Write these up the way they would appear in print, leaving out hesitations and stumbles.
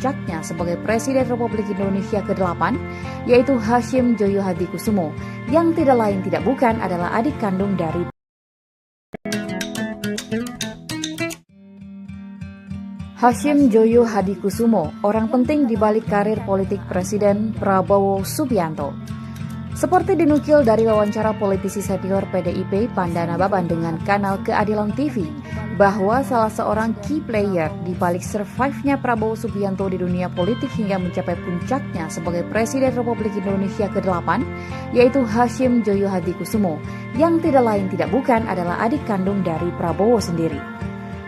puncaknya sebagai Presiden Republik Indonesia ke-8, yaitu Hasyim Joyo Hadikusumo, yang tidak lain tidak bukan adalah adik kandung dari Hasyim Joyo Hadikusumo, orang penting di balik karir politik Presiden Prabowo Subianto. Seperti dinukil dari wawancara politisi senior PDIP Pandana Baban dengan kanal Keadilan TV, bahwa salah seorang key player di balik survive-nya Prabowo Subianto di dunia politik hingga mencapai puncaknya sebagai Presiden Republik Indonesia ke-8, yaitu Hasyim Joyo Hadikusumo, yang tidak lain tidak bukan adalah adik kandung dari Prabowo sendiri.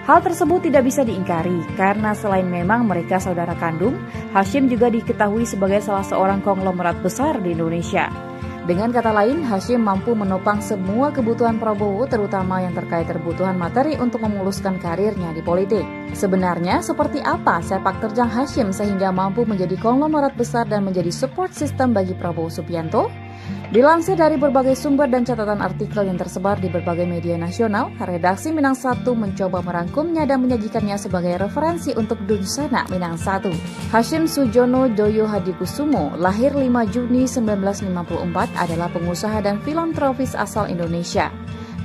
Hal tersebut tidak bisa diingkari karena selain memang mereka saudara kandung, Hasyim juga diketahui sebagai salah seorang konglomerat besar di Indonesia. Dengan kata lain, Hasyim mampu menopang semua kebutuhan Prabowo, terutama yang terkait kebutuhan materi untuk memuluskan karirnya di politik. Sebenarnya, seperti apa sepak terjang Hasyim sehingga mampu menjadi konglomerat besar dan menjadi support system bagi Prabowo Subianto? Dilansir dari berbagai sumber dan catatan artikel yang tersebar di berbagai media nasional, redaksi Minang 1 mencoba merangkumnya dan menyajikannya sebagai referensi untuk Dunsena Minang 1. Hasyim Sujono Joyo Hadikusumo, lahir 5 Juni 1954, adalah pengusaha dan filantropis asal Indonesia.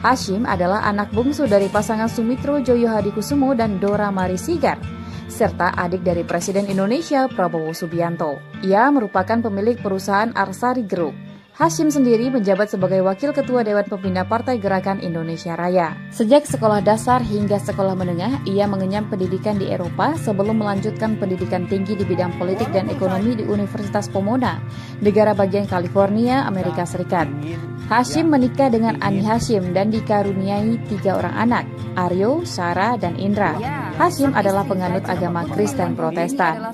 Hasyim adalah anak bungsu dari pasangan Sumitro Joyo Hadikusumo dan Dora Mari Sigar, serta adik dari Presiden Indonesia Prabowo Subianto. Ia merupakan pemilik perusahaan Arsari Group. Hasyim sendiri menjabat sebagai Wakil Ketua Dewan Pembina Partai Gerakan Indonesia Raya. Sejak sekolah dasar hingga sekolah menengah, ia mengenyam pendidikan di Eropa sebelum melanjutkan pendidikan tinggi di bidang politik dan ekonomi di Universitas Pomona, negara bagian California, Amerika Serikat. Hasyim menikah dengan Ani Hasyim dan dikaruniai 3 orang anak, Aryo, Sarah, dan Indra. Hasyim adalah penganut agama Kristen Protestan.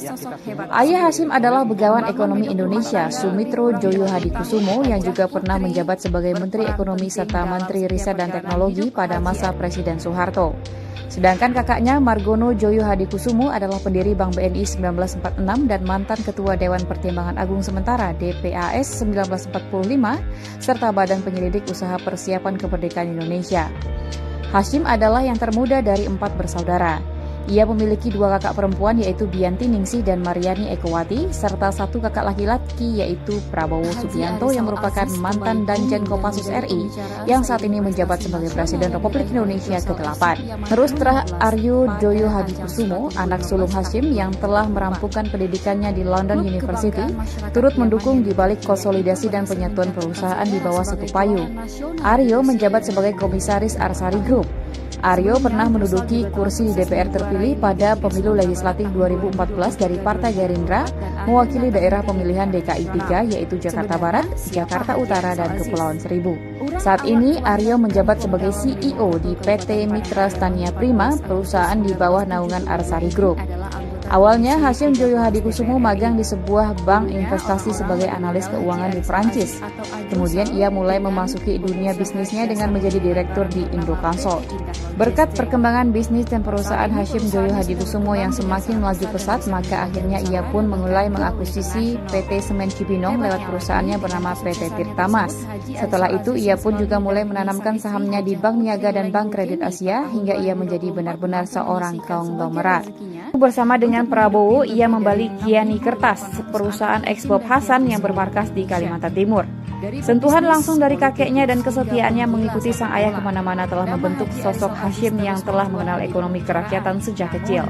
Ayah Hasyim adalah Begawan Ekonomi Indonesia, Sumitro Joyo Hadikusumo, yang juga pernah menjabat sebagai Menteri Ekonomi serta Menteri Riset dan Teknologi pada masa Presiden Soeharto. Sedangkan kakaknya Margono Joyo Hadikusumo adalah pendiri Bank BNI 1946 dan mantan Ketua Dewan Pertimbangan Agung Sementara DPAS 1945 serta Badan Penyelidik Usaha Persiapan Kemerdekaan Indonesia. Hasyim adalah yang termuda dari 4 bersaudara. Ia memiliki 2 kakak perempuan yaitu Bianti Ningsih dan Mariani Ekowati serta 1 kakak laki-laki yaitu Prabowo Subianto yang merupakan mantan Danjen Kopassus RI yang saat ini menjabat sebagai Presiden Republik Indonesia ke-8. Terus Aryo Joyo Hadikusumo, anak sulung Hasyim yang telah merampungkan pendidikannya di London University, turut mendukung di balik konsolidasi dan penyatuan perusahaan di bawah satu payung. Aryo menjabat sebagai Komisaris Arsari Group. Aryo pernah menduduki kursi di DPR terpilih pada pemilu legislatif 2014 dari Partai Gerindra, mewakili daerah pemilihan DKI 3 yaitu Jakarta Barat, Jakarta Utara, dan Kepulauan Seribu. Saat ini Aryo menjabat sebagai CEO di PT Mitra Stania Prima, perusahaan di bawah naungan Arsari Group. Awalnya Hasyim Joyo Hadikusumo magang di sebuah bank investasi sebagai analis keuangan di Prancis. Kemudian ia mulai memasuki dunia bisnisnya dengan menjadi direktur di Indoconsult. Berkat perkembangan bisnis dan perusahaan Hasyim Joyo Hadikusumo yang semakin melaju pesat, maka akhirnya ia pun mulai mengakuisisi PT Semen Cibinong lewat perusahaannya bernama PT Tirtamas. Setelah itu ia pun juga mulai menanamkan sahamnya di Bank Niaga dan Bank Kredit Asia hingga ia menjadi benar-benar seorang konglomerat. Bersama dengan Prabowo, ia membeli Kiani Kertas, perusahaan eks Bob Hasan yang bermarkas di Kalimantan Timur. Sentuhan langsung dari kakeknya dan kesetiaannya mengikuti sang ayah kemana-mana telah membentuk sosok Hasyim yang telah mengenal ekonomi kerakyatan sejak kecil.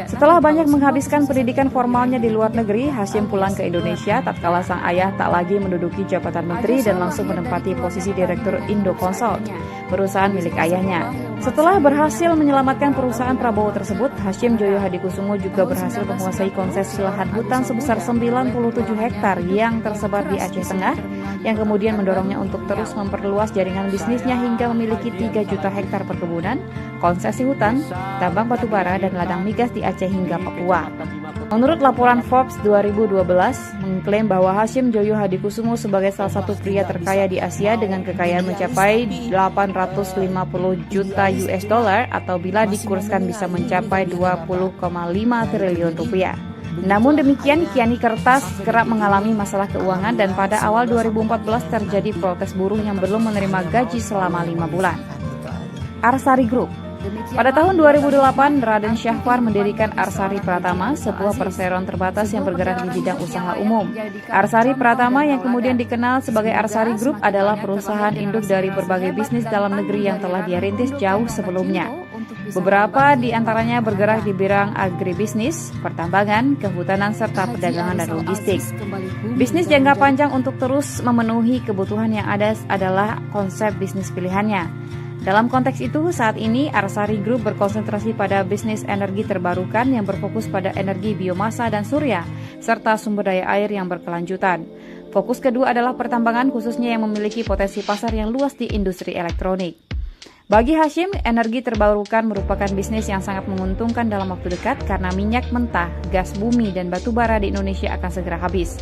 Setelah banyak menghabiskan pendidikan formalnya di luar negeri, Hasyim pulang ke Indonesia tatkala sang ayah tak lagi menduduki jabatan menteri dan langsung menempati posisi direktur Indoconsult, perusahaan milik ayahnya. Setelah berhasil menyelamatkan perusahaan Prabowo tersebut, Hasyim Joyo Hadikusumo juga berhasil menguasai konsesi lahan hutan sebesar 97 hektar yang tersebar di Aceh Tengah, yang kemudian mendorongnya untuk terus memperluas jaringan bisnisnya hingga memiliki 3 juta hektar perkebunan, konsesi hutan, tambang batubara, dan ladang migas di Aceh hingga Papua. Menurut laporan Forbes 2012, mengklaim bahwa Hasyim Joyo Hadikusumo sebagai salah satu pria terkaya di Asia dengan kekayaan mencapai 850 juta US dollar atau bila dikurskan bisa mencapai 20,5 triliun rupiah. Namun demikian, Kiani Kertas kerap mengalami masalah keuangan dan pada awal 2014 terjadi protes buruh yang belum menerima gaji selama 5 bulan. Arsari Group. Pada tahun 2008, Raden Syahpar mendirikan Arsari Pratama, sebuah perseroan terbatas yang bergerak di bidang usaha umum. Arsari Pratama yang kemudian dikenal sebagai Arsari Group adalah perusahaan induk dari berbagai bisnis dalam negeri yang telah dia rintis jauh sebelumnya. Beberapa di antaranya bergerak di bidang agribisnis, pertambangan, kehutanan, serta perdagangan dan logistik. Bisnis jangka panjang untuk terus memenuhi kebutuhan yang ada adalah konsep bisnis pilihannya. Dalam konteks itu, saat ini Arsari Group berkonsentrasi pada bisnis energi terbarukan yang berfokus pada energi biomasa dan surya, serta sumber daya air yang berkelanjutan. Fokus kedua adalah pertambangan, khususnya yang memiliki potensi pasar yang luas di industri elektronik. Bagi Hashim, energi terbarukan merupakan bisnis yang sangat menguntungkan dalam waktu dekat karena minyak mentah, gas bumi, dan batu bara di Indonesia akan segera habis.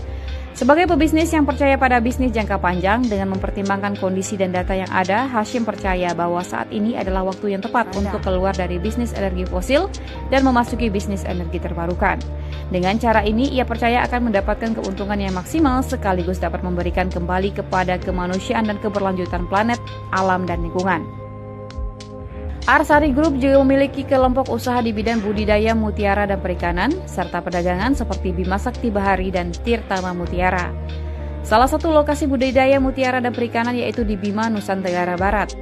Sebagai pebisnis yang percaya pada bisnis jangka panjang dengan mempertimbangkan kondisi dan data yang ada, Hashim percaya bahwa saat ini adalah waktu yang tepat untuk keluar dari bisnis energi fosil dan memasuki bisnis energi terbarukan. Dengan cara ini, ia percaya akan mendapatkan keuntungan yang maksimal sekaligus dapat memberikan kembali kepada kemanusiaan dan keberlanjutan planet, alam, dan lingkungan. Arsari Group juga memiliki kelompok usaha di bidang budidaya mutiara dan perikanan, serta perdagangan seperti Bima Sakti Bahari dan Tirtama Mutiara. Salah satu lokasi budidaya mutiara dan perikanan yaitu di Bima, Nusa Tenggara Barat.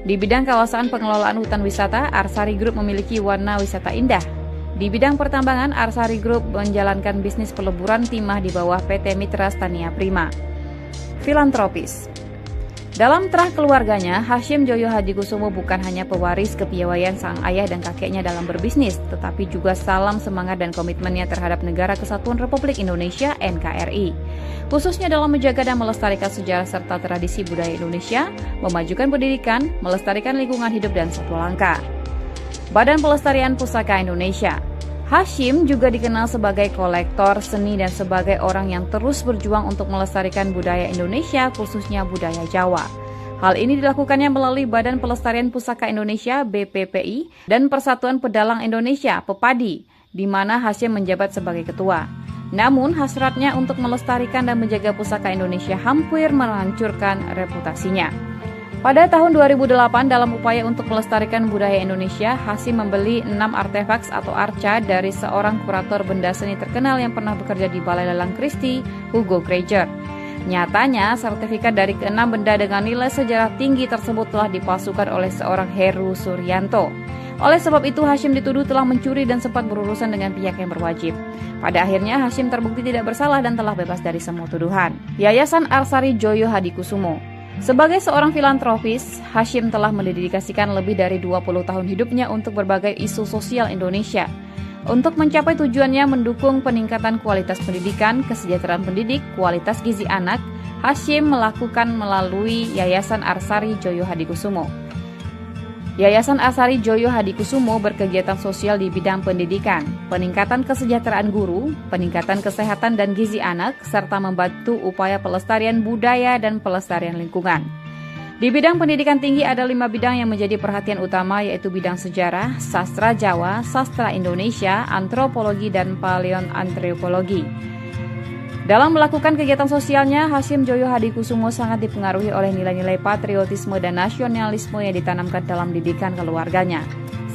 Di bidang kawasan pengelolaan hutan wisata, Arsari Group memiliki warna wisata indah. Di bidang pertambangan, Arsari Group menjalankan bisnis peleburan timah di bawah PT Mitra Stania Prima. Filantropis. Dalam terah keluarganya, Hashim Joyo Hadikusumo bukan hanya pewaris kepiawaian sang ayah dan kakeknya dalam berbisnis, tetapi juga salam semangat dan komitmennya terhadap Negara Kesatuan Republik Indonesia (NKRI), khususnya dalam menjaga dan melestarikan sejarah serta tradisi budaya Indonesia, memajukan pendidikan, melestarikan lingkungan hidup dan satwa langka. Badan Pelestarian Pusaka Indonesia. Hashim juga dikenal sebagai kolektor seni dan sebagai orang yang terus berjuang untuk melestarikan budaya Indonesia, khususnya budaya Jawa. Hal ini dilakukannya melalui Badan Pelestarian Pusaka Indonesia (BPPI) dan Persatuan Pedalang Indonesia (PEPADI), di mana Hashim menjabat sebagai ketua. Namun, hasratnya untuk melestarikan dan menjaga pusaka Indonesia hampir menghancurkan reputasinya. Pada tahun 2008, dalam upaya untuk melestarikan budaya Indonesia, Hashim membeli 6 artefaks atau arca dari seorang kurator benda seni terkenal yang pernah bekerja di Balai Lelang Christie, Hugo Granger. Nyatanya, sertifikat dari ke-6 benda dengan nilai sejarah tinggi tersebut telah dipalsukan oleh seorang Heru Suryanto. Oleh sebab itu, Hashim dituduh telah mencuri dan sempat berurusan dengan pihak yang berwajib. Pada akhirnya, Hashim terbukti tidak bersalah dan telah bebas dari semua tuduhan. Yayasan Arsari Joyo Hadikusumo. Sebagai seorang filantropis, Hashim telah mendedikasikan lebih dari 20 tahun hidupnya untuk berbagai isu sosial Indonesia. Untuk mencapai tujuannya mendukung peningkatan kualitas pendidikan, kesejahteraan pendidik, kualitas gizi anak, Hashim melakukan melalui Yayasan Arsari Joyo Hadikusumo. Yayasan Arsari Joyo Hadikusumo berkegiatan sosial di bidang pendidikan, peningkatan kesejahteraan guru, peningkatan kesehatan dan gizi anak, serta membantu upaya pelestarian budaya dan pelestarian lingkungan. Di bidang pendidikan tinggi ada 5 bidang yang menjadi perhatian utama, yaitu bidang sejarah, sastra Jawa, sastra Indonesia, antropologi, dan paleoantropologi. Dalam melakukan kegiatan sosialnya, Hashim Joyo Hadikusumo sangat dipengaruhi oleh nilai-nilai patriotisme dan nasionalisme yang ditanamkan dalam didikan keluarganya.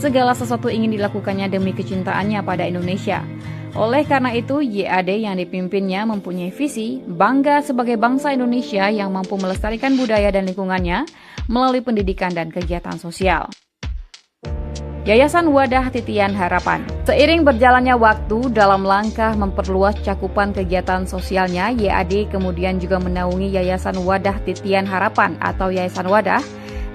Segala sesuatu ingin dilakukannya demi kecintaannya pada Indonesia. Oleh karena itu, YAD yang dipimpinnya mempunyai visi bangga sebagai bangsa Indonesia yang mampu melestarikan budaya dan lingkungannya melalui pendidikan dan kegiatan sosial. Yayasan Wadah Titian Harapan. Seiring berjalannya waktu dalam langkah memperluas cakupan kegiatan sosialnya, YAD kemudian juga menaungi Yayasan Wadah Titian Harapan atau Yayasan Wadah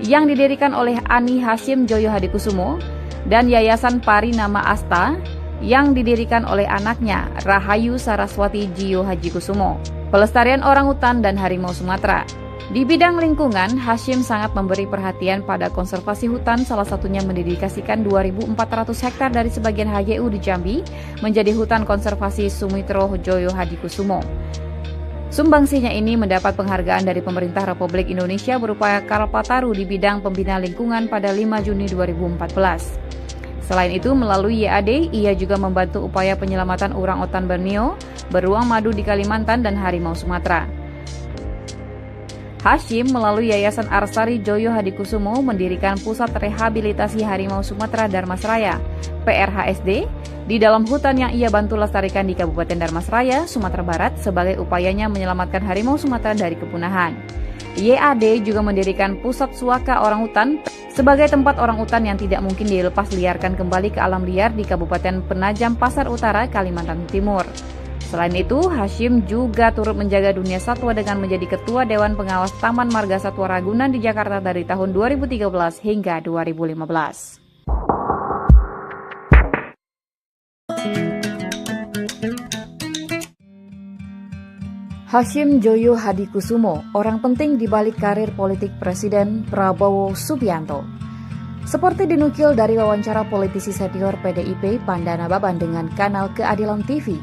yang didirikan oleh Ani Hashim Joyo Hadikusumo dan Yayasan Pari Nama Asta yang didirikan oleh anaknya Rahayu Saraswati Jiyo Hadikusumo. Pelestarian orangutan dan harimau Sumatera. Di bidang lingkungan, Hashim sangat memberi perhatian pada konservasi hutan, salah satunya mendedikasikan 2.400 hektar dari sebagian HGU di Jambi menjadi hutan konservasi Sumitro Joyo Hadikusumo. Sumbangsinya ini mendapat penghargaan dari pemerintah Republik Indonesia berupa Kalpataru di bidang pembina lingkungan pada 5 Juni 2014. Selain itu, melalui YAD, ia juga membantu upaya penyelamatan orangutan Borneo, beruang madu di Kalimantan, dan harimau Sumatera. Hashim melalui Yayasan Arsari Joyo Hadikusumo mendirikan Pusat Rehabilitasi Harimau Sumatera Dharmasraya (PRHSD) di dalam hutan yang ia bantu lestarikan di Kabupaten Dharmasraya, Sumatera Barat sebagai upayanya menyelamatkan harimau Sumatera dari kepunahan. YAD juga mendirikan Pusat Suaka Orangutan sebagai tempat orangutan yang tidak mungkin dilepas liarkan kembali ke alam liar di Kabupaten Penajam Pasar Utara, Kalimantan Timur. Selain itu, Hashim juga turut menjaga dunia satwa dengan menjadi Ketua Dewan Pengawas Taman Marga Satwa Ragunan di Jakarta dari tahun 2013 hingga 2015. Hashim Joyo Hadikusumo, orang penting di balik karir politik Presiden Prabowo Subianto. Seperti dinukil dari wawancara politisi senior PDIP Pandana Baban dengan kanal Keadilan TV,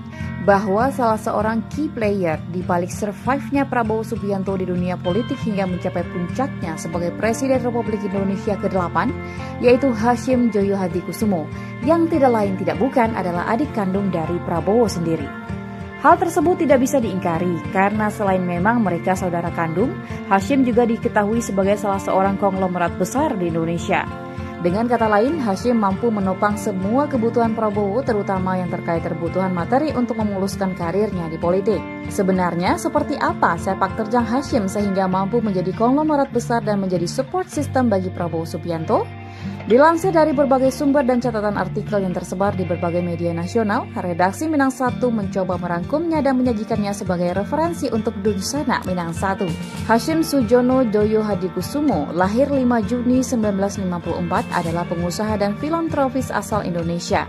bahwa salah seorang key player di balik survive-nya Prabowo Subianto di dunia politik hingga mencapai puncaknya sebagai Presiden Republik Indonesia ke-8, yaitu Hashim Joyo Hadikusumo, yang tidak lain tidak bukan adalah adik kandung dari Prabowo sendiri. Hal tersebut tidak bisa diingkari karena selain memang mereka saudara kandung, Hashim juga diketahui sebagai salah seorang konglomerat besar di Indonesia. Dengan kata lain, Hashim mampu menopang semua kebutuhan Prabowo, terutama yang terkait kebutuhan materi untuk memuluskan karirnya di politik. Sebenarnya, seperti apa sepak terjang Hashim sehingga mampu menjadi konglomerat besar dan menjadi support system bagi Prabowo Subianto? Dilansir dari berbagai sumber dan catatan artikel yang tersebar di berbagai media nasional, redaksi Minang 1 mencoba merangkumnya dan menyajikannya sebagai referensi untuk Dunsana Minang 1. Hashim Sujono Joyo Hadikusumo, lahir 5 Juni 1954, adalah pengusaha dan filantropis asal Indonesia.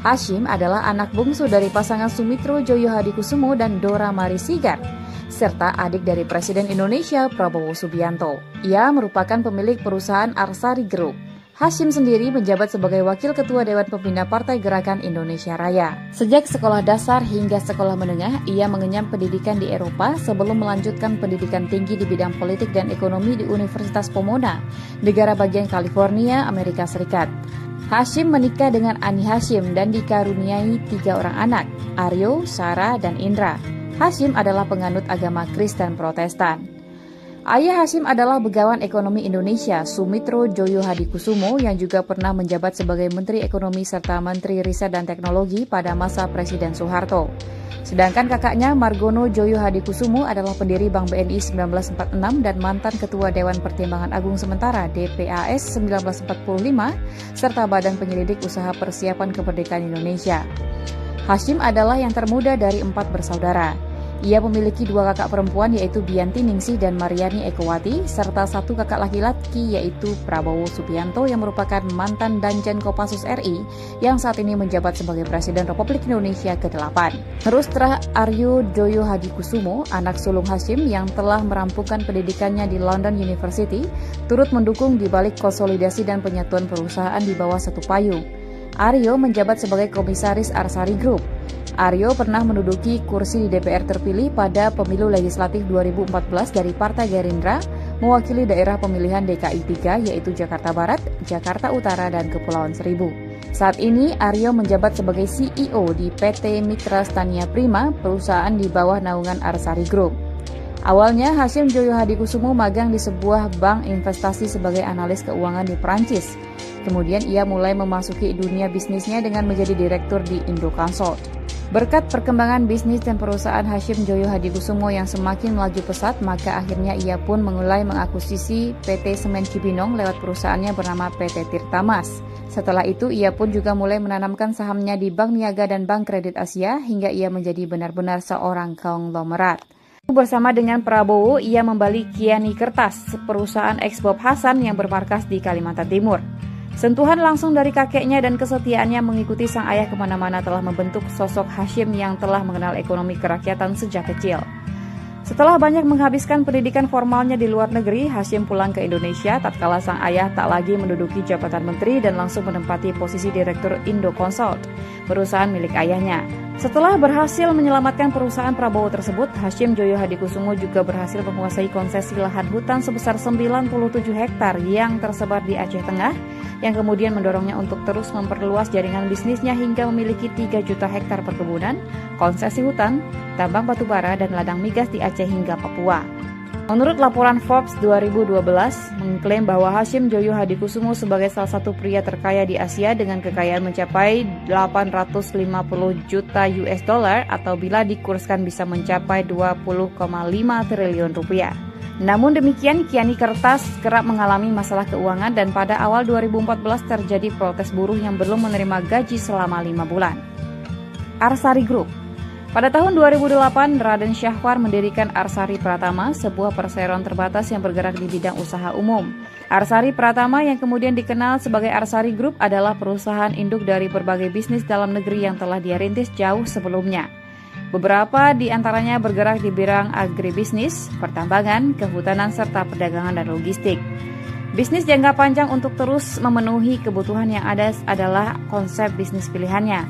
Hashim adalah anak bungsu dari pasangan Sumitro Joyo Hadikusumo dan Dora Marisigar, serta adik dari Presiden Indonesia Prabowo Subianto. Ia merupakan pemilik perusahaan Arsari Group. Hashim sendiri menjabat sebagai Wakil Ketua Dewan Pembina Partai Gerakan Indonesia Raya. Sejak sekolah dasar hingga sekolah menengah, ia mengenyam pendidikan di Eropa sebelum melanjutkan pendidikan tinggi di bidang politik dan ekonomi di Universitas Pomona, negara bagian California, Amerika Serikat. Hashim menikah dengan Ani Hashim dan dikaruniai 3 orang anak, Aryo, Sarah, dan Indra. Hashim adalah penganut agama Kristen Protestan. Ayah Hashim adalah Begawan Ekonomi Indonesia, Sumitro Joyo Hadikusumo, yang juga pernah menjabat sebagai Menteri Ekonomi serta Menteri Riset dan Teknologi pada masa Presiden Soeharto. Sedangkan kakaknya Margono Joyo Hadikusumo adalah pendiri Bank BNI 1946 dan mantan Ketua Dewan Pertimbangan Agung Sementara DPAS 1945, serta Badan Penyelidik Usaha Persiapan Kemerdekaan Indonesia. Hashim adalah yang termuda dari 4 bersaudara. Ia memiliki 2 kakak perempuan yaitu Bianti Ningsih dan Mariani Ekowati, serta 1 kakak laki-laki yaitu Prabowo Subianto yang merupakan mantan Danjen Kopassus RI yang saat ini menjabat sebagai Presiden Republik Indonesia ke-8. Rustra Aryo Joyo Hadikusumo, anak sulung Hashim yang telah merampungkan pendidikannya di London University, turut mendukung di balik konsolidasi dan penyatuan perusahaan di bawah satu payung. Aryo menjabat sebagai Komisaris Arsari Group. Aryo pernah menduduki kursi di DPR terpilih pada pemilu legislatif 2014 dari Partai Gerindra, mewakili daerah pemilihan DKI 3 yaitu Jakarta Barat, Jakarta Utara, dan Kepulauan Seribu. Saat ini Aryo menjabat sebagai CEO di PT Mitra Stania Prima, perusahaan di bawah naungan Arsari Group. Awalnya Hashim Joyo Hadikusumo magang di sebuah bank investasi sebagai analis keuangan di Prancis. Kemudian ia mulai memasuki dunia bisnisnya dengan menjadi direktur di Indoconsult. Berkat perkembangan bisnis dan perusahaan Hashim Joyo Hadikusumo yang semakin melaju pesat, maka akhirnya ia pun mulai mengakuisisi PT Semen Cibinong lewat perusahaannya bernama PT Tirtamas. Setelah itu, ia pun juga mulai menanamkan sahamnya di Bank Niaga dan Bank Kredit Asia hingga ia menjadi benar-benar seorang konglomerat. Bersama dengan Prabowo, ia membeli Kiani Kertas, perusahaan eks Bob Hasan yang bermarkas di Kalimantan Timur. Sentuhan langsung dari kakeknya dan kesetiaannya mengikuti sang ayah kemana-mana telah membentuk sosok Hashim yang telah mengenal ekonomi kerakyatan sejak kecil. Setelah banyak menghabiskan pendidikan formalnya di luar negeri, Hashim pulang ke Indonesia tatkala sang ayah tak lagi menduduki jabatan menteri dan langsung menempati posisi direktur Indoconsult, perusahaan milik ayahnya. Setelah berhasil menyelamatkan perusahaan Prabowo tersebut, Hashim Joyo Hadikusumo juga berhasil menguasai konsesi lahan hutan sebesar 97 hektar yang tersebar di Aceh Tengah, yang kemudian mendorongnya untuk terus memperluas jaringan bisnisnya hingga memiliki 3 juta hektar perkebunan, konsesi hutan, tambang batubara, dan ladang migas di Aceh hingga Papua. Menurut laporan Forbes 2012, mengklaim bahwa Hashim Joyo Hadikusumo sebagai salah satu pria terkaya di Asia dengan kekayaan mencapai 850 juta US dollar atau bila dikurskan bisa mencapai 20,5 triliun rupiah. Namun demikian, Kiani Kertas kerap mengalami masalah keuangan dan pada awal 2014 terjadi protes buruh yang belum menerima gaji selama 5 bulan. Arsari Group. Pada tahun 2008, Raden Syahwar mendirikan Arsari Pratama, sebuah perseroan terbatas yang bergerak di bidang usaha umum. Arsari Pratama yang kemudian dikenal sebagai Arsari Group adalah perusahaan induk dari berbagai bisnis dalam negeri yang telah dia rintis jauh sebelumnya. Beberapa di antaranya bergerak di bidang agribisnis, pertambangan, kehutanan, serta perdagangan dan logistik. Bisnis jangka panjang untuk terus memenuhi kebutuhan yang ada adalah konsep bisnis pilihannya.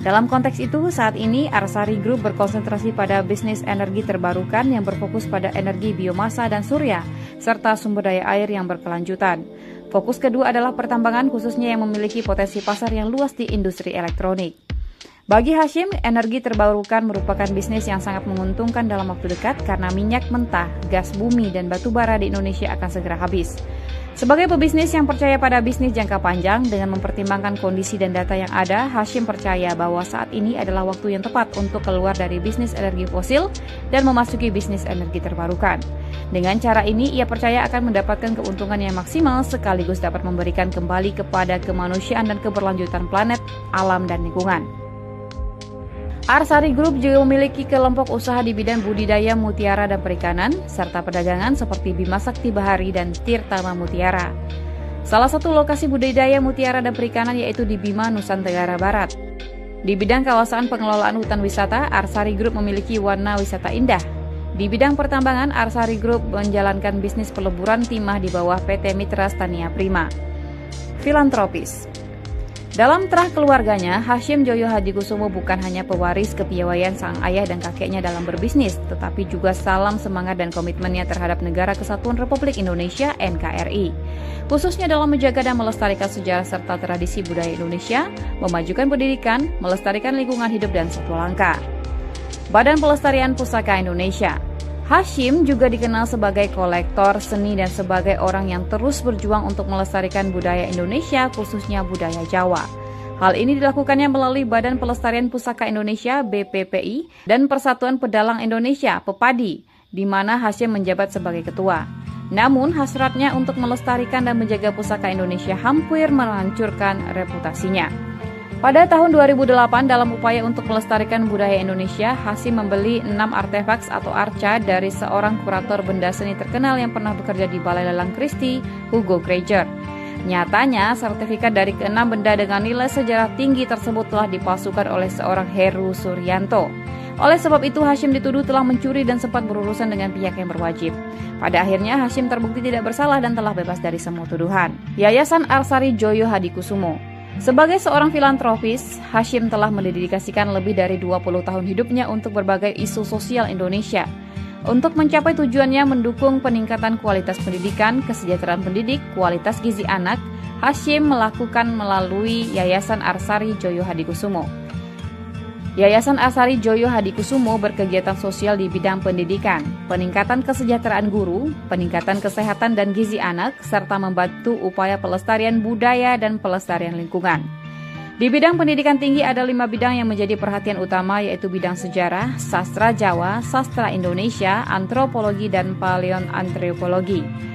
Dalam konteks itu, saat ini Arsari Group berkonsentrasi pada bisnis energi terbarukan yang berfokus pada energi biomasa dan surya, serta sumber daya air yang berkelanjutan. Fokus kedua adalah pertambangan khususnya yang memiliki potensi pasar yang luas di industri elektronik. Bagi Hashim, energi terbarukan merupakan bisnis yang sangat menguntungkan dalam waktu dekat karena minyak mentah, gas bumi, dan batu bara di Indonesia akan segera habis. Sebagai pebisnis yang percaya pada bisnis jangka panjang dengan mempertimbangkan kondisi dan data yang ada, Hashim percaya bahwa saat ini adalah waktu yang tepat untuk keluar dari bisnis energi fosil dan memasuki bisnis energi terbarukan. Dengan cara ini, ia percaya akan mendapatkan keuntungan yang maksimal sekaligus dapat memberikan kembali kepada kemanusiaan dan keberlanjutan planet, alam, dan lingkungan. Arsari Group juga memiliki kelompok usaha di bidang budidaya mutiara dan perikanan, serta perdagangan seperti Bima Sakti Bahari dan Tirtama Mutiara. Salah satu lokasi budidaya mutiara dan perikanan yaitu di Bima, Nusa Tenggara Barat. Di bidang kawasan pengelolaan hutan wisata, Arsari Group memiliki warna wisata indah. Di bidang pertambangan, Arsari Group menjalankan bisnis peleburan timah di bawah PT Mitra Stania Prima. Filantropis. Dalam terah keluarganya, Hashim Joyo Hadikusumo bukan hanya pewaris kepiawaian sang ayah dan kakeknya dalam berbisnis, tetapi juga salam semangat dan komitmennya terhadap Negara Kesatuan Republik Indonesia (NKRI), khususnya dalam menjaga dan melestarikan sejarah serta tradisi budaya Indonesia, memajukan pendidikan, melestarikan lingkungan hidup dan satwa langka. Badan Pelestarian Pusaka Indonesia. Hashim juga dikenal sebagai kolektor seni dan sebagai orang yang terus berjuang untuk melestarikan budaya Indonesia, khususnya budaya Jawa. Hal ini dilakukannya melalui Badan Pelestarian Pusaka Indonesia (BPPI) dan Persatuan Pedalang Indonesia (PEPADI), di mana Hashim menjabat sebagai ketua. Namun, hasratnya untuk melestarikan dan menjaga pusaka Indonesia hampir menghancurkan reputasinya. Pada tahun 2008, dalam upaya untuk melestarikan budaya Indonesia, Hashim membeli 6 artefaks atau arca dari seorang kurator benda seni terkenal yang pernah bekerja di Balai Lelang Christie, Hugo Granger. Nyatanya, sertifikat dari ke-6 benda dengan nilai sejarah tinggi tersebut telah dipalsukan oleh seorang Heru Suryanto. Oleh sebab itu, Hashim dituduh telah mencuri dan sempat berurusan dengan pihak yang berwajib. Pada akhirnya, Hashim terbukti tidak bersalah dan telah bebas dari semua tuduhan. Yayasan Arsari Joyo Hadikusumo. Sebagai seorang filantropis, Hashim telah mendedikasikan lebih dari 20 tahun hidupnya untuk berbagai isu sosial Indonesia. Untuk mencapai tujuannya mendukung peningkatan kualitas pendidikan, kesejahteraan pendidik, kualitas gizi anak, Hashim melakukan melalui Yayasan Arsari Joyo Hadikusumo. Yayasan Arsari Joyo Hadikusumo berkegiatan sosial di bidang pendidikan, peningkatan kesejahteraan guru, peningkatan kesehatan dan gizi anak, serta membantu upaya pelestarian budaya dan pelestarian lingkungan. Di bidang pendidikan tinggi ada 5 bidang yang menjadi perhatian utama, yaitu bidang sejarah, sastra Jawa, sastra Indonesia, antropologi, dan paleoantropologi.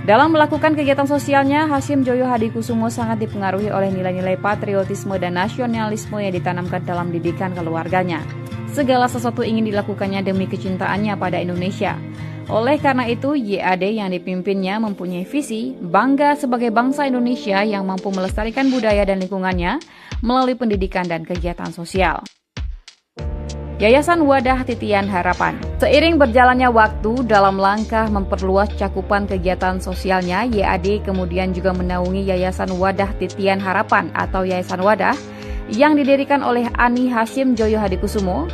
Dalam melakukan kegiatan sosialnya, Hashim Joyo Hadikusumo sangat dipengaruhi oleh nilai-nilai patriotisme dan nasionalisme yang ditanamkan dalam didikan keluarganya. Segala sesuatu ingin dilakukannya demi kecintaannya pada Indonesia. Oleh karena itu, YAD yang dipimpinnya mempunyai visi bangga sebagai bangsa Indonesia yang mampu melestarikan budaya dan lingkungannya melalui pendidikan dan kegiatan sosial. Yayasan Wadah Titian Harapan. Seiring berjalannya waktu dalam langkah memperluas cakupan kegiatan sosialnya, YAD kemudian juga menaungi Yayasan Wadah Titian Harapan atau Yayasan Wadah yang didirikan oleh Ani Hashim Joyo Hadikusumo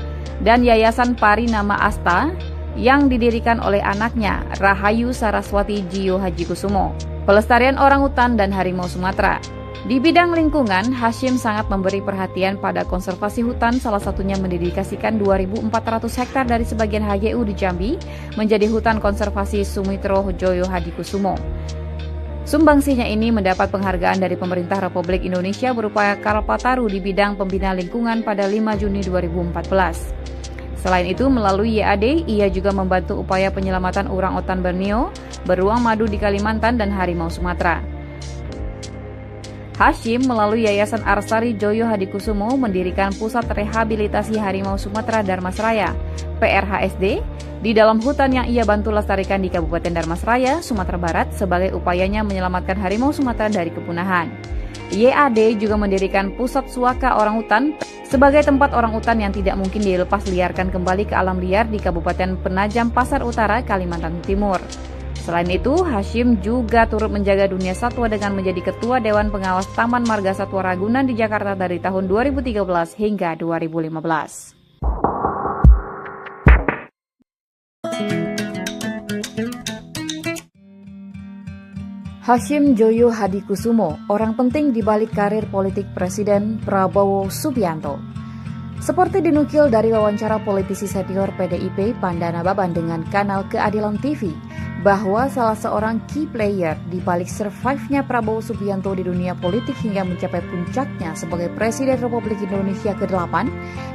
dan Yayasan Pari Nama Asta yang didirikan oleh anaknya Rahayu Saraswati Jiyo Hadikusumo. Pelestarian orangutan dan harimau Sumatera. Di bidang lingkungan, Hashim sangat memberi perhatian pada konservasi hutan, salah satunya mendedikasikan 2.400 hektar dari sebagian HGU di Jambi menjadi hutan konservasi Sumitro Joyo Hadikusumo. Sumbangsinya ini mendapat penghargaan dari pemerintah Republik Indonesia berupa Kalpataru di bidang pembina lingkungan pada 5 Juni 2014. Selain itu, melalui YAD, ia juga membantu upaya penyelamatan orangutan Borneo, beruang madu di Kalimantan, dan harimau Sumatera. Hashim melalui Yayasan Arsari Joyo Hadikusumo mendirikan Pusat Rehabilitasi Harimau Sumatera Darmasraya, PRHSD, di dalam hutan yang ia bantu lestarikan di Kabupaten Darmasraya, Sumatera Barat sebagai upayanya menyelamatkan harimau Sumatera dari kepunahan. YAD juga mendirikan Pusat Suaka Orangutan sebagai tempat orangutan yang tidak mungkin dilepas liarkan kembali ke alam liar di Kabupaten Penajam Pasar Utara, Kalimantan Timur. Selain itu, Hashim juga turut menjaga dunia satwa dengan menjadi Ketua Dewan Pengawas Taman Marga Satwa Ragunan di Jakarta dari tahun 2013 hingga 2015. Hashim Joyo Hadikusumo, orang penting di balik karir politik Presiden Prabowo Subianto. Seperti dinukil dari wawancara politisi senior PDIP Pandana Baban dengan kanal Keadilan TV, bahwa salah seorang key player di balik survive-nya Prabowo Subianto di dunia politik hingga mencapai puncaknya sebagai Presiden Republik Indonesia ke-8,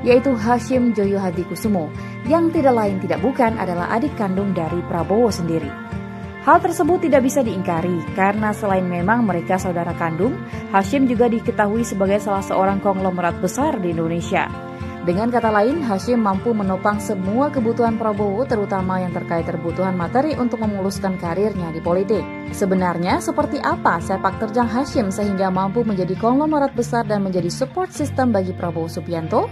yaitu Hashim Joyo Hadikusumo, yang tidak lain tidak bukan adalah adik kandung dari Prabowo sendiri. Hal tersebut tidak bisa diingkari karena selain memang mereka saudara kandung, Hashim juga diketahui sebagai salah seorang konglomerat besar di Indonesia. Dengan kata lain, Hashim mampu menopang semua kebutuhan Prabowo, terutama yang terkait kebutuhan materi untuk memuluskan karirnya di politik. Sebenarnya, seperti apa sepak terjang Hashim sehingga mampu menjadi konglomerat besar dan menjadi support system bagi Prabowo Subianto?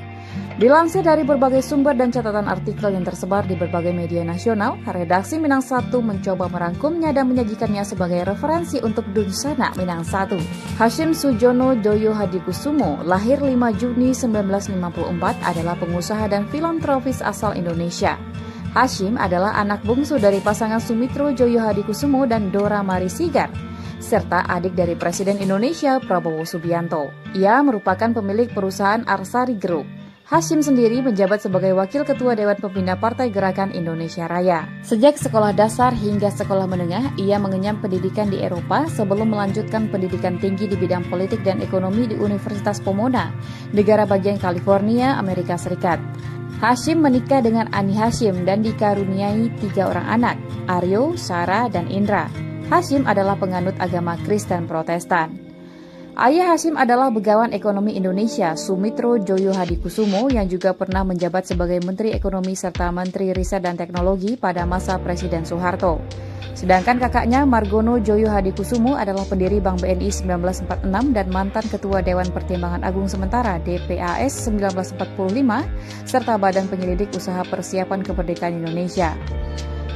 Dilansir dari berbagai sumber dan catatan artikel yang tersebar di berbagai media nasional, redaksi Minang 1 mencoba merangkumnya dan menyajikannya sebagai referensi untuk Dunsana Minang 1. Hashim Sujono Joyo Hadikusumo, lahir 5 Juni 1954, adalah pengusaha dan filantropis asal Indonesia. Hashim adalah anak bungsu dari pasangan Sumitro Joyo Hadikusumo dan Dora Mari Sigar, serta adik dari Presiden Indonesia Prabowo Subianto. Ia merupakan pemilik perusahaan Arsari Group. Hashim sendiri menjabat sebagai Wakil Ketua Dewan Pembina Partai Gerakan Indonesia Raya. Sejak sekolah dasar hingga sekolah menengah, ia mengenyam pendidikan di Eropa sebelum melanjutkan pendidikan tinggi di bidang politik dan ekonomi di Universitas Pomona, negara bagian California, Amerika Serikat. Hashim menikah dengan Ani Hashim dan dikaruniai 3 orang anak, Aryo, Sarah, dan Indra. Hashim adalah penganut agama Kristen Protestan. Ayah Hashim adalah Begawan Ekonomi Indonesia, Sumitro Joyo Hadikusumo, yang juga pernah menjabat sebagai Menteri Ekonomi serta Menteri Riset dan Teknologi pada masa Presiden Soeharto. Sedangkan kakaknya Margono Joyo Hadikusumo adalah pendiri Bank BNI 1946 dan mantan Ketua Dewan Pertimbangan Agung Sementara DPAS 1945, serta Badan Penyelidik Usaha Persiapan Kemerdekaan Indonesia.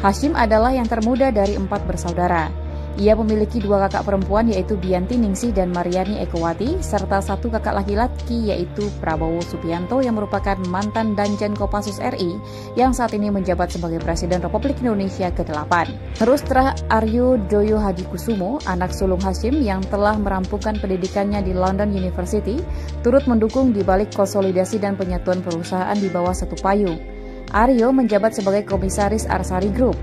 Hashim adalah yang termuda dari 4 bersaudara. Ia memiliki 2 kakak perempuan yaitu Bianti Ningsih dan Mariani Ekowati, serta 1 kakak laki-laki yaitu Prabowo Subianto yang merupakan mantan Danjen Kopassus RI yang saat ini menjabat sebagai Presiden Republik Indonesia ke-8. Terus Aryo Joyo Hadikusumo, anak sulung Hashim yang telah merampungkan pendidikannya di London University, turut mendukung di balik konsolidasi dan penyatuan perusahaan di bawah satu payung. Aryo menjabat sebagai Komisaris Arsari Group.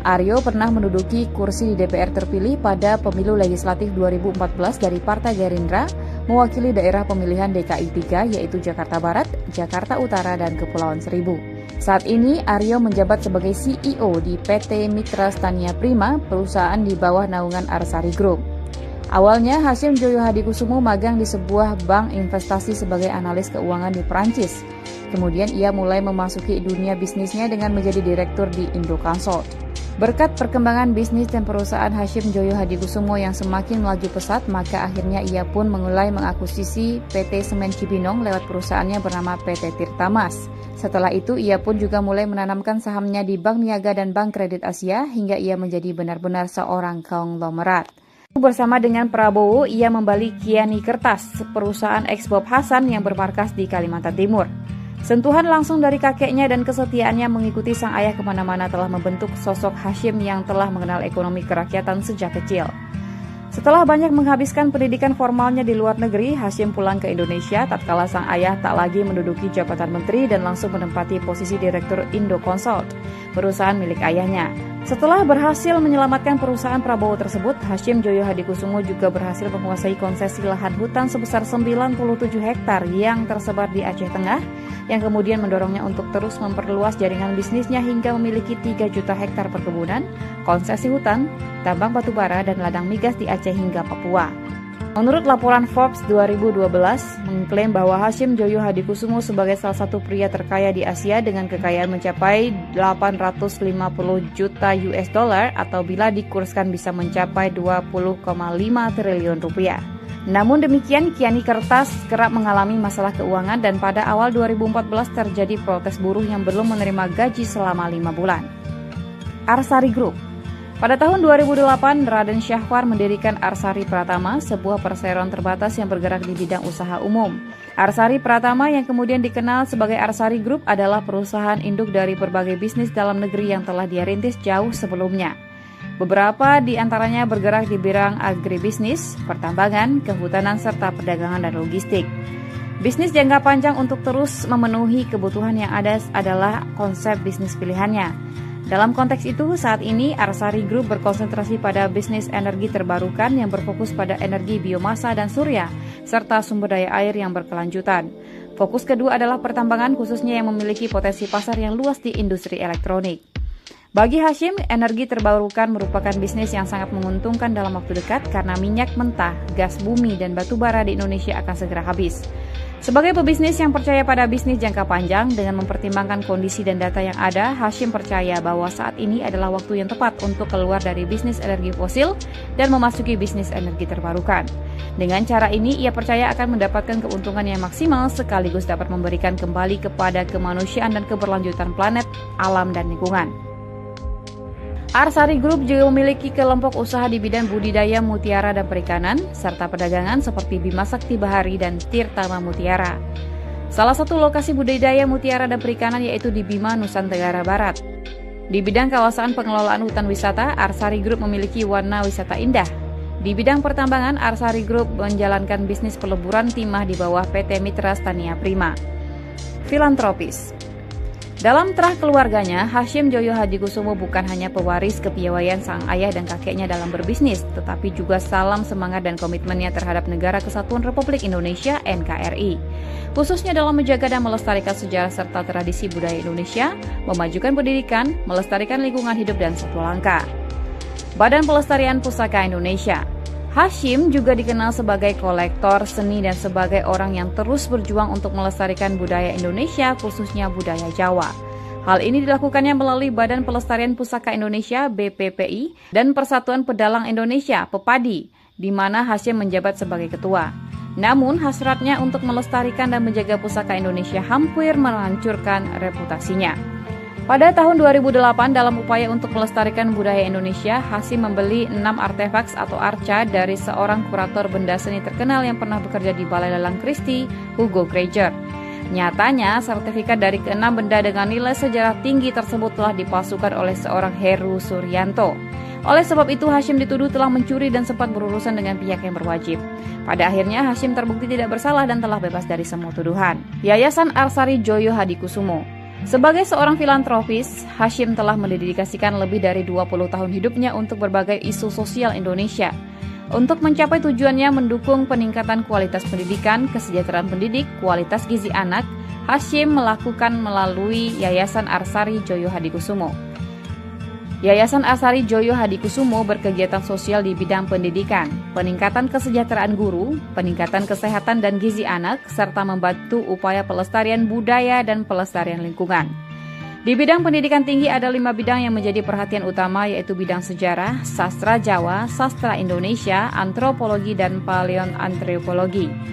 Aryo pernah menduduki kursi di DPR terpilih pada pemilu legislatif 2014 dari Partai Gerindra, mewakili daerah pemilihan DKI 3 yaitu Jakarta Barat, Jakarta Utara, dan Kepulauan Seribu. Saat ini Aryo menjabat sebagai CEO di PT Mitra Stania Prima, perusahaan di bawah naungan Arsari Group. Awalnya Hashim Joyo Hadikusumo magang di sebuah bank investasi sebagai analis keuangan di Perancis. Kemudian ia mulai memasuki dunia bisnisnya dengan menjadi direktur di Indoconsult. Berkat perkembangan bisnis dan perusahaan Hashim Joyo Hadikusumo yang semakin melaju pesat, maka akhirnya ia pun mulai mengakuisisi PT Semen Cibinong lewat perusahaannya bernama PT Tirtamas. Setelah itu, ia pun juga mulai menanamkan sahamnya di Bank Niaga dan Bank Kredit Asia hingga ia menjadi benar-benar seorang konglomerat. Bersama dengan Prabowo, ia membeli Kiani Kertas, perusahaan eks Bob Hasan yang bermarkas di Kalimantan Timur. Sentuhan langsung dari kakeknya dan kesetiaannya mengikuti sang ayah kemana-mana telah membentuk sosok Hashim yang telah mengenal ekonomi kerakyatan sejak kecil. Setelah banyak menghabiskan pendidikan formalnya di luar negeri, Hasyim pulang ke Indonesia tatkala sang ayah tak lagi menduduki jabatan menteri dan langsung menempati posisi Direktur Indoconsult, perusahaan milik ayahnya. Setelah berhasil menyelamatkan perusahaan Prabowo tersebut, Hasyim Joyo Hadikusumo juga berhasil menguasai konsesi lahan hutan sebesar 97 hektar yang tersebar di Aceh Tengah, yang kemudian mendorongnya untuk terus memperluas jaringan bisnisnya hingga memiliki 3 juta hektar perkebunan, konsesi hutan, tambang batubara, dan ladang migas di Aceh hingga Papua. Menurut laporan Forbes 2012, mengklaim bahwa Hasyim Joyo Hadikusumo sebagai salah satu pria terkaya di Asia dengan kekayaan mencapai 850 juta US dollar atau bila dikurskan bisa mencapai 20,5 triliun rupiah. Namun demikian, Kiani Kertas kerap mengalami masalah keuangan dan pada awal 2014 terjadi protes buruh yang belum menerima gaji selama 5 bulan. Arsari Group. Pada tahun 2008, Raden Syahwar mendirikan Arsari Pratama, sebuah perseroan terbatas yang bergerak di bidang usaha umum. Arsari Pratama yang kemudian dikenal sebagai Arsari Group adalah perusahaan induk dari berbagai bisnis dalam negeri yang telah dia rintis jauh sebelumnya. Beberapa di antaranya bergerak di bidang agribisnis, pertambangan, kehutanan, serta perdagangan dan logistik. Bisnis jangka panjang untuk terus memenuhi kebutuhan yang ada adalah konsep bisnis pilihannya. Dalam konteks itu, saat ini Arsari Group berkonsentrasi pada bisnis energi terbarukan yang berfokus pada energi biomasa dan surya, serta sumber daya air yang berkelanjutan. Fokus kedua adalah pertambangan, khususnya yang memiliki potensi pasar yang luas di industri elektronik. Bagi Hasyim, energi terbarukan merupakan bisnis yang sangat menguntungkan dalam waktu dekat karena minyak mentah, gas bumi, dan batu bara di Indonesia akan segera habis. Sebagai pebisnis yang percaya pada bisnis jangka panjang dengan mempertimbangkan kondisi dan data yang ada, Hasyim percaya bahwa saat ini adalah waktu yang tepat untuk keluar dari bisnis energi fosil dan memasuki bisnis energi terbarukan. Dengan cara ini, ia percaya akan mendapatkan keuntungan yang maksimal sekaligus dapat memberikan kembali kepada kemanusiaan dan keberlanjutan planet, alam, dan lingkungan. Arsari Group juga memiliki kelompok usaha di bidang budidaya mutiara dan perikanan, serta perdagangan seperti Bima Sakti Bahari dan Tirtama Mutiara. Salah satu lokasi budidaya mutiara dan perikanan yaitu di Bima, Nusa Tenggara Barat. Di bidang kawasan pengelolaan hutan wisata, Arsari Group memiliki warna wisata indah. Di bidang pertambangan, Arsari Group menjalankan bisnis peleburan timah di bawah PT Mitra Stania Prima. Filantropis. Dalam terah keluarganya, Hasyim Joyo Hadikusumo bukan hanya pewaris kepiawaian sang ayah dan kakeknya dalam berbisnis, tetapi juga salam semangat dan komitmennya terhadap Negara Kesatuan Republik Indonesia (NKRI), khususnya dalam menjaga dan melestarikan sejarah serta tradisi budaya Indonesia, memajukan pendidikan, melestarikan lingkungan hidup dan satwa langka. Badan Pelestarian Pusaka Indonesia. Hasyim juga dikenal sebagai kolektor seni dan sebagai orang yang terus berjuang untuk melestarikan budaya Indonesia, khususnya budaya Jawa. Hal ini dilakukannya melalui Badan Pelestarian Pusaka Indonesia (BPPI) dan Persatuan Pedalang Indonesia (PEPADI), di mana Hasyim menjabat sebagai ketua. Namun, hasratnya untuk melestarikan dan menjaga pusaka Indonesia hampir menghancurkan reputasinya. Pada tahun 2008, dalam upaya untuk melestarikan budaya Indonesia, Hasyim membeli 6 artefaks atau arca dari seorang kurator benda seni terkenal yang pernah bekerja di Balai Lelang Christie, Hugo Granger. Nyatanya, sertifikat dari ke-6 benda dengan nilai sejarah tinggi tersebut telah dipalsukan oleh seorang Heru Suryanto. Oleh sebab itu, Hasyim dituduh telah mencuri dan sempat berurusan dengan pihak yang berwajib. Pada akhirnya, Hasyim terbukti tidak bersalah dan telah bebas dari semua tuduhan. Yayasan Arsari Joyo Hadikusumo. Sebagai seorang filantropis, Hasyim telah mendedikasikan lebih dari 20 tahun hidupnya untuk berbagai isu sosial Indonesia. Untuk mencapai tujuannya mendukung peningkatan kualitas pendidikan, kesejahteraan pendidik, kualitas gizi anak, Hasyim melakukan melalui Yayasan Arsari Joyo Hadikusumo. Yayasan Arsari Joyo Hadikusumo berkegiatan sosial di bidang pendidikan, peningkatan kesejahteraan guru, peningkatan kesehatan dan gizi anak, serta membantu upaya pelestarian budaya dan pelestarian lingkungan. Di bidang pendidikan tinggi ada 5 bidang yang menjadi perhatian utama, yaitu bidang sejarah, sastra Jawa, sastra Indonesia, antropologi, dan paleoantropologi.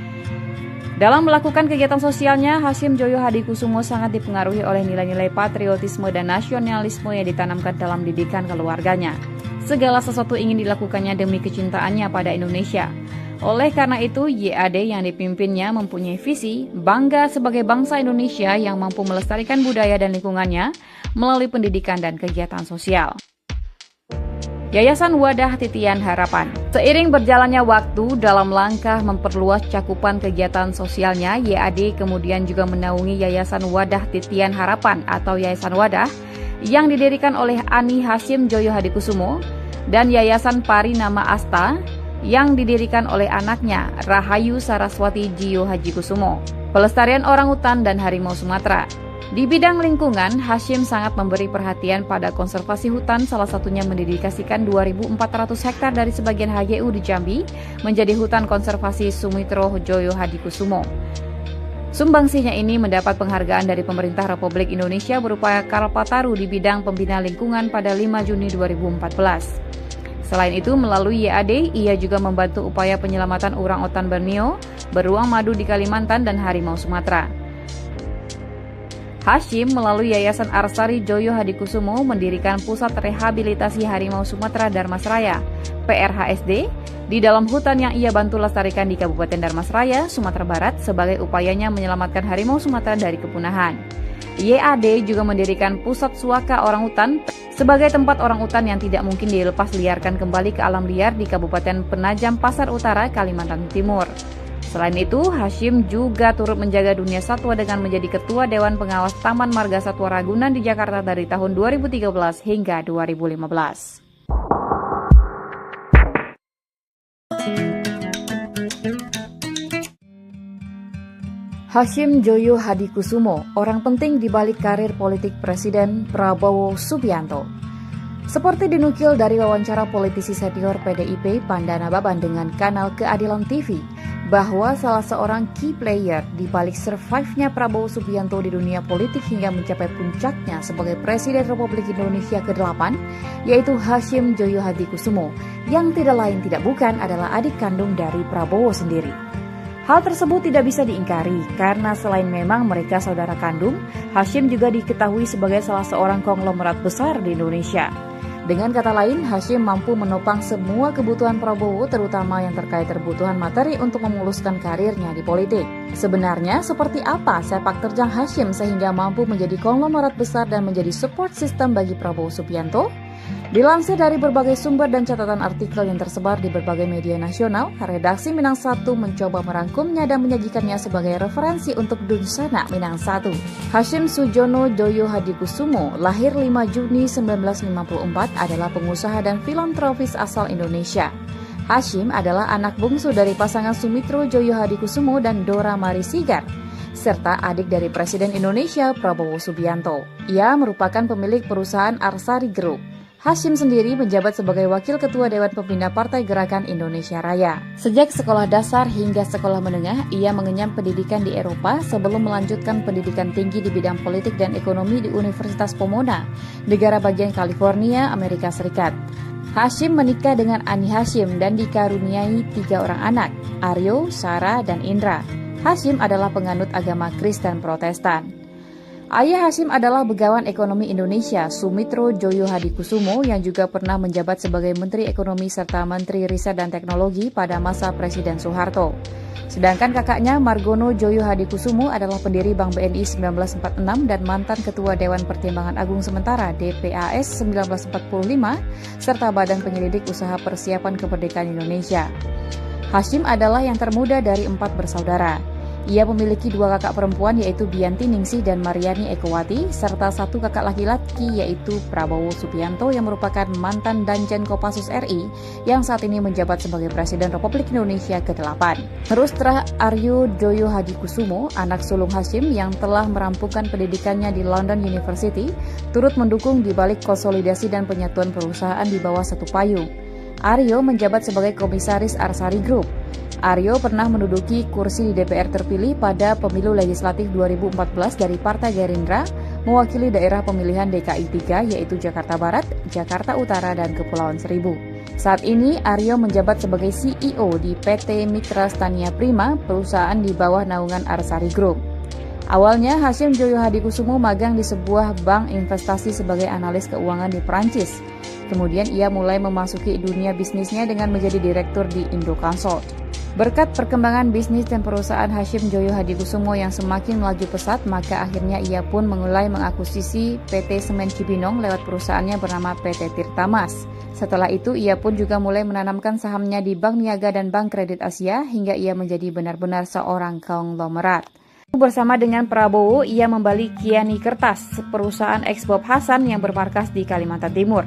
Dalam melakukan kegiatan sosialnya, Hasyim Joyo Hadikusumo sangat dipengaruhi oleh nilai-nilai patriotisme dan nasionalisme yang ditanamkan dalam didikan keluarganya. Segala sesuatu ingin dilakukannya demi kecintaannya pada Indonesia. Oleh karena itu, YAD yang dipimpinnya mempunyai visi bangga sebagai bangsa Indonesia yang mampu melestarikan budaya dan lingkungannya melalui pendidikan dan kegiatan sosial. Yayasan Wadah Titian Harapan. Seiring berjalannya waktu dalam langkah memperluas cakupan kegiatan sosialnya, YAD kemudian juga menaungi Yayasan Wadah Titian Harapan atau Yayasan Wadah yang didirikan oleh Ani Hasyim Joyo Hadikusumo dan Yayasan Pari Nama Asta yang didirikan oleh anaknya Rahayu Saraswati Jiyo Hadikusumo. Pelestarian orangutan dan harimau Sumatera. Di bidang lingkungan, Hasyim sangat memberi perhatian pada konservasi hutan, salah satunya mendedikasikan 2.400 hektar dari sebagian HGU di Jambi menjadi hutan konservasi Sumitro Joyo Hadikusumo. Sumbangsinya ini mendapat penghargaan dari pemerintah Republik Indonesia berupa Kalpataru di bidang pembina lingkungan pada 5 Juni 2014. Selain itu, melalui YAD, ia juga membantu upaya penyelamatan orangutan Borneo, beruang madu di Kalimantan, dan harimau Sumatera. Hasyim melalui Yayasan Arsari Joyo Hadikusumo mendirikan Pusat Rehabilitasi Harimau Sumatera Darmasraya, PRHSD, di dalam hutan yang ia bantu lestarikan di Kabupaten Darmasraya, Sumatera Barat sebagai upayanya menyelamatkan harimau Sumatera dari kepunahan. YAD juga mendirikan Pusat Suaka Orangutan sebagai tempat orangutan yang tidak mungkin dilepas liarkan kembali ke alam liar di Kabupaten Penajam Pasar Utara, Kalimantan Timur. Selain itu, Hasyim juga turut menjaga dunia satwa dengan menjadi Ketua Dewan Pengawas Taman Marga Satwa Ragunan di Jakarta dari tahun 2013 hingga 2015. Hasyim Joyo Hadikusumo, orang penting di balik karir politik Presiden Prabowo Subianto. Seperti dinukil dari wawancara politisi senior PDIP Pandana Baban dengan kanal Keadilan TV, bahwa salah seorang key player di balik survive-nya Prabowo Subianto di dunia politik hingga mencapai puncaknya sebagai Presiden Republik Indonesia ke-8, yaitu Hasyim Joyo Hadikusumo, yang tidak lain tidak bukan adalah adik kandung dari Prabowo sendiri. Hal tersebut tidak bisa diingkari karena selain memang mereka saudara kandung, Hasyim juga diketahui sebagai salah seorang konglomerat besar di Indonesia. Dengan kata lain, Hasyim mampu menopang semua kebutuhan Prabowo, terutama yang terkait kebutuhan materi untuk memuluskan karirnya di politik. Sebenarnya, seperti apa sepak terjang Hasyim sehingga mampu menjadi konglomerat besar dan menjadi support system bagi Prabowo Subianto? Dilansir dari berbagai sumber dan catatan artikel yang tersebar di berbagai media nasional, redaksi Minang 1 mencoba merangkumnya dan menyajikannya sebagai referensi untuk Dunsana Minang 1. Hasyim Sujono Joyo Hadikusumo, lahir 5 Juni 1954, adalah pengusaha dan filantropis asal Indonesia. Hasyim adalah anak bungsu dari pasangan Sumitro Joyo Hadikusumo dan Dora Marisigar, serta adik dari Presiden Indonesia Prabowo Subianto. Ia merupakan pemilik perusahaan Arsari Group. Hasyim sendiri menjabat sebagai Wakil Ketua Dewan Pembina Partai Gerakan Indonesia Raya. Sejak sekolah dasar hingga sekolah menengah, ia mengenyam pendidikan di Eropa sebelum melanjutkan pendidikan tinggi di bidang politik dan ekonomi di Universitas Pomona, negara bagian California, Amerika Serikat. Hasyim menikah dengan Ani Hasyim dan dikaruniai 3 orang anak, Aryo, Sarah, dan Indra. Hasyim adalah penganut agama Kristen Protestan. Ayah Hasyim adalah Begawan Ekonomi Indonesia, Sumitro Joyo Hadikusumo, yang juga pernah menjabat sebagai Menteri Ekonomi serta Menteri Riset dan Teknologi pada masa Presiden Soeharto. Sedangkan kakaknya Margono Joyo Hadikusumo adalah pendiri Bank BNI 1946 dan mantan Ketua Dewan Pertimbangan Agung Sementara DPAS 1945, serta Badan Penyelidik Usaha Persiapan Kemerdekaan Indonesia. Hasyim adalah yang termuda dari 4 bersaudara. Ia memiliki 2 kakak perempuan yaitu Bianti Ningsih dan Mariani Ekowati, serta 1 kakak laki-laki yaitu Prabowo Subianto yang merupakan mantan Danjen Kopassus RI yang saat ini menjabat sebagai Presiden Republik Indonesia ke-8. Terus Aryo Joyo Hadikusumo, anak sulung Hasyim yang telah merampungkan pendidikannya di London University, turut mendukung di balik konsolidasi dan penyatuan perusahaan di bawah satu payung. Aryo menjabat sebagai Komisaris Arsari Group. Aryo pernah menduduki kursi di DPR terpilih pada pemilu legislatif 2014 dari Partai Gerindra, mewakili daerah pemilihan DKI 3 yaitu Jakarta Barat, Jakarta Utara, dan Kepulauan Seribu. Saat ini, Aryo menjabat sebagai CEO di PT Mitra Stania Prima, perusahaan di bawah naungan Arsari Group. Awalnya, Hasyim Joyo Hadikusumo magang di sebuah bank investasi sebagai analis keuangan di Perancis. Kemudian ia mulai memasuki dunia bisnisnya dengan menjadi direktur di Indoconsult. Berkat perkembangan bisnis dan perusahaan Hasyim Joyo Hadikusumo yang semakin melaju pesat, maka akhirnya ia pun mulai mengakuisisi PT Semen Cibinong lewat perusahaannya bernama PT Tirtamas. Setelah itu, ia pun juga mulai menanamkan sahamnya di Bank Niaga dan Bank Kredit Asia hingga ia menjadi benar-benar seorang konglomerat. Bersama dengan Prabowo, ia membeli Kiani Kertas, perusahaan eks Bob Hasan yang bermarkas di Kalimantan Timur.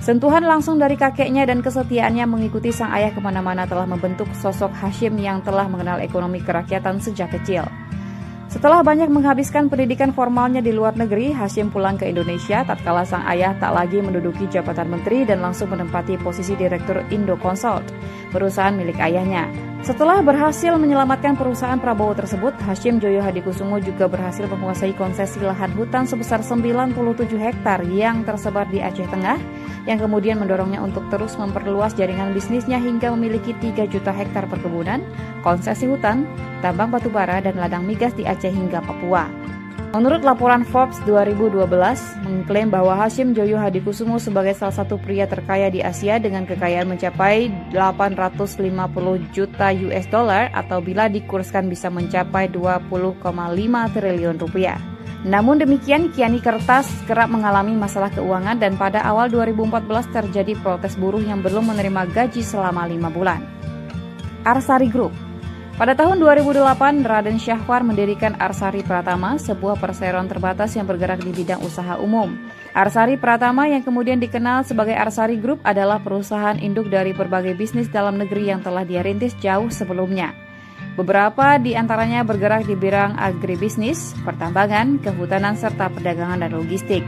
Sentuhan langsung dari kakeknya dan kesetiaannya mengikuti sang ayah kemana-mana telah membentuk sosok Hasyim yang telah mengenal ekonomi kerakyatan sejak kecil. Setelah banyak menghabiskan pendidikan formalnya di luar negeri, Hasyim pulang ke Indonesia tatkala sang ayah tak lagi menduduki jabatan menteri dan langsung menempati posisi Direktur Indo Consult, perusahaan milik ayahnya. Setelah berhasil menyelamatkan perusahaan Prabowo tersebut, Hasyim Joyo Hadikusumo juga berhasil menguasai konsesi lahan hutan sebesar 97 hektar yang tersebar di Aceh Tengah, yang kemudian mendorongnya untuk terus memperluas jaringan bisnisnya hingga memiliki 3 juta hektar perkebunan, konsesi hutan, tambang batubara, dan ladang migas di Aceh hingga Papua. Menurut laporan Forbes 2012, mengklaim bahwa Hasyim Joyo Hadikusumo sebagai salah satu pria terkaya di Asia dengan kekayaan mencapai 850 juta US dollar atau bila dikurskan bisa mencapai 20,5 triliun rupiah. Namun demikian, Kiani Kertas kerap mengalami masalah keuangan dan pada awal 2014 terjadi protes buruh yang belum menerima gaji selama 5 bulan. Arsari Group. Pada tahun 2008, Raden Syahwar mendirikan Arsari Pratama, sebuah perseroan terbatas yang bergerak di bidang usaha umum. Arsari Pratama yang kemudian dikenal sebagai Arsari Group adalah perusahaan induk dari berbagai bisnis dalam negeri yang telah dia rintis jauh sebelumnya. Beberapa di antaranya bergerak di bidang agribisnis, pertambangan, kehutanan, serta perdagangan dan logistik.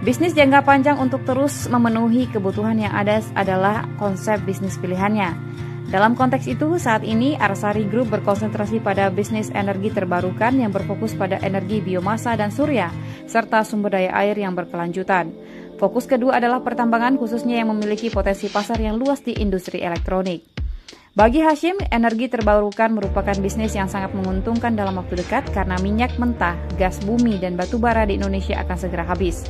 Bisnis jangka panjang untuk terus memenuhi kebutuhan yang ada adalah konsep bisnis pilihannya. Dalam konteks itu, saat ini Arsari Group berkonsentrasi pada bisnis energi terbarukan yang berfokus pada energi biomasa dan surya, serta sumber daya air yang berkelanjutan. Fokus kedua adalah pertambangan, khususnya yang memiliki potensi pasar yang luas di industri elektronik. Bagi Hasyim, energi terbarukan merupakan bisnis yang sangat menguntungkan dalam waktu dekat karena minyak mentah, gas bumi, dan batu bara di Indonesia akan segera habis.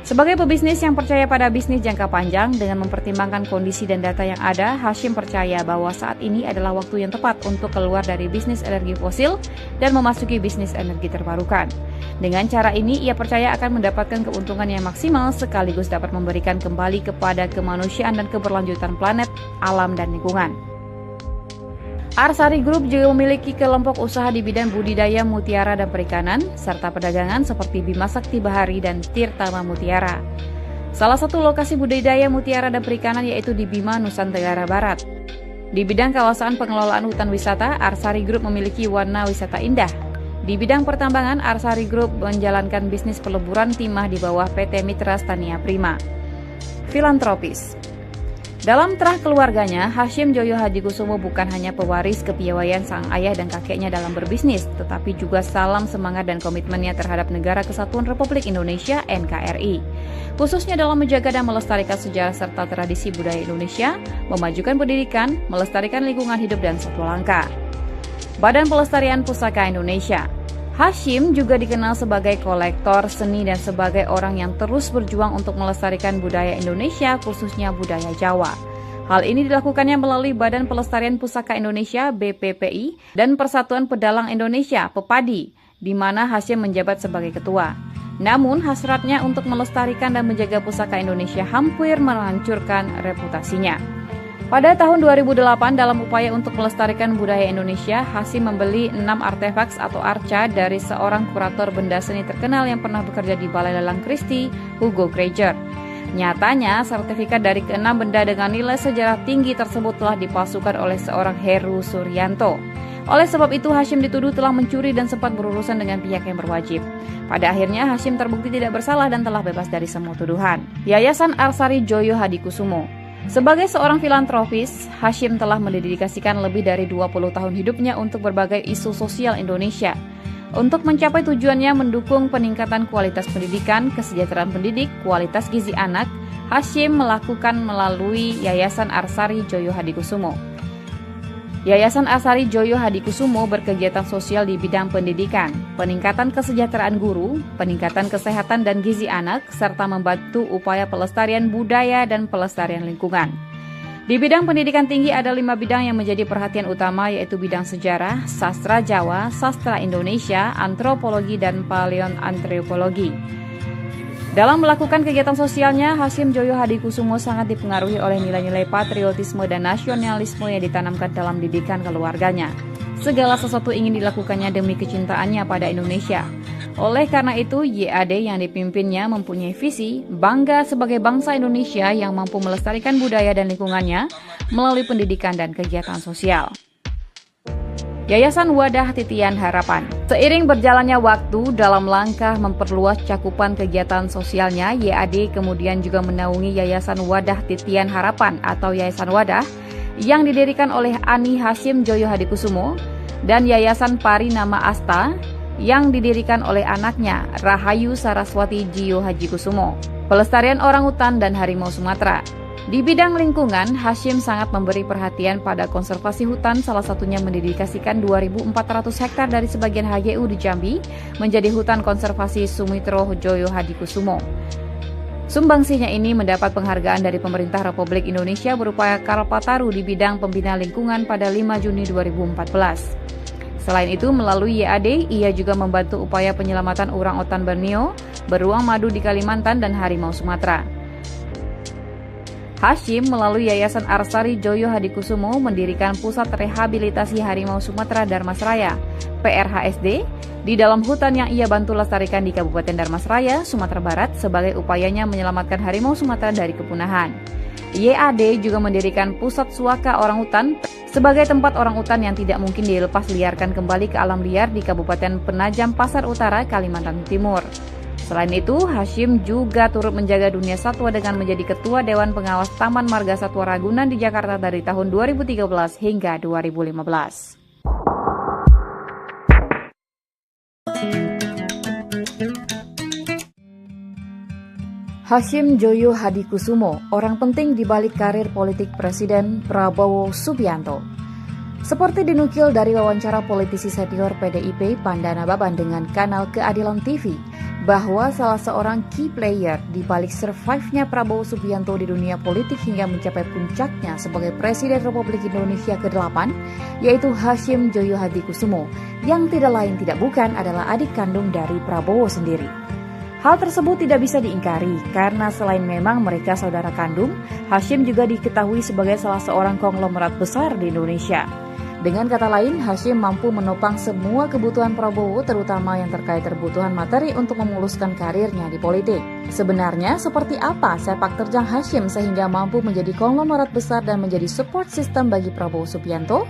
Sebagai pebisnis yang percaya pada bisnis jangka panjang dengan mempertimbangkan kondisi dan data yang ada, Hasyim percaya bahwa saat ini adalah waktu yang tepat untuk keluar dari bisnis energi fosil dan memasuki bisnis energi terbarukan. Dengan cara ini, ia percaya akan mendapatkan keuntungan yang maksimal sekaligus dapat memberikan kembali kepada kemanusiaan dan keberlanjutan planet, alam, dan lingkungan. Arsari Group juga memiliki kelompok usaha di bidang budidaya mutiara dan perikanan, serta perdagangan seperti Bima Sakti Bahari dan Tirtama Mutiara. Salah satu lokasi budidaya mutiara dan perikanan yaitu di Bima, Nusa Tenggara Barat. Di bidang kawasan pengelolaan hutan wisata, Arsari Group memiliki warna wisata indah. Di bidang pertambangan, Arsari Group menjalankan bisnis peleburan timah di bawah PT Mitra Stania Prima. Filantropis. Dalam terah keluarganya, Hasyim Joyo Hadikusumo bukan hanya pewaris kepiawaian sang ayah dan kakeknya dalam berbisnis, tetapi juga salam semangat dan komitmennya terhadap Negara Kesatuan Republik Indonesia (NKRI), khususnya dalam menjaga dan melestarikan sejarah serta tradisi budaya Indonesia, memajukan pendidikan, melestarikan lingkungan hidup dan satwa langka. Badan Pelestarian Pusaka Indonesia. Hasyim juga dikenal sebagai kolektor seni dan sebagai orang yang terus berjuang untuk melestarikan budaya Indonesia, khususnya budaya Jawa. Hal ini dilakukannya melalui Badan Pelestarian Pusaka Indonesia (BPPI) dan Persatuan Pedalang Indonesia (PEPADI), di mana Hasyim menjabat sebagai ketua. Namun, hasratnya untuk melestarikan dan menjaga pusaka Indonesia hampir menghancurkan reputasinya. Pada tahun 2008, dalam upaya untuk melestarikan budaya Indonesia, Hasyim membeli 6 artefaks atau arca dari seorang kurator benda seni terkenal yang pernah bekerja di Balai Lelang Christie, Hugo Granger. Nyatanya, sertifikat dari ke-6 benda dengan nilai sejarah tinggi tersebut telah dipalsukan oleh seorang Heru Suryanto. Oleh sebab itu, Hasyim dituduh telah mencuri dan sempat berurusan dengan pihak yang berwajib. Pada akhirnya, Hasyim terbukti tidak bersalah dan telah bebas dari semua tuduhan. Yayasan Arsari Joyo Hadikusumo. Sebagai seorang filantropis, Hasyim telah mendedikasikan lebih dari 20 tahun hidupnya untuk berbagai isu sosial Indonesia. Untuk mencapai tujuannya mendukung peningkatan kualitas pendidikan, kesejahteraan pendidik, kualitas gizi anak, Hasyim melakukan melalui Yayasan Arsari Joyo Hadikusumo. Yayasan Arsari Joyo Hadikusumo berkegiatan sosial di bidang pendidikan, peningkatan kesejahteraan guru, peningkatan kesehatan dan gizi anak, serta membantu upaya pelestarian budaya dan pelestarian lingkungan. Di bidang pendidikan tinggi ada 5 bidang yang menjadi perhatian utama, yaitu bidang sejarah, sastra Jawa, sastra Indonesia, antropologi, dan paleoantropologi. Dalam melakukan kegiatan sosialnya, Hasyim Joyo Hadikusumo sangat dipengaruhi oleh nilai-nilai patriotisme dan nasionalisme yang ditanamkan dalam didikan keluarganya. Segala sesuatu ingin dilakukannya demi kecintaannya pada Indonesia. Oleh karena itu, YAD yang dipimpinnya mempunyai visi bangga sebagai bangsa Indonesia yang mampu melestarikan budaya dan lingkungannya melalui pendidikan dan kegiatan sosial. Yayasan Wadah Titian Harapan. Seiring berjalannya waktu dalam langkah memperluas cakupan kegiatan sosialnya, YAD kemudian juga menaungi Yayasan Wadah Titian Harapan atau Yayasan Wadah yang didirikan oleh Ani Hasyim Joyo Hadikusumo dan Yayasan Parinama Asta yang didirikan oleh anaknya Rahayu Saraswati Jiyo Hadikusumo. Pelestarian orangutan dan harimau Sumatera. Di bidang lingkungan, Hasyim sangat memberi perhatian pada konservasi hutan, salah satunya mendedikasikan 2.400 hektar dari sebagian HGU di Jambi menjadi hutan konservasi Sumitro Joyo Hadikusumo. Sumbangsinya ini mendapat penghargaan dari pemerintah Republik Indonesia berupa Kalpataru di bidang pembina lingkungan pada 5 Juni 2014. Selain itu, melalui YAD, ia juga membantu upaya penyelamatan orangutan Borneo, beruang madu di Kalimantan, dan harimau Sumatera. Hasyim melalui Yayasan Arsari Joyo Hadikusumo mendirikan Pusat Rehabilitasi Harimau Sumatera Darmasraya, PRHSD, di dalam hutan yang ia bantu lestarikan di Kabupaten Darmasraya, Sumatera Barat sebagai upayanya menyelamatkan harimau Sumatera dari kepunahan. YAD juga mendirikan Pusat Suaka Orangutan sebagai tempat orangutan yang tidak mungkin dilepas liarkan kembali ke alam liar di Kabupaten Penajam Pasar Utara, Kalimantan Timur. Selain itu, Hasyim juga turut menjaga dunia satwa dengan menjadi Ketua Dewan Pengawas Taman Marga Satwa Ragunan di Jakarta dari tahun 2013 hingga 2015. Hasyim Joyo Hadikusumo, orang penting di balik karir politik Presiden Prabowo Subianto. Seperti dinukil dari wawancara politisi senior PDIP Pandana Baban dengan kanal Keadilan TV, bahwa salah seorang key player di balik survive-nya Prabowo Subianto di dunia politik hingga mencapai puncaknya sebagai Presiden Republik Indonesia ke-8, yaitu Hasyim Joyo Hadikusumo, yang tidak lain tidak bukan adalah adik kandung dari Prabowo sendiri. Hal tersebut tidak bisa diingkari karena selain memang mereka saudara kandung, Hasyim juga diketahui sebagai salah seorang konglomerat besar di Indonesia. Dengan kata lain, Hasyim mampu menopang semua kebutuhan Prabowo, terutama yang terkait kebutuhan materi untuk memuluskan karirnya di politik. Sebenarnya seperti apa sepak terjang Hasyim sehingga mampu menjadi konglomerat besar dan menjadi support system bagi Prabowo Subianto?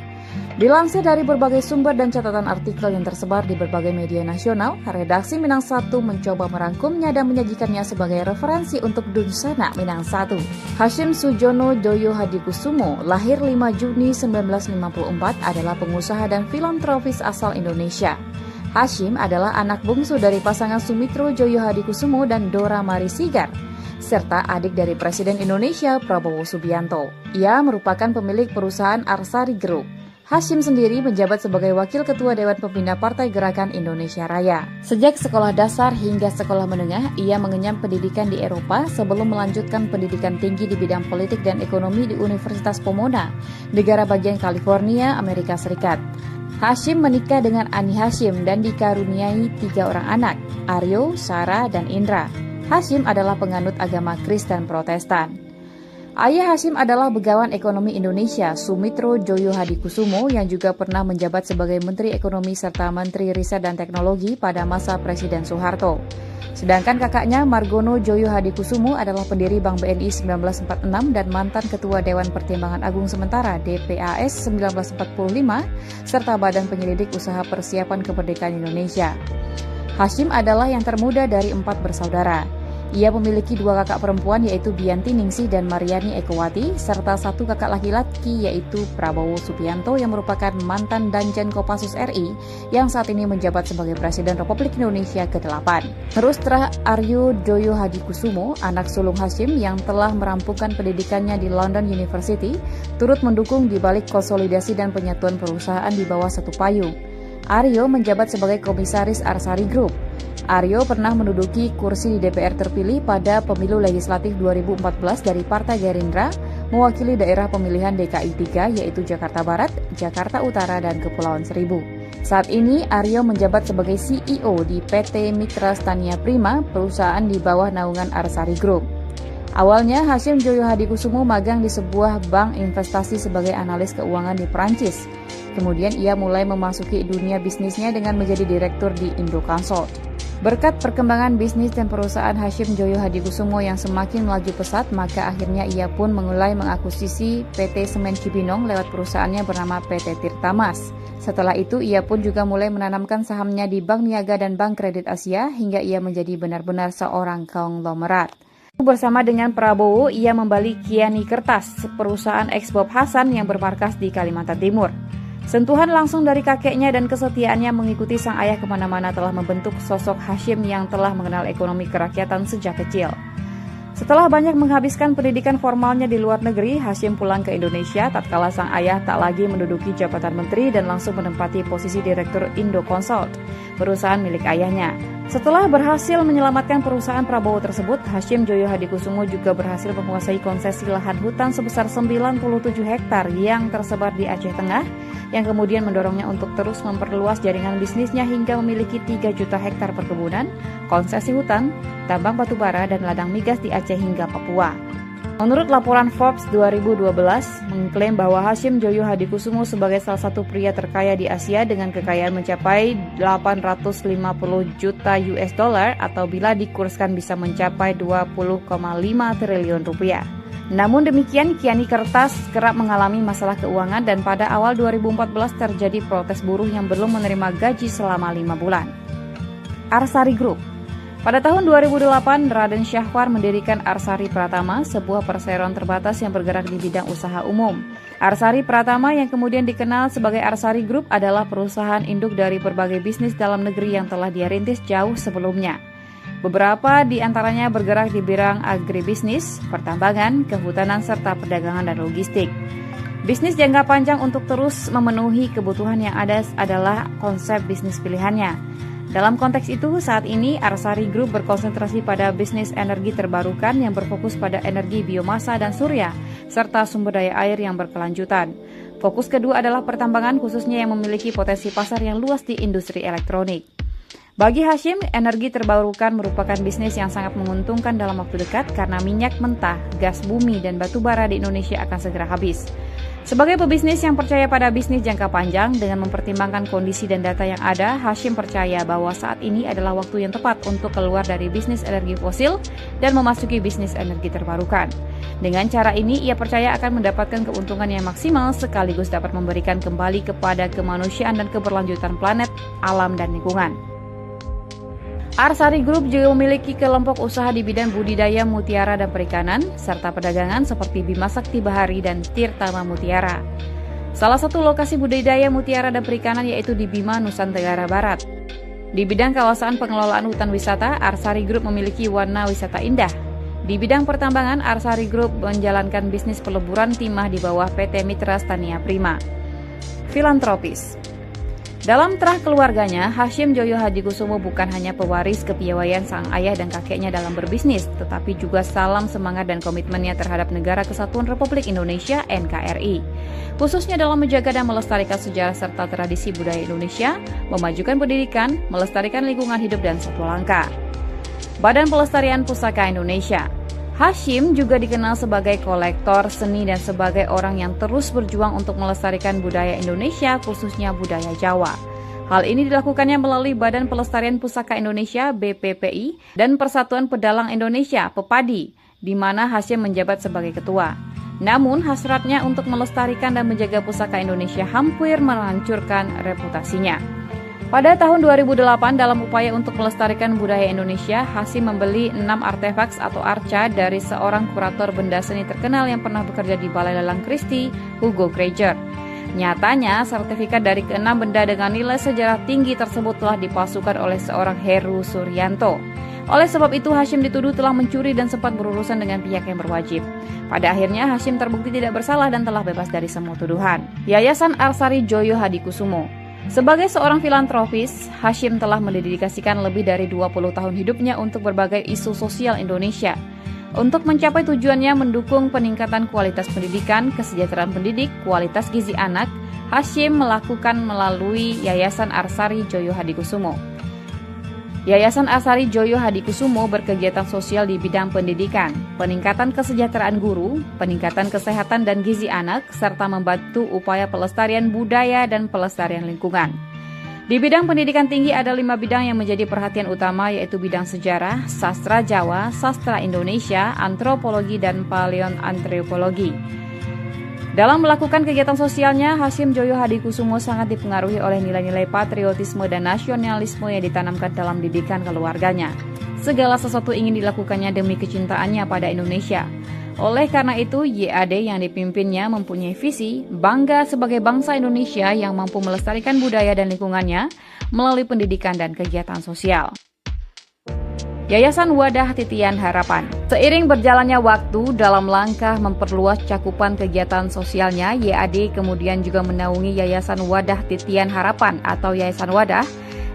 Dilansir dari berbagai sumber dan catatan artikel yang tersebar di berbagai media nasional, redaksi Minang 1 mencoba merangkumnya dan menyajikannya sebagai referensi untuk Dunsana Minang 1. Hasyim Sujono Joyo Hadikusumo, lahir 5 Juni 1954, adalah pengusaha dan filantropis asal Indonesia. Hasyim adalah anak bungsu dari pasangan Sumitro Joyo Hadikusumo dan Dora Marisigar, serta adik dari Presiden Indonesia Prabowo Subianto. Ia merupakan pemilik perusahaan Arsari Group. Hasyim sendiri menjabat sebagai Wakil Ketua Dewan Pembina Partai Gerakan Indonesia Raya. Sejak sekolah dasar hingga sekolah menengah, ia mengenyam pendidikan di Eropa sebelum melanjutkan pendidikan tinggi di bidang politik dan ekonomi di Universitas Pomona, negara bagian California, Amerika Serikat. Hasyim menikah dengan Ani Hasyim dan dikaruniai 3 orang anak, Aryo, Sarah, dan Indra. Hasyim adalah penganut agama Kristen Protestan. Ayah Hasyim adalah Begawan Ekonomi Indonesia, Sumitro Joyo Hadikusumo, yang juga pernah menjabat sebagai Menteri Ekonomi serta Menteri Riset dan Teknologi pada masa Presiden Soeharto. Sedangkan kakaknya Margono Joyo Hadikusumo adalah pendiri Bank BNI 1946 dan mantan Ketua Dewan Pertimbangan Agung Sementara DPAS 1945, serta Badan Penyelidik Usaha Persiapan Kemerdekaan Indonesia. Hasyim adalah yang termuda dari 4 bersaudara. Ia memiliki 2 kakak perempuan yaitu Bianti Ningsih dan Mariani Ekowati, serta 1 kakak laki-laki yaitu Prabowo Subianto yang merupakan mantan Danjen Kopassus RI yang saat ini menjabat sebagai Presiden Republik Indonesia ke-8. Terustra Aryo Joyo Hadikusumo, anak sulung Hasyim yang telah merampungkan pendidikannya di London University, turut mendukung di balik konsolidasi dan penyatuan perusahaan di bawah satu payung. Aryo menjabat sebagai Komisaris Arsari Group. Aryo pernah menduduki kursi di DPR terpilih pada pemilu legislatif 2014 dari Partai Gerindra, mewakili daerah pemilihan DKI 3 yaitu Jakarta Barat, Jakarta Utara, dan Kepulauan Seribu. Saat ini, Aryo menjabat sebagai CEO di PT Mitra Stania Prima, perusahaan di bawah naungan Arsari Group. Awalnya, Hasyim Joyo Hadikusumo magang di sebuah bank investasi sebagai analis keuangan di Perancis. Kemudian ia mulai memasuki dunia bisnisnya dengan menjadi direktur di Indoconsult. Berkat perkembangan bisnis dan perusahaan Hasyim Joyo Hadikusumo yang semakin melaju pesat, maka akhirnya ia pun mulai mengakuisisi PT Semen Cibinong lewat perusahaannya bernama PT Tirtamas. Setelah itu, ia pun juga mulai menanamkan sahamnya di Bank Niaga dan Bank Kredit Asia hingga ia menjadi benar-benar seorang konglomerat. Bersama dengan Prabowo, ia membeli Kiani Kertas, perusahaan eks Bob Hasan yang bermarkas di Kalimantan Timur. Sentuhan langsung dari kakeknya dan kesetiaannya mengikuti sang ayah kemana-mana telah membentuk sosok Hasyim yang telah mengenal ekonomi kerakyatan sejak kecil. Setelah banyak menghabiskan pendidikan formalnya di luar negeri, Hasyim pulang ke Indonesia tatkala sang ayah tak lagi menduduki jabatan menteri dan langsung menempati posisi direktur Indoconsult, perusahaan milik ayahnya. Setelah berhasil menyelamatkan perusahaan Prabowo tersebut, Hasyim Joyo Hadikusumo juga berhasil menguasai konsesi lahan hutan sebesar 97 hektar yang tersebar di Aceh Tengah, yang kemudian mendorongnya untuk terus memperluas jaringan bisnisnya hingga memiliki 3 juta hektar perkebunan, konsesi hutan, tambang batubara, dan ladang migas di Aceh hingga Papua. Menurut laporan Forbes 2012, mengklaim bahwa Hasyim Joyo Hadikusumo sebagai salah satu pria terkaya di Asia dengan kekayaan mencapai 850 juta US dollar atau bila dikurskan bisa mencapai 20,5 triliun rupiah. Namun demikian, Kiani Kertas kerap mengalami masalah keuangan dan pada awal 2014 terjadi protes buruh yang belum menerima gaji selama 5 bulan. Arsari Group. Pada tahun 2008, Raden Syahwar mendirikan Arsari Pratama, sebuah perseroan terbatas yang bergerak di bidang usaha umum. Arsari Pratama yang kemudian dikenal sebagai Arsari Group adalah perusahaan induk dari berbagai bisnis dalam negeri yang telah dia rintis jauh sebelumnya. Beberapa di antaranya bergerak di bidang agribisnis, pertambangan, kehutanan, serta perdagangan dan logistik. Bisnis jangka panjang untuk terus memenuhi kebutuhan yang ada adalah konsep bisnis pilihannya. Dalam konteks itu, saat ini Arsari Group berkonsentrasi pada bisnis energi terbarukan yang berfokus pada energi biomasa dan surya, serta sumber daya air yang berkelanjutan. Fokus kedua adalah pertambangan, khususnya yang memiliki potensi pasar yang luas di industri elektronik. Bagi Hasyim, energi terbarukan merupakan bisnis yang sangat menguntungkan dalam waktu dekat karena minyak mentah, gas bumi, dan batu bara di Indonesia akan segera habis. Sebagai pebisnis yang percaya pada bisnis jangka panjang dengan mempertimbangkan kondisi dan data yang ada, Hasyim percaya bahwa saat ini adalah waktu yang tepat untuk keluar dari bisnis energi fosil dan memasuki bisnis energi terbarukan. Dengan cara ini, ia percaya akan mendapatkan keuntungan yang maksimal sekaligus dapat memberikan kembali kepada kemanusiaan dan keberlanjutan planet, alam, dan lingkungan. Arsari Group juga memiliki kelompok usaha di bidang budidaya mutiara dan perikanan, serta perdagangan seperti Bima Sakti Bahari dan Tirtama Mutiara. Salah satu lokasi budidaya mutiara dan perikanan yaitu di Bima, Nusa Tenggara Barat. Di bidang kawasan pengelolaan hutan wisata, Arsari Group memiliki warna wisata indah. Di bidang pertambangan, Arsari Group menjalankan bisnis peleburan timah di bawah PT Mitra Stania Prima. Filantropis. Dalam terah keluarganya, Hasyim Joyo Hadikusumo bukan hanya pewaris kepiawaian sang ayah dan kakeknya dalam berbisnis, tetapi juga salam semangat dan komitmennya terhadap Negara Kesatuan Republik Indonesia (NKRI), khususnya dalam menjaga dan melestarikan sejarah serta tradisi budaya Indonesia, memajukan pendidikan, melestarikan lingkungan hidup dan satwa langka. Badan Pelestarian Pusaka Indonesia. Hasyim juga dikenal sebagai kolektor seni dan sebagai orang yang terus berjuang untuk melestarikan budaya Indonesia, khususnya budaya Jawa. Hal ini dilakukannya melalui Badan Pelestarian Pusaka Indonesia (BPPI) dan Persatuan Pedalang Indonesia (PEPADI), di mana Hasyim menjabat sebagai ketua. Namun, hasratnya untuk melestarikan dan menjaga pusaka Indonesia hampir menghancurkan reputasinya. Pada tahun 2008, dalam upaya untuk melestarikan budaya Indonesia, Hasyim membeli 6 artefaks atau arca dari seorang kurator benda seni terkenal yang pernah bekerja di Balai Lelang Christie, Hugo Granger. Nyatanya, sertifikat dari ke-6 benda dengan nilai sejarah tinggi tersebut telah dipalsukan oleh seorang Heru Suryanto. Oleh sebab itu, Hasyim dituduh telah mencuri dan sempat berurusan dengan pihak yang berwajib. Pada akhirnya, Hasyim terbukti tidak bersalah dan telah bebas dari semua tuduhan. Yayasan Arsari Joyo Hadikusumo. Sebagai seorang filantropis, Hasyim telah mendedikasikan lebih dari 20 tahun hidupnya untuk berbagai isu sosial Indonesia. Untuk mencapai tujuannya mendukung peningkatan kualitas pendidikan, kesejahteraan pendidik, kualitas gizi anak, Hasyim melakukan melalui Yayasan Arsari Joyo Hadikusumo. Yayasan Arsari Joyo Hadikusumo berkegiatan sosial di bidang pendidikan, peningkatan kesejahteraan guru, peningkatan kesehatan dan gizi anak, serta membantu upaya pelestarian budaya dan pelestarian lingkungan. Di bidang pendidikan tinggi ada 5 bidang yang menjadi perhatian utama, yaitu bidang sejarah, sastra Jawa, sastra Indonesia, antropologi, dan paleoantropologi. Dalam melakukan kegiatan sosialnya, Hasyim Joyo Hadikusumo sangat dipengaruhi oleh nilai-nilai patriotisme dan nasionalisme yang ditanamkan dalam didikan keluarganya. Segala sesuatu ingin dilakukannya demi kecintaannya pada Indonesia. Oleh karena itu, YAD yang dipimpinnya mempunyai visi bangga sebagai bangsa Indonesia yang mampu melestarikan budaya dan lingkungannya melalui pendidikan dan kegiatan sosial. Yayasan Wadah Titian Harapan. Seiring berjalannya waktu dalam langkah memperluas cakupan kegiatan sosialnya, YAD kemudian juga menaungi Yayasan Wadah Titian Harapan atau Yayasan Wadah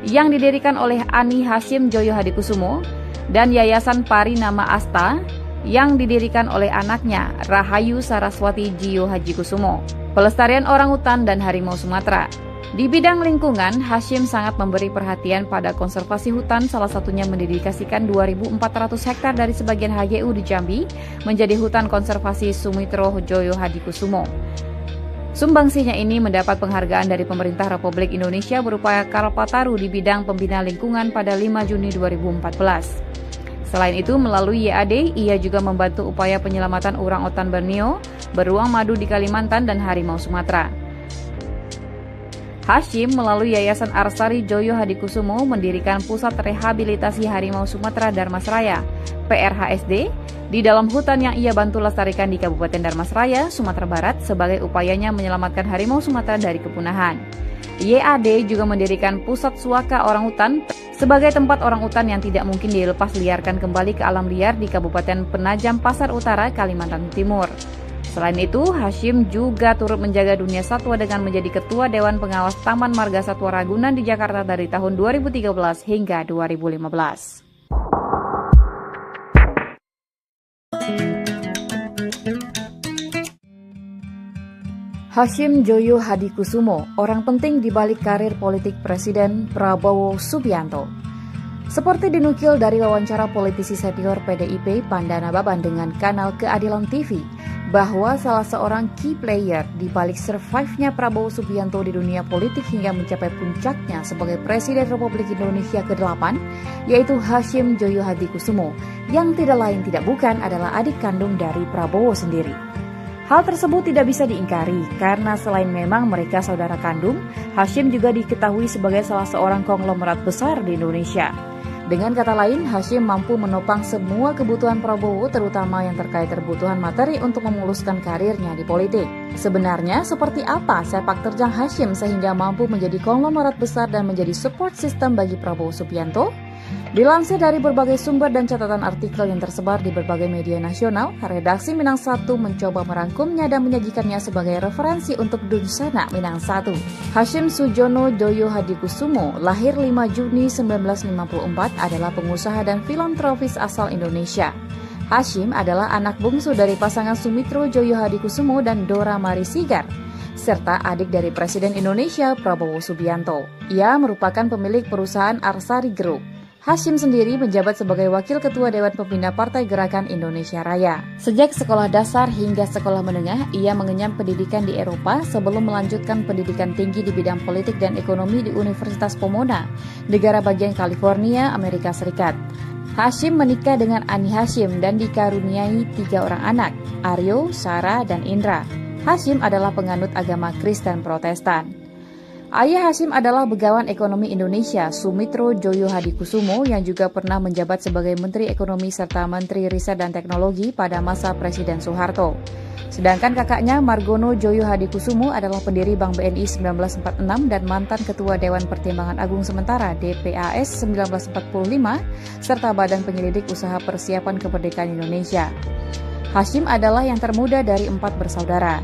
yang didirikan oleh Ani Hasyim Joyo Hadikusumo dan Yayasan Pari Nama Asta yang didirikan oleh anaknya Rahayu Saraswati Jiyo Hadikusumo. Pelestarian orangutan dan harimau Sumatera. Di bidang lingkungan, Hasyim sangat memberi perhatian pada konservasi hutan, salah satunya mendedikasikan 2.400 hektar dari sebagian HGU di Jambi menjadi hutan konservasi Sumitro Joyo Hadikusumo. Sumbangsinya ini mendapat penghargaan dari pemerintah Republik Indonesia berupa Kalpataru di bidang pembina lingkungan pada 5 Juni 2014. Selain itu, melalui YAD, ia juga membantu upaya penyelamatan orangutan Borneo, beruang madu di Kalimantan, dan harimau Sumatera. Hasyim melalui Yayasan Arsari Joyo Hadikusumo mendirikan Pusat Rehabilitasi Harimau Sumatera Darmasraya, PRHSD, di dalam hutan yang ia bantu lestarikan di Kabupaten Darmasraya, Sumatera Barat sebagai upayanya menyelamatkan harimau Sumatera dari kepunahan. YAD juga mendirikan Pusat Suaka Orangutan sebagai tempat orangutan yang tidak mungkin dilepas liarkan kembali ke alam liar di Kabupaten Penajam Pasar Utara, Kalimantan Timur. Selain itu, Hasyim juga turut menjaga dunia satwa dengan menjadi Ketua Dewan Pengawas Taman Marga Satwa Ragunan di Jakarta dari tahun 2013 hingga 2015. Hasyim Joyo Hadikusumo, orang penting di balik karir politik Presiden Prabowo Subianto. Seperti dinukil dari wawancara politisi senior PDIP Pandana Baban dengan kanal Keadilan TV, bahwa salah seorang key player di balik survive-nya Prabowo Subianto di dunia politik hingga mencapai puncaknya sebagai Presiden Republik Indonesia ke-8, yaitu Hasyim Joyo Hadikusumo, yang tidak lain tidak bukan adalah adik kandung dari Prabowo sendiri. Hal tersebut tidak bisa diingkari karena selain memang mereka saudara kandung, Hasyim juga diketahui sebagai salah seorang konglomerat besar di Indonesia. Dengan kata lain, Hasyim mampu menopang semua kebutuhan Prabowo, terutama yang terkait kebutuhan materi untuk memuluskan karirnya di politik. Sebenarnya, seperti apa sepak terjang Hasyim sehingga mampu menjadi konglomerat besar dan menjadi support system bagi Prabowo Subianto? Dilansir dari berbagai sumber dan catatan artikel yang tersebar di berbagai media nasional, redaksi Minang 1 mencoba merangkumnya dan menyajikannya sebagai referensi untuk Dunsana Minang 1. Hasyim Sujono Joyo Hadikusumo, lahir 5 Juni 1954, adalah pengusaha dan filantropis asal Indonesia. Hasyim adalah anak bungsu dari pasangan Sumitro Joyo Hadikusumo dan Dora Mari Sigar, serta adik dari Presiden Indonesia Prabowo Subianto. Ia merupakan pemilik perusahaan Arsari Group. Hasyim sendiri menjabat sebagai Wakil Ketua Dewan Pembina Partai Gerakan Indonesia Raya. Sejak sekolah dasar hingga sekolah menengah, ia mengenyam pendidikan di Eropa sebelum melanjutkan pendidikan tinggi di bidang politik dan ekonomi di Universitas Pomona, negara bagian California, Amerika Serikat. Hasyim menikah dengan Ani Hasyim dan dikaruniai 3 orang anak, Aryo, Sarah, dan Indra. Hasyim adalah penganut agama Kristen Protestan. Ayah Hasyim adalah Begawan Ekonomi Indonesia, Sumitro Joyo Hadikusumo, yang juga pernah menjabat sebagai Menteri Ekonomi serta Menteri Riset dan Teknologi pada masa Presiden Soeharto. Sedangkan kakaknya Margono Joyo Hadikusumo adalah pendiri Bank BNI 1946 dan mantan Ketua Dewan Pertimbangan Agung Sementara DPAS 1945, serta Badan Penyelidik Usaha Persiapan Kemerdekaan Indonesia. Hasyim adalah yang termuda dari 4 bersaudara.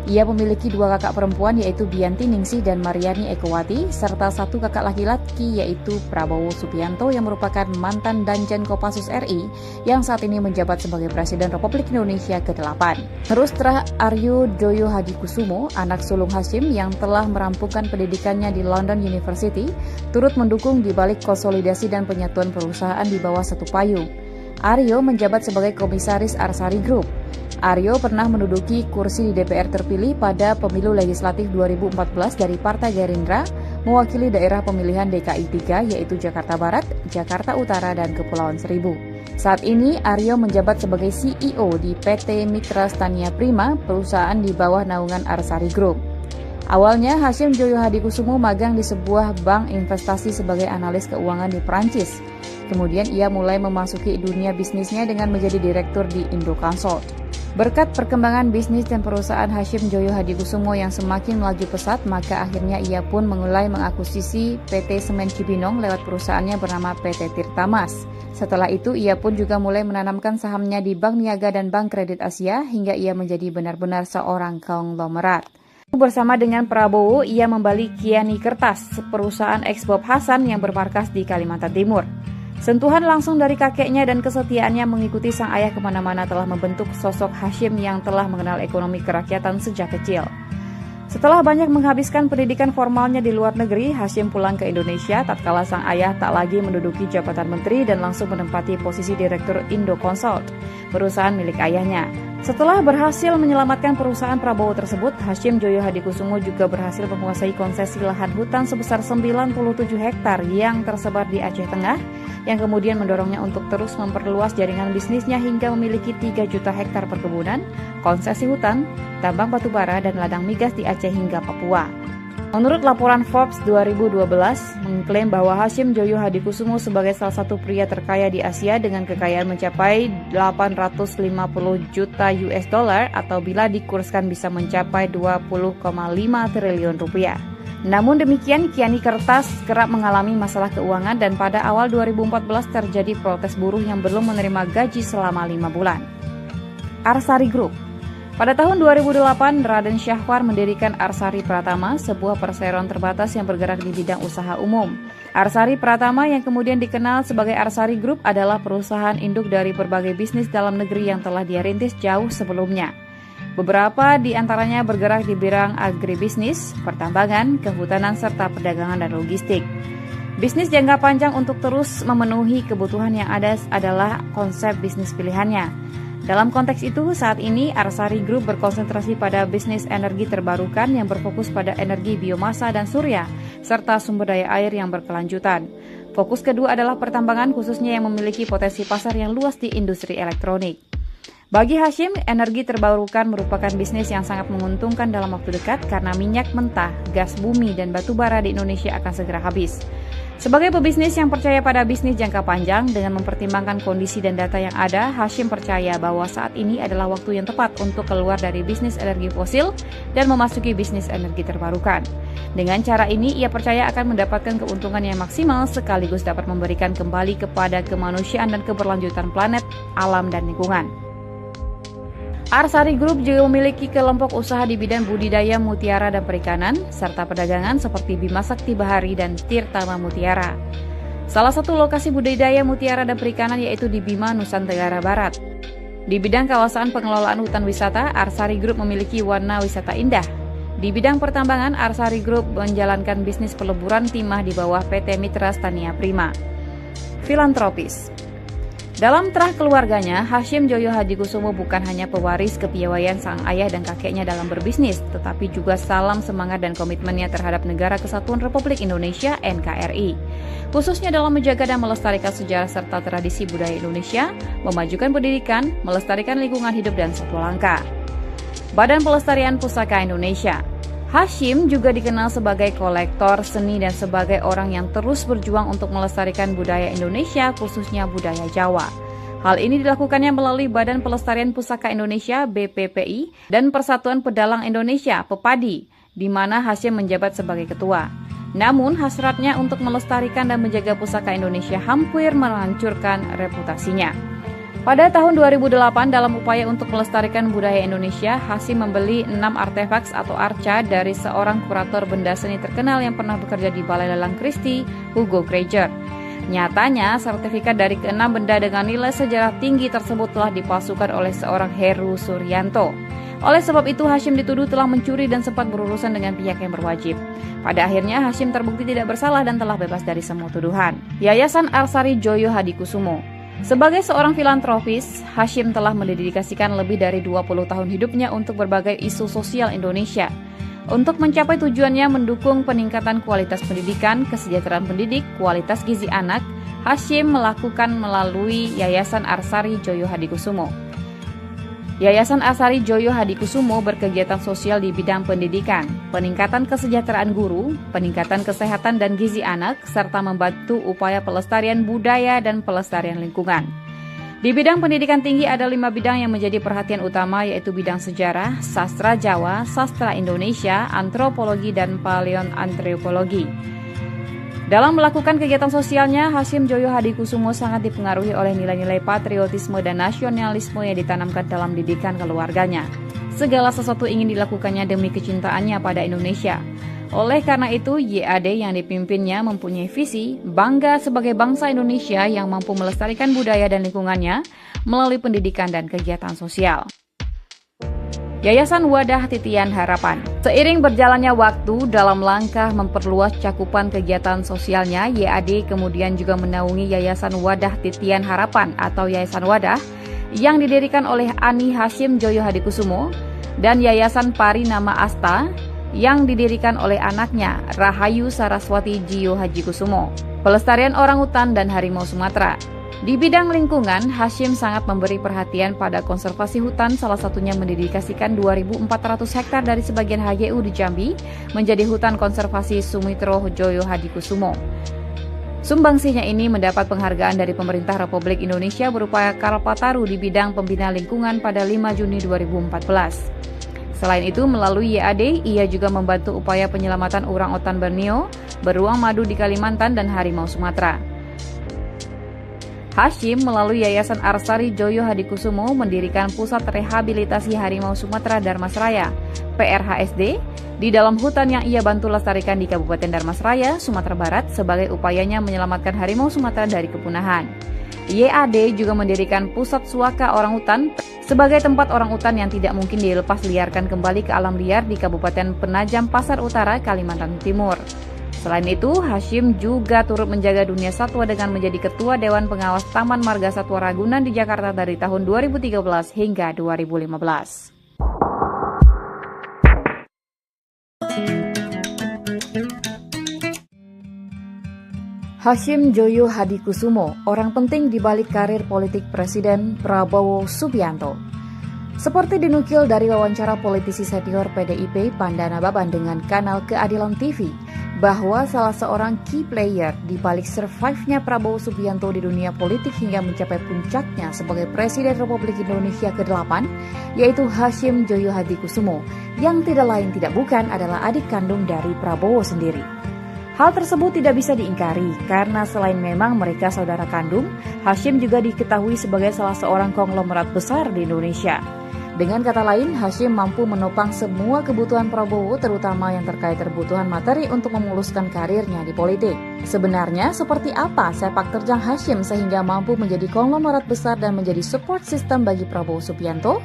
Ia memiliki 2 kakak perempuan yaitu Bianti Ningsih dan Mariani Ekowati, serta 1 kakak laki-laki yaitu Prabowo Subianto yang merupakan mantan Danjen Kopassus RI yang saat ini menjabat sebagai Presiden Republik Indonesia ke-8. Terus Aryo Joyo Hadikusumo, anak sulung Hasyim yang telah merampungkan pendidikannya di London University, turut mendukung di balik konsolidasi dan penyatuan perusahaan di bawah satu payung. Aryo menjabat sebagai Komisaris Arsari Group. Aryo pernah menduduki kursi di DPR terpilih pada pemilu legislatif 2014 dari Partai Gerindra, mewakili daerah pemilihan DKI 3 yaitu Jakarta Barat, Jakarta Utara, dan Kepulauan Seribu. Saat ini Aryo menjabat sebagai CEO di PT Mitra Stania Prima, perusahaan di bawah naungan Arsari Group. Awalnya Hasyim Joyo Hadikusumo magang di sebuah bank investasi sebagai analis keuangan di Perancis. Kemudian ia mulai memasuki dunia bisnisnya dengan menjadi direktur di Indoconsult. Berkat perkembangan bisnis dan perusahaan Hasyim Joyo Hadikusumo yang semakin melaju pesat, maka akhirnya ia pun mulai mengakuisisi PT Semen Cibinong lewat perusahaannya bernama PT Tirtamas. Setelah itu, ia pun juga mulai menanamkan sahamnya di Bank Niaga dan Bank Kredit Asia hingga ia menjadi benar-benar seorang konglomerat. Bersama dengan Prabowo, ia membeli Kiani Kertas, perusahaan eks-Bob Hasan yang bermarkas di Kalimantan Timur. Sentuhan langsung dari kakeknya dan kesetiaannya mengikuti sang ayah kemana-mana telah membentuk sosok Hasyim yang telah mengenal ekonomi kerakyatan sejak kecil. Setelah banyak menghabiskan pendidikan formalnya di luar negeri, Hasyim pulang ke Indonesia tatkala sang ayah tak lagi menduduki jabatan menteri dan langsung menempati posisi Direktur Indoconsult, perusahaan milik ayahnya. Setelah berhasil menyelamatkan perusahaan Prabowo tersebut, Hasyim Joyo Hadikusumo juga berhasil menguasai konsesi lahan hutan sebesar 97 hektar yang tersebar di Aceh Tengah, yang kemudian mendorongnya untuk terus memperluas jaringan bisnisnya hingga memiliki 3 juta hektar perkebunan, konsesi hutan, tambang batubara, dan ladang migas di Aceh hingga Papua. Menurut laporan Forbes 2012, mengklaim bahwa Hasyim Joyo Hadikusumo sebagai salah satu pria terkaya di Asia dengan kekayaan mencapai 850 juta US dollar atau bila dikurskan bisa mencapai 20,5 triliun rupiah. Namun demikian, Kiani Kertas kerap mengalami masalah keuangan dan pada awal 2014 terjadi protes buruh yang belum menerima gaji selama 5 bulan. Arsari Group. Pada tahun 2008, Raden Syahwar mendirikan Arsari Pratama, sebuah perseroan terbatas yang bergerak di bidang usaha umum. Arsari Pratama yang kemudian dikenal sebagai Arsari Group adalah perusahaan induk dari berbagai bisnis dalam negeri yang telah dia rintis jauh sebelumnya. Beberapa di antaranya bergerak di bidang agribisnis, pertambangan, kehutanan, serta perdagangan dan logistik. Bisnis jangka panjang untuk terus memenuhi kebutuhan yang ada adalah konsep bisnis pilihannya. Dalam konteks itu, saat ini Arsari Group berkonsentrasi pada bisnis energi terbarukan yang berfokus pada energi biomasa dan surya, serta sumber daya air yang berkelanjutan. Fokus kedua adalah pertambangan, khususnya yang memiliki potensi pasar yang luas di industri elektronik. Bagi Hasyim, energi terbarukan merupakan bisnis yang sangat menguntungkan dalam waktu dekat karena minyak mentah, gas bumi, dan batu bara di Indonesia akan segera habis. Sebagai pebisnis yang percaya pada bisnis jangka panjang dengan mempertimbangkan kondisi dan data yang ada, Hasyim percaya bahwa saat ini adalah waktu yang tepat untuk keluar dari bisnis energi fosil dan memasuki bisnis energi terbarukan. Dengan cara ini, ia percaya akan mendapatkan keuntungan yang maksimal sekaligus dapat memberikan kembali kepada kemanusiaan dan keberlanjutan planet, alam, dan lingkungan. Arsari Group juga memiliki kelompok usaha di bidang budidaya mutiara dan perikanan, serta perdagangan seperti Bima Sakti Bahari dan Tirtama Mutiara. Salah satu lokasi budidaya mutiara dan perikanan yaitu di Bima, Nusa Tenggara Barat. Di bidang kawasan pengelolaan hutan wisata, Arsari Group memiliki warna wisata indah. Di bidang pertambangan, Arsari Group menjalankan bisnis peleburan timah di bawah PT Mitra Stania Prima. Filantropis. Dalam terah keluarganya, Hasyim Joyo Hadikusumo bukan hanya pewaris kepiawaian sang ayah dan kakeknya dalam berbisnis, tetapi juga salam semangat dan komitmennya terhadap Negara Kesatuan Republik Indonesia (NKRI), khususnya dalam menjaga dan melestarikan sejarah serta tradisi budaya Indonesia, memajukan pendidikan, melestarikan lingkungan hidup dan satwa langka. Badan Pelestarian Pusaka Indonesia. Hasyim juga dikenal sebagai kolektor seni dan sebagai orang yang terus berjuang untuk melestarikan budaya Indonesia, khususnya budaya Jawa. Hal ini dilakukannya melalui Badan Pelestarian Pusaka Indonesia (BPPI) dan Persatuan Pedalang Indonesia (PEPADI), di mana Hasyim menjabat sebagai ketua. Namun, hasratnya untuk melestarikan dan menjaga pusaka Indonesia hampir menghancurkan reputasinya. Pada tahun 2008, dalam upaya untuk melestarikan budaya Indonesia, Hasyim membeli 6 artefaks atau arca dari seorang kurator benda seni terkenal yang pernah bekerja di Balai Lelang Christie, Hugo Krieger. Nyatanya, sertifikat dari ke-6 benda dengan nilai sejarah tinggi tersebut telah dipalsukan oleh seorang Heru Suryanto. Oleh sebab itu, Hasyim dituduh telah mencuri dan sempat berurusan dengan pihak yang berwajib. Pada akhirnya, Hasyim terbukti tidak bersalah dan telah bebas dari semua tuduhan. Yayasan Arsari Joyo Hadikusumo. Sebagai seorang filantropis, Hasyim telah mendedikasikan lebih dari 20 tahun hidupnya untuk berbagai isu sosial Indonesia. Untuk mencapai tujuannya mendukung peningkatan kualitas pendidikan, kesejahteraan pendidik, kualitas gizi anak, Hasyim melakukan melalui Yayasan Arsari Joyo Hadikusumo. Yayasan Arsari Joyo Hadikusumo berkegiatan sosial di bidang pendidikan, peningkatan kesejahteraan guru, peningkatan kesehatan dan gizi anak, serta membantu upaya pelestarian budaya dan pelestarian lingkungan. Di bidang pendidikan tinggi ada 5 bidang yang menjadi perhatian utama, yaitu bidang sejarah, sastra Jawa, sastra Indonesia, antropologi, dan paleoantropologi. Dalam melakukan kegiatan sosialnya, Hasyim Joyo Hadikusumo sangat dipengaruhi oleh nilai-nilai patriotisme dan nasionalisme yang ditanamkan dalam didikan keluarganya. Segala sesuatu ingin dilakukannya demi kecintaannya pada Indonesia. Oleh karena itu, YAD yang dipimpinnya mempunyai visi bangga sebagai bangsa Indonesia yang mampu melestarikan budaya dan lingkungannya melalui pendidikan dan kegiatan sosial. Yayasan Wadah Titian Harapan. Seiring berjalannya waktu dalam langkah memperluas cakupan kegiatan sosialnya, YAD kemudian juga menaungi Yayasan Wadah Titian Harapan atau Yayasan Wadah yang didirikan oleh Ani Hasyim Joyo Hadikusumo dan Yayasan Pari Nama Asta yang didirikan oleh anaknya Rahayu Saraswati Jiyo Hadikusumo. Pelestarian orangutan dan harimau Sumatera. Di bidang lingkungan, Hasyim sangat memberi perhatian pada konservasi hutan, salah satunya mendedikasikan 2.400 hektar dari sebagian HGU di Jambi menjadi hutan konservasi Sumitro Joyo Hadikusumo. Sumbangsinya ini mendapat penghargaan dari pemerintah Republik Indonesia berupa Kalpataru di bidang pembina lingkungan pada 5 Juni 2014. Selain itu, melalui YAD, ia juga membantu upaya penyelamatan orangutan Borneo, beruang madu di Kalimantan, dan harimau Sumatera. Hasyim melalui Yayasan Arsari Joyo Hadikusumo mendirikan Pusat Rehabilitasi Harimau Sumatera Darmasraya, PRHSD, di dalam hutan yang ia bantu lestarikan di Kabupaten Darmasraya, Sumatera Barat sebagai upayanya menyelamatkan harimau Sumatera dari kepunahan. YAD juga mendirikan Pusat Suaka Orangutan sebagai tempat orangutan yang tidak mungkin dilepas liarkan kembali ke alam liar di Kabupaten Penajam Pasar Utara, Kalimantan Timur. Selain itu, Hasyim juga turut menjaga dunia satwa dengan menjadi Ketua Dewan Pengawas Taman Marga Satwa Ragunan di Jakarta dari tahun 2013 hingga 2015. Hasyim Joyo Hadikusumo, orang penting di balik karir politik Presiden Prabowo Subianto. Seperti dinukil dari wawancara politisi senior PDIP Pandana Baban dengan kanal Keadilan TV, bahwa salah seorang key player di balik survive-nya Prabowo Subianto di dunia politik hingga mencapai puncaknya sebagai Presiden Republik Indonesia ke-8, yaitu Hasyim Joyo Hadikusumo, yang tidak lain tidak bukan adalah adik kandung dari Prabowo sendiri. Hal tersebut tidak bisa diingkari karena selain memang mereka saudara kandung, Hasyim juga diketahui sebagai salah seorang konglomerat besar di Indonesia. Dengan kata lain, Hasyim mampu menopang semua kebutuhan Prabowo, terutama yang terkait kebutuhan materi untuk memuluskan karirnya di politik. Sebenarnya, seperti apa sepak terjang Hasyim sehingga mampu menjadi konglomerat besar dan menjadi support system bagi Prabowo Subianto?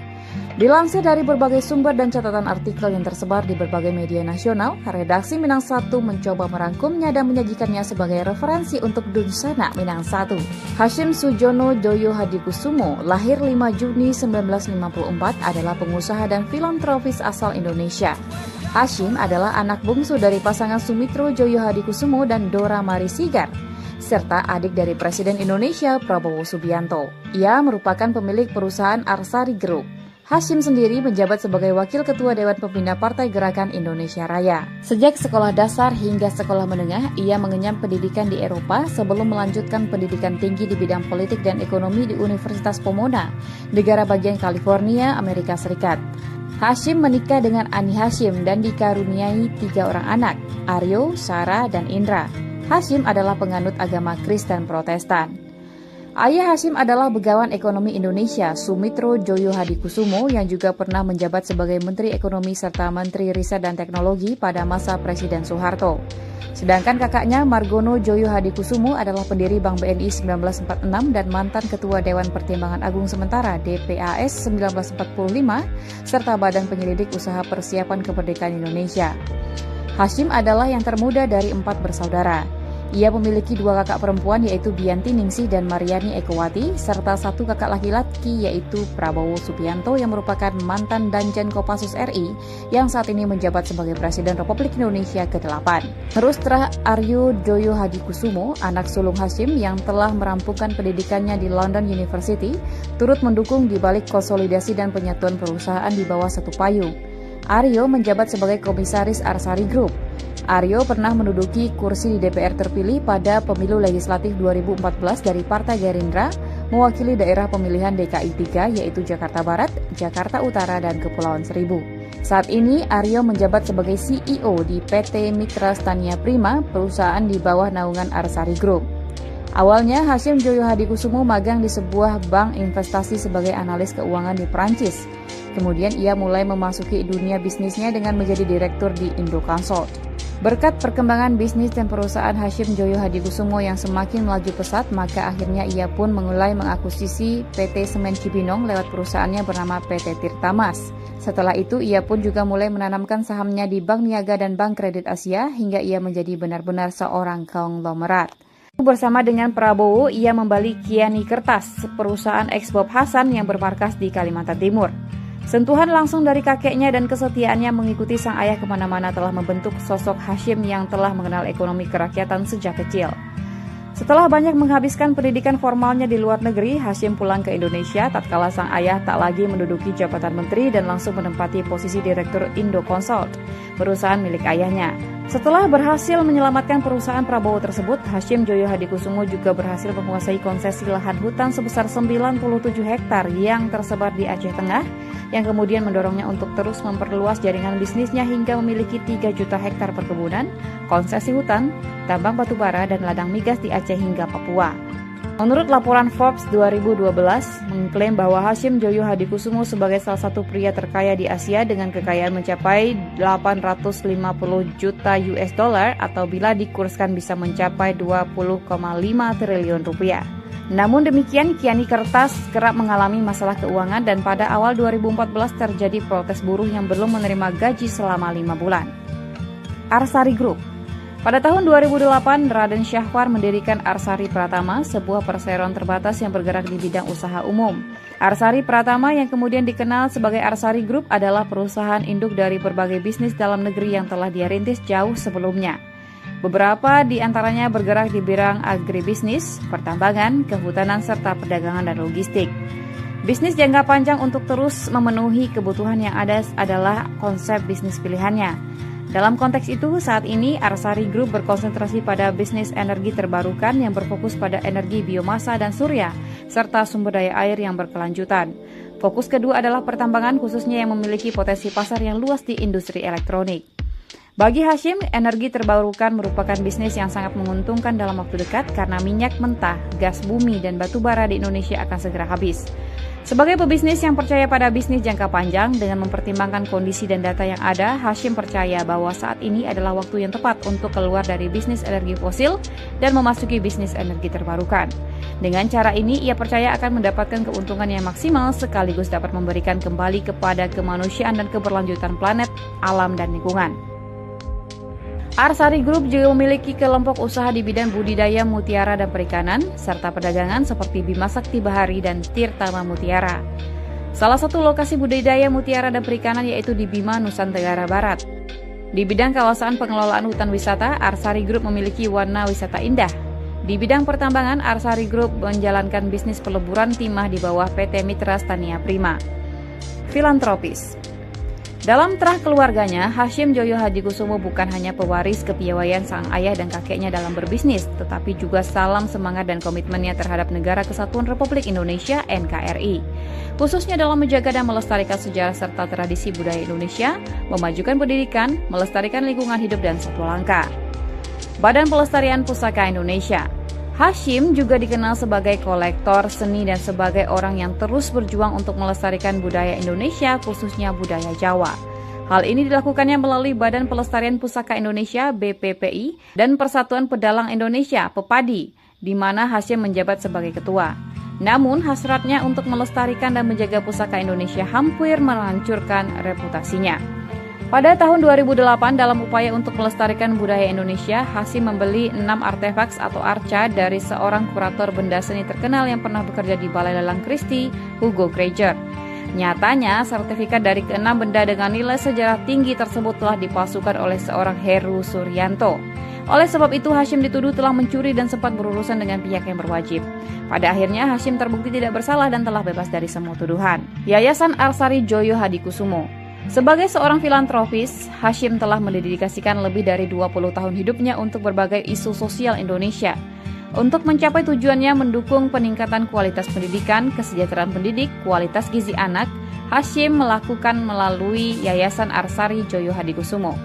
Dilansir dari berbagai sumber dan catatan artikel yang tersebar di berbagai media nasional, redaksi Minang 1 mencoba merangkumnya dan menyajikannya sebagai referensi untuk Dunsana Minang 1. Hasyim Sujono Joyo Hadikusumo, lahir 5 Juni 1954, adalah pengusaha dan filantropis asal Indonesia. Hasyim adalah anak bungsu dari pasangan Sumitro Joyo Hadikusumo dan Dora Mari Sigar, serta adik dari Presiden Indonesia Prabowo Subianto. Ia merupakan pemilik perusahaan Arsari Group. Hasyim sendiri menjabat sebagai Wakil Ketua Dewan Pembina Partai Gerakan Indonesia Raya. Sejak sekolah dasar hingga sekolah menengah, ia mengenyam pendidikan di Eropa sebelum melanjutkan pendidikan tinggi di bidang politik dan ekonomi di Universitas Pomona, negara bagian California, Amerika Serikat. Hasyim menikah dengan Ani Hasyim dan dikaruniai 3 orang anak, Aryo, Sarah, dan Indra. Hasyim adalah penganut agama Kristen Protestan. Ayah Hasyim adalah begawan ekonomi Indonesia, Sumitro Joyo Hadikusumo, yang juga pernah menjabat sebagai Menteri Ekonomi serta Menteri Riset dan Teknologi pada masa Presiden Soeharto. Sedangkan kakaknya Margono Joyo Hadikusumo adalah pendiri Bank BNI 1946 dan mantan Ketua Dewan Pertimbangan Agung Sementara DPAS 1945, serta Badan Penyelidik Usaha Persiapan Kemerdekaan Indonesia. Hasyim adalah yang termuda dari 4 bersaudara. Ia memiliki 2 kakak perempuan yaitu Bianti Ningsih dan Mariani Ekowati, serta 1 kakak laki-laki yaitu Prabowo Subianto yang merupakan mantan Danjen Kopassus RI yang saat ini menjabat sebagai Presiden Republik Indonesia ke-8. Rustra Aryo Joyo Hadikusumo, anak sulung Hasyim yang telah merampungkan pendidikannya di London University, turut mendukung di balik konsolidasi dan penyatuan perusahaan di bawah satu payung. Aryo menjabat sebagai Komisaris Arsari Group. Aryo pernah menduduki kursi di DPR terpilih pada pemilu legislatif 2014 dari Partai Gerindra, mewakili daerah pemilihan DKI 3 yaitu Jakarta Barat, Jakarta Utara, dan Kepulauan Seribu. Saat ini Aryo menjabat sebagai CEO di PT Mitra Stania Prima, perusahaan di bawah naungan Arsari Group. Awalnya Hasyim Joyo Hadikusumo magang di sebuah bank investasi sebagai analis keuangan di Perancis. Kemudian ia mulai memasuki dunia bisnisnya dengan menjadi direktur di Indoconsult. Berkat perkembangan bisnis dan perusahaan Hasyim Joyo Hadikusumo yang semakin melaju pesat, maka akhirnya ia pun mulai mengakuisisi PT Semen Cibinong lewat perusahaannya bernama PT Tirtamas. Setelah itu, ia pun juga mulai menanamkan sahamnya di Bank Niaga dan Bank Kredit Asia hingga ia menjadi benar-benar seorang konglomerat. Bersama dengan Prabowo, ia membeli Kiani Kertas, perusahaan eks Bob Hasan yang bermarkas di Kalimantan Timur. Sentuhan langsung dari kakeknya dan kesetiaannya mengikuti sang ayah kemana-mana telah membentuk sosok Hasyim yang telah mengenal ekonomi kerakyatan sejak kecil. Setelah banyak menghabiskan pendidikan formalnya di luar negeri, Hasyim pulang ke Indonesia tatkala sang ayah tak lagi menduduki jabatan menteri dan langsung menempati posisi Direktur Indoconsult, perusahaan milik ayahnya. Setelah berhasil menyelamatkan perusahaan Prabowo tersebut, Hasyim Joyo Hadikusumo juga berhasil menguasai konsesi lahan hutan sebesar 97 hektar yang tersebar di Aceh Tengah, yang kemudian mendorongnya untuk terus memperluas jaringan bisnisnya hingga memiliki 3 juta hektar perkebunan, konsesi hutan, tambang batubara, dan ladang migas di Aceh hingga Papua. Menurut laporan Forbes 2012, mengklaim bahwa Hasyim Joyo Hadikusumo sebagai salah satu pria terkaya di Asia dengan kekayaan mencapai 850 juta US dollar atau bila dikurskan bisa mencapai 20,5 triliun rupiah. Namun demikian, Kiani Kertas kerap mengalami masalah keuangan dan pada awal 2014 terjadi protes buruh yang belum menerima gaji selama 5 bulan. Arsari Group. Pada tahun 2008, Raden Syahwar mendirikan Arsari Pratama, sebuah perseroan terbatas yang bergerak di bidang usaha umum. Arsari Pratama yang kemudian dikenal sebagai Arsari Group adalah perusahaan induk dari berbagai bisnis dalam negeri yang telah dia rintis jauh sebelumnya. Beberapa di antaranya bergerak di bidang agribisnis, pertambangan, kehutanan, serta perdagangan dan logistik. Bisnis jangka panjang untuk terus memenuhi kebutuhan yang ada adalah konsep bisnis pilihannya. Dalam konteks itu, saat ini Arsari Group berkonsentrasi pada bisnis energi terbarukan yang berfokus pada energi biomasa dan surya, serta sumber daya air yang berkelanjutan. Fokus kedua adalah pertambangan, khususnya yang memiliki potensi pasar yang luas di industri elektronik. Bagi Hasyim, energi terbarukan merupakan bisnis yang sangat menguntungkan dalam waktu dekat karena minyak mentah, gas bumi, dan batu bara di Indonesia akan segera habis. Sebagai pebisnis yang percaya pada bisnis jangka panjang dengan mempertimbangkan kondisi dan data yang ada, Hasyim percaya bahwa saat ini adalah waktu yang tepat untuk keluar dari bisnis energi fosil dan memasuki bisnis energi terbarukan. Dengan cara ini, ia percaya akan mendapatkan keuntungan yang maksimal sekaligus dapat memberikan kembali kepada kemanusiaan dan keberlanjutan planet, alam, dan lingkungan. Arsari Group juga memiliki kelompok usaha di bidang budidaya mutiara dan perikanan, serta perdagangan seperti Bima Sakti Bahari dan Tirtama Mutiara. Salah satu lokasi budidaya mutiara dan perikanan yaitu di Bima, Nusa Tenggara Barat. Di bidang kawasan pengelolaan hutan wisata, Arsari Group memiliki warna wisata indah. Di bidang pertambangan, Arsari Group menjalankan bisnis peleburan timah di bawah PT Mitra Stania Prima. Filantropis. Dalam terah keluarganya, Hasyim Joyo Hadikusumo bukan hanya pewaris kepiawaian sang ayah dan kakeknya dalam berbisnis, tetapi juga salam semangat dan komitmennya terhadap Negara Kesatuan Republik Indonesia (NKRI), khususnya dalam menjaga dan melestarikan sejarah serta tradisi budaya Indonesia, memajukan pendidikan, melestarikan lingkungan hidup dan satwa langka. Badan Pelestarian Pusaka Indonesia. Hashim juga dikenal sebagai kolektor seni dan sebagai orang yang terus berjuang untuk melestarikan budaya Indonesia, khususnya budaya Jawa. Hal ini dilakukannya melalui Badan Pelestarian Pusaka Indonesia (BPPI) dan Persatuan Pedalang Indonesia (PEPADI), di mana Hashim menjabat sebagai ketua. Namun, hasratnya untuk melestarikan dan menjaga pusaka Indonesia hampir menghancurkan reputasinya. Pada tahun 2008, dalam upaya untuk melestarikan budaya Indonesia, Hashim membeli 6 artefaks atau arca dari seorang kurator benda seni terkenal yang pernah bekerja di Balai Lelang Christie, Hugo Krieger. Nyatanya, sertifikat dari ke-6 benda dengan nilai sejarah tinggi tersebut telah dipalsukan oleh seorang Heru Suryanto. Oleh sebab itu, Hashim dituduh telah mencuri dan sempat berurusan dengan pihak yang berwajib. Pada akhirnya, Hashim terbukti tidak bersalah dan telah bebas dari semua tuduhan. Yayasan Arsari Joyo Hadikusumo. Sebagai seorang filantropis, Hashim telah mendedikasikan lebih dari 20 tahun hidupnya untuk berbagai isu sosial Indonesia. Untuk mencapai tujuannya mendukung peningkatan kualitas pendidikan, kesejahteraan pendidik, kualitas gizi anak, Hashim melakukan melalui Yayasan Arsari Joyo Hadikusumo.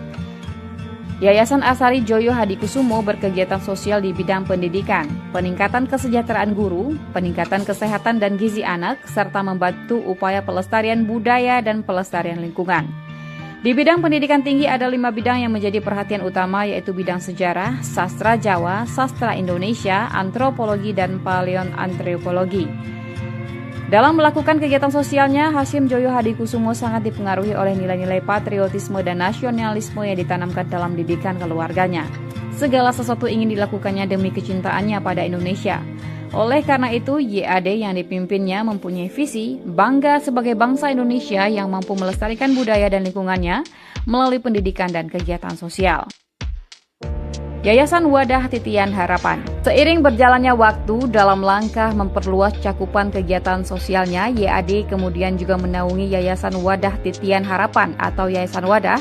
Yayasan Arsari Joyo Hadikusumo berkegiatan sosial di bidang pendidikan, peningkatan kesejahteraan guru, peningkatan kesehatan dan gizi anak, serta membantu upaya pelestarian budaya dan pelestarian lingkungan. Di bidang pendidikan tinggi ada 5 bidang yang menjadi perhatian utama, yaitu bidang sejarah, sastra Jawa, sastra Indonesia, antropologi, dan paleoantropologi. Dalam melakukan kegiatan sosialnya, Hashim Joyo Hadikusumo sangat dipengaruhi oleh nilai-nilai patriotisme dan nasionalisme yang ditanamkan dalam didikan keluarganya. Segala sesuatu ingin dilakukannya demi kecintaannya pada Indonesia. Oleh karena itu, YAD yang dipimpinnya mempunyai visi bangga sebagai bangsa Indonesia yang mampu melestarikan budaya dan lingkungannya melalui pendidikan dan kegiatan sosial. Yayasan Wadah Titian Harapan. Seiring berjalannya waktu dalam langkah memperluas cakupan kegiatan sosialnya, YAD kemudian juga menaungi Yayasan Wadah Titian Harapan atau Yayasan Wadah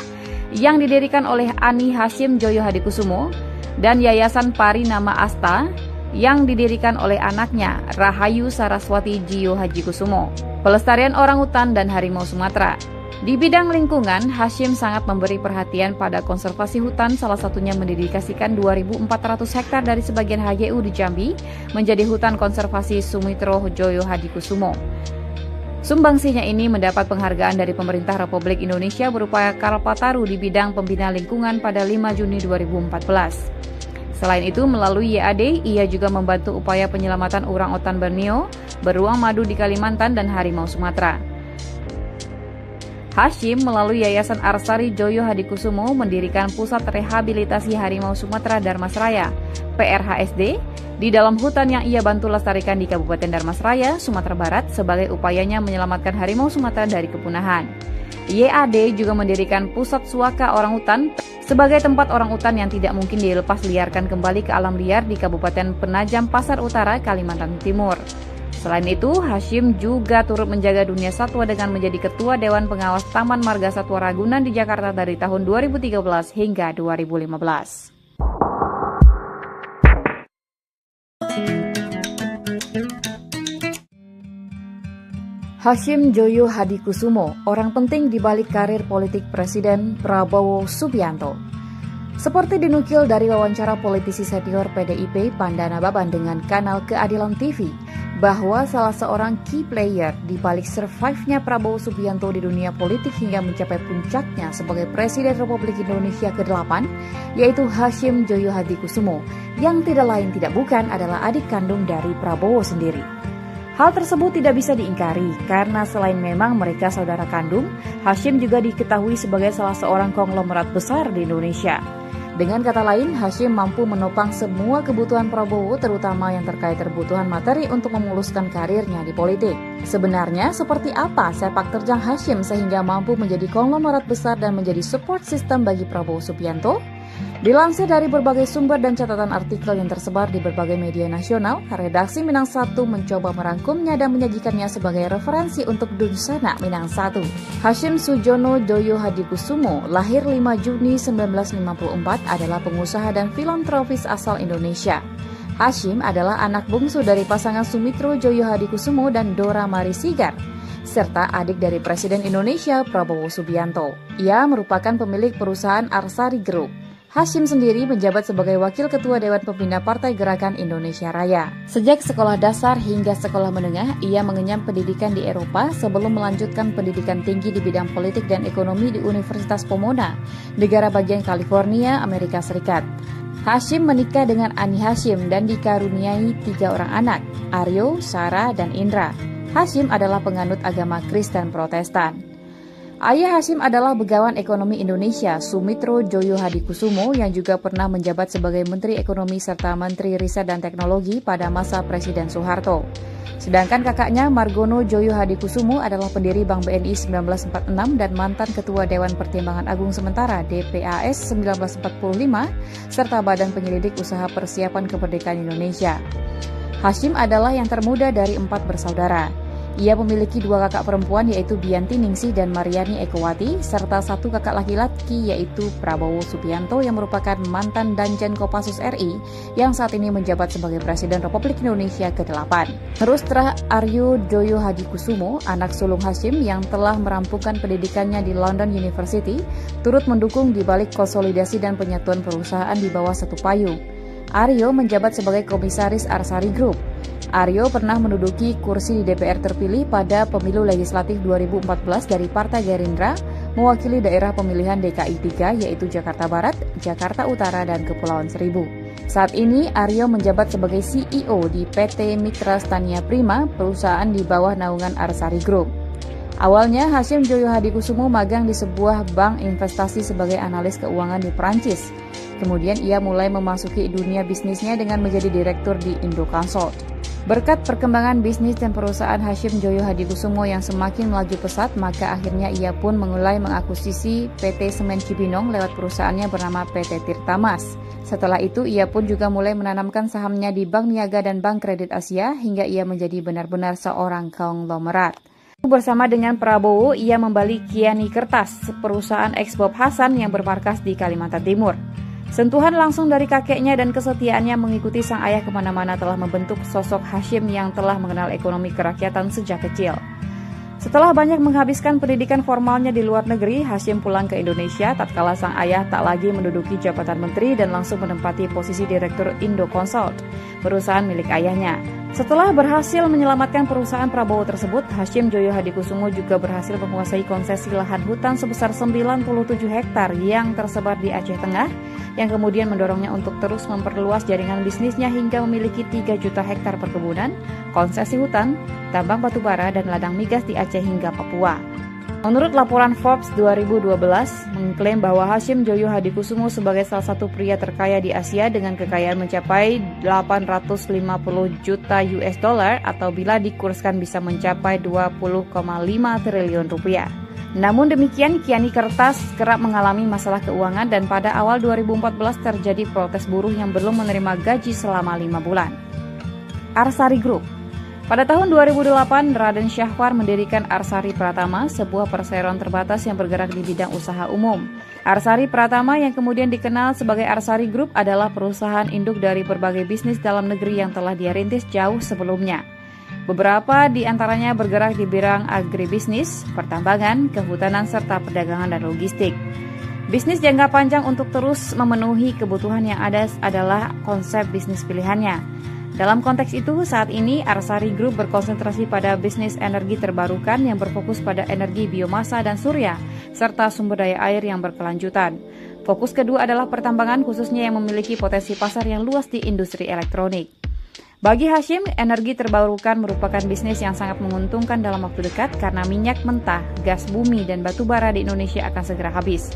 yang didirikan oleh Ani Hashim Joyo Hadikusumo dan Yayasan Pari Nama Asta yang didirikan oleh anaknya Rahayu Saraswati Jiyo Hadikusumo. Pelestarian orangutan dan harimau Sumatera. Di bidang lingkungan, Hashim sangat memberi perhatian pada konservasi hutan, salah satunya mendedikasikan 2.400 hektar dari sebagian HGU di Jambi menjadi hutan konservasi Sumitro Joyo Hadikusumo. Sumbangsinya ini mendapat penghargaan dari pemerintah Republik Indonesia berupa Kalpataru di bidang pembina lingkungan pada 5 Juni 2014. Selain itu, melalui YAD, ia juga membantu upaya penyelamatan orangutan Borneo, beruang madu di Kalimantan, dan harimau Sumatera. Hashim melalui Yayasan Arsari Joyo Hadikusumo mendirikan Pusat Rehabilitasi Harimau Sumatera Darmasraya, PRHSD, di dalam hutan yang ia bantu lestarikan di Kabupaten Darmasraya, Sumatera Barat sebagai upayanya menyelamatkan harimau Sumatera dari kepunahan. YAD juga mendirikan Pusat Suaka Orangutan sebagai tempat orangutan yang tidak mungkin dilepas liarkan kembali ke alam liar di Kabupaten Penajam Pasar Utara, Kalimantan Timur. Selain itu, Hashim juga turut menjaga dunia satwa dengan menjadi Ketua Dewan Pengawas Taman Marga Satwa Ragunan di Jakarta dari tahun 2013 hingga 2015. Hashim Joyo Hadikusumo, orang penting di balik karir politik Presiden Prabowo Subianto. Seperti dinukil dari wawancara politisi senior PDIP Pandana Baban dengan kanal Keadilan TV, bahwa salah seorang key player di balik survive-nya Prabowo Subianto di dunia politik hingga mencapai puncaknya sebagai Presiden Republik Indonesia ke-8, yaitu Hashim Joyo Hadikusumo, yang tidak lain tidak bukan adalah adik kandung dari Prabowo sendiri. Hal tersebut tidak bisa diingkari karena selain memang mereka saudara kandung, Hashim juga diketahui sebagai salah seorang konglomerat besar di Indonesia. Dengan kata lain, Hashim mampu menopang semua kebutuhan Prabowo, terutama yang terkait kebutuhan materi untuk memuluskan karirnya di politik. Sebenarnya, seperti apa sepak terjang Hashim sehingga mampu menjadi konglomerat besar dan menjadi support system bagi Prabowo Subianto? Dilansir dari berbagai sumber dan catatan artikel yang tersebar di berbagai media nasional, redaksi Minang 1 mencoba merangkumnya dan menyajikannya sebagai referensi untuk Dunsana Minang 1. Hashim Sujono Joyo Hadikusumo, lahir 5 Juni 1954, adalah pengusaha dan filantropis asal Indonesia. Hashim adalah anak bungsu dari pasangan Sumitro Joyo Hadikusumo dan Dora Mari Sigar, serta adik dari Presiden Indonesia Prabowo Subianto. Ia merupakan pemilik perusahaan Arsari Group. Hashim sendiri menjabat sebagai Wakil Ketua Dewan Pembina Partai Gerakan Indonesia Raya. Sejak sekolah dasar hingga sekolah menengah, ia mengenyam pendidikan di Eropa sebelum melanjutkan pendidikan tinggi di bidang politik dan ekonomi di Universitas Pomona, negara bagian California, Amerika Serikat. Hashim menikah dengan Ani Hashim dan dikaruniai 3 orang anak, Aryo, Sarah, dan Indra. Hashim adalah penganut agama Kristen Protestan. Ayah Hashim adalah Begawan Ekonomi Indonesia, Sumitro Joyo Hadikusumo, yang juga pernah menjabat sebagai Menteri Ekonomi serta Menteri Riset dan Teknologi pada masa Presiden Soeharto. Sedangkan kakaknya Margono Joyo Hadikusumo adalah pendiri Bank BNI 1946 dan mantan Ketua Dewan Pertimbangan Agung Sementara DPAS 1945, serta Badan Penyelidik Usaha Persiapan Kemerdekaan Indonesia. Hashim adalah yang termuda dari 4 bersaudara. Ia memiliki 2 kakak perempuan yaitu Bianti Ningsih dan Mariani Ekowati, serta 1 kakak laki-laki yaitu Prabowo Subianto yang merupakan mantan Danjen Kopassus RI yang saat ini menjabat sebagai Presiden Republik Indonesia ke-8. Rustra Aryo Joyo Hadikusumo, anak sulung Hashim yang telah merampungkan pendidikannya di London University, turut mendukung di balik konsolidasi dan penyatuan perusahaan di bawah satu payung. Aryo menjabat sebagai Komisaris Arsari Group. Aryo pernah menduduki kursi di DPR terpilih pada pemilu legislatif 2014 dari Partai Gerindra, mewakili daerah pemilihan DKI 3 yaitu Jakarta Barat, Jakarta Utara, dan Kepulauan Seribu. Saat ini Aryo menjabat sebagai CEO di PT Mitra Stania Prima, perusahaan di bawah naungan Arsari Group. Awalnya Hashim Joyo Hadikusumo magang di sebuah bank investasi sebagai analis keuangan di Perancis. Kemudian ia mulai memasuki dunia bisnisnya dengan menjadi direktur di Indoconsult. Berkat perkembangan bisnis dan perusahaan Hashim Joyo Hadikusumo yang semakin melaju pesat, maka akhirnya ia pun mulai mengakuisisi PT Semen Cibinong lewat perusahaannya bernama PT Tirtamas. Setelah itu, ia pun juga mulai menanamkan sahamnya di Bank Niaga dan Bank Kredit Asia hingga ia menjadi benar-benar seorang konglomerat. Bersama dengan Prabowo, ia membeli Kiani Kertas, perusahaan eks Bob Hasan yang bermarkas di Kalimantan Timur. Sentuhan langsung dari kakeknya dan kesetiaannya mengikuti sang ayah kemana-mana telah membentuk sosok Hashim yang telah mengenal ekonomi kerakyatan sejak kecil. Setelah banyak menghabiskan pendidikan formalnya di luar negeri, Hashim pulang ke Indonesia tatkala sang ayah tak lagi menduduki jabatan menteri dan langsung menempati posisi Direktur Indoconsult, perusahaan milik ayahnya. Setelah berhasil menyelamatkan perusahaan Prabowo tersebut, Hashim Joyo Hadikusumo juga berhasil menguasai konsesi lahan hutan sebesar 97 hektar yang tersebar di Aceh Tengah, yang kemudian mendorongnya untuk terus memperluas jaringan bisnisnya hingga memiliki 3 juta hektar perkebunan, konsesi hutan, tambang batubara, dan ladang migas di Aceh hingga Papua. Menurut laporan Forbes 2012, mengklaim bahwa Hashim Joyo Hadikusumo sebagai salah satu pria terkaya di Asia dengan kekayaan mencapai 850 juta US dollar atau bila dikurskan bisa mencapai 20,5 triliun rupiah. Namun demikian, Kiani Kertas kerap mengalami masalah keuangan dan pada awal 2014 terjadi protes buruh yang belum menerima gaji selama 5 bulan. Arsari Group. Pada tahun 2008, Raden Syahwar mendirikan Arsari Pratama, sebuah perseroan terbatas yang bergerak di bidang usaha umum. Arsari Pratama yang kemudian dikenal sebagai Arsari Group adalah perusahaan induk dari berbagai bisnis dalam negeri yang telah dia rintis jauh sebelumnya. Beberapa di antaranya bergerak di bidang agribisnis, pertambangan, kehutanan, serta perdagangan dan logistik. Bisnis jangka panjang untuk terus memenuhi kebutuhan yang ada adalah konsep bisnis pilihannya. Dalam konteks itu, saat ini Arsari Group berkonsentrasi pada bisnis energi terbarukan yang berfokus pada energi biomasa dan surya, serta sumber daya air yang berkelanjutan. Fokus kedua adalah pertambangan khususnya yang memiliki potensi pasar yang luas di industri elektronik. Bagi Hashim, energi terbarukan merupakan bisnis yang sangat menguntungkan dalam waktu dekat karena minyak mentah, gas bumi, dan batu bara di Indonesia akan segera habis.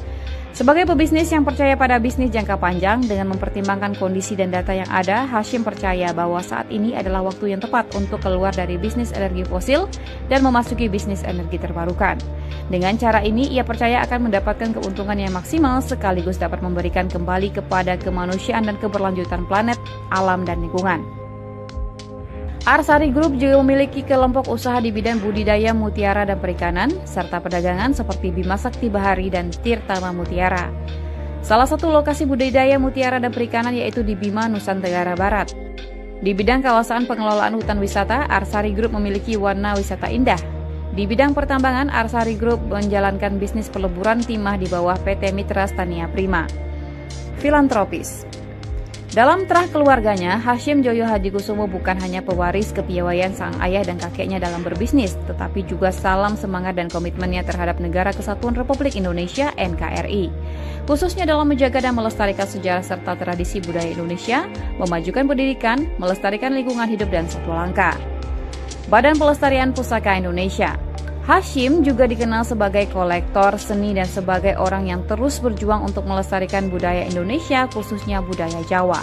Sebagai pebisnis yang percaya pada bisnis jangka panjang dengan mempertimbangkan kondisi dan data yang ada, Hashim percaya bahwa saat ini adalah waktu yang tepat untuk keluar dari bisnis energi fosil dan memasuki bisnis energi terbarukan. Dengan cara ini, ia percaya akan mendapatkan keuntungan yang maksimal sekaligus dapat memberikan kembali kepada kemanusiaan dan keberlanjutan planet, alam, dan lingkungan. Arsari Group juga memiliki kelompok usaha di bidang budidaya mutiara dan perikanan, serta perdagangan seperti Bima Sakti Bahari dan Tirtama Mutiara. Salah satu lokasi budidaya mutiara dan perikanan yaitu di Bima, Nusa Tenggara Barat. Di bidang kawasan pengelolaan hutan wisata, Arsari Group memiliki warna wisata indah. Di bidang pertambangan, Arsari Group menjalankan bisnis peleburan timah di bawah PT Mitra Stania Prima. filantropis. Dalam terah keluarganya, Hasyim Joyo Hadikusumo bukan hanya pewaris kepiawaian sang ayah dan kakeknya dalam berbisnis, tetapi juga salam semangat dan komitmennya terhadap Negara Kesatuan Republik Indonesia (NKRI), khususnya dalam menjaga dan melestarikan sejarah serta tradisi budaya Indonesia, memajukan pendidikan, melestarikan lingkungan hidup dan satwa langka. Badan Pelestarian Pusaka Indonesia. Hasyim juga dikenal sebagai kolektor seni dan sebagai orang yang terus berjuang untuk melestarikan budaya Indonesia, khususnya budaya Jawa.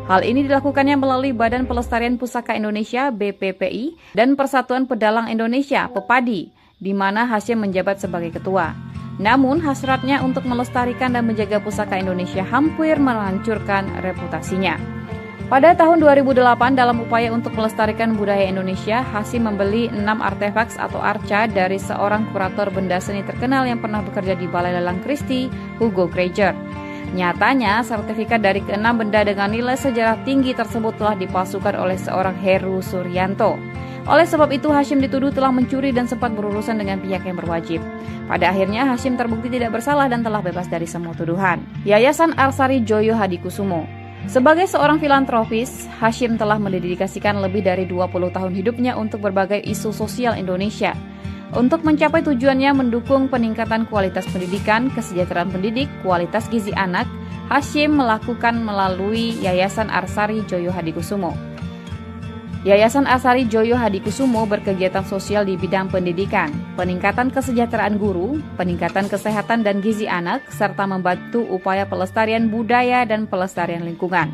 Hal ini dilakukannya melalui Badan Pelestarian Pusaka Indonesia (BPPI) dan Persatuan Pedalang Indonesia (PEPADI), di mana Hasyim menjabat sebagai ketua. Namun, hasratnya untuk melestarikan dan menjaga pusaka Indonesia hampir menghancurkan reputasinya. Pada tahun 2008, dalam upaya untuk melestarikan budaya Indonesia, Hasyim membeli 6 artefak atau arca dari seorang kurator benda seni terkenal yang pernah bekerja di Balai Lelang Christie, Hugo Krieger. Nyatanya, sertifikat dari ke-6 benda dengan nilai sejarah tinggi tersebut telah dipalsukan oleh seorang Heru Suryanto. Oleh sebab itu, Hasyim dituduh telah mencuri dan sempat berurusan dengan pihak yang berwajib. Pada akhirnya, Hasyim terbukti tidak bersalah dan telah bebas dari semua tuduhan. Yayasan Arsari Joyo Hadikusumo. Sebagai seorang filantropis, Hasyim telah mendedikasikan lebih dari 20 tahun hidupnya untuk berbagai isu sosial Indonesia. Untuk mencapai tujuannya mendukung peningkatan kualitas pendidikan, kesejahteraan pendidik, kualitas gizi anak, Hasyim melakukan melalui Yayasan Arsari Joyo Hadikusumo. Yayasan Arsari Joyo Hadikusumo berkegiatan sosial di bidang pendidikan, peningkatan kesejahteraan guru, peningkatan kesehatan dan gizi anak, serta membantu upaya pelestarian budaya dan pelestarian lingkungan.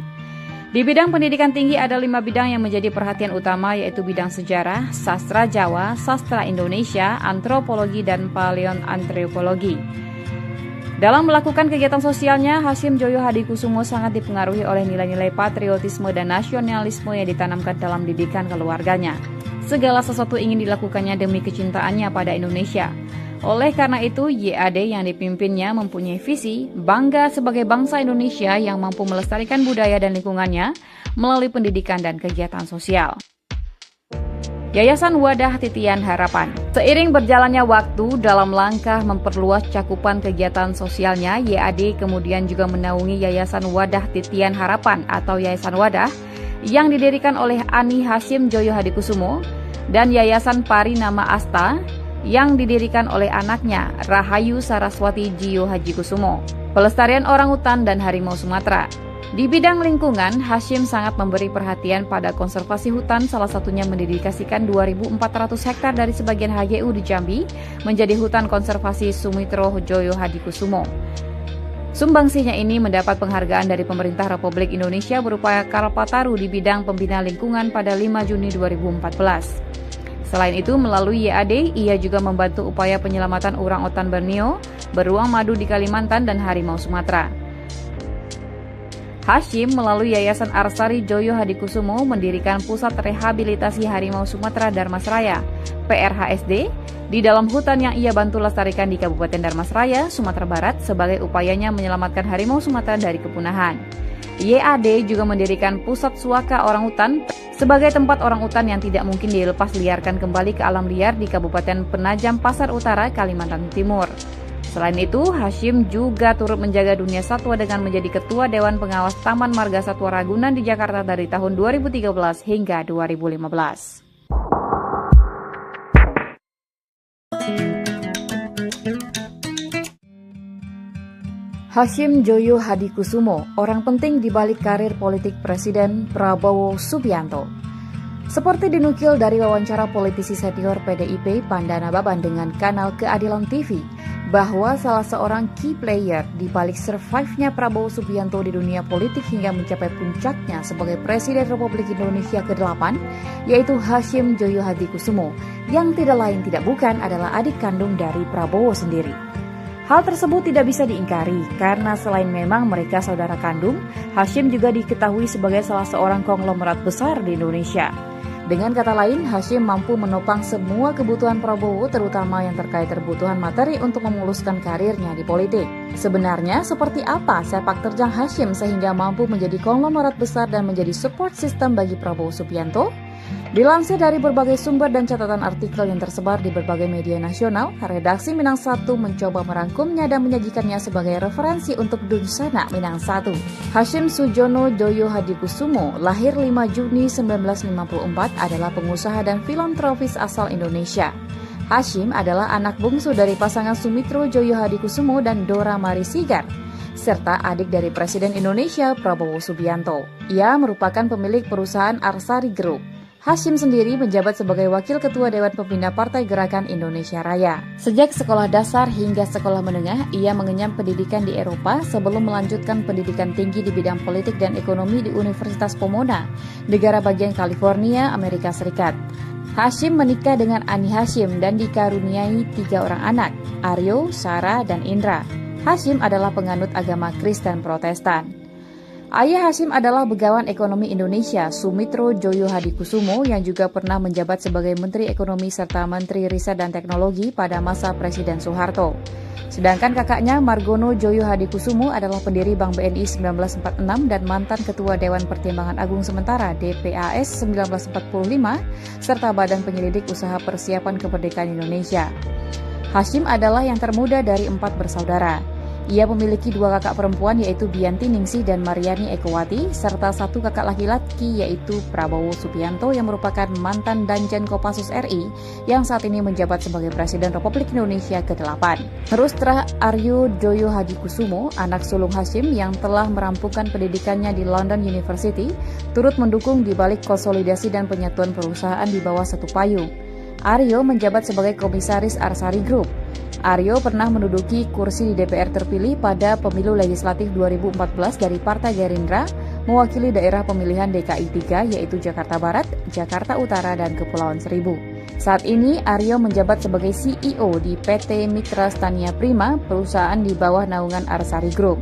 Di bidang pendidikan tinggi ada 5 bidang yang menjadi perhatian utama, yaitu bidang sejarah, sastra Jawa, sastra Indonesia, antropologi, dan paleoantropologi. Dalam melakukan kegiatan sosialnya, Hasyim Joyo Hadikusumo sangat dipengaruhi oleh nilai-nilai patriotisme dan nasionalisme yang ditanamkan dalam didikan keluarganya. Segala sesuatu ingin dilakukannya demi kecintaannya pada Indonesia. Oleh karena itu, YAD yang dipimpinnya mempunyai visi bangga sebagai bangsa Indonesia yang mampu melestarikan budaya dan lingkungannya melalui pendidikan dan kegiatan sosial. Yayasan Wadah Titian Harapan. Seiring berjalannya waktu dalam langkah memperluas cakupan kegiatan sosialnya, YAD kemudian juga menaungi Yayasan Wadah Titian Harapan atau Yayasan Wadah yang didirikan oleh Ani Hasyim Joyo Hadikusumo dan Yayasan Pari Nama Asta yang didirikan oleh anaknya Rahayu Saraswati Jiyo Hadikusumo. Pelestarian orangutan dan harimau Sumatera. Di bidang lingkungan, Hasyim sangat memberi perhatian pada konservasi hutan, salah satunya mendedikasikan 2.400 hektar dari sebagian HGU di Jambi menjadi hutan konservasi Sumitro Joyo Hadikusumo. Sumbangsihnya ini mendapat penghargaan dari pemerintah Republik Indonesia berupa Kalpataru di bidang pembina lingkungan pada 5 Juni 2014. Selain itu, melalui YAD, ia juga membantu upaya penyelamatan orangutan Borneo, beruang madu di Kalimantan, dan harimau Sumatera. Hasyim melalui Yayasan Arsari Joyo Hadikusumo mendirikan Pusat Rehabilitasi Harimau Sumatera Darmasraya, PRHSD, di dalam hutan yang ia bantu lestarikan di Kabupaten Darmasraya, Sumatera Barat sebagai upayanya menyelamatkan harimau Sumatera dari kepunahan. YAD juga mendirikan Pusat Suaka Orangutan sebagai tempat orangutan yang tidak mungkin dilepas liarkan kembali ke alam liar di Kabupaten Penajam Pasar Utara, Kalimantan Timur. Selain itu, Hasyim juga turut menjaga dunia satwa dengan menjadi Ketua Dewan Pengawas Taman Marga Satwa Ragunan di Jakarta dari tahun 2013 hingga 2015. Hasyim Joyo Hadikusumo, orang penting di balik karir politik Presiden Prabowo Subianto. Seperti dinukil dari wawancara politisi senior PDIP Pandana Baban dengan kanal Keadilan TV, bahwa salah seorang key player di balik survive-nya Prabowo Subianto di dunia politik hingga mencapai puncaknya sebagai Presiden Republik Indonesia ke-8, yaitu Hasyim Joyo Hadikusumo, yang tidak lain tidak bukan adalah adik kandung dari Prabowo sendiri. Hal tersebut tidak bisa diingkari karena selain memang mereka saudara kandung, Hasyim juga diketahui sebagai salah seorang konglomerat besar di Indonesia. Dengan kata lain, Hasyim mampu menopang semua kebutuhan Prabowo, terutama yang terkait kebutuhan materi untuk memuluskan karirnya di politik. Sebenarnya, seperti apa sepak terjang Hasyim sehingga mampu menjadi konglomerat besar dan menjadi support system bagi Prabowo Subianto? Dilansir dari berbagai sumber dan catatan artikel yang tersebar di berbagai media nasional, redaksi Minang 1 mencoba merangkumnya dan menyajikannya sebagai referensi untuk Dunsana Minang 1. Hashim Sujono Joyo Hadikusumo, lahir 5 Juni 1954, adalah pengusaha dan filantropis asal Indonesia. Hashim adalah anak bungsu dari pasangan Sumitro Joyo Hadikusumo dan Dora Mari Sigar, serta adik dari Presiden Indonesia Prabowo Subianto. Ia merupakan pemilik perusahaan Arsari Group. Hashim sendiri menjabat sebagai Wakil Ketua Dewan Pembina Partai Gerakan Indonesia Raya. Sejak sekolah dasar hingga sekolah menengah, ia mengenyam pendidikan di Eropa sebelum melanjutkan pendidikan tinggi di bidang politik dan ekonomi di Universitas Pomona, negara bagian California, Amerika Serikat. Hashim menikah dengan Ani Hashim dan dikaruniai 3 orang anak, Aryo, Sarah, dan Indra. Hashim adalah penganut agama Kristen Protestan. Ayah Hashim adalah Begawan Ekonomi Indonesia, Sumitro Joyo Hadikusumo, yang juga pernah menjabat sebagai Menteri Ekonomi serta Menteri Riset dan Teknologi pada masa Presiden Soeharto. Sedangkan kakaknya Margono Joyo Hadikusumo adalah pendiri Bank BNI 1946 dan mantan Ketua Dewan Pertimbangan Agung Sementara DPAS 1945, serta Badan Penyelidik Usaha Persiapan Kemerdekaan Indonesia. Hashim adalah yang termuda dari 4 bersaudara. Ia memiliki 2 kakak perempuan yaitu Bianti Ningsih dan Mariani Ekowati, serta 1 kakak laki-laki yaitu Prabowo Subianto yang merupakan mantan Danjen Kopassus RI yang saat ini menjabat sebagai Presiden Republik Indonesia ke-8. Rustra Aryo Joyo Hadikusumo, anak sulung Hashim yang telah merampungkan pendidikannya di London University, turut mendukung di balik konsolidasi dan penyatuan perusahaan di bawah satu payung. Aryo menjabat sebagai Komisaris Arsari Group. Aryo pernah menduduki kursi di DPR terpilih pada pemilu legislatif 2014 dari Partai Gerindra, mewakili daerah pemilihan DKI 3 yaitu Jakarta Barat, Jakarta Utara, dan Kepulauan Seribu. Saat ini Aryo menjabat sebagai CEO di PT Mitra Stania Prima, perusahaan di bawah naungan Arsari Group.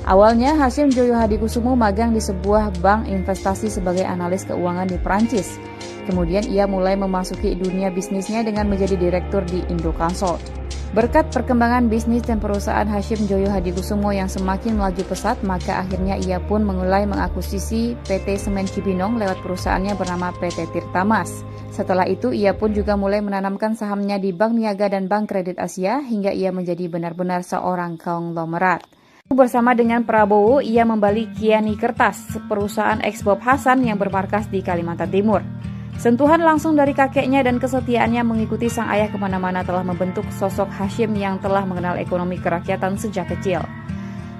Awalnya Hashim Joyo Hadikusumo magang di sebuah bank investasi sebagai analis keuangan di Perancis. Kemudian ia mulai memasuki dunia bisnisnya dengan menjadi direktur di Indoconsult. Berkat perkembangan bisnis dan perusahaan Hashim Joyo Hadikusumo yang semakin melaju pesat, maka akhirnya ia pun mulai mengakuisisi PT Semen Cibinong lewat perusahaannya bernama PT Tirtamas. Setelah itu, ia pun juga mulai menanamkan sahamnya di Bank Niaga dan Bank Kredit Asia hingga ia menjadi benar-benar seorang konglomerat. Bersama dengan Prabowo, ia membeli Kiani Kertas, perusahaan eks Bob Hasan yang bermarkas di Kalimantan Timur. Sentuhan langsung dari kakeknya dan kesetiaannya mengikuti sang ayah kemana-mana telah membentuk sosok Hashim yang telah mengenal ekonomi kerakyatan sejak kecil.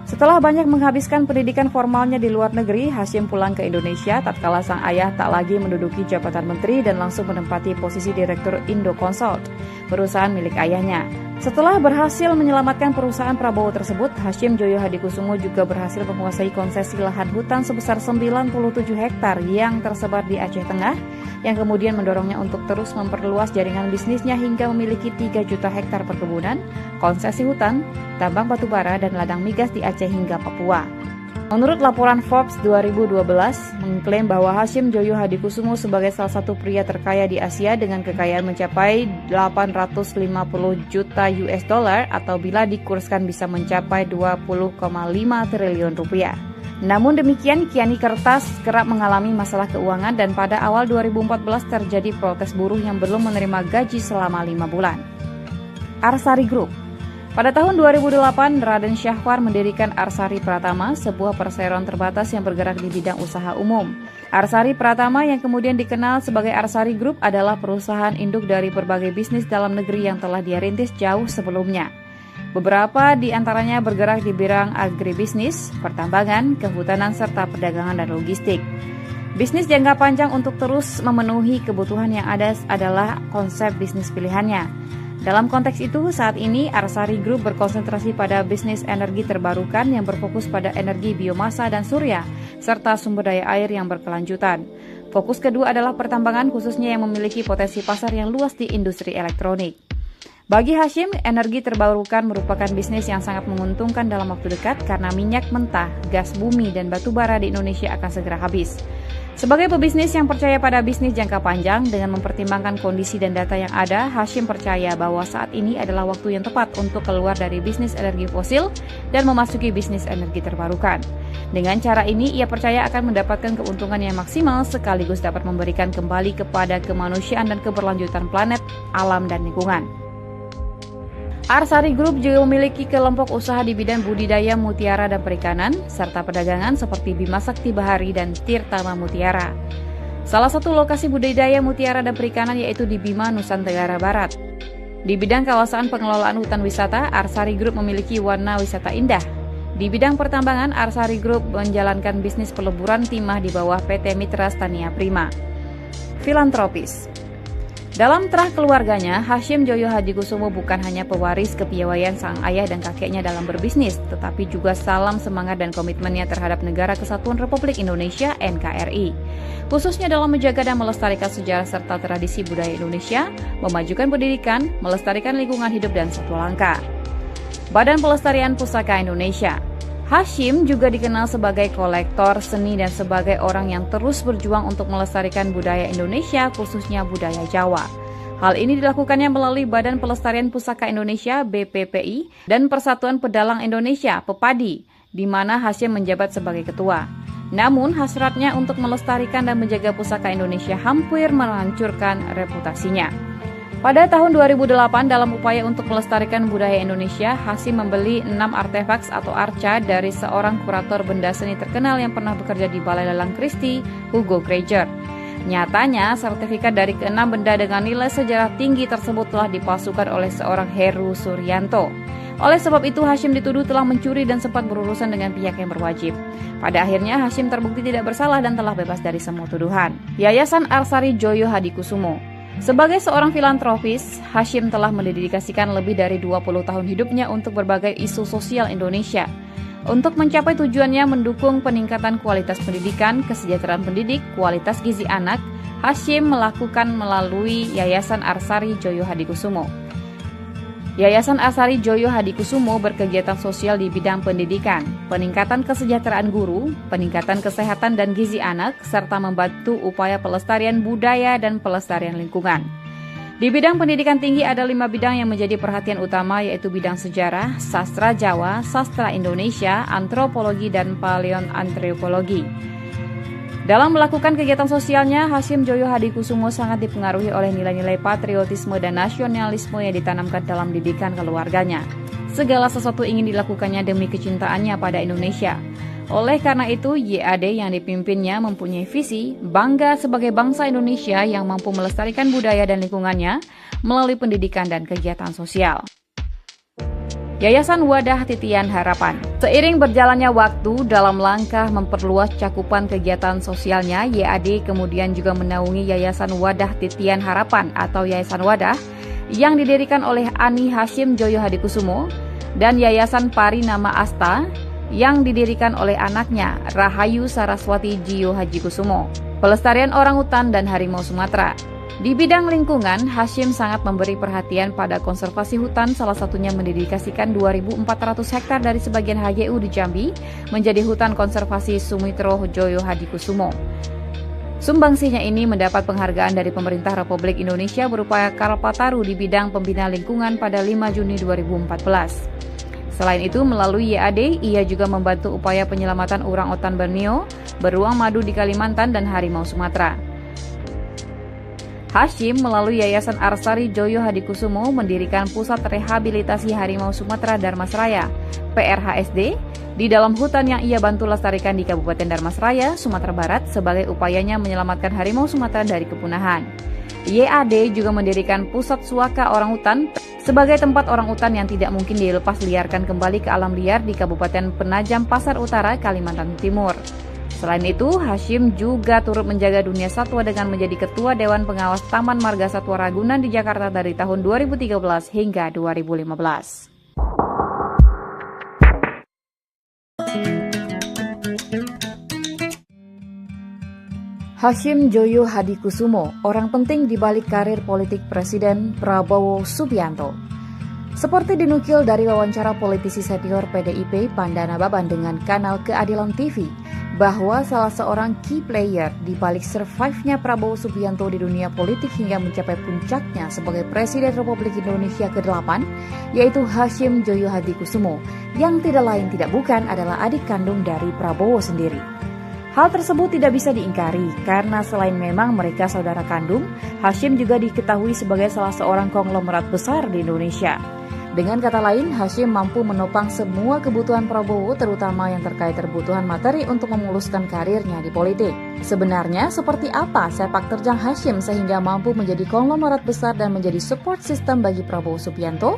Setelah banyak menghabiskan pendidikan formalnya di luar negeri, Hashim pulang ke Indonesia tatkala sang ayah tak lagi menduduki jabatan menteri dan langsung menempati posisi direktur Indoconsult, perusahaan milik ayahnya. Setelah berhasil menyelamatkan perusahaan Prabowo tersebut, Hashim Joyo Hadikusumo juga berhasil menguasai konsesi lahan hutan sebesar 97 hektar yang tersebar di Aceh Tengah, yang kemudian mendorongnya untuk terus memperluas jaringan bisnisnya hingga memiliki 3 juta hektar perkebunan, konsesi hutan, tambang batubara, dan ladang migas di Aceh hingga Papua. Menurut laporan Forbes 2012, mengklaim bahwa Hashim Joyo Hadikusumo sebagai salah satu pria terkaya di Asia dengan kekayaan mencapai 850 juta US dollar atau bila dikurskan bisa mencapai 20,5 triliun rupiah. Namun demikian, Kiani Kertas kerap mengalami masalah keuangan dan pada awal 2014 terjadi protes buruh yang belum menerima gaji selama 5 bulan. Arsari Group. Pada tahun 2008, Raden Syahwar mendirikan Arsari Pratama, sebuah perseroan terbatas yang bergerak di bidang usaha umum. Arsari Pratama yang kemudian dikenal sebagai Arsari Group adalah perusahaan induk dari berbagai bisnis dalam negeri yang telah dia rintis jauh sebelumnya. Beberapa di antaranya bergerak di bidang agribisnis, pertambangan, kehutanan, serta perdagangan dan logistik. Bisnis jangka panjang untuk terus memenuhi kebutuhan yang ada adalah konsep bisnis pilihannya. Dalam konteks itu, saat ini Arsari Group berkonsentrasi pada bisnis energi terbarukan yang berfokus pada energi biomasa dan surya, serta sumber daya air yang berkelanjutan. Fokus kedua adalah pertambangan khususnya yang memiliki potensi pasar yang luas di industri elektronik. Bagi Hashim, energi terbarukan merupakan bisnis yang sangat menguntungkan dalam waktu dekat karena minyak mentah, gas bumi, dan batu bara di Indonesia akan segera habis. Sebagai pebisnis yang percaya pada bisnis jangka panjang dengan mempertimbangkan kondisi dan data yang ada, Hashim percaya bahwa saat ini adalah waktu yang tepat untuk keluar dari bisnis energi fosil dan memasuki bisnis energi terbarukan. Dengan cara ini, ia percaya akan mendapatkan keuntungan yang maksimal sekaligus dapat memberikan kembali kepada kemanusiaan dan keberlanjutan planet, alam, dan lingkungan. Arsari Group juga memiliki kelompok usaha di bidang budidaya mutiara dan perikanan, serta perdagangan seperti Bima Sakti Bahari dan Tirtama Mutiara. Salah satu lokasi budidaya mutiara dan perikanan yaitu di Bima, Nusa Tenggara Barat. Di bidang kawasan pengelolaan hutan wisata, Arsari Group memiliki warna wisata indah. Di bidang pertambangan, Arsari Group menjalankan bisnis peleburan timah di bawah PT Mitra Stania Prima. Filantropis. Dalam terah keluarganya, Hashim Joyo Hadikusumo bukan hanya pewaris kepiawaian sang ayah dan kakeknya dalam berbisnis, tetapi juga salam semangat dan komitmennya terhadap Negara Kesatuan Republik Indonesia (NKRI), khususnya dalam menjaga dan melestarikan sejarah serta tradisi budaya Indonesia, memajukan pendidikan, melestarikan lingkungan hidup dan satwa langka. Badan Pelestarian Pusaka Indonesia. Hashim juga dikenal sebagai kolektor seni dan sebagai orang yang terus berjuang untuk melestarikan budaya Indonesia, khususnya budaya Jawa. Hal ini dilakukannya melalui Badan Pelestarian Pusaka Indonesia (BPPI) dan Persatuan Pedalang Indonesia (PEPADI), di mana Hashim menjabat sebagai ketua. Namun, hasratnya untuk melestarikan dan menjaga pusaka Indonesia hampir menghancurkan reputasinya. Pada tahun 2008, dalam upaya untuk melestarikan budaya Indonesia, Hashim membeli 6 artefak atau arca dari seorang kurator benda seni terkenal yang pernah bekerja di Balai Lelang Christie, Hugo Krieger. Nyatanya, sertifikat dari ke-6 benda dengan nilai sejarah tinggi tersebut telah dipalsukan oleh seorang Heru Suryanto. Oleh sebab itu, Hashim dituduh telah mencuri dan sempat berurusan dengan pihak yang berwajib. Pada akhirnya, Hashim terbukti tidak bersalah dan telah bebas dari semua tuduhan. Yayasan Arsari Joyo Hadikusumo. Sebagai seorang filantropis, Hashim telah mendedikasikan lebih dari 20 tahun hidupnya untuk berbagai isu sosial Indonesia. Untuk mencapai tujuannya mendukung peningkatan kualitas pendidikan, kesejahteraan pendidik, kualitas gizi anak, Hashim melakukan melalui Yayasan Arsari Joyo Hadikusumo. Yayasan Arsari Joyo Hadikusumo berkegiatan sosial di bidang pendidikan, peningkatan kesejahteraan guru, peningkatan kesehatan dan gizi anak, serta membantu upaya pelestarian budaya dan pelestarian lingkungan. Di bidang pendidikan tinggi ada 5 bidang yang menjadi perhatian utama, yaitu bidang sejarah, sastra Jawa, sastra Indonesia, antropologi, dan paleoantropologi. Dalam melakukan kegiatan sosialnya, Hashim Joyo Hadikusumo sangat dipengaruhi oleh nilai-nilai patriotisme dan nasionalisme yang ditanamkan dalam didikan keluarganya. Segala sesuatu ingin dilakukannya demi kecintaannya pada Indonesia. Oleh karena itu, YAD yang dipimpinnya mempunyai visi bangga sebagai bangsa Indonesia yang mampu melestarikan budaya dan lingkungannya melalui pendidikan dan kegiatan sosial. Yayasan Wadah Titian Harapan. Seiring berjalannya waktu dalam langkah memperluas cakupan kegiatan sosialnya, YAD kemudian juga menaungi Yayasan Wadah Titian Harapan atau Yayasan Wadah yang didirikan oleh Ani Hashim Joyo Hadikusumo dan Yayasan Pari Nama Asta yang didirikan oleh anaknya Rahayu Saraswati Jiyo Hadikusumo. Pelestarian orangutan dan harimau Sumatera. Di bidang lingkungan, Hashim sangat memberi perhatian pada konservasi hutan, salah satunya mendedikasikan 2.400 hektar dari sebagian HGU di Jambi menjadi hutan konservasi Sumitro Joyo Hadikusumo. Sumbangsinya ini mendapat penghargaan dari pemerintah Republik Indonesia berupa Kalpataru di bidang pembina lingkungan pada 5 Juni 2014. Selain itu, melalui YAD, ia juga membantu upaya penyelamatan orangutan Borneo, beruang madu di Kalimantan, dan harimau Sumatera. Hashim melalui Yayasan Arsari Joyo Hadikusumo mendirikan Pusat Rehabilitasi Harimau Sumatera Darmasraya, PRHSD, di dalam hutan yang ia bantu lestarikan di Kabupaten Darmasraya, Sumatera Barat sebagai upayanya menyelamatkan harimau Sumatera dari kepunahan. YAD juga mendirikan Pusat Suaka Orangutan sebagai tempat orangutan yang tidak mungkin dilepas liarkan kembali ke alam liar di Kabupaten Penajam Pasar Utara, Kalimantan Timur. Selain itu, Hashim juga turut menjaga dunia satwa dengan menjadi Ketua Dewan Pengawas Taman Marga Satwa Ragunan di Jakarta dari tahun 2013 hingga 2015. Hashim Joyo Hadikusumo, orang penting di balik karir politik Presiden Prabowo Subianto. Seperti dinukil dari wawancara politisi senior PDIP Pandana Baban dengan kanal Keadilan TV, bahwa salah seorang key player di balik survive-nya Prabowo Subianto di dunia politik hingga mencapai puncaknya sebagai Presiden Republik Indonesia ke-8, yaitu Hashim Joyo Hadikusumo, yang tidak lain tidak bukan adalah adik kandung dari Prabowo sendiri. Hal tersebut tidak bisa diingkari karena selain memang mereka saudara kandung, Hashim juga diketahui sebagai salah seorang konglomerat besar di Indonesia. Dengan kata lain, Hashim mampu menopang semua kebutuhan Prabowo, terutama yang terkait kebutuhan materi untuk memuluskan karirnya di politik. Sebenarnya, seperti apa sepak terjang Hashim sehingga mampu menjadi konglomerat besar dan menjadi support system bagi Prabowo Subianto?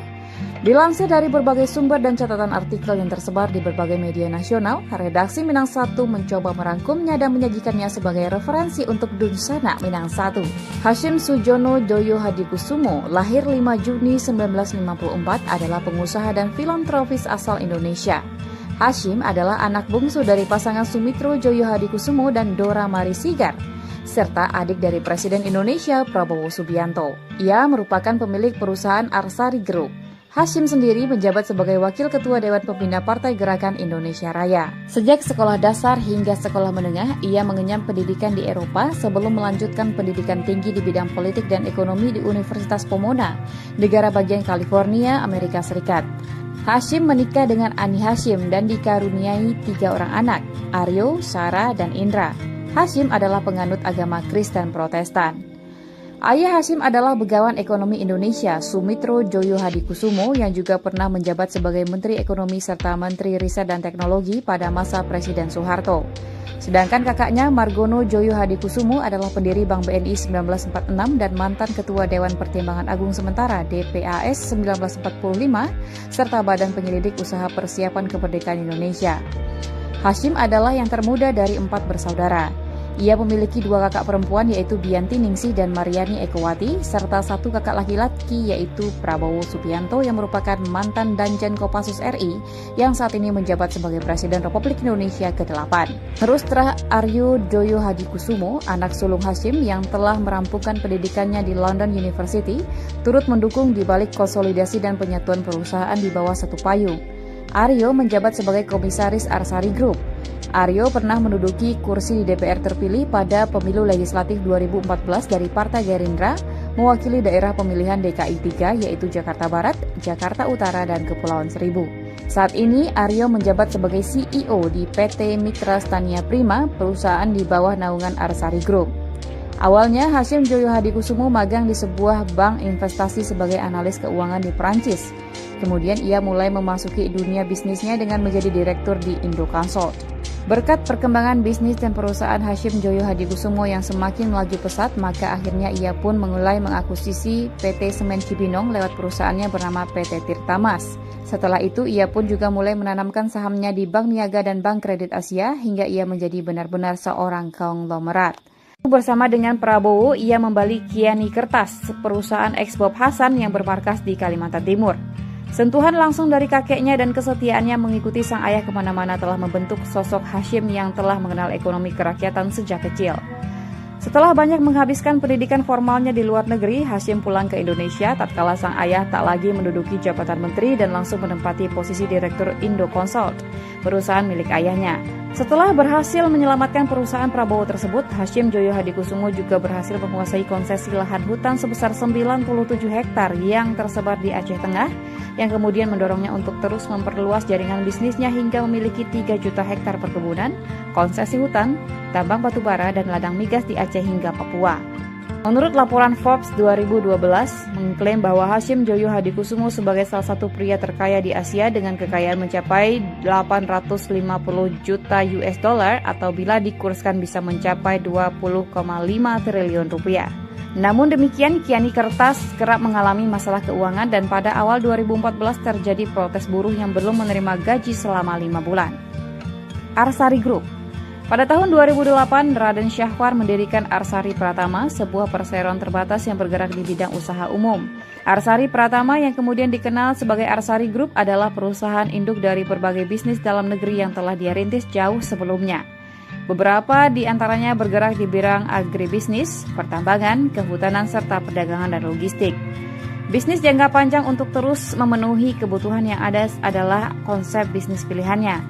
Dilansir dari berbagai sumber dan catatan artikel yang tersebar di berbagai media nasional, redaksi Minang 1 mencoba merangkumnya dan menyajikannya sebagai referensi untuk Dunsana Minang 1. Hashim Sujono Joyo Hadikusumo, lahir 5 Juni 1954, adalah pengusaha dan filantropis asal Indonesia. Hashim adalah anak bungsu dari pasangan Sumitro Joyo Hadikusumo dan Dora Mari Sigar, serta adik dari Presiden Indonesia Prabowo Subianto. Ia merupakan pemilik perusahaan Arsari Group. Hashim sendiri menjabat sebagai Wakil Ketua Dewan Pembina Partai Gerakan Indonesia Raya. Sejak sekolah dasar hingga sekolah menengah, ia mengenyam pendidikan di Eropa sebelum melanjutkan pendidikan tinggi di bidang politik dan ekonomi di Universitas Pomona, negara bagian California, Amerika Serikat. Hashim menikah dengan Ani Hashim dan dikaruniai 3 orang anak, Aryo, Sarah, dan Indra. Hashim adalah penganut agama Kristen Protestan. Ayah Hashim adalah Begawan Ekonomi Indonesia, Sumitro Joyo Hadikusumo, yang juga pernah menjabat sebagai Menteri Ekonomi serta Menteri Riset dan Teknologi pada masa Presiden Soeharto. Sedangkan kakaknya Margono Joyo Hadikusumo adalah pendiri Bank BNI 1946 dan mantan Ketua Dewan Pertimbangan Agung Sementara DPAS 1945, serta Badan Penyelidik Usaha Persiapan Kemerdekaan Indonesia. Hashim adalah yang termuda dari 4 bersaudara. Ia memiliki 2 kakak perempuan yaitu Bianti Ningsih dan Mariani Ekowati, serta 1 kakak laki-laki yaitu Prabowo Subianto yang merupakan mantan Danjen Kopassus RI yang saat ini menjabat sebagai Presiden Republik Indonesia ke-8. Terus Aryo Joyo Hadikusumo, anak sulung Hashim yang telah merampungkan pendidikannya di London University, turut mendukung di balik konsolidasi dan penyatuan perusahaan di bawah satu payung. Aryo menjabat sebagai Komisaris Arsari Group. Aryo pernah menduduki kursi di DPR terpilih pada pemilu legislatif 2014 dari Partai Gerindra, mewakili daerah pemilihan DKI 3 yaitu Jakarta Barat, Jakarta Utara, dan Kepulauan Seribu. Saat ini Aryo menjabat sebagai CEO di PT Mitra Stania Prima, perusahaan di bawah naungan Arsari Group. Awalnya Hashim Joyo Hadikusumo magang di sebuah bank investasi sebagai analis keuangan di Perancis. Kemudian ia mulai memasuki dunia bisnisnya dengan menjadi direktur di Indoconsult. Berkat perkembangan bisnis dan perusahaan Hashim Joyo Hadikusumo yang semakin melaju pesat, maka akhirnya ia pun mulai mengakuisisi PT Semen Cibinong lewat perusahaannya bernama PT Tirtamas. Setelah itu, ia pun juga mulai menanamkan sahamnya di Bank Niaga dan Bank Kredit Asia hingga ia menjadi benar-benar seorang konglomerat. Bersama dengan Prabowo, ia membeli Kiani Kertas, perusahaan eks Bob Hasan yang bermarkas di Kalimantan Timur. Sentuhan langsung dari kakeknya dan kesetiaannya mengikuti sang ayah kemana-mana telah membentuk sosok Hashim yang telah mengenal ekonomi kerakyatan sejak kecil. Setelah banyak menghabiskan pendidikan formalnya di luar negeri, Hashim pulang ke Indonesia tatkala sang ayah tak lagi menduduki jabatan menteri dan langsung menempati posisi direktur Indoconsult, perusahaan milik ayahnya. Setelah berhasil menyelamatkan perusahaan Prabowo tersebut, Hashim Joyo Hadikusumo juga berhasil menguasai konsesi lahan hutan sebesar 97 hektar yang tersebar di Aceh Tengah, yang kemudian mendorongnya untuk terus memperluas jaringan bisnisnya hingga memiliki 3 juta hektar perkebunan, konsesi hutan, tambang batubara, dan ladang migas di Aceh hingga Papua. Menurut laporan Forbes 2012, mengklaim bahwa Hashim Joyo Hadikusumo sebagai salah satu pria terkaya di Asia dengan kekayaan mencapai 850 juta US dollar atau bila dikurskan bisa mencapai 20,5 triliun rupiah. Namun demikian, Kiani Kertas kerap mengalami masalah keuangan dan pada awal 2014 terjadi protes buruh yang belum menerima gaji selama 5 bulan. Arsari Group. Pada tahun 2008, Raden Syahwar mendirikan Arsari Pratama, sebuah perseroan terbatas yang bergerak di bidang usaha umum. Arsari Pratama yang kemudian dikenal sebagai Arsari Group adalah perusahaan induk dari berbagai bisnis dalam negeri yang telah dia rintis jauh sebelumnya. Beberapa di antaranya bergerak di bidang agribisnis, pertambangan, kehutanan, serta perdagangan dan logistik. Bisnis jangka panjang untuk terus memenuhi kebutuhan yang ada adalah konsep bisnis pilihannya.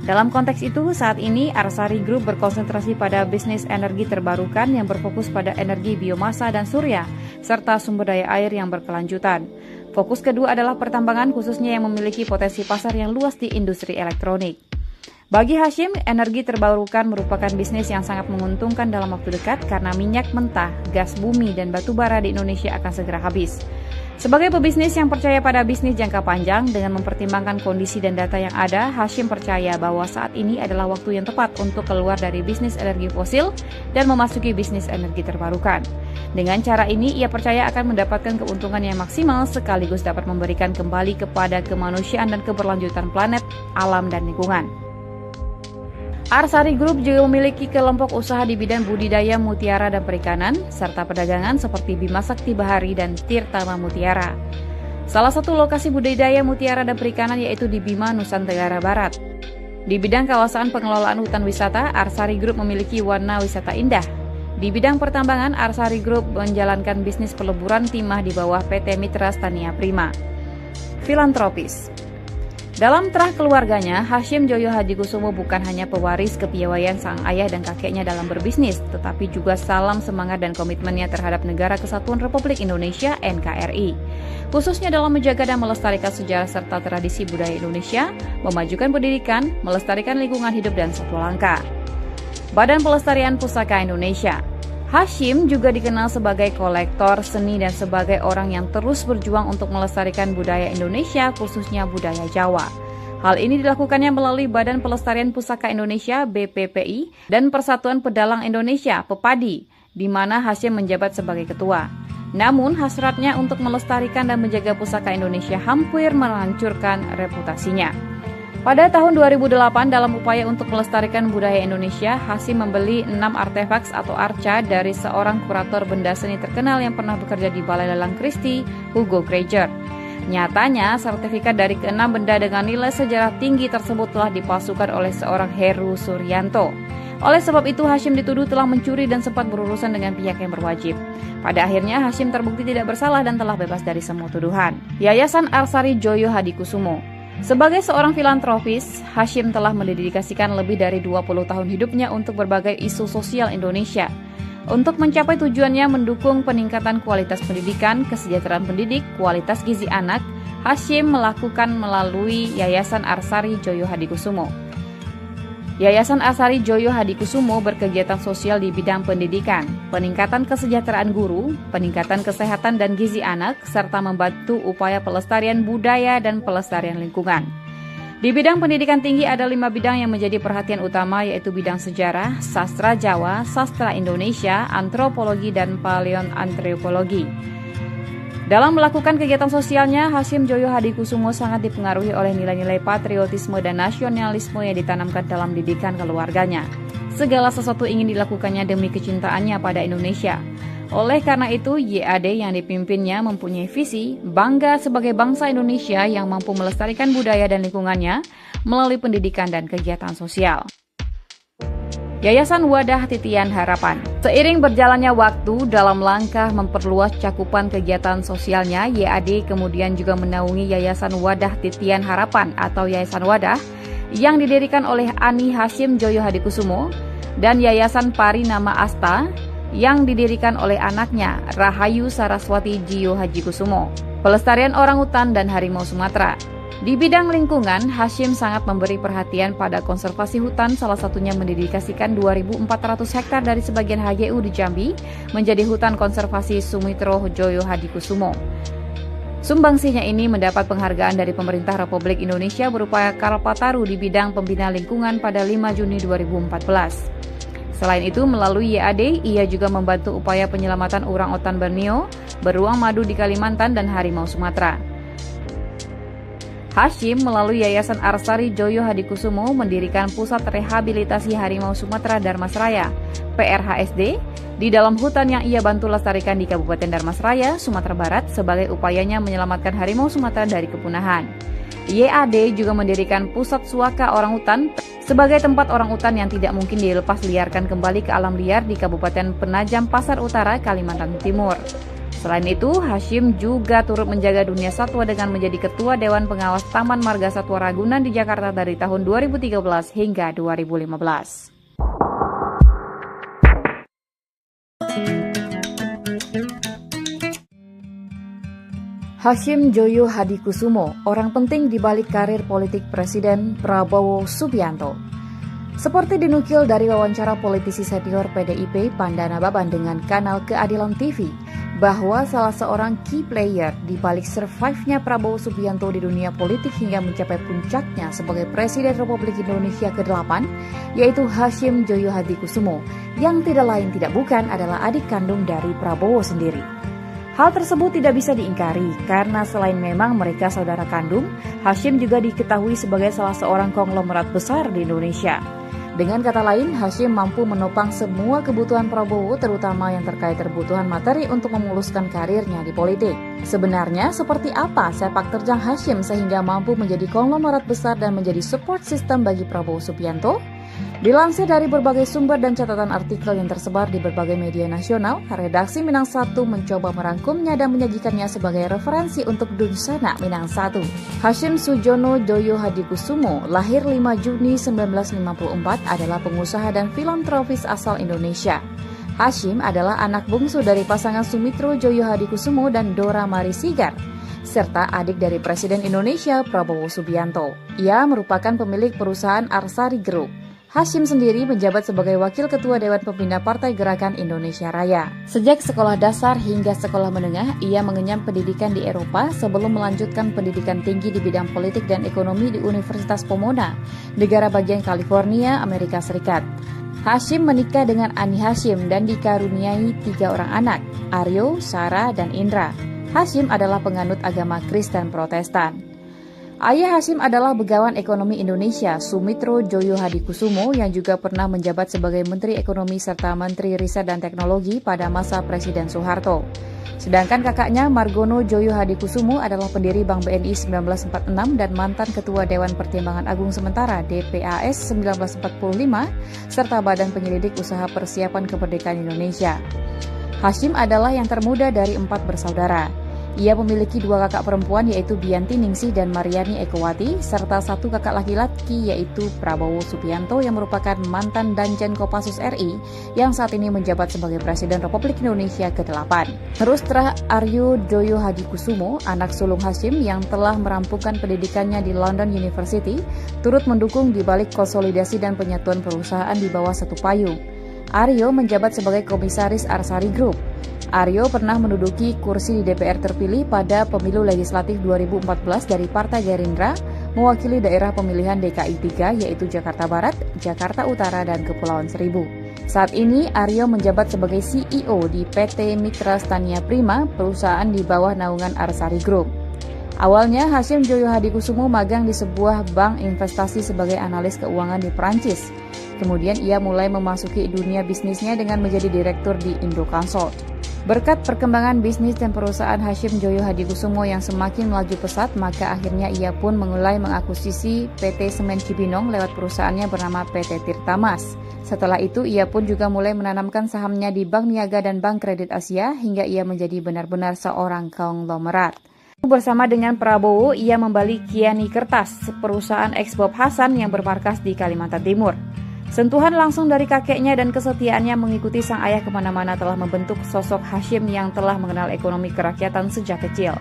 Dalam konteks itu, saat ini Arsari Group berkonsentrasi pada bisnis energi terbarukan yang berfokus pada energi biomasa dan surya, serta sumber daya air yang berkelanjutan. Fokus kedua adalah pertambangan khususnya yang memiliki potensi pasar yang luas di industri elektronik. Bagi Hashim, energi terbarukan merupakan bisnis yang sangat menguntungkan dalam waktu dekat karena minyak mentah, gas bumi, dan batu bara di Indonesia akan segera habis. Sebagai pebisnis yang percaya pada bisnis jangka panjang dengan mempertimbangkan kondisi dan data yang ada, Hashim percaya bahwa saat ini adalah waktu yang tepat untuk keluar dari bisnis energi fosil dan memasuki bisnis energi terbarukan. Dengan cara ini, ia percaya akan mendapatkan keuntungan yang maksimal sekaligus dapat memberikan kembali kepada kemanusiaan dan keberlanjutan planet, alam, dan lingkungan. Arsari Group juga memiliki kelompok usaha di bidang budidaya mutiara dan perikanan, serta perdagangan seperti Bima Sakti Bahari dan Tirtama Mutiara. Salah satu lokasi budidaya mutiara dan perikanan yaitu di Bima, Nusa Tenggara Barat. Di bidang kawasan pengelolaan hutan wisata, Arsari Group memiliki warna wisata indah. Di bidang pertambangan, Arsari Group menjalankan bisnis peleburan timah di bawah PT Mitra Stania Prima. Filantropis. Dalam terah keluarganya, Hashim Joyo Hadikusumo bukan hanya pewaris kepiawaian sang ayah dan kakeknya dalam berbisnis, tetapi juga salam semangat dan komitmennya terhadap Negara Kesatuan Republik Indonesia (NKRI), khususnya dalam menjaga dan melestarikan sejarah serta tradisi budaya Indonesia, memajukan pendidikan, melestarikan lingkungan hidup dan satwa langka. Badan Pelestarian Pusaka Indonesia. Hashim juga dikenal sebagai kolektor seni dan sebagai orang yang terus berjuang untuk melestarikan budaya Indonesia, khususnya budaya Jawa. Hal ini dilakukannya melalui Badan Pelestarian Pusaka Indonesia (BPPI) dan Persatuan Pedalang Indonesia (PEPADI), di mana Hashim menjabat sebagai ketua. Namun, hasratnya untuk melestarikan dan menjaga pusaka Indonesia hampir menghancurkan reputasinya. Pada tahun 2008, dalam upaya untuk melestarikan budaya Indonesia, Hashim membeli 6 artefaks atau arca dari seorang kurator benda seni terkenal yang pernah bekerja di Balai Lelang Christie, Hugo Granger. Nyatanya, sertifikat dari ke-6 benda dengan nilai sejarah tinggi tersebut telah dipalsukan oleh seorang Heru Suryanto. Oleh sebab itu, Hashim dituduh telah mencuri dan sempat berurusan dengan pihak yang berwajib. Pada akhirnya, Hashim terbukti tidak bersalah dan telah bebas dari semua tuduhan. Yayasan Arsari Joyo Hadikusumo. Sebagai seorang filantropis, Hashim telah mendedikasikan lebih dari 20 tahun hidupnya untuk berbagai isu sosial Indonesia. Untuk mencapai tujuannya mendukung peningkatan kualitas pendidikan, kesejahteraan pendidik, kualitas gizi anak, Hashim melakukan melalui Yayasan Arsari Joyo Hadikusumo. Yayasan Arsari Joyo Hadikusumo berkegiatan sosial di bidang pendidikan, peningkatan kesejahteraan guru, peningkatan kesehatan dan gizi anak, serta membantu upaya pelestarian budaya dan pelestarian lingkungan. Di bidang pendidikan tinggi ada 5 bidang yang menjadi perhatian utama, yaitu bidang sejarah, sastra Jawa, sastra Indonesia, antropologi, dan paleoantropologi. Dalam melakukan kegiatan sosialnya, Hashim Joyo Hadikusumo sangat dipengaruhi oleh nilai-nilai patriotisme dan nasionalisme yang ditanamkan dalam didikan keluarganya. Segala sesuatu ingin dilakukannya demi kecintaannya pada Indonesia. Oleh karena itu, YAD yang dipimpinnya mempunyai visi bangga sebagai bangsa Indonesia yang mampu melestarikan budaya dan lingkungannya melalui pendidikan dan kegiatan sosial. Yayasan Wadah Titian Harapan. Seiring berjalannya waktu dalam langkah memperluas cakupan kegiatan sosialnya, YAD kemudian juga menaungi Yayasan Wadah Titian Harapan atau Yayasan Wadah yang didirikan oleh Ani Hashim Joyo Hadikusumo dan Yayasan Pari Nama Asta yang didirikan oleh anaknya Rahayu Saraswati Jiyo Hadikusumo. Pelestarian orangutan dan harimau Sumatera. Di bidang lingkungan, Hashim sangat memberi perhatian pada konservasi hutan, salah satunya mendedikasikan 2.400 hektar dari sebagian HGU di Jambi menjadi hutan konservasi Sumitro Joyo Hadikusumo. Sumbangsinya ini mendapat penghargaan dari pemerintah Republik Indonesia berupa Kalpataru di bidang pembina lingkungan pada 5 Juni 2014. Selain itu, melalui YAD, ia juga membantu upaya penyelamatan orangutan Borneo, beruang madu di Kalimantan, dan harimau Sumatera. Hashim melalui Yayasan Arsari Joyo Hadikusumo mendirikan Pusat Rehabilitasi Harimau Sumatera Darmasraya, PRHSD, di dalam hutan yang ia bantu lestarikan di Kabupaten Darmasraya, Sumatera Barat sebagai upayanya menyelamatkan harimau Sumatera dari kepunahan. YAD juga mendirikan Pusat Suaka Orangutan sebagai tempat orangutan yang tidak mungkin dilepas liarkan kembali ke alam liar di Kabupaten Penajam Pasar Utara, Kalimantan Timur. Selain itu, Hasyim juga turut menjaga dunia satwa dengan menjadi Ketua Dewan Pengawas Taman Marga Satwa Ragunan di Jakarta dari tahun 2013 hingga 2015. Hasyim Joyo Hadikusumo, orang penting di balik karir politik Presiden Prabowo Subianto. Seperti dinukil dari wawancara politisi senior PDIP Pandana Baban dengan kanal Keadilan TV, bahwa salah seorang key player di balik survive-nya Prabowo Subianto di dunia politik hingga mencapai puncaknya sebagai Presiden Republik Indonesia ke-8, yaitu Hasyim Joyo Hadikusumo, yang tidak lain tidak bukan adalah adik kandung dari Prabowo sendiri. Hal tersebut tidak bisa diingkari karena selain memang mereka saudara kandung, Hasyim juga diketahui sebagai salah seorang konglomerat besar di Indonesia. Dengan kata lain, Hasyim mampu menopang semua kebutuhan Prabowo, terutama yang terkait kebutuhan materi untuk memuluskan karirnya di politik. Sebenarnya, seperti apa sepak terjang Hasyim sehingga mampu menjadi konglomerat besar dan menjadi support system bagi Prabowo Subianto? Dilansir dari berbagai sumber dan catatan artikel yang tersebar di berbagai media nasional, redaksi Minang 1 mencoba merangkumnya dan menyajikannya sebagai referensi untuk Dunsana Minang 1. Hasyim Sujono Joyo Hadikusumo, lahir 5 Juni 1954, adalah pengusaha dan filantropis asal Indonesia. Hasyim adalah anak bungsu dari pasangan Sumitro Joyo Hadikusumo dan Dora Mari Sigar, serta adik dari Presiden Indonesia Prabowo Subianto. Ia merupakan pemilik perusahaan Arsari Group. Hasyim sendiri menjabat sebagai Wakil Ketua Dewan Pembina Partai Gerakan Indonesia Raya. Sejak sekolah dasar hingga sekolah menengah, ia mengenyam pendidikan di Eropa sebelum melanjutkan pendidikan tinggi di bidang politik dan ekonomi di Universitas Pomona, negara bagian California, Amerika Serikat. Hasyim menikah dengan Ani Hasyim dan dikaruniai 3 orang anak, Aryo, Sarah, dan Indra. Hasyim adalah penganut agama Kristen Protestan. Ayah Hasyim adalah Begawan Ekonomi Indonesia, Sumitro Joyo Hadikusumo, yang juga pernah menjabat sebagai Menteri Ekonomi serta Menteri Riset dan Teknologi pada masa Presiden Soeharto. Sedangkan kakaknya Margono Joyo Hadikusumo adalah pendiri Bank BNI 1946 dan mantan Ketua Dewan Pertimbangan Agung Sementara DPAS 1945, serta Badan Penyelidik Usaha Persiapan Kemerdekaan Indonesia. Hasyim adalah yang termuda dari 4 bersaudara. Ia memiliki 2 kakak perempuan yaitu Bianti Ningsih dan Mariani Ekowati, serta 1 kakak laki-laki yaitu Prabowo Subianto yang merupakan mantan Danjen Kopassus RI yang saat ini menjabat sebagai Presiden Republik Indonesia ke-8. Rustra Aryo Joyo Hadikusumo, anak sulung Hasyim yang telah merampungkan pendidikannya di London University, turut mendukung di balik konsolidasi dan penyatuan perusahaan di bawah satu payung. Aryo menjabat sebagai Komisaris Arsari Group. Aryo pernah menduduki kursi di DPR terpilih pada pemilu legislatif 2014 dari Partai Gerindra, mewakili daerah pemilihan DKI 3 yaitu Jakarta Barat, Jakarta Utara, dan Kepulauan Seribu. Saat ini Aryo menjabat sebagai CEO di PT Mitra Stania Prima, perusahaan di bawah naungan Arsari Group. Awalnya Hasyim Joyo Hadikusumo magang di sebuah bank investasi sebagai analis keuangan di Perancis. Kemudian ia mulai memasuki dunia bisnisnya dengan menjadi direktur di Indoconsult. Berkat perkembangan bisnis dan perusahaan Hasyim Joyo Hadikusumo yang semakin melaju pesat, maka akhirnya ia pun mulai mengakuisisi PT Semen Cibinong lewat perusahaannya bernama PT Tirtamas. Setelah itu, ia pun juga mulai menanamkan sahamnya di Bank Niaga dan Bank Kredit Asia hingga ia menjadi benar-benar seorang konglomerat. Bersama dengan Prabowo, ia membeli Kiani Kertas, perusahaan eks Bob Hasan yang bermarkas di Kalimantan Timur. Sentuhan langsung dari kakeknya dan kesetiaannya mengikuti sang ayah kemana-mana telah membentuk sosok Hasyim yang telah mengenal ekonomi kerakyatan sejak kecil.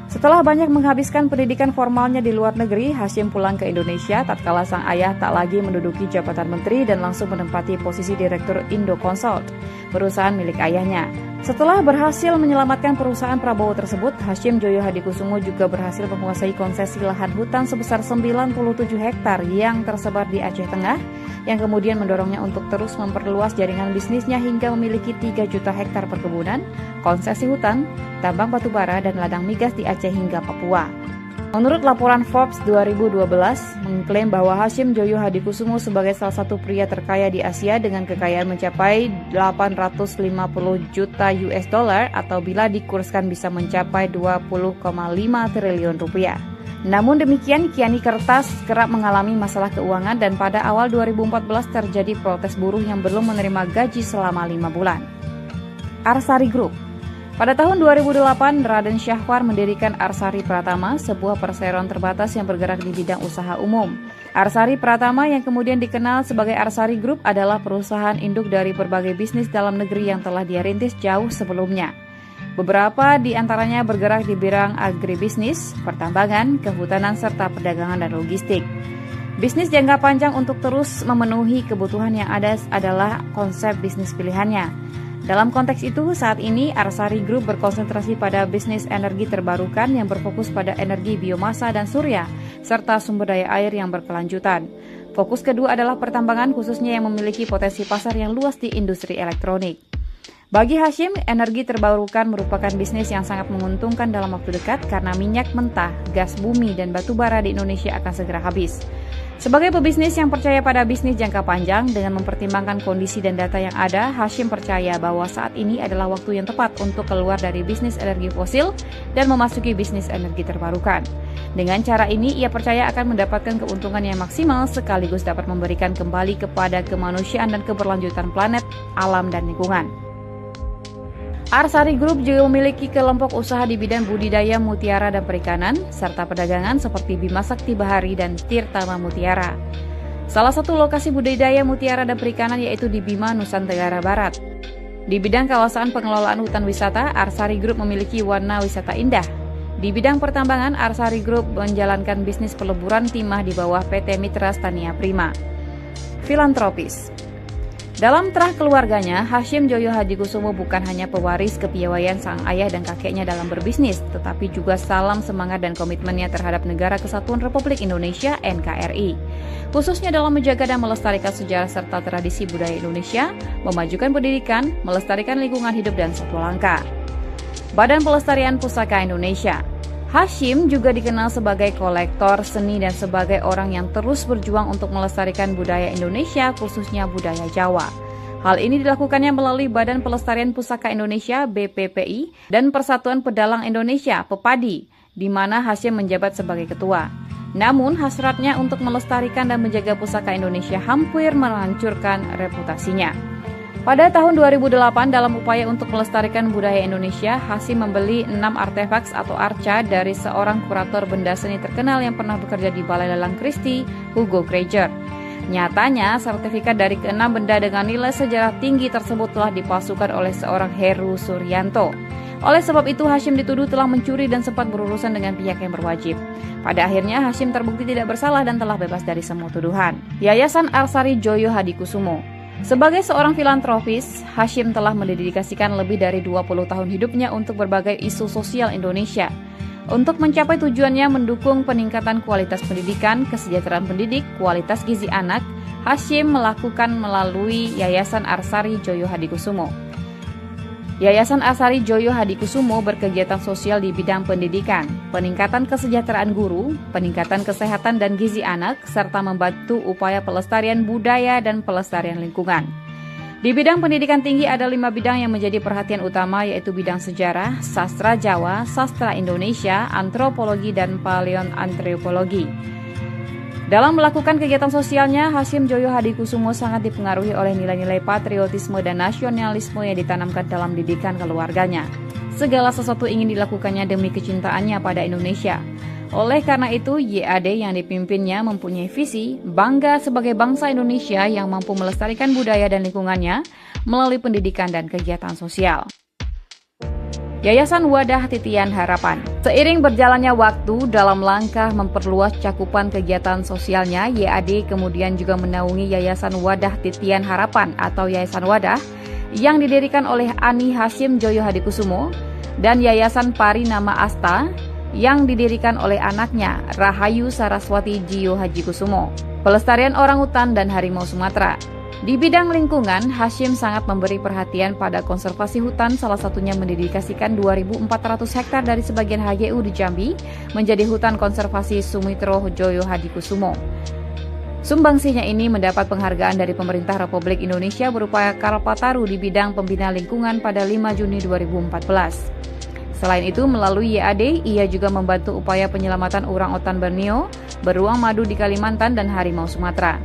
Setelah banyak menghabiskan pendidikan formalnya di luar negeri, Hasyim pulang ke Indonesia tatkala sang ayah tak lagi menduduki jabatan menteri dan langsung menempati posisi direktur Indoconsult, perusahaan milik ayahnya. Setelah berhasil menyelamatkan perusahaan Prabowo tersebut, Hasyim Joyo Hadikusumo juga berhasil menguasai konsesi lahan hutan sebesar 97 hektar yang tersebar di Aceh Tengah, yang kemudian mendorongnya untuk terus memperluas jaringan bisnisnya hingga memiliki 3 juta hektar perkebunan, konsesi hutan, tambang batubara, dan ladang migas di Aceh hingga Papua. Menurut laporan Forbes 2012, mengklaim bahwa Hasyim Joyo Hadikusumo sebagai salah satu pria terkaya di Asia dengan kekayaan mencapai 850 juta US dollar atau bila dikurskan bisa mencapai 20,5 triliun rupiah. Namun demikian, Kiani Kertas kerap mengalami masalah keuangan dan pada awal 2014 terjadi protes buruh yang belum menerima gaji selama 5 bulan. Arsari Group. Pada tahun 2008, Raden Syahwar mendirikan Arsari Pratama, sebuah perseroan terbatas yang bergerak di bidang usaha umum. Arsari Pratama yang kemudian dikenal sebagai Arsari Group adalah perusahaan induk dari berbagai bisnis dalam negeri yang telah dia rintis jauh sebelumnya. Beberapa di antaranya bergerak di bidang agribisnis, pertambangan, kehutanan, serta perdagangan dan logistik. Bisnis jangka panjang untuk terus memenuhi kebutuhan yang ada adalah konsep bisnis pilihannya. Dalam konteks itu, saat ini Arsari Group berkonsentrasi pada bisnis energi terbarukan yang berfokus pada energi biomasa dan surya, serta sumber daya air yang berkelanjutan. Fokus kedua adalah pertambangan, khususnya yang memiliki potensi pasar yang luas di industri elektronik. Bagi Hashim, energi terbarukan merupakan bisnis yang sangat menguntungkan dalam waktu dekat karena minyak mentah, gas bumi, dan batu bara di Indonesia akan segera habis. Sebagai pebisnis yang percaya pada bisnis jangka panjang dengan mempertimbangkan kondisi dan data yang ada, Hashim percaya bahwa saat ini adalah waktu yang tepat untuk keluar dari bisnis energi fosil dan memasuki bisnis energi terbarukan. Dengan cara ini, ia percaya akan mendapatkan keuntungan yang maksimal sekaligus dapat memberikan kembali kepada kemanusiaan dan keberlanjutan planet, alam, dan lingkungan. Arsari Group juga memiliki kelompok usaha di bidang budidaya mutiara dan perikanan, serta perdagangan seperti Bima Sakti Bahari dan Tirtama Mutiara. Salah satu lokasi budidaya mutiara dan perikanan yaitu di Bima, Nusa Tenggara Barat. Di bidang kawasan pengelolaan hutan wisata, Arsari Group memiliki warna wisata indah. Di bidang pertambangan, Arsari Group menjalankan bisnis peleburan timah di bawah PT Mitra Stania Prima. Filantropis. Dalam terah keluarganya, Hashim Joyo Hadikusumo bukan hanya pewaris kepiawaian sang ayah dan kakeknya dalam berbisnis, tetapi juga salam semangat dan komitmennya terhadap Negara Kesatuan Republik Indonesia (NKRI), khususnya dalam menjaga dan melestarikan sejarah serta tradisi budaya Indonesia, memajukan pendidikan, melestarikan lingkungan hidup dan satwa langka. Badan Pelestarian Pusaka Indonesia. Hashim juga dikenal sebagai kolektor seni dan sebagai orang yang terus berjuang untuk melestarikan budaya Indonesia, khususnya budaya Jawa. Hal ini dilakukannya melalui Badan Pelestarian Pusaka Indonesia (BPPI) dan Persatuan Pedalang Indonesia (PEPADI), di mana Hashim menjabat sebagai ketua. Namun, hasratnya untuk melestarikan dan menjaga pusaka Indonesia hampir menghancurkan reputasinya. Pada tahun 2008, dalam upaya untuk melestarikan budaya Indonesia, Hashim membeli 6 artefaks atau arca dari seorang kurator benda seni terkenal yang pernah bekerja di Balai Lelang Christie, Hugo Krieger. Nyatanya, sertifikat dari ke-6 benda dengan nilai sejarah tinggi tersebut telah dipalsukan oleh seorang Heru Suryanto. Oleh sebab itu, Hashim dituduh telah mencuri dan sempat berurusan dengan pihak yang berwajib. Pada akhirnya, Hashim terbukti tidak bersalah dan telah bebas dari semua tuduhan. Yayasan Arsari Joyo Hadikusumo. Sebagai seorang filantropis, Hashim telah mendedikasikan lebih dari 20 tahun hidupnya untuk berbagai isu sosial Indonesia. Untuk mencapai tujuannya mendukung peningkatan kualitas pendidikan, kesejahteraan pendidik, kualitas gizi anak, Hashim melakukan melalui Yayasan Arsari Joyo Hadikusumo. Yayasan Arsari Joyo Hadikusumo berkegiatan sosial di bidang pendidikan, peningkatan kesejahteraan guru, peningkatan kesehatan dan gizi anak, serta membantu upaya pelestarian budaya dan pelestarian lingkungan. Di bidang pendidikan tinggi ada 5 bidang yang menjadi perhatian utama, yaitu bidang sejarah, sastra Jawa, sastra Indonesia, antropologi, dan paleoantropologi. Dalam melakukan kegiatan sosialnya, Hashim Joyo Hadikusumo sangat dipengaruhi oleh nilai-nilai patriotisme dan nasionalisme yang ditanamkan dalam didikan keluarganya. Segala sesuatu ingin dilakukannya demi kecintaannya pada Indonesia. Oleh karena itu, YAD yang dipimpinnya mempunyai visi bangga sebagai bangsa Indonesia yang mampu melestarikan budaya dan lingkungannya melalui pendidikan dan kegiatan sosial. Yayasan Wadah Titian Harapan. Seiring berjalannya waktu dalam langkah memperluas cakupan kegiatan sosialnya, YAD kemudian juga menaungi Yayasan Wadah Titian Harapan atau Yayasan Wadah yang didirikan oleh Ani Hashim Joyo Hadikusumo dan Yayasan Parinama Asta yang didirikan oleh anaknya Rahayu Saraswati Jiyo Hadikusumo. Pelestarian orangutan dan harimau Sumatera. Di bidang lingkungan, Hashim sangat memberi perhatian pada konservasi hutan, salah satunya mendedikasikan 2.400 hektar dari sebagian HGU di Jambi menjadi hutan konservasi Sumitro Joyo Hadikusumo. Sumbangsinya ini mendapat penghargaan dari pemerintah Republik Indonesia berupa Kalpataru di bidang pembina lingkungan pada 5 Juni 2014. Selain itu, melalui YAD, ia juga membantu upaya penyelamatan orangutan Borneo, beruang madu di Kalimantan, dan harimau Sumatera.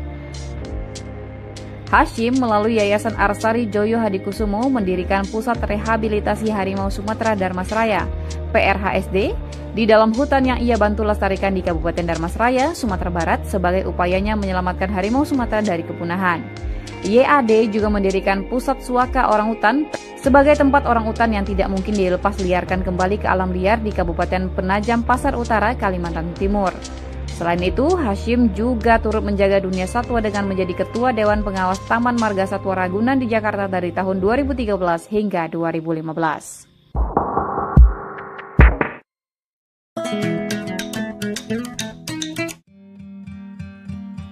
Hashim melalui Yayasan Arsari Joyo Hadikusumo mendirikan Pusat Rehabilitasi Harimau Sumatera Darmasraya, PRHSD, di dalam hutan yang ia bantu lestarikan di Kabupaten Darmasraya, Sumatera Barat sebagai upayanya menyelamatkan harimau Sumatera dari kepunahan. YAD juga mendirikan Pusat Suaka Orangutan sebagai tempat orangutan yang tidak mungkin dilepas liarkan kembali ke alam liar di Kabupaten Penajam Pasar Utara, Kalimantan Timur. Selain itu, Hashim juga turut menjaga dunia satwa dengan menjadi Ketua Dewan Pengawas Taman Marga Satwa Ragunan di Jakarta dari tahun 2013 hingga 2015.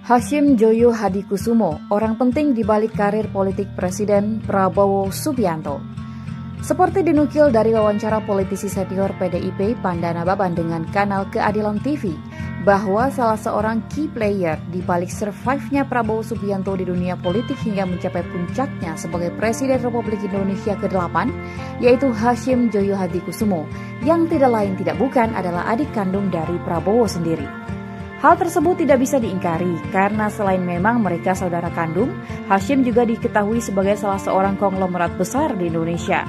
Hashim Joyo Hadikusumo, orang penting di balik karir politik Presiden Prabowo Subianto. Seperti dinukil dari wawancara politisi senior PDIP Pandana Baban dengan kanal Keadilan TV, bahwa salah seorang key player di balik survive-nya Prabowo Subianto di dunia politik hingga mencapai puncaknya sebagai Presiden Republik Indonesia ke-8, yaitu Hashim Joyo Hadikusumo, yang tidak lain tidak bukan adalah adik kandung dari Prabowo sendiri. Hal tersebut tidak bisa diingkari karena selain memang mereka saudara kandung, Hashim juga diketahui sebagai salah seorang konglomerat besar di Indonesia.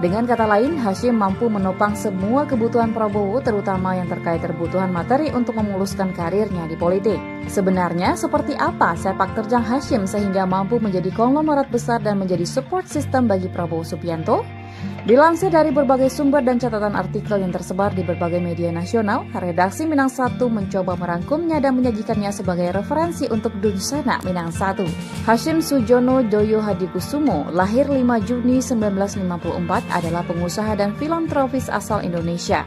Dengan kata lain, Hashim mampu menopang semua kebutuhan Prabowo, terutama yang terkait kebutuhan materi untuk memuluskan karirnya di politik. Sebenarnya, seperti apa sepak terjang Hashim sehingga mampu menjadi konglomerat besar dan menjadi support system bagi Prabowo Subianto? Dilansir dari berbagai sumber dan catatan artikel yang tersebar di berbagai media nasional, redaksi Minang 1 mencoba merangkumnya dan menyajikannya sebagai referensi untuk Dunsena Minang 1. Hashim Sujono Joyo Hadikusumo, lahir 5 Juni 1954, adalah pengusaha dan filantropis asal Indonesia.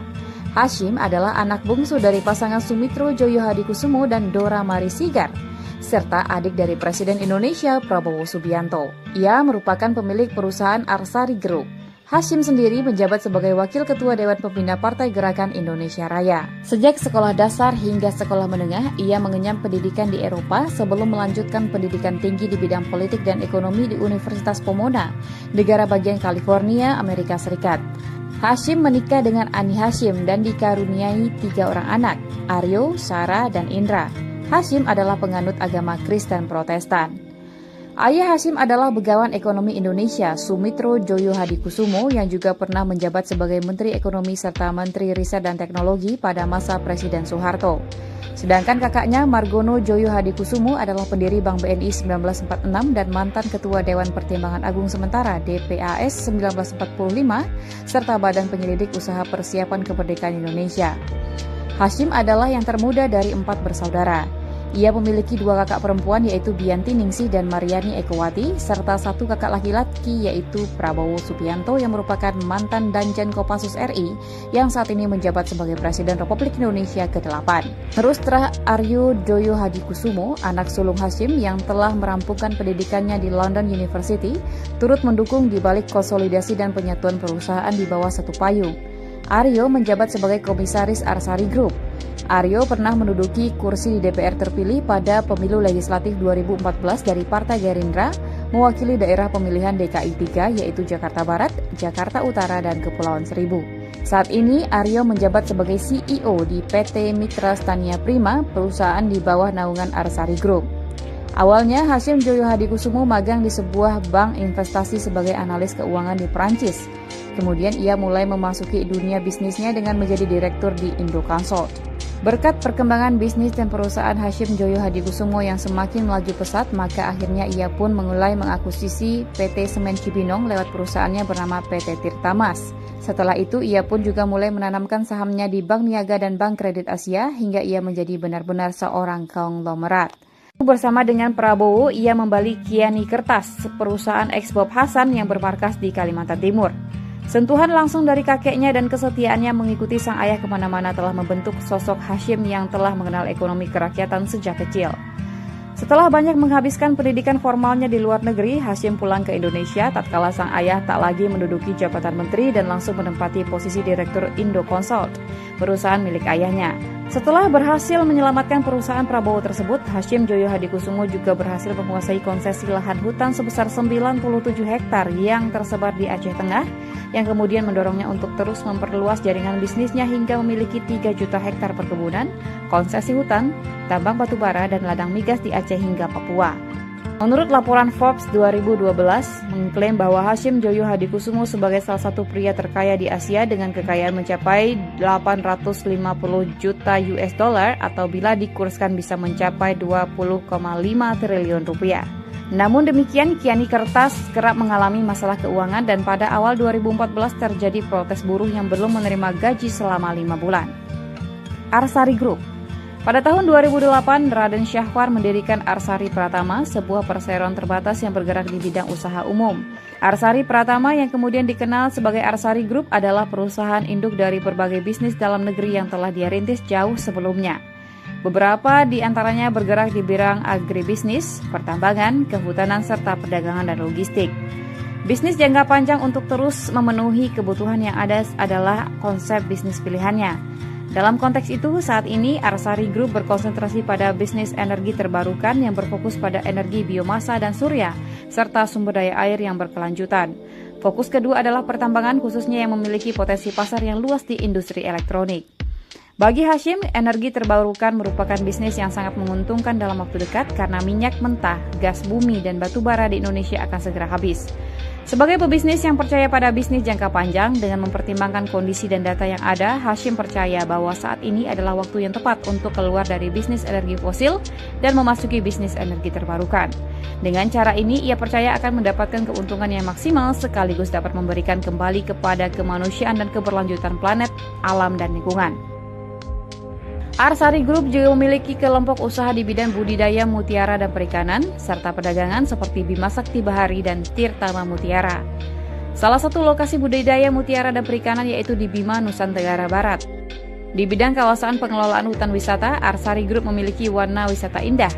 Hashim adalah anak bungsu dari pasangan Sumitro Joyo Hadikusumo dan Dora Mari Sigar, serta adik dari Presiden Indonesia Prabowo Subianto. Ia merupakan pemilik perusahaan Arsari Group. Hashim sendiri menjabat sebagai Wakil Ketua Dewan Pembina Partai Gerakan Indonesia Raya. Sejak sekolah dasar hingga sekolah menengah, ia mengenyam pendidikan di Eropa sebelum melanjutkan pendidikan tinggi di bidang politik dan ekonomi di Universitas Pomona, negara bagian California, Amerika Serikat. Hashim menikah dengan Ani Hashim dan dikaruniai 3 orang anak, Aryo, Sarah, dan Indra. Hashim adalah penganut agama Kristen Protestan. Ayah Hashim adalah Begawan Ekonomi Indonesia, Sumitro Joyo Hadikusumo, yang juga pernah menjabat sebagai Menteri Ekonomi serta Menteri Riset dan Teknologi pada masa Presiden Soeharto. Sedangkan kakaknya Margono Joyo Hadikusumo adalah pendiri Bank BNI 1946 dan mantan Ketua Dewan Pertimbangan Agung Sementara DPAS 1945, serta Badan Penyelidik Usaha Persiapan Kemerdekaan Indonesia. Hashim adalah yang termuda dari 4 bersaudara. Ia memiliki 2 kakak perempuan yaitu Bianti Ningsih dan Mariani Ekowati, serta 1 kakak laki-laki yaitu Prabowo Subianto yang merupakan mantan Danjen Kopassus RI yang saat ini menjabat sebagai Presiden Republik Indonesia ke-8. Terus Aryo Joyo Hadikusumo, anak sulung Hashim yang telah merampungkan pendidikannya di London University, turut mendukung di balik konsolidasi dan penyatuan perusahaan di bawah satu payung. Aryo menjabat sebagai Komisaris Arsari Group. Aryo pernah menduduki kursi di DPR terpilih pada pemilu legislatif 2014 dari Partai Gerindra, mewakili daerah pemilihan DKI 3 yaitu Jakarta Barat, Jakarta Utara, dan Kepulauan Seribu. Saat ini Aryo menjabat sebagai CEO di PT Mitra Stania Prima, perusahaan di bawah naungan Arsari Group. Awalnya Hashim Joyo Hadikusumo magang di sebuah bank investasi sebagai analis keuangan di Perancis. Kemudian ia mulai memasuki dunia bisnisnya dengan menjadi direktur di Indoconsult. Berkat perkembangan bisnis dan perusahaan Hashim Joyo Hadikusumo yang semakin melaju pesat, maka akhirnya ia pun mulai mengakuisisi PT Semen Cibinong lewat perusahaannya bernama PT Tirtamas. Setelah itu, ia pun juga mulai menanamkan sahamnya di Bank Niaga dan Bank Kredit Asia hingga ia menjadi benar-benar seorang konglomerat. Bersama dengan Prabowo, ia membeli Kiani Kertas, perusahaan eks Bob Hasan yang bermarkas di Kalimantan Timur. Sentuhan langsung dari kakeknya dan kesetiaannya mengikuti sang ayah kemana-mana telah membentuk sosok Hashim yang telah mengenal ekonomi kerakyatan sejak kecil. Setelah banyak menghabiskan pendidikan formalnya di luar negeri, Hashim pulang ke Indonesia tatkala sang ayah tak lagi menduduki jabatan menteri dan langsung menempati posisi direktur Indoconsult, perusahaan milik ayahnya. Setelah berhasil menyelamatkan perusahaan Prabowo tersebut, Hashim Joyo Hadikusumo juga berhasil menguasai konsesi lahan hutan sebesar 97 hektar yang tersebar di Aceh Tengah, yang kemudian mendorongnya untuk terus memperluas jaringan bisnisnya hingga memiliki 3 juta hektar perkebunan, konsesi hutan, tambang batubara, dan ladang migas di Aceh hingga Papua. Menurut laporan Forbes 2012, mengklaim bahwa Hashim Joyo Hadikusumo sebagai salah satu pria terkaya di Asia dengan kekayaan mencapai 850 juta US dollar atau bila dikurskan bisa mencapai 20,5 triliun rupiah. Namun demikian, Kiani Kertas kerap mengalami masalah keuangan dan pada awal 2014 terjadi protes buruh yang belum menerima gaji selama 5 bulan. Arsari Group. Pada tahun 2008, Raden Syahwar mendirikan Arsari Pratama, sebuah perseroan terbatas yang bergerak di bidang usaha umum. Arsari Pratama yang kemudian dikenal sebagai Arsari Group adalah perusahaan induk dari berbagai bisnis dalam negeri yang telah dia rintis jauh sebelumnya. Beberapa di antaranya bergerak di bidang agribisnis, pertambangan, kehutanan, serta perdagangan dan logistik. Bisnis jangka panjang untuk terus memenuhi kebutuhan yang ada adalah konsep bisnis pilihannya. Dalam konteks itu, saat ini Arsari Group berkonsentrasi pada bisnis energi terbarukan yang berfokus pada energi biomasa dan surya, serta sumber daya air yang berkelanjutan. Fokus kedua adalah pertambangan khususnya yang memiliki potensi pasar yang luas di industri elektronik. Bagi Hashim, energi terbarukan merupakan bisnis yang sangat menguntungkan dalam waktu dekat karena minyak mentah, gas bumi, dan batu bara di Indonesia akan segera habis. Sebagai pebisnis yang percaya pada bisnis jangka panjang dengan mempertimbangkan kondisi dan data yang ada, Hashim percaya bahwa saat ini adalah waktu yang tepat untuk keluar dari bisnis energi fosil dan memasuki bisnis energi terbarukan. Dengan cara ini, ia percaya akan mendapatkan keuntungan yang maksimal sekaligus dapat memberikan kembali kepada kemanusiaan dan keberlanjutan planet, alam, dan lingkungan. Arsari Group juga memiliki kelompok usaha di bidang budidaya mutiara dan perikanan, serta perdagangan seperti Bima Sakti Bahari dan Tirtama Mutiara. Salah satu lokasi budidaya mutiara dan perikanan yaitu di Bima, Nusa Tenggara Barat. Di bidang kawasan pengelolaan hutan wisata, Arsari Group memiliki warna wisata indah.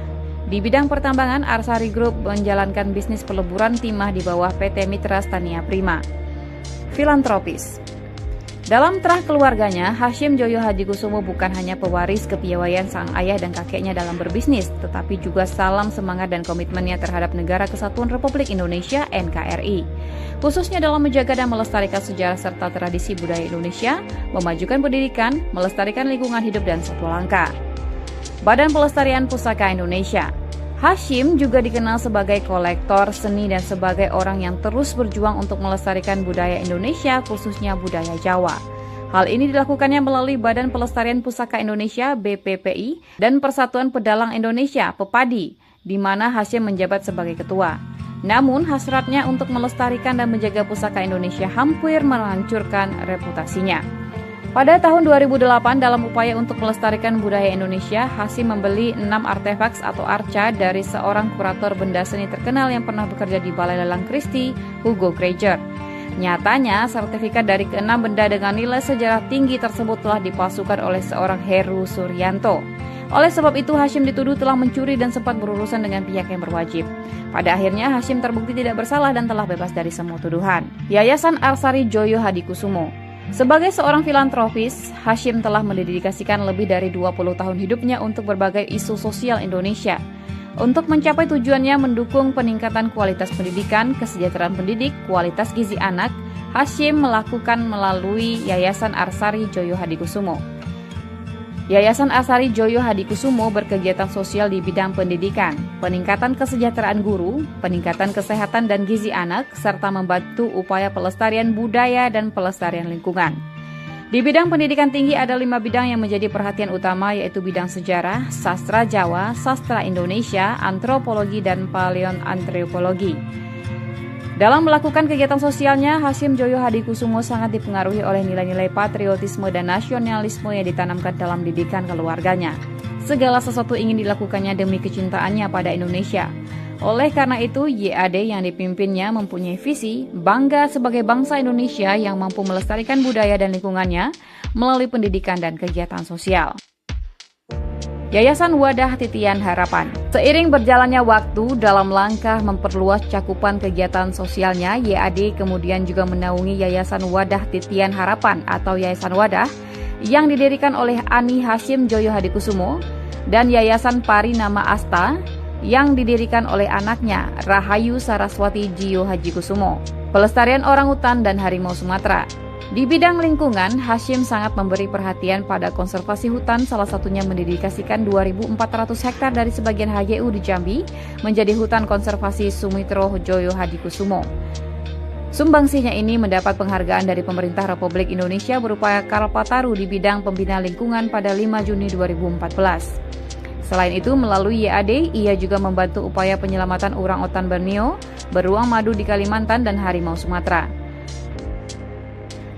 Di bidang pertambangan, Arsari Group menjalankan bisnis peleburan timah di bawah PT Mitra Stania Prima. Filantropis. Dalam terah keluarganya, Hashim Joyo Hadikusumo bukan hanya pewaris kepiawaian sang ayah dan kakeknya dalam berbisnis, tetapi juga salam semangat dan komitmennya terhadap Negara Kesatuan Republik Indonesia (NKRI), khususnya dalam menjaga dan melestarikan sejarah serta tradisi budaya Indonesia, memajukan pendidikan, melestarikan lingkungan hidup dan satwa langka. Badan Pelestarian Pusaka Indonesia. Hashim juga dikenal sebagai kolektor seni dan sebagai orang yang terus berjuang untuk melestarikan budaya Indonesia, khususnya budaya Jawa. Hal ini dilakukannya melalui Badan Pelestarian Pusaka Indonesia (BPPI) dan Persatuan Pedalang Indonesia (PEPADI), di mana Hashim menjabat sebagai ketua. Namun, hasratnya untuk melestarikan dan menjaga pusaka Indonesia hampir menghancurkan reputasinya. Pada tahun 2008, dalam upaya untuk melestarikan budaya Indonesia, Hashim membeli 6 artefaks atau arca dari seorang kurator benda seni terkenal yang pernah bekerja di Balai Lelang Christie, Hugo Granger. Nyatanya, sertifikat dari ke-6 benda dengan nilai sejarah tinggi tersebut telah dipalsukan oleh seorang Heru Suryanto. Oleh sebab itu, Hashim dituduh telah mencuri dan sempat berurusan dengan pihak yang berwajib. Pada akhirnya, Hashim terbukti tidak bersalah dan telah bebas dari semua tuduhan. Yayasan Arsari Joyo Hadikusumo. Sebagai seorang filantropis, Hashim telah mendedikasikan lebih dari 20 tahun hidupnya untuk berbagai isu sosial Indonesia. Untuk mencapai tujuannya mendukung peningkatan kualitas pendidikan, kesejahteraan pendidik, kualitas gizi anak, Hashim melakukan melalui Yayasan Arsari Joyo Hadikusumo. Yayasan Arsari Joyo Hadikusumo berkegiatan sosial di bidang pendidikan, peningkatan kesejahteraan guru, peningkatan kesehatan dan gizi anak, serta membantu upaya pelestarian budaya dan pelestarian lingkungan. Di bidang pendidikan tinggi ada 5 bidang yang menjadi perhatian utama, yaitu bidang sejarah, sastra Jawa, sastra Indonesia, antropologi, dan paleoantropologi. Dalam melakukan kegiatan sosialnya, Hashim Joyo Hadikusumo sangat dipengaruhi oleh nilai-nilai patriotisme dan nasionalisme yang ditanamkan dalam didikan keluarganya. Segala sesuatu ingin dilakukannya demi kecintaannya pada Indonesia. Oleh karena itu, YAD yang dipimpinnya mempunyai visi bangga sebagai bangsa Indonesia yang mampu melestarikan budaya dan lingkungannya melalui pendidikan dan kegiatan sosial. Yayasan Wadah Titian Harapan. Seiring berjalannya waktu dalam langkah memperluas cakupan kegiatan sosialnya, YAD kemudian juga menaungi Yayasan Wadah Titian Harapan atau Yayasan Wadah yang didirikan oleh Ani Hashim Joyo Hadikusumo dan Yayasan Parinama Asta yang didirikan oleh anaknya Rahayu Saraswati Jiyo Hadikusumo. Pelestarian orangutan dan harimau Sumatera. Di bidang lingkungan, Hashim sangat memberi perhatian pada konservasi hutan, salah satunya mendedikasikan 2.400 hektar dari sebagian HGU di Jambi menjadi hutan konservasi Sumitro Joyo Hadikusumo. Sumbangsinya ini mendapat penghargaan dari pemerintah Republik Indonesia berupa Kalpataru di bidang pembina lingkungan pada 5 Juni 2014. Selain itu, melalui YAD, ia juga membantu upaya penyelamatan orangutan Borneo, beruang madu di Kalimantan, dan harimau Sumatera.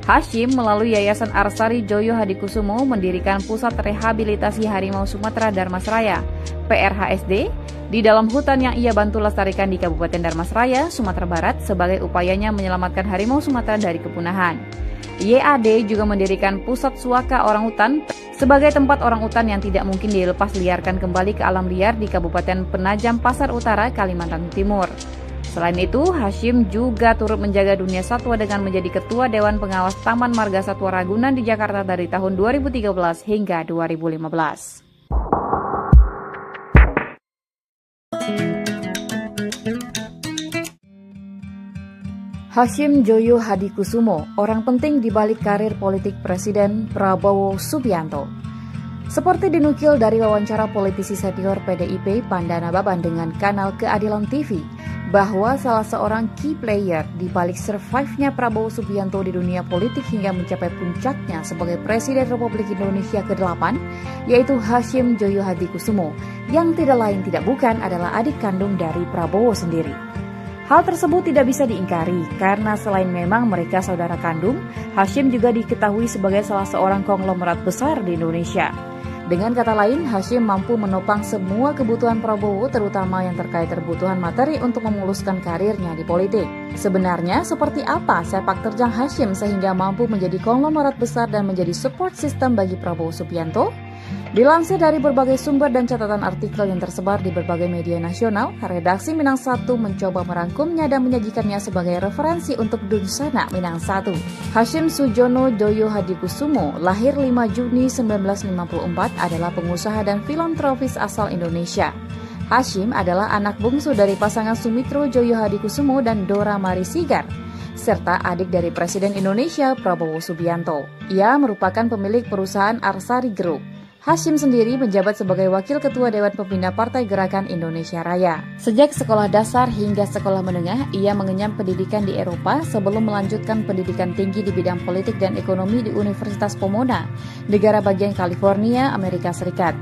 Hashim melalui Yayasan Arsari Joyo Hadikusumo mendirikan Pusat Rehabilitasi Harimau Sumatera Darmasraya, PRHSD, di dalam hutan yang ia bantu lestarikan di Kabupaten Darmasraya, Sumatera Barat sebagai upayanya menyelamatkan harimau Sumatera dari kepunahan. YAD juga mendirikan Pusat Suaka Orangutan sebagai tempat orangutan yang tidak mungkin dilepas liarkan kembali ke alam liar di Kabupaten Penajam Pasar Utara, Kalimantan Timur. Selain itu, Hashim juga turut menjaga dunia satwa dengan menjadi Ketua Dewan Pengawas Taman Marga Satwa Ragunan di Jakarta dari tahun 2013 hingga 2015. Hashim Joyo Hadikusumo, orang penting di balik karir politik Presiden Prabowo Subianto. Seperti dinukil dari wawancara politisi senior PDIP Pandana Baban dengan kanal Keadilan TV, bahwa salah seorang key player di balik survive-nya Prabowo Subianto di dunia politik hingga mencapai puncaknya sebagai Presiden Republik Indonesia ke-8, yaitu Hashim Joyo Hadikusumo, yang tidak lain tidak bukan adalah adik kandung dari Prabowo sendiri. Hal tersebut tidak bisa diingkari karena selain memang mereka saudara kandung, Hashim juga diketahui sebagai salah seorang konglomerat besar di Indonesia. Dengan kata lain, Hashim mampu menopang semua kebutuhan Prabowo, terutama yang terkait kebutuhan materi untuk memuluskan karirnya di politik. Sebenarnya, seperti apa sepak terjang Hashim sehingga mampu menjadi konglomerat besar dan menjadi support system bagi Prabowo Subianto? Dilansir dari berbagai sumber dan catatan artikel yang tersebar di berbagai media nasional, redaksi Minang 1 mencoba merangkumnya dan menyajikannya sebagai referensi untuk Dunsana Minang 1. Hashim Sujono Joyo Hadikusumo, lahir 5 Juni 1954, adalah pengusaha dan filantropis asal Indonesia. Hashim adalah anak bungsu dari pasangan Sumitro Joyo Hadikusumo dan Dora Marisigar, serta adik dari Presiden Indonesia Prabowo Subianto. Ia merupakan pemilik perusahaan Arsari Group. Hashim sendiri menjabat sebagai Wakil Ketua Dewan Pembina Partai Gerakan Indonesia Raya. Sejak sekolah dasar hingga sekolah menengah, ia mengenyam pendidikan di Eropa sebelum melanjutkan pendidikan tinggi di bidang politik dan ekonomi di Universitas Pomona, negara bagian California, Amerika Serikat.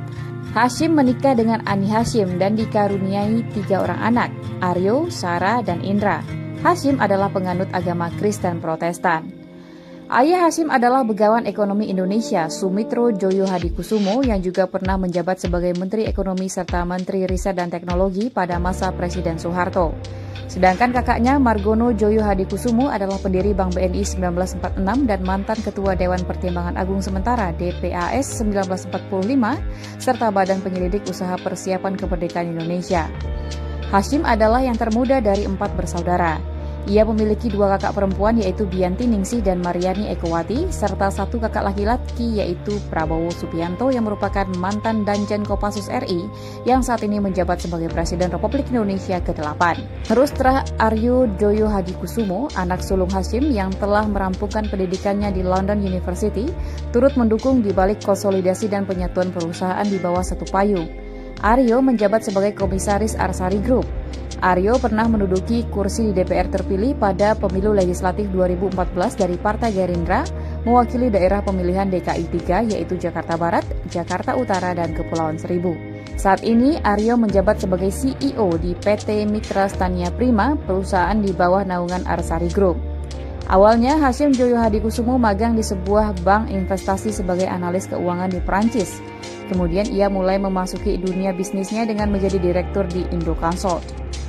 Hashim menikah dengan Ani Hashim dan dikaruniai 3 orang anak, Aryo, Sarah, dan Indra. Hashim adalah penganut agama Kristen Protestan. Ayah Hashim adalah Begawan Ekonomi Indonesia, Sumitro Joyo Hadikusumo, yang juga pernah menjabat sebagai Menteri Ekonomi serta Menteri Riset dan Teknologi pada masa Presiden Soeharto. Sedangkan kakaknya Margono Joyo Hadikusumo adalah pendiri Bank BNI 1946 dan mantan Ketua Dewan Pertimbangan Agung Sementara DPAS 1945, serta Badan Penyelidik Usaha Persiapan Kemerdekaan Indonesia. Hashim adalah yang termuda dari 4 bersaudara. Ia memiliki 2 kakak perempuan yaitu Bianti Ningsih dan Mariani Ekowati, serta 1 kakak laki-laki yaitu Prabowo Subianto yang merupakan mantan Danjen Kopassus RI yang saat ini menjabat sebagai Presiden Republik Indonesia ke-8. Rustra Aryo Joyo Hadikusumo, anak sulung Hashim yang telah merampungkan pendidikannya di London University, turut mendukung di balik konsolidasi dan penyatuan perusahaan di bawah satu payung. Aryo menjabat sebagai Komisaris Arsari Group. Aryo pernah menduduki kursi di DPR terpilih pada pemilu legislatif 2014 dari Partai Gerindra, mewakili daerah pemilihan DKI 3 yaitu Jakarta Barat, Jakarta Utara, dan Kepulauan Seribu. Saat ini Aryo menjabat sebagai CEO di PT Mitra Stania Prima, perusahaan di bawah naungan Arsari Group. Awalnya Hashim Joyo Hadikusumo magang di sebuah bank investasi sebagai analis keuangan di Perancis. Kemudian ia mulai memasuki dunia bisnisnya dengan menjadi direktur di Indoconsult.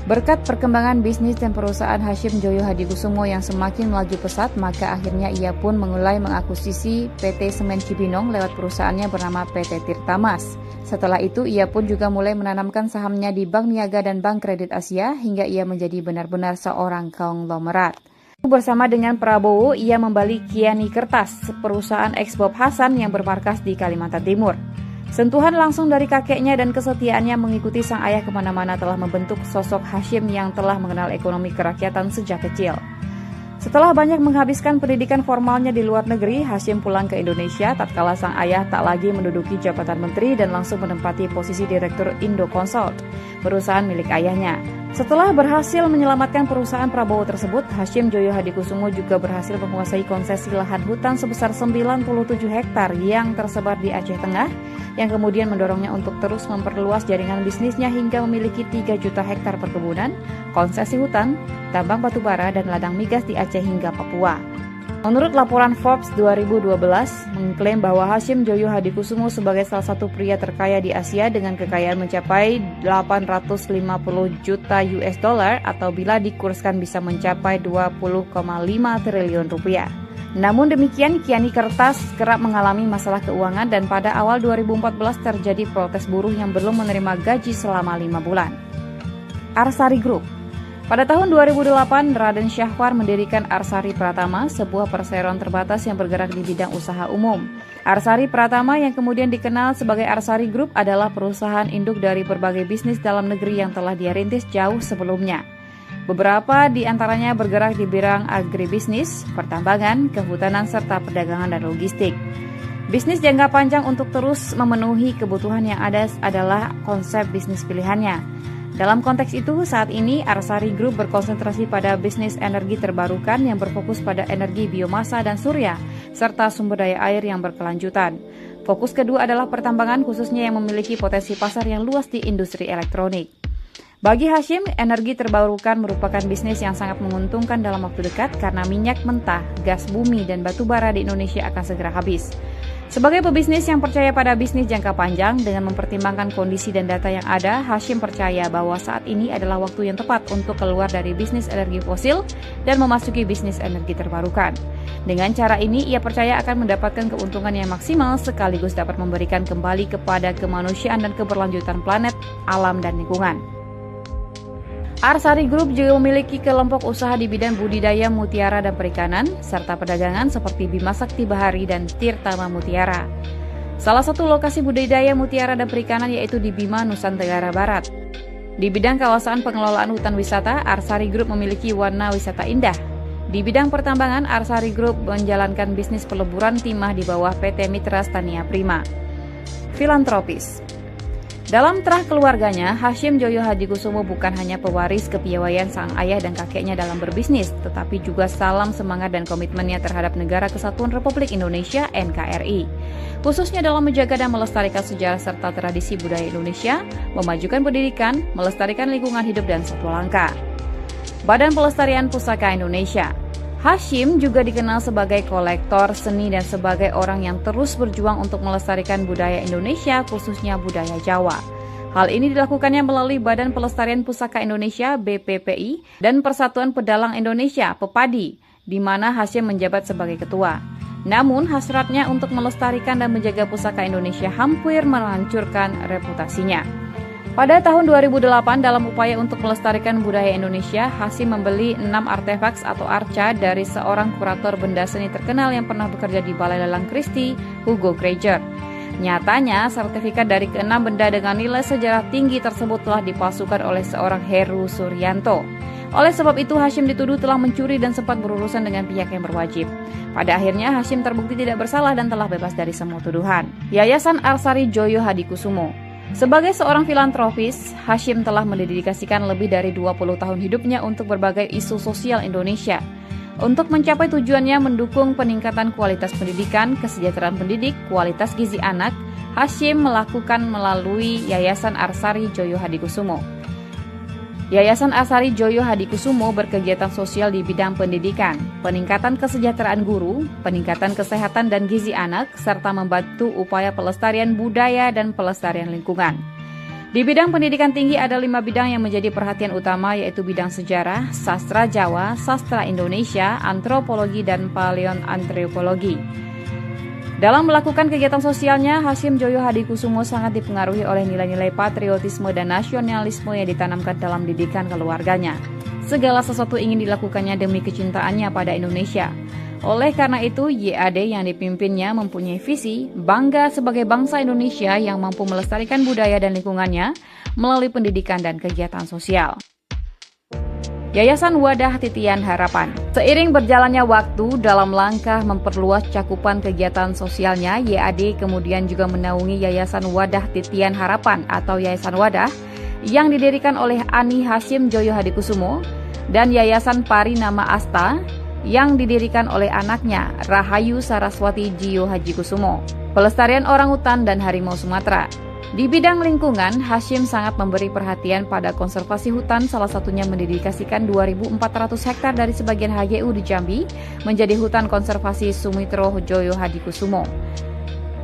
Berkat perkembangan bisnis dan perusahaan Hashim Joyo Hadikusumo yang semakin melaju pesat, maka akhirnya ia pun mulai mengakuisisi PT Semen Cibinong lewat perusahaannya bernama PT Tirtamas. Setelah itu, ia pun juga mulai menanamkan sahamnya di Bank Niaga dan Bank Kredit Asia hingga ia menjadi benar-benar seorang konglomerat. Bersama dengan Prabowo, ia membeli Kiani Kertas, perusahaan eks Bob Hasan yang bermarkas di Kalimantan Timur. Sentuhan langsung dari kakeknya dan kesetiaannya mengikuti sang ayah kemana-mana telah membentuk sosok Hashim yang telah mengenal ekonomi kerakyatan sejak kecil. Setelah banyak menghabiskan pendidikan formalnya di luar negeri, Hasyim pulang ke Indonesia tatkala sang ayah tak lagi menduduki jabatan menteri dan langsung menempati posisi Direktur Indoconsult, perusahaan milik ayahnya. Setelah berhasil menyelamatkan perusahaan Prabowo tersebut, Hasyim Joyo Hadikusumo juga berhasil menguasai konsesi lahan hutan sebesar 97 hektar yang tersebar di Aceh Tengah, yang kemudian mendorongnya untuk terus memperluas jaringan bisnisnya hingga memiliki 3 juta hektar perkebunan, konsesi hutan, tambang batubara, dan ladang migas di Aceh hingga Papua. Menurut laporan Forbes 2012, mengklaim bahwa Hasyim Joyo Hadikusumo sebagai salah satu pria terkaya di Asia dengan kekayaan mencapai 850 juta US dollar atau bila dikurskan bisa mencapai 20,5 triliun rupiah. Namun demikian, Kiani Kertas kerap mengalami masalah keuangan dan pada awal 2014 terjadi protes buruh yang belum menerima gaji selama 5 bulan. Arsari Group. Pada tahun 2008, Raden Syahwar mendirikan Arsari Pratama, sebuah perseroan terbatas yang bergerak di bidang usaha umum. Arsari Pratama yang kemudian dikenal sebagai Arsari Group adalah perusahaan induk dari berbagai bisnis dalam negeri yang telah dia rintis jauh sebelumnya. Beberapa di antaranya bergerak di bidang agribisnis, pertambangan, kehutanan, serta perdagangan dan logistik. Bisnis jangka panjang untuk terus memenuhi kebutuhan yang ada adalah konsep bisnis pilihannya. Dalam konteks itu, saat ini Arsari Group berkonsentrasi pada bisnis energi terbarukan yang berfokus pada energi biomasa dan surya, serta sumber daya air yang berkelanjutan. Fokus kedua adalah pertambangan, khususnya yang memiliki potensi pasar yang luas di industri elektronik. Bagi Hasyim, energi terbarukan merupakan bisnis yang sangat menguntungkan dalam waktu dekat karena minyak mentah, gas bumi, dan batu bara di Indonesia akan segera habis. Sebagai pebisnis yang percaya pada bisnis jangka panjang dengan mempertimbangkan kondisi dan data yang ada, Hasyim percaya bahwa saat ini adalah waktu yang tepat untuk keluar dari bisnis energi fosil dan memasuki bisnis energi terbarukan. Dengan cara ini, ia percaya akan mendapatkan keuntungan yang maksimal sekaligus dapat memberikan kembali kepada kemanusiaan dan keberlanjutan planet, alam, dan lingkungan. Arsari Group juga memiliki kelompok usaha di bidang budidaya mutiara dan perikanan, serta perdagangan seperti Bima Sakti Bahari dan Tirtama Mutiara. Salah satu lokasi budidaya mutiara dan perikanan yaitu di Bima, Nusa Tenggara Barat. Di bidang kawasan pengelolaan hutan wisata, Arsari Group memiliki warna wisata indah. Di bidang pertambangan, Arsari Group menjalankan bisnis peleburan timah di bawah PT Mitra Stania Prima. Filantropis. Dalam terah keluarganya, Hasyim Joyo Hadikusumo bukan hanya pewaris kepiawaian sang ayah dan kakeknya dalam berbisnis, tetapi juga salam semangat dan komitmennya terhadap Negara Kesatuan Republik Indonesia (NKRI), khususnya dalam menjaga dan melestarikan sejarah serta tradisi budaya Indonesia, memajukan pendidikan, melestarikan lingkungan hidup dan satwa langka. Badan Pelestarian Pusaka Indonesia. Hasyim juga dikenal sebagai kolektor seni dan sebagai orang yang terus berjuang untuk melestarikan budaya Indonesia, khususnya budaya Jawa. Hal ini dilakukannya melalui Badan Pelestarian Pusaka Indonesia (BPPI) dan Persatuan Pedalang Indonesia (PEPADI), di mana Hasyim menjabat sebagai ketua. Namun, hasratnya untuk melestarikan dan menjaga pusaka Indonesia hampir menghancurkan reputasinya. Pada tahun 2008, dalam upaya untuk melestarikan budaya Indonesia, Hasyim membeli 6 artefaks atau arca dari seorang kurator benda seni terkenal yang pernah bekerja di Balai Lelang Christie, Hugo Granger. Nyatanya, sertifikat dari ke-6 benda dengan nilai sejarah tinggi tersebut telah dipalsukan oleh seorang Heru Suryanto. Oleh sebab itu, Hasyim dituduh telah mencuri dan sempat berurusan dengan pihak yang berwajib. Pada akhirnya, Hasyim terbukti tidak bersalah dan telah bebas dari semua tuduhan. Yayasan Arsari Joyo Hadikusumo. Sebagai seorang filantropis, Hasyim telah mendedikasikan lebih dari 20 tahun hidupnya untuk berbagai isu sosial Indonesia. Untuk mencapai tujuannya mendukung peningkatan kualitas pendidikan, kesejahteraan pendidik, kualitas gizi anak, Hasyim melakukan melalui Yayasan Arsari Joyo Hadikusumo. Yayasan Arsari Joyo Hadikusumo berkegiatan sosial di bidang pendidikan, peningkatan kesejahteraan guru, peningkatan kesehatan dan gizi anak, serta membantu upaya pelestarian budaya dan pelestarian lingkungan. Di bidang pendidikan tinggi ada 5 bidang yang menjadi perhatian utama, yaitu bidang sejarah, sastra Jawa, sastra Indonesia, antropologi, dan paleoantropologi. Dalam melakukan kegiatan sosialnya, Hasyim Joyo Hadikusumo sangat dipengaruhi oleh nilai-nilai patriotisme dan nasionalisme yang ditanamkan dalam didikan keluarganya. Segala sesuatu ingin dilakukannya demi kecintaannya pada Indonesia. Oleh karena itu, YAD yang dipimpinnya mempunyai visi bangga sebagai bangsa Indonesia yang mampu melestarikan budaya dan lingkungannya melalui pendidikan dan kegiatan sosial. Yayasan Wadah Titian Harapan. Seiring berjalannya waktu dalam langkah memperluas cakupan kegiatan sosialnya, YAD kemudian juga menaungi Yayasan Wadah Titian Harapan atau Yayasan Wadah yang didirikan oleh Ani Hasyim Joyo Hadikusumo dan Yayasan Pari Nama Asta yang didirikan oleh anaknya Rahayu Saraswati Jiyo Hadikusumo. Pelestarian orangutan dan harimau Sumatera. Di bidang lingkungan, Hasyim sangat memberi perhatian pada konservasi hutan, salah satunya mendedikasikan 2.400 hektar dari sebagian HGU di Jambi menjadi hutan konservasi Sumitro Joyo Hadikusumo.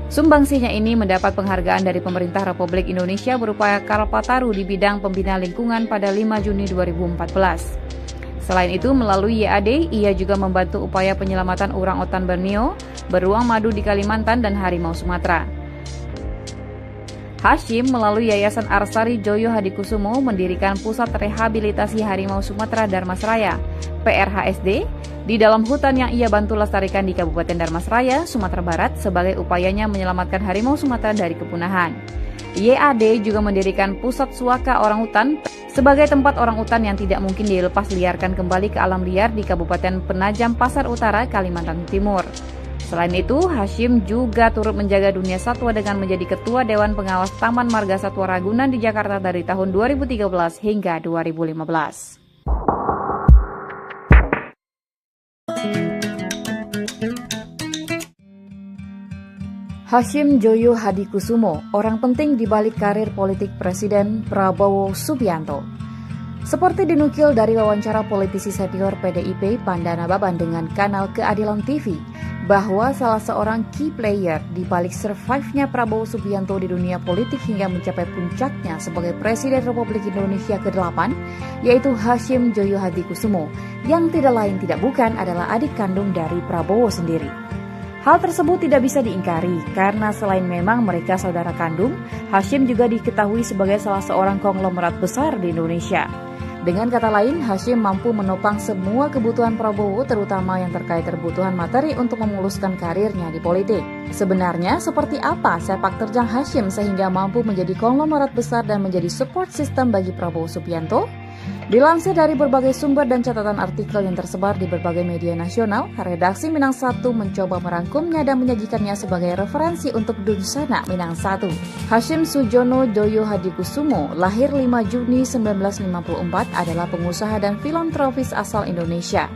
Sumbangsinya ini mendapat penghargaan dari pemerintah Republik Indonesia berupa Kalpataru di bidang pembina lingkungan pada 5 Juni 2014. Selain itu, melalui YAD, ia juga membantu upaya penyelamatan orangutan Borneo, beruang madu di Kalimantan, dan harimau Sumatera. Hasyim melalui Yayasan Arsari Joyo Hadikusumo mendirikan Pusat Rehabilitasi Harimau Sumatera Darmasraya, PRHSD, di dalam hutan yang ia bantu lestarikan di Kabupaten Darmasraya, Sumatera Barat sebagai upayanya menyelamatkan harimau Sumatera dari kepunahan. YAD juga mendirikan Pusat Suaka Orangutan sebagai tempat orangutan yang tidak mungkin dilepas liarkan kembali ke alam liar di Kabupaten Penajam Pasar Utara, Kalimantan Timur. Selain itu, Hasyim juga turut menjaga dunia satwa dengan menjadi Ketua Dewan Pengawas Taman Marga Satwa Ragunan di Jakarta dari tahun 2013 hingga 2015. Hasyim Joyo Hadikusumo, orang penting di balik karir politik Presiden Prabowo Subianto. Seperti dinukil dari wawancara politisi senior PDIP Pandana Baban dengan kanal Keadilan TV, bahwa salah seorang key player di balik survive-nya Prabowo Subianto di dunia politik hingga mencapai puncaknya sebagai Presiden Republik Indonesia ke-8, yaitu Hasyim Joyo Hadikusumo, yang tidak lain tidak bukan adalah adik kandung dari Prabowo sendiri. Hal tersebut tidak bisa diingkari karena selain memang mereka saudara kandung, Hasyim juga diketahui sebagai salah seorang konglomerat besar di Indonesia. Dengan kata lain, Hasyim mampu menopang semua kebutuhan Prabowo, terutama yang terkait kebutuhan materi untuk memuluskan karirnya di politik. Sebenarnya, seperti apa sepak terjang Hasyim sehingga mampu menjadi konglomerat besar dan menjadi support system bagi Prabowo Subianto? Dilansir dari berbagai sumber dan catatan artikel yang tersebar di berbagai media nasional, redaksi Minang 1 mencoba merangkumnya dan menyajikannya sebagai referensi untuk Dunsana Minang 1. Hasyim Sujono Joyo Hadikusumo, lahir 5 Juni 1954, adalah pengusaha dan filantropis asal Indonesia.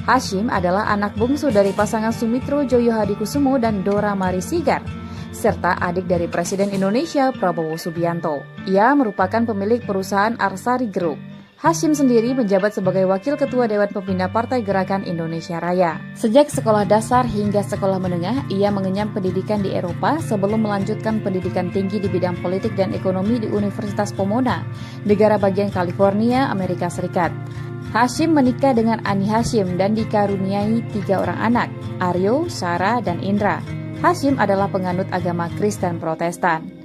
Hasyim adalah anak bungsu dari pasangan Sumitro Joyo Hadikusumo dan Dora Marisigar, serta adik dari Presiden Indonesia Prabowo Subianto. Ia merupakan pemilik perusahaan Arsari Group. Hasyim sendiri menjabat sebagai Wakil Ketua Dewan Pembina Partai Gerakan Indonesia Raya. Sejak sekolah dasar hingga sekolah menengah, ia mengenyam pendidikan di Eropa sebelum melanjutkan pendidikan tinggi di bidang politik dan ekonomi di Universitas Pomona, negara bagian California, Amerika Serikat. Hasyim menikah dengan Ani Hasyim dan dikaruniai 3 orang anak, Aryo, Sarah, dan Indra. Hasyim adalah penganut agama Kristen Protestan.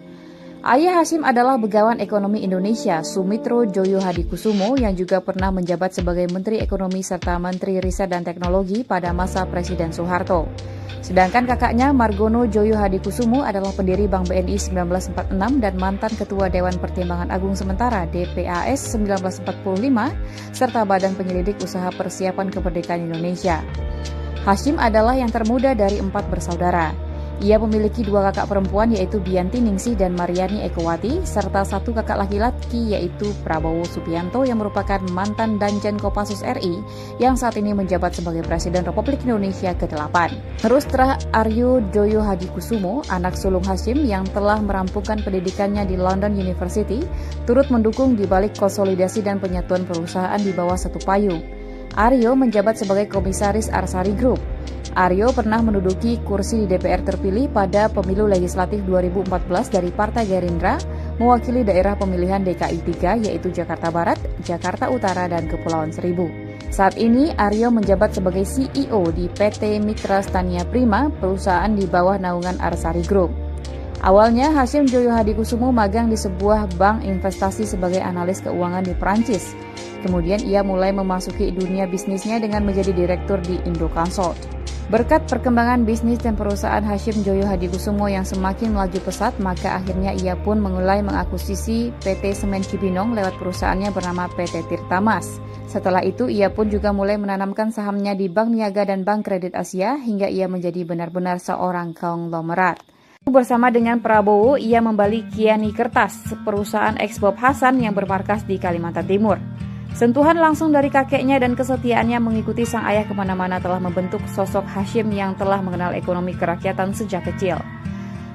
Ayah Hasyim adalah Begawan Ekonomi Indonesia, Sumitro Joyo Hadikusumo, yang juga pernah menjabat sebagai Menteri Ekonomi serta Menteri Riset dan Teknologi pada masa Presiden Soeharto. Sedangkan kakaknya Margono Joyo Hadikusumo adalah pendiri Bank BNI 1946 dan mantan Ketua Dewan Pertimbangan Agung Sementara DPAS 1945, serta Badan Penyelidik Usaha Persiapan Kemerdekaan Indonesia. Hasyim adalah yang termuda dari 4 bersaudara. Ia memiliki 2 kakak perempuan yaitu Bianti Ningsih dan Mariani Ekowati, serta 1 kakak laki-laki yaitu Prabowo Subianto yang merupakan mantan Danjen Kopassus RI yang saat ini menjabat sebagai Presiden Republik Indonesia ke-8. Terus Aryo Joyo Hadikusumo, anak sulung Hasyim yang telah merampungkan pendidikannya di London University, turut mendukung di balik konsolidasi dan penyatuan perusahaan di bawah satu payung. Aryo menjabat sebagai Komisaris Arsari Group. Aryo pernah menduduki kursi di DPR terpilih pada pemilu legislatif 2014 dari Partai Gerindra, mewakili daerah pemilihan DKI 3 yaitu Jakarta Barat, Jakarta Utara, dan Kepulauan Seribu. Saat ini Aryo menjabat sebagai CEO di PT Mitra Stania Prima, perusahaan di bawah naungan Arsari Group. Awalnya Hasyim Joyo Hadikusumo magang di sebuah bank investasi sebagai analis keuangan di Prancis. Kemudian ia mulai memasuki dunia bisnisnya dengan menjadi direktur di Indoconsult. Berkat perkembangan bisnis dan perusahaan Hasyim Joyo Hadikusumo yang semakin melaju pesat, maka akhirnya ia pun mulai mengakuisisi PT Semen Cibinong lewat perusahaannya bernama PT Tirtamas. Setelah itu, ia pun juga mulai menanamkan sahamnya di Bank Niaga dan Bank Kredit Asia hingga ia menjadi benar-benar seorang konglomerat. Bersama dengan Prabowo, ia membeli Kiani Kertas, perusahaan eks Bob Hasan yang bermarkas di Kalimantan Timur. Sentuhan langsung dari kakeknya dan kesetiaannya mengikuti sang ayah kemana-mana telah membentuk sosok Hasyim yang telah mengenal ekonomi kerakyatan sejak kecil.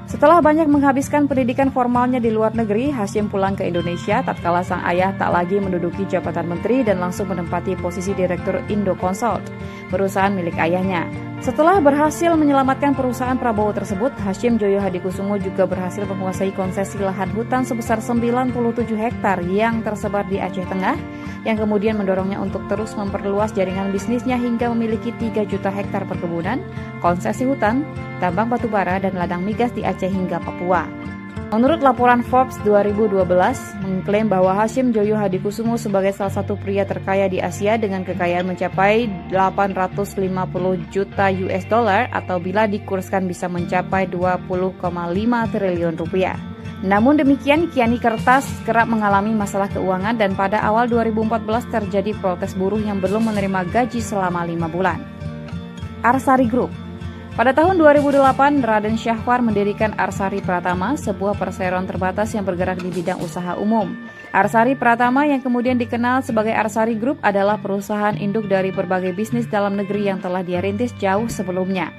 Setelah banyak menghabiskan pendidikan formalnya di luar negeri, Hasyim pulang ke Indonesia tatkala sang ayah tak lagi menduduki jabatan menteri dan langsung menempati posisi Direktur Indoconsult, perusahaan milik ayahnya. Setelah berhasil menyelamatkan perusahaan Prabowo tersebut, Hasyim Joyo Hadikusumo juga berhasil menguasai konsesi lahan hutan sebesar 97 hektar yang tersebar di Aceh Tengah, yang kemudian mendorongnya untuk terus memperluas jaringan bisnisnya hingga memiliki 3 juta hektar perkebunan, konsesi hutan, tambang batubara, dan ladang migas di Aceh hingga Papua. Menurut laporan Forbes 2012, mengklaim bahwa Hasyim Joyo Hadikusumo sebagai salah satu pria terkaya di Asia dengan kekayaan mencapai 850 juta US dollar atau bila dikurskan bisa mencapai 20,5 triliun rupiah. Namun demikian, Kiani Kertas kerap mengalami masalah keuangan dan pada awal 2014 terjadi protes buruh yang belum menerima gaji selama 5 bulan. Arsari Group. Pada tahun 2008, Raden Syahwar mendirikan Arsari Pratama, sebuah perseroan terbatas yang bergerak di bidang usaha umum. Arsari Pratama yang kemudian dikenal sebagai Arsari Group adalah perusahaan induk dari berbagai bisnis dalam negeri yang telah dia rintis jauh sebelumnya.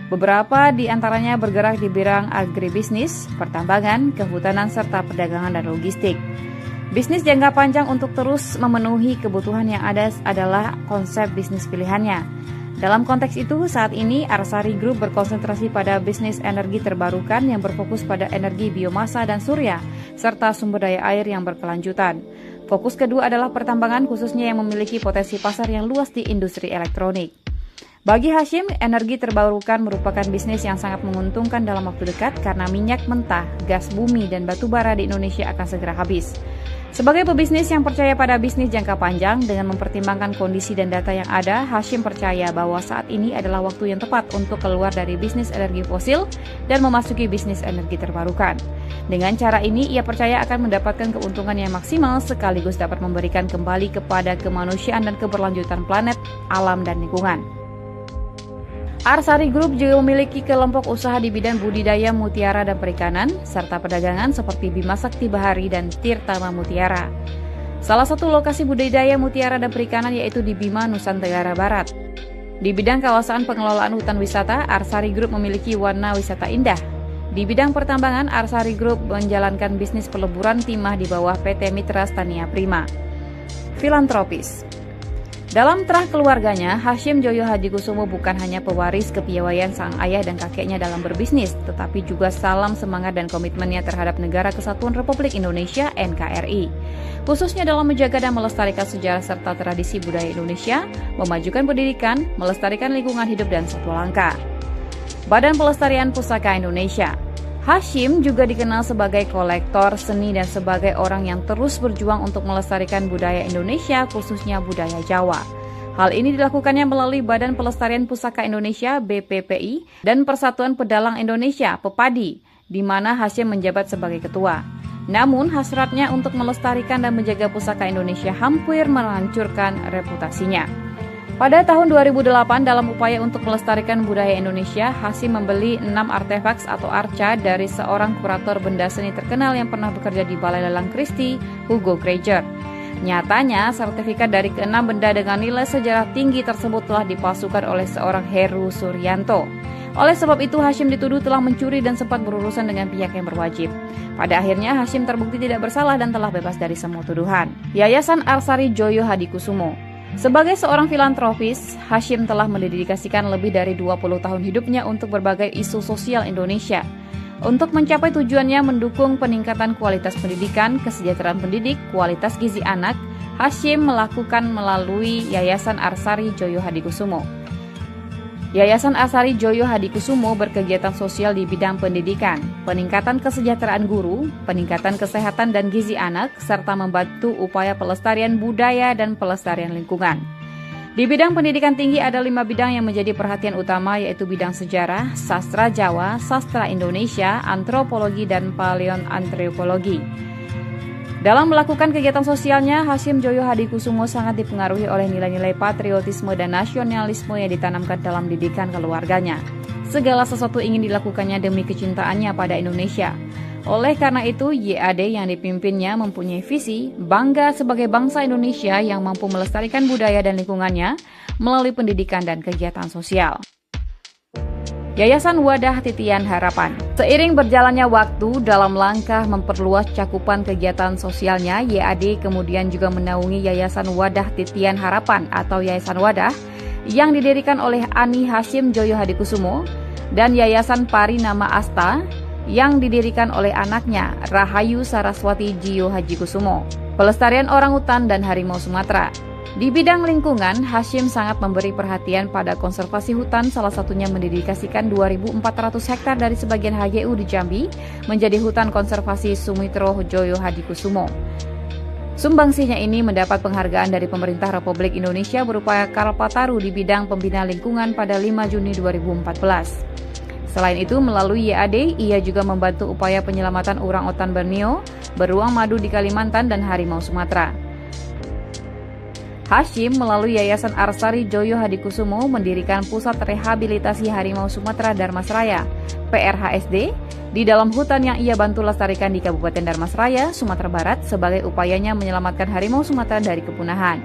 Beberapa di antaranya bergerak di bidang agribisnis, pertambangan, kehutanan, serta perdagangan dan logistik. Bisnis jangka panjang untuk terus memenuhi kebutuhan yang ada adalah konsep bisnis pilihannya. Dalam konteks itu, saat ini Arsari Group berkonsentrasi pada bisnis energi terbarukan yang berfokus pada energi biomasa dan surya, serta sumber daya air yang berkelanjutan. Fokus kedua adalah pertambangan, khususnya yang memiliki potensi pasar yang luas di industri elektronik. Bagi Hasyim, energi terbarukan merupakan bisnis yang sangat menguntungkan dalam waktu dekat karena minyak mentah, gas bumi, dan batu bara di Indonesia akan segera habis. Sebagai pebisnis yang percaya pada bisnis jangka panjang dengan mempertimbangkan kondisi dan data yang ada, Hasyim percaya bahwa saat ini adalah waktu yang tepat untuk keluar dari bisnis energi fosil dan memasuki bisnis energi terbarukan. Dengan cara ini, ia percaya akan mendapatkan keuntungan yang maksimal sekaligus dapat memberikan kembali kepada kemanusiaan dan keberlanjutan planet, alam, dan lingkungan. Arsari Group juga memiliki kelompok usaha di bidang budidaya mutiara dan perikanan, serta perdagangan seperti Bima Sakti Bahari dan Tirtama Mutiara. Salah satu lokasi budidaya mutiara dan perikanan yaitu di Bima, Nusa Tenggara Barat. Di bidang kawasan pengelolaan hutan wisata, Arsari Group memiliki Warna Wisata Indah. Di bidang pertambangan, Arsari Group menjalankan bisnis peleburan timah di bawah PT Mitra Stania Prima. Filantropis. Dalam terah keluarganya, Hasyim Joyo Hadikusumo bukan hanya pewaris kepiawaian sang ayah dan kakeknya dalam berbisnis, tetapi juga salam semangat dan komitmennya terhadap Negara Kesatuan Republik Indonesia (NKRI), khususnya dalam menjaga dan melestarikan sejarah serta tradisi budaya Indonesia, memajukan pendidikan, melestarikan lingkungan hidup dan satwa langka. Badan Pelestarian Pusaka Indonesia. Hasyim juga dikenal sebagai kolektor seni dan sebagai orang yang terus berjuang untuk melestarikan budaya Indonesia, khususnya budaya Jawa. Hal ini dilakukannya melalui Badan Pelestarian Pusaka Indonesia (BPPI) dan Persatuan Pedalang Indonesia (PEPADI), di mana Hasyim menjabat sebagai ketua. Namun, hasratnya untuk melestarikan dan menjaga pusaka Indonesia hampir menghancurkan reputasinya. Pada tahun 2008, dalam upaya untuk melestarikan budaya Indonesia, Hasyim membeli 6 artefaks atau arca dari seorang kurator benda seni terkenal yang pernah bekerja di Balai Lelang Christie, Hugo Granger. Nyatanya, sertifikat dari ke-6 benda dengan nilai sejarah tinggi tersebut telah dipalsukan oleh seorang Heru Suryanto. Oleh sebab itu, Hasyim dituduh telah mencuri dan sempat berurusan dengan pihak yang berwajib. Pada akhirnya, Hasyim terbukti tidak bersalah dan telah bebas dari semua tuduhan. Yayasan Arsari Joyo Hadikusumo. Sebagai seorang filantropis, Hasyim telah mendedikasikan lebih dari 20 tahun hidupnya untuk berbagai isu sosial Indonesia. Untuk mencapai tujuannya mendukung peningkatan kualitas pendidikan, kesejahteraan pendidik, kualitas gizi anak, Hasyim melakukan melalui Yayasan Arsari Joyo Hadikusumo. Yayasan Arsari Joyo Hadikusumo berkegiatan sosial di bidang pendidikan, peningkatan kesejahteraan guru, peningkatan kesehatan dan gizi anak, serta membantu upaya pelestarian budaya dan pelestarian lingkungan. Di bidang pendidikan tinggi ada 5 bidang yang menjadi perhatian utama, yaitu bidang sejarah, sastra Jawa, sastra Indonesia, antropologi, dan paleoantropologi. Dalam melakukan kegiatan sosialnya, Hasyim Joyo Hadikusumo sangat dipengaruhi oleh nilai-nilai patriotisme dan nasionalisme yang ditanamkan dalam didikan keluarganya. Segala sesuatu ingin dilakukannya demi kecintaannya pada Indonesia. Oleh karena itu, YAD yang dipimpinnya mempunyai visi bangga sebagai bangsa Indonesia yang mampu melestarikan budaya dan lingkungannya melalui pendidikan dan kegiatan sosial. Yayasan Wadah Titian Harapan. Seiring berjalannya waktu dalam langkah memperluas cakupan kegiatan sosialnya, YAD kemudian juga menaungi Yayasan Wadah Titian Harapan atau Yayasan Wadah yang didirikan oleh Ani Hasyim Joyo Hadikusumo dan Yayasan Pari Nama Asta yang didirikan oleh anaknya Rahayu Saraswati Jiyo Hadikusumo. Pelestarian orangutan dan harimau Sumatera. Di bidang lingkungan, Hasyim sangat memberi perhatian pada konservasi hutan, salah satunya mendedikasikan 2.400 hektar dari sebagian HGU di Jambi menjadi hutan konservasi Sumitro Joyo Hadikusumo. Sumbangsinya ini mendapat penghargaan dari pemerintah Republik Indonesia berupa Kalpataru di bidang pembina lingkungan pada 5 Juni 2014. Selain itu, melalui YAD, ia juga membantu upaya penyelamatan orangutan Borneo, beruang madu di Kalimantan, dan harimau Sumatera. Hasyim melalui Yayasan Arsari Joyo Hadikusumo mendirikan Pusat Rehabilitasi Harimau Sumatera Darmasraya, PRHSD, di dalam hutan yang ia bantu lestarikan di Kabupaten Darmasraya, Sumatera Barat sebagai upayanya menyelamatkan harimau Sumatera dari kepunahan.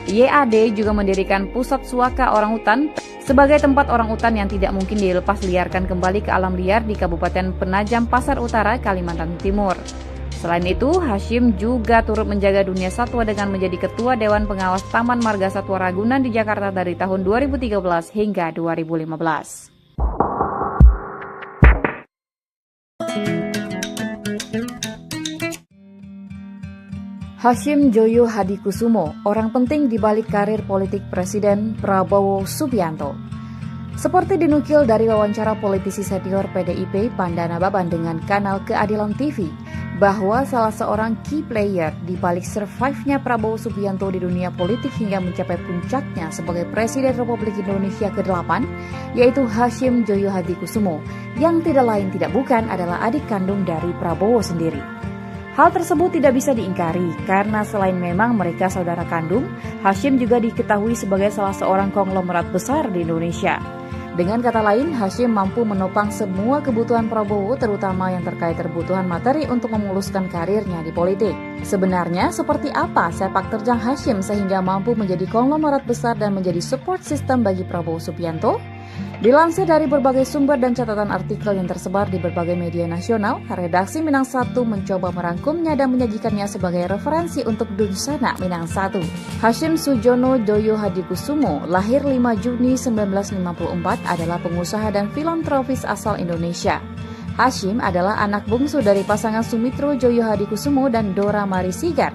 YAD juga mendirikan Pusat Suaka Orangutan sebagai tempat orangutan yang tidak mungkin dilepas liarkan kembali ke alam liar di Kabupaten Penajam Pasar Utara, Kalimantan Timur. Selain itu, Hasyim juga turut menjaga dunia satwa dengan menjadi Ketua Dewan Pengawas Taman Marga Satwa Ragunan di Jakarta dari tahun 2013 hingga 2015. Hasyim Joyo Hadikusumo, orang penting di balik karir politik Presiden Prabowo Subianto. Seperti dinukil dari wawancara politisi senior PDIP Pandana Baban dengan kanal Keadilan TV, bahwa salah seorang key player di balik survive-nya Prabowo Subianto di dunia politik hingga mencapai puncaknya sebagai Presiden Republik Indonesia ke-8, yaitu Hasyim Joyo Hadikusumo, yang tidak lain tidak bukan adalah adik kandung dari Prabowo sendiri. Hal tersebut tidak bisa diingkari karena selain memang mereka saudara kandung, Hasyim juga diketahui sebagai salah seorang konglomerat besar di Indonesia. Dengan kata lain, Hasyim mampu menopang semua kebutuhan Prabowo, terutama yang terkait kebutuhan materi untuk memuluskan karirnya di politik. Sebenarnya, seperti apa sepak terjang Hasyim sehingga mampu menjadi konglomerat besar dan menjadi support system bagi Prabowo Subianto? Dilansir dari berbagai sumber dan catatan artikel yang tersebar di berbagai media nasional, redaksi Minang 1 mencoba merangkumnya dan menyajikannya sebagai referensi untuk Dunsana Minang 1. Hasyim Sujono Joyo Hadikusumo, lahir 5 Juni 1954, adalah pengusaha dan filantropis asal Indonesia. Hasyim adalah anak bungsu dari pasangan Sumitro Joyo Hadikusumo dan Dora Marisigar,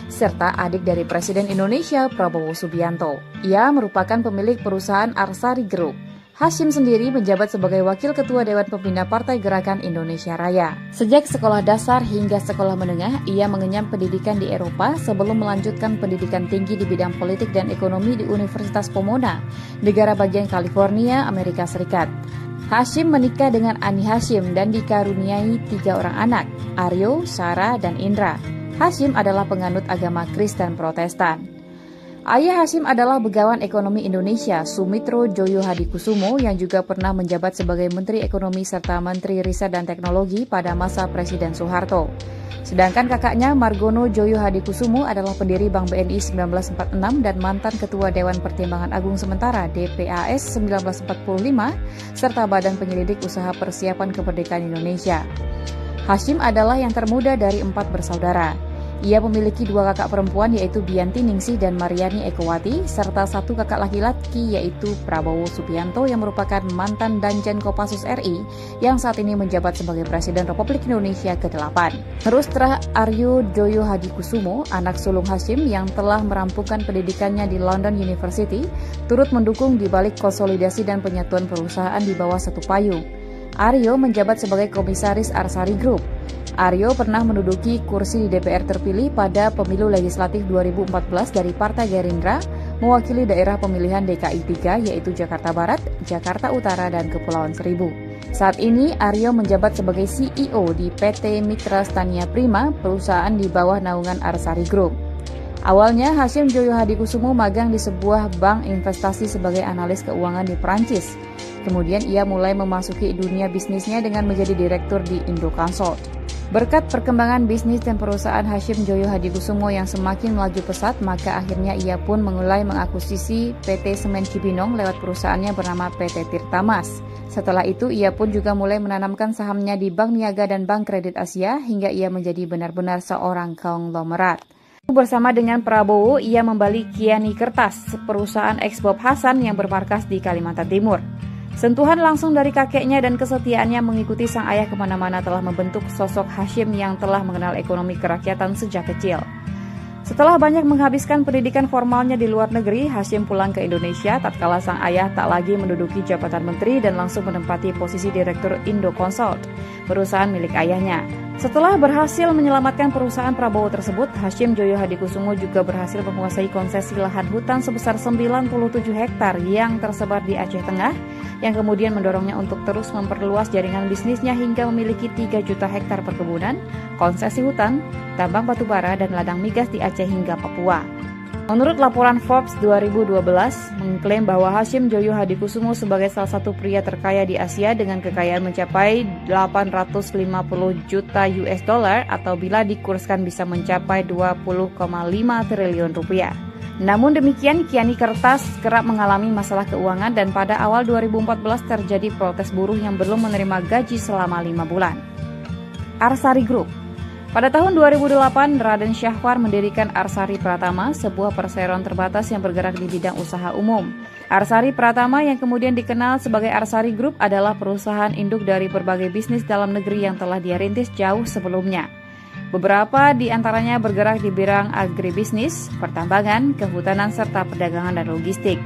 serta adik dari Presiden Indonesia Prabowo Subianto. Ia merupakan pemilik perusahaan Arsari Group. Hasyim sendiri menjabat sebagai Wakil Ketua Dewan Pembina Partai Gerakan Indonesia Raya. Sejak sekolah dasar hingga sekolah menengah, ia mengenyam pendidikan di Eropa sebelum melanjutkan pendidikan tinggi di bidang politik dan ekonomi di Universitas Pomona, negara bagian California, Amerika Serikat. Hasyim menikah dengan Ani Hasyim dan dikaruniai 3 orang anak, Aryo, Sarah, dan Indra. Hasyim adalah penganut agama Kristen Protestan. Ayah Hasyim adalah Begawan Ekonomi Indonesia, Sumitro Joyo Hadikusumo, yang juga pernah menjabat sebagai Menteri Ekonomi serta Menteri Riset dan Teknologi pada masa Presiden Soeharto. Sedangkan kakaknya Margono Joyo Hadikusumo adalah pendiri Bank BNI 1946 dan mantan Ketua Dewan Pertimbangan Agung Sementara DPAS 1945, serta Badan Penyelidik Usaha Persiapan Kemerdekaan Indonesia. Hasyim adalah yang termuda dari 4 bersaudara. Ia memiliki 2 kakak perempuan yaitu Bianti Ningsih dan Mariani Ekowati, serta 1 kakak laki-laki yaitu Prabowo Subianto yang merupakan mantan Danjen Kopassus RI yang saat ini menjabat sebagai Presiden Republik Indonesia ke-8. Terustra Aryo Joyo Hadikusumo, anak sulung Hasyim yang telah merampungkan pendidikannya di London University, turut mendukung di balik konsolidasi dan penyatuan perusahaan di bawah satu payung. Aryo menjabat sebagai Komisaris Arsari Group. Aryo pernah menduduki kursi di DPR terpilih pada pemilu legislatif 2014 dari Partai Gerindra, mewakili daerah pemilihan DKI 3 yaitu Jakarta Barat, Jakarta Utara, dan Kepulauan Seribu. Saat ini, Aryo menjabat sebagai CEO di PT Mitra Stania Prima, perusahaan di bawah naungan Arsari Group. Awalnya, Hasyim Joyo Hadikusumo magang di sebuah bank investasi sebagai analis keuangan di Prancis. Kemudian ia mulai memasuki dunia bisnisnya dengan menjadi direktur di Indoconsult. Berkat perkembangan bisnis dan perusahaan Hasyim Joyo Hadikusumo yang semakin melaju pesat, maka akhirnya ia pun mulai mengakuisisi PT Semen Cibinong lewat perusahaannya bernama PT Tirtamas. Setelah itu, ia pun juga mulai menanamkan sahamnya di Bank Niaga dan Bank Kredit Asia hingga ia menjadi benar-benar seorang konglomerat. Bersama dengan Prabowo, ia membeli Kiani Kertas, perusahaan eks Bob Hasan yang bermarkas di Kalimantan Timur. Sentuhan langsung dari kakeknya dan kesetiaannya mengikuti sang ayah kemana-mana telah membentuk sosok Hasyim yang telah mengenal ekonomi kerakyatan sejak kecil. Setelah banyak menghabiskan pendidikan formalnya di luar negeri, Hasyim pulang ke Indonesia tatkala sang ayah tak lagi menduduki jabatan menteri dan langsung menempati posisi direktur Indoconsult, perusahaan milik ayahnya. Setelah berhasil menyelamatkan perusahaan Prabowo tersebut, Hasyim Joyo Hadikusumo juga berhasil menguasai konsesi lahan hutan sebesar 97 hektar yang tersebar di Aceh Tengah, yang kemudian mendorongnya untuk terus memperluas jaringan bisnisnya hingga memiliki 3 juta hektar perkebunan, konsesi hutan, tambang batubara, dan ladang migas di Aceh hingga Papua. Menurut laporan Forbes 2012, mengklaim bahwa Hasyim Joyo Hadikusumo sebagai salah satu pria terkaya di Asia dengan kekayaan mencapai 850 juta US dollar atau bila dikurskan bisa mencapai 20,5 triliun rupiah. Namun demikian, Kiani Kertas kerap mengalami masalah keuangan dan pada awal 2014 terjadi protes buruh yang belum menerima gaji selama 5 bulan. Arsari Group. Pada tahun 2008, Raden Syahwar mendirikan Arsari Pratama, sebuah perseroan terbatas yang bergerak di bidang usaha umum. Arsari Pratama yang kemudian dikenal sebagai Arsari Group adalah perusahaan induk dari berbagai bisnis dalam negeri yang telah dia rintis jauh sebelumnya. Beberapa di antaranya bergerak di bidang agribisnis, pertambangan, kehutanan, serta perdagangan dan logistik.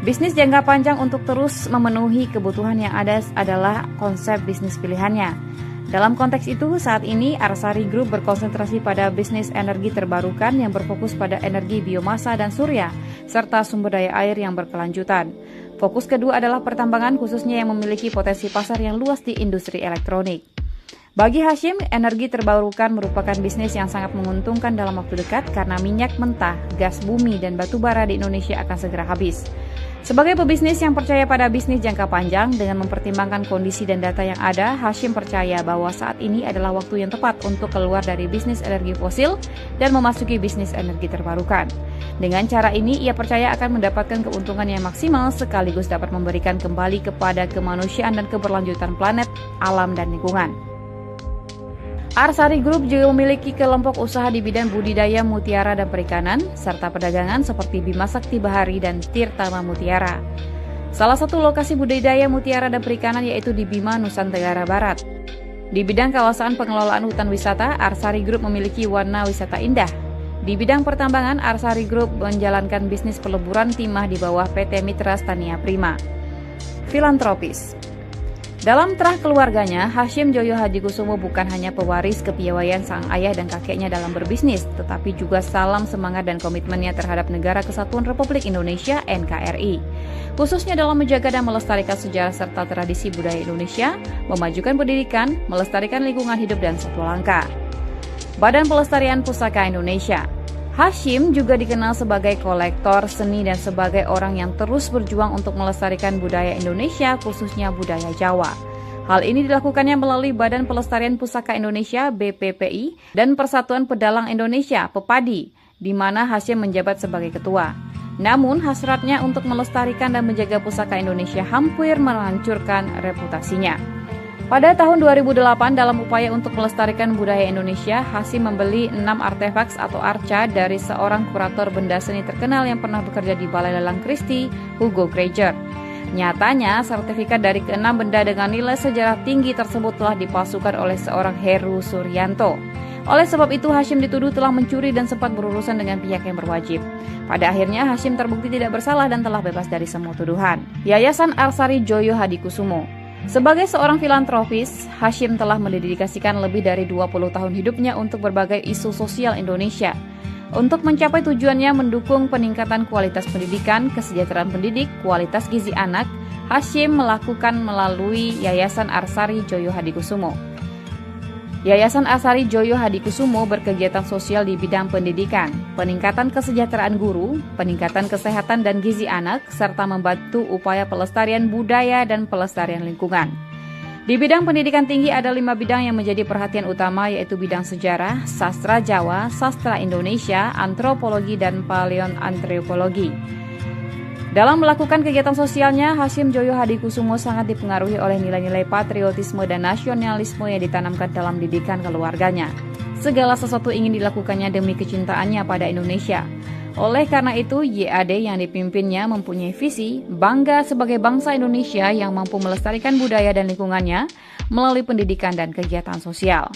Bisnis jangka panjang untuk terus memenuhi kebutuhan yang ada adalah konsep bisnis pilihannya. Dalam konteks itu, saat ini Arsari Group berkonsentrasi pada bisnis energi terbarukan yang berfokus pada energi biomasa dan surya, serta sumber daya air yang berkelanjutan. Fokus kedua adalah pertambangan, khususnya yang memiliki potensi pasar yang luas di industri elektronik. Bagi Hasyim, energi terbarukan merupakan bisnis yang sangat menguntungkan dalam waktu dekat karena minyak mentah, gas bumi, dan batu bara di Indonesia akan segera habis. Sebagai pebisnis yang percaya pada bisnis jangka panjang dengan mempertimbangkan kondisi dan data yang ada, Hasyim percaya bahwa saat ini adalah waktu yang tepat untuk keluar dari bisnis energi fosil dan memasuki bisnis energi terbarukan. Dengan cara ini, ia percaya akan mendapatkan keuntungan yang maksimal sekaligus dapat memberikan kembali kepada kemanusiaan dan keberlanjutan planet, alam, dan lingkungan. Arsari Group juga memiliki kelompok usaha di bidang budidaya mutiara dan perikanan, serta perdagangan seperti Bima Sakti Bahari dan Tirtama Mutiara. Salah satu lokasi budidaya mutiara dan perikanan yaitu di Bima, Nusa Tenggara Barat. Di bidang kawasan pengelolaan hutan wisata, Arsari Group memiliki warna wisata indah. Di bidang pertambangan, Arsari Group menjalankan bisnis peleburan timah di bawah PT Mitra Stania Prima. Filantropis. Dalam terah keluarganya, Hasyim Joyo Hadikusumo bukan hanya pewaris kepiawaian sang ayah dan kakeknya dalam berbisnis, tetapi juga salam semangat dan komitmennya terhadap Negara Kesatuan Republik Indonesia (NKRI), khususnya dalam menjaga dan melestarikan sejarah serta tradisi budaya Indonesia, memajukan pendidikan, melestarikan lingkungan hidup dan satwa langka. Badan Pelestarian Pusaka Indonesia. Hasyim juga dikenal sebagai kolektor seni dan sebagai orang yang terus berjuang untuk melestarikan budaya Indonesia, khususnya budaya Jawa. Hal ini dilakukannya melalui Badan Pelestarian Pusaka Indonesia (BPPI) dan Persatuan Pedalang Indonesia (PEPADI), di mana Hasyim menjabat sebagai ketua. Namun, hasratnya untuk melestarikan dan menjaga pusaka Indonesia hampir menghancurkan reputasinya. Pada tahun 2008, dalam upaya untuk melestarikan budaya Indonesia, Hasyim membeli 6 artefaks atau arca dari seorang kurator benda seni terkenal yang pernah bekerja di Balai Lelang Christie, Hugo Granger. Nyatanya, sertifikat dari ke-6 benda dengan nilai sejarah tinggi tersebut telah dipalsukan oleh seorang Heru Suryanto. Oleh sebab itu, Hasyim dituduh telah mencuri dan sempat berurusan dengan pihak yang berwajib. Pada akhirnya, Hasyim terbukti tidak bersalah dan telah bebas dari semua tuduhan. Yayasan Arsari Joyo Hadikusumo. Sebagai seorang filantropis, Hasyim telah mendedikasikan lebih dari 20 tahun hidupnya untuk berbagai isu sosial Indonesia. Untuk mencapai tujuannya mendukung peningkatan kualitas pendidikan, kesejahteraan pendidik, kualitas gizi anak, Hashim melakukan melalui Yayasan Arsari Joyo Hadikusumo. Yayasan Arsari Joyo Hadikusumo berkegiatan sosial di bidang pendidikan, peningkatan kesejahteraan guru, peningkatan kesehatan dan gizi anak, serta membantu upaya pelestarian budaya dan pelestarian lingkungan. Di bidang pendidikan tinggi ada 5 bidang yang menjadi perhatian utama, yaitu bidang sejarah, sastra Jawa, sastra Indonesia, antropologi, dan paleoantropologi. Dalam melakukan kegiatan sosialnya, Hashim Joyo Hadikusumo sangat dipengaruhi oleh nilai-nilai patriotisme dan nasionalisme yang ditanamkan dalam didikan keluarganya. Segala sesuatu ingin dilakukannya demi kecintaannya pada Indonesia. Oleh karena itu, YAD yang dipimpinnya mempunyai visi bangga sebagai bangsa Indonesia yang mampu melestarikan budaya dan lingkungannya melalui pendidikan dan kegiatan sosial.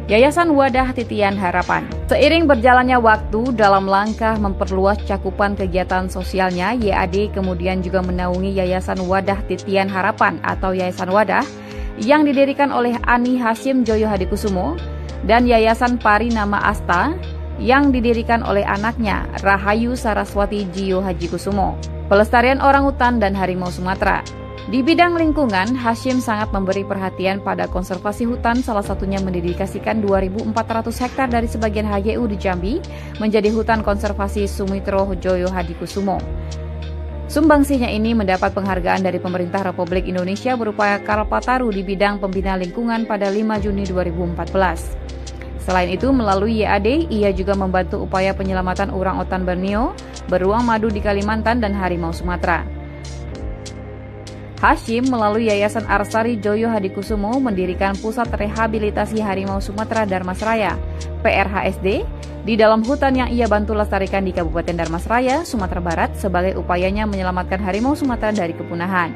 Yayasan Wadah Titian Harapan. Seiring berjalannya waktu dalam langkah memperluas cakupan kegiatan sosialnya, YAD kemudian juga menaungi Yayasan Wadah Titian Harapan atau Yayasan Wadah yang didirikan oleh Ani Hashim Joyo Hadikusumo dan Yayasan Pari Nama Asta yang didirikan oleh anaknya Rahayu Saraswati Jiyo Hadikusumo. Pelestarian orangutan dan harimau Sumatera. Di bidang lingkungan, Hashim sangat memberi perhatian pada konservasi hutan, salah satunya mendedikasikan 2.400 hektar dari sebagian HGU di Jambi menjadi hutan konservasi Sumitro Joyo Hadikusumo. Sumbangsinya ini mendapat penghargaan dari pemerintah Republik Indonesia berupa Kalpataru di bidang pembina lingkungan pada 5 Juni 2014. Selain itu, melalui YAD, ia juga membantu upaya penyelamatan orangutan Borneo, beruang madu di Kalimantan, dan harimau Sumatera. Hashim melalui Yayasan Arsari Joyo Hadikusumo mendirikan Pusat Rehabilitasi Harimau Sumatera Darmasraya, PRHSD, di dalam hutan yang ia bantu lestarikan di Kabupaten Darmasraya, Sumatera Barat sebagai upayanya menyelamatkan harimau Sumatera dari kepunahan.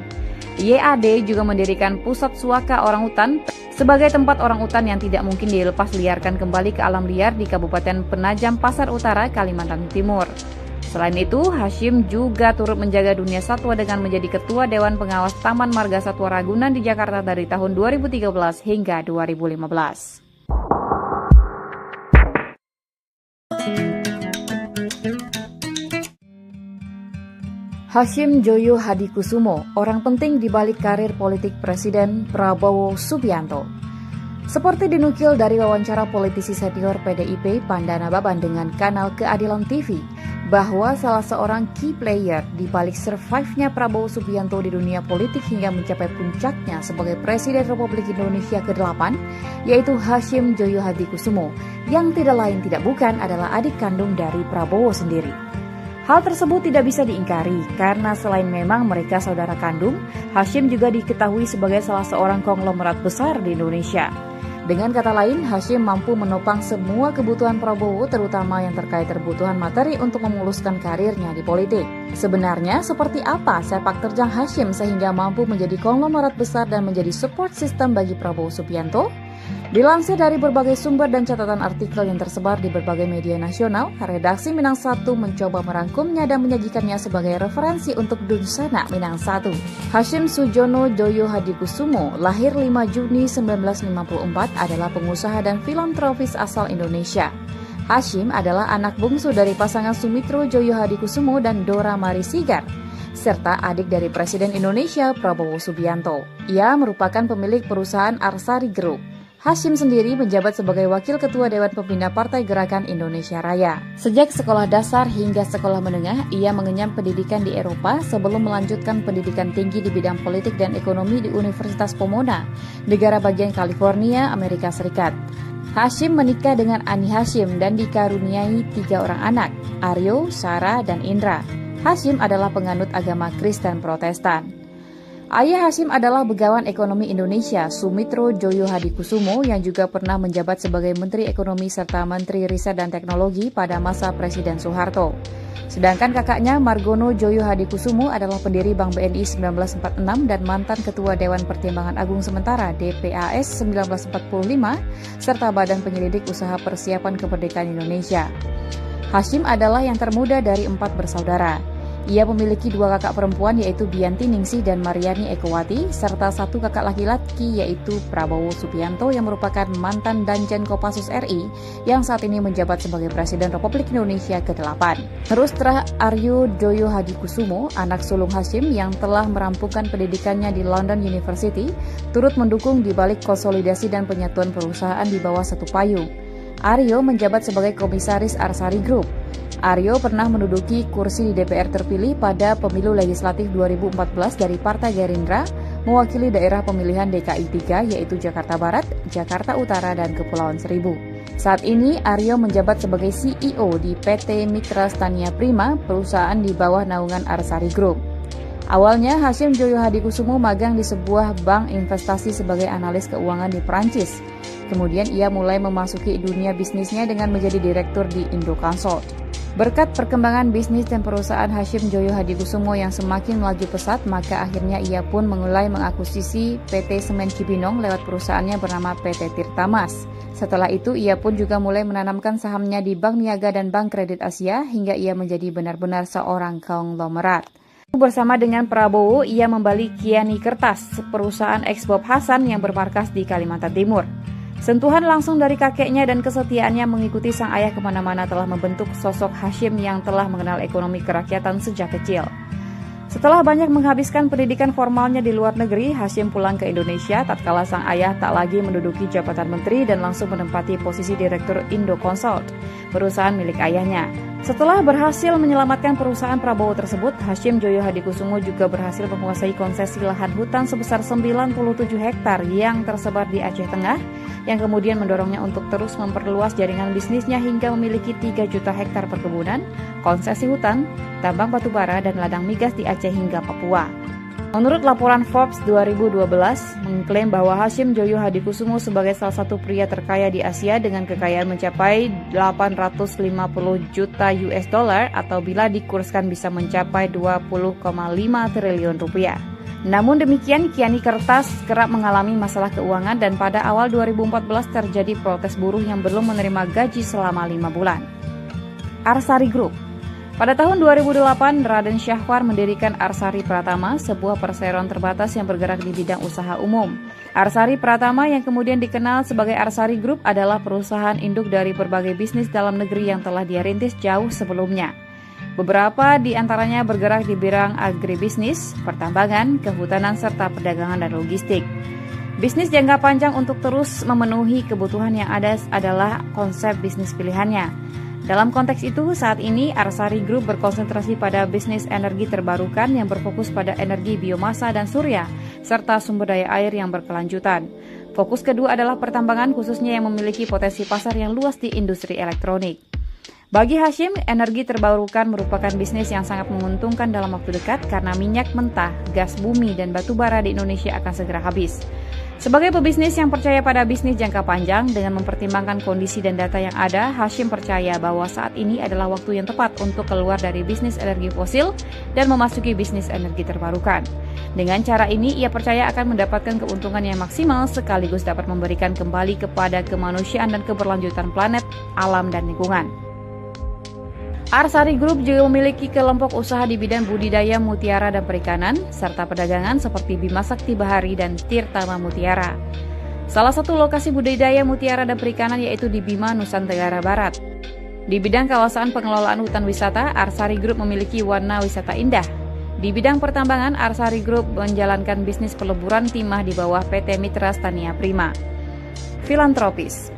YAD juga mendirikan Pusat Suaka Orangutan sebagai tempat orangutan yang tidak mungkin dilepas liarkan kembali ke alam liar di Kabupaten Penajam Pasar Utara, Kalimantan Timur. Selain itu, Hashim juga turut menjaga dunia satwa dengan menjadi Ketua Dewan Pengawas Taman Marga Satwa Ragunan di Jakarta dari tahun 2013 hingga 2015. Hashim Joyo Hadikusumo, orang penting di balik karir politik Presiden Prabowo Subianto. Seperti dinukil dari wawancara politisi senior PDIP Pandana Baban dengan kanal Keadilan TV, bahwa salah seorang key player di balik survive-nya Prabowo Subianto di dunia politik hingga mencapai puncaknya sebagai Presiden Republik Indonesia ke-8, yaitu Hashim Joyo Hadikusumo, yang tidak lain tidak bukan adalah adik kandung dari Prabowo sendiri. Hal tersebut tidak bisa diingkari karena selain memang mereka saudara kandung, Hashim juga diketahui sebagai salah seorang konglomerat besar di Indonesia. Dengan kata lain, Hashim mampu menopang semua kebutuhan Prabowo, terutama yang terkait kebutuhan materi untuk memuluskan karirnya di politik. Sebenarnya, seperti apa sepak terjang Hashim sehingga mampu menjadi konglomerat besar dan menjadi support system bagi Prabowo Subianto? Dilansir dari berbagai sumber dan catatan artikel yang tersebar di berbagai media nasional, redaksi Minang 1 mencoba merangkumnya dan menyajikannya sebagai referensi untuk Dunsana Minang 1. Hashim Sujono Joyo Hadikusumo, lahir 5 Juni 1954, adalah pengusaha dan filantropis asal Indonesia. Hashim adalah anak bungsu dari pasangan Sumitro Joyo Hadikusumo dan Dora Marisigar, serta adik dari Presiden Indonesia Prabowo Subianto. Ia merupakan pemilik perusahaan Arsari Group. Hashim sendiri menjabat sebagai Wakil Ketua Dewan Pembina Partai Gerakan Indonesia Raya. Sejak sekolah dasar hingga sekolah menengah, ia mengenyam pendidikan di Eropa sebelum melanjutkan pendidikan tinggi di bidang politik dan ekonomi di Universitas Pomona, negara bagian California, Amerika Serikat. Hashim menikah dengan Ani Hashim dan dikaruniai 3 orang anak, Aryo, Sarah, dan Indra. Hashim adalah penganut agama Kristen Protestan. Ayah Hashim adalah Begawan Ekonomi Indonesia, Sumitro Joyo Hadikusumo, yang juga pernah menjabat sebagai Menteri Ekonomi serta Menteri Riset dan Teknologi pada masa Presiden Soeharto. Sedangkan kakaknya Margono Joyo Hadikusumo adalah pendiri Bank BNI 1946 dan mantan Ketua Dewan Pertimbangan Agung Sementara DPAS 1945, serta Badan Penyelidik Usaha Persiapan Kemerdekaan Indonesia. Hashim adalah yang termuda dari 4 bersaudara. Ia memiliki 2 kakak perempuan yaitu Bianti Ningsih dan Mariani Ekowati, serta 1 kakak laki-laki yaitu Prabowo Subianto yang merupakan mantan Danjen Kopassus RI yang saat ini menjabat sebagai Presiden Republik Indonesia ke-8. Terus Aryo Joyo Hadikusumo, anak sulung Hasyim yang telah merampungkan pendidikannya di London University, turut mendukung di balik konsolidasi dan penyatuan perusahaan di bawah satu payung. Aryo menjabat sebagai Komisaris Arsari Group. Aryo pernah menduduki kursi di DPR terpilih pada pemilu legislatif 2014 dari Partai Gerindra, mewakili daerah pemilihan DKI 3 yaitu Jakarta Barat, Jakarta Utara, dan Kepulauan Seribu. Saat ini Aryo menjabat sebagai CEO di PT Mitra Stania Prima, perusahaan di bawah naungan Arsari Group. Awalnya Hasyim Joyo Hadikusumo magang di sebuah bank investasi sebagai analis keuangan di Perancis. Kemudian ia mulai memasuki dunia bisnisnya dengan menjadi direktur di Indoconsult. Berkat perkembangan bisnis dan perusahaan Hasyim Joyo Hadikusumo yang semakin melaju pesat, maka akhirnya ia pun mulai mengakuisisi PT Semen Cibinong lewat perusahaannya bernama PT Tirtamas. Setelah itu, ia pun juga mulai menanamkan sahamnya di Bank Niaga dan Bank Kredit Asia hingga ia menjadi benar-benar seorang konglomerat. Bersama dengan Prabowo, ia membeli Kiani Kertas, perusahaan eks Bob Hasan yang bermarkas di Kalimantan Timur. Sentuhan langsung dari kakeknya dan kesetiaannya mengikuti sang ayah kemana-mana telah membentuk sosok Hasyim yang telah mengenal ekonomi kerakyatan sejak kecil. Setelah banyak menghabiskan pendidikan formalnya di luar negeri, Hasyim pulang ke Indonesia tatkala sang ayah tak lagi menduduki jabatan menteri dan langsung menempati posisi direktur Indoconsult, perusahaan milik ayahnya. Setelah berhasil menyelamatkan perusahaan Prabowo tersebut, Hasyim Joyo Hadikusumo juga berhasil menguasai konsesi lahan hutan sebesar 97 hektar yang tersebar di Aceh Tengah, yang kemudian mendorongnya untuk terus memperluas jaringan bisnisnya hingga memiliki 3 juta hektar perkebunan, konsesi hutan, tambang batubara, dan ladang migas di Aceh hingga Papua. Menurut laporan Forbes 2012, mengklaim bahwa Hasyim Joyo Hadikusumo sebagai salah satu pria terkaya di Asia dengan kekayaan mencapai 850 juta US dollar atau bila dikurskan bisa mencapai 20,5 triliun rupiah. Namun demikian, Kiani Kertas kerap mengalami masalah keuangan dan pada awal 2014 terjadi protes buruh yang belum menerima gaji selama 5 bulan. Arsari Group. Pada tahun 2008, Raden Syahwar mendirikan Arsari Pratama, sebuah perseroan terbatas yang bergerak di bidang usaha umum. Arsari Pratama yang kemudian dikenal sebagai Arsari Group adalah perusahaan induk dari berbagai bisnis dalam negeri yang telah dia rintis jauh sebelumnya. Beberapa di antaranya bergerak di bidang agribisnis, pertambangan, kehutanan, serta perdagangan dan logistik. Bisnis jangka panjang untuk terus memenuhi kebutuhan yang ada adalah konsep bisnis pilihannya. Dalam konteks itu, saat ini Arsari Group berkonsentrasi pada bisnis energi terbarukan yang berfokus pada energi biomasa dan surya, serta sumber daya air yang berkelanjutan. Fokus kedua adalah pertambangan, khususnya yang memiliki potensi pasar yang luas di industri elektronik. Bagi Hasyim, energi terbarukan merupakan bisnis yang sangat menguntungkan dalam waktu dekat karena minyak mentah, gas bumi, dan batu bara di Indonesia akan segera habis. Sebagai pebisnis yang percaya pada bisnis jangka panjang dengan mempertimbangkan kondisi dan data yang ada, Hasyim percaya bahwa saat ini adalah waktu yang tepat untuk keluar dari bisnis energi fosil dan memasuki bisnis energi terbarukan. Dengan cara ini, ia percaya akan mendapatkan keuntungan yang maksimal sekaligus dapat memberikan kembali kepada kemanusiaan dan keberlanjutan planet, alam, dan lingkungan. Arsari Group juga memiliki kelompok usaha di bidang budidaya mutiara dan perikanan, serta perdagangan seperti Bima Sakti Bahari dan Tirtama Mutiara. Salah satu lokasi budidaya mutiara dan perikanan yaitu di Bima, Nusa Tenggara Barat. Di bidang kawasan pengelolaan hutan wisata, Arsari Group memiliki warna wisata indah. Di bidang pertambangan, Arsari Group menjalankan bisnis peleburan timah di bawah PT Mitra Stania Prima. Filantropis.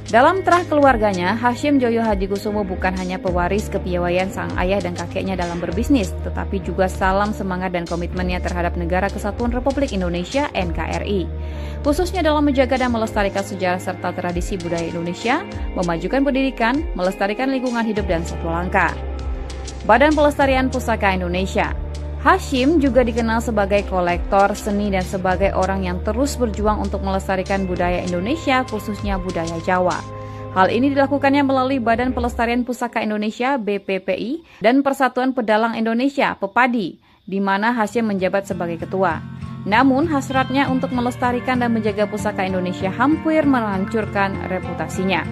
Dalam terah keluarganya, Hasyim Joyo Hadikusumo bukan hanya pewaris kepiawaian sang ayah dan kakeknya dalam berbisnis, tetapi juga salam semangat dan komitmennya terhadap Negara Kesatuan Republik Indonesia (NKRI), khususnya dalam menjaga dan melestarikan sejarah serta tradisi budaya Indonesia, memajukan pendidikan, melestarikan lingkungan hidup dan satwa langka. Badan Pelestarian Pusaka Indonesia. Hasyim juga dikenal sebagai kolektor seni dan sebagai orang yang terus berjuang untuk melestarikan budaya Indonesia, khususnya budaya Jawa. Hal ini dilakukannya melalui Badan Pelestarian Pusaka Indonesia (BPPI) dan Persatuan Pedalang Indonesia (PEPADI), di mana Hasyim menjabat sebagai ketua. Namun, hasratnya untuk melestarikan dan menjaga pusaka Indonesia hampir menghancurkan reputasinya.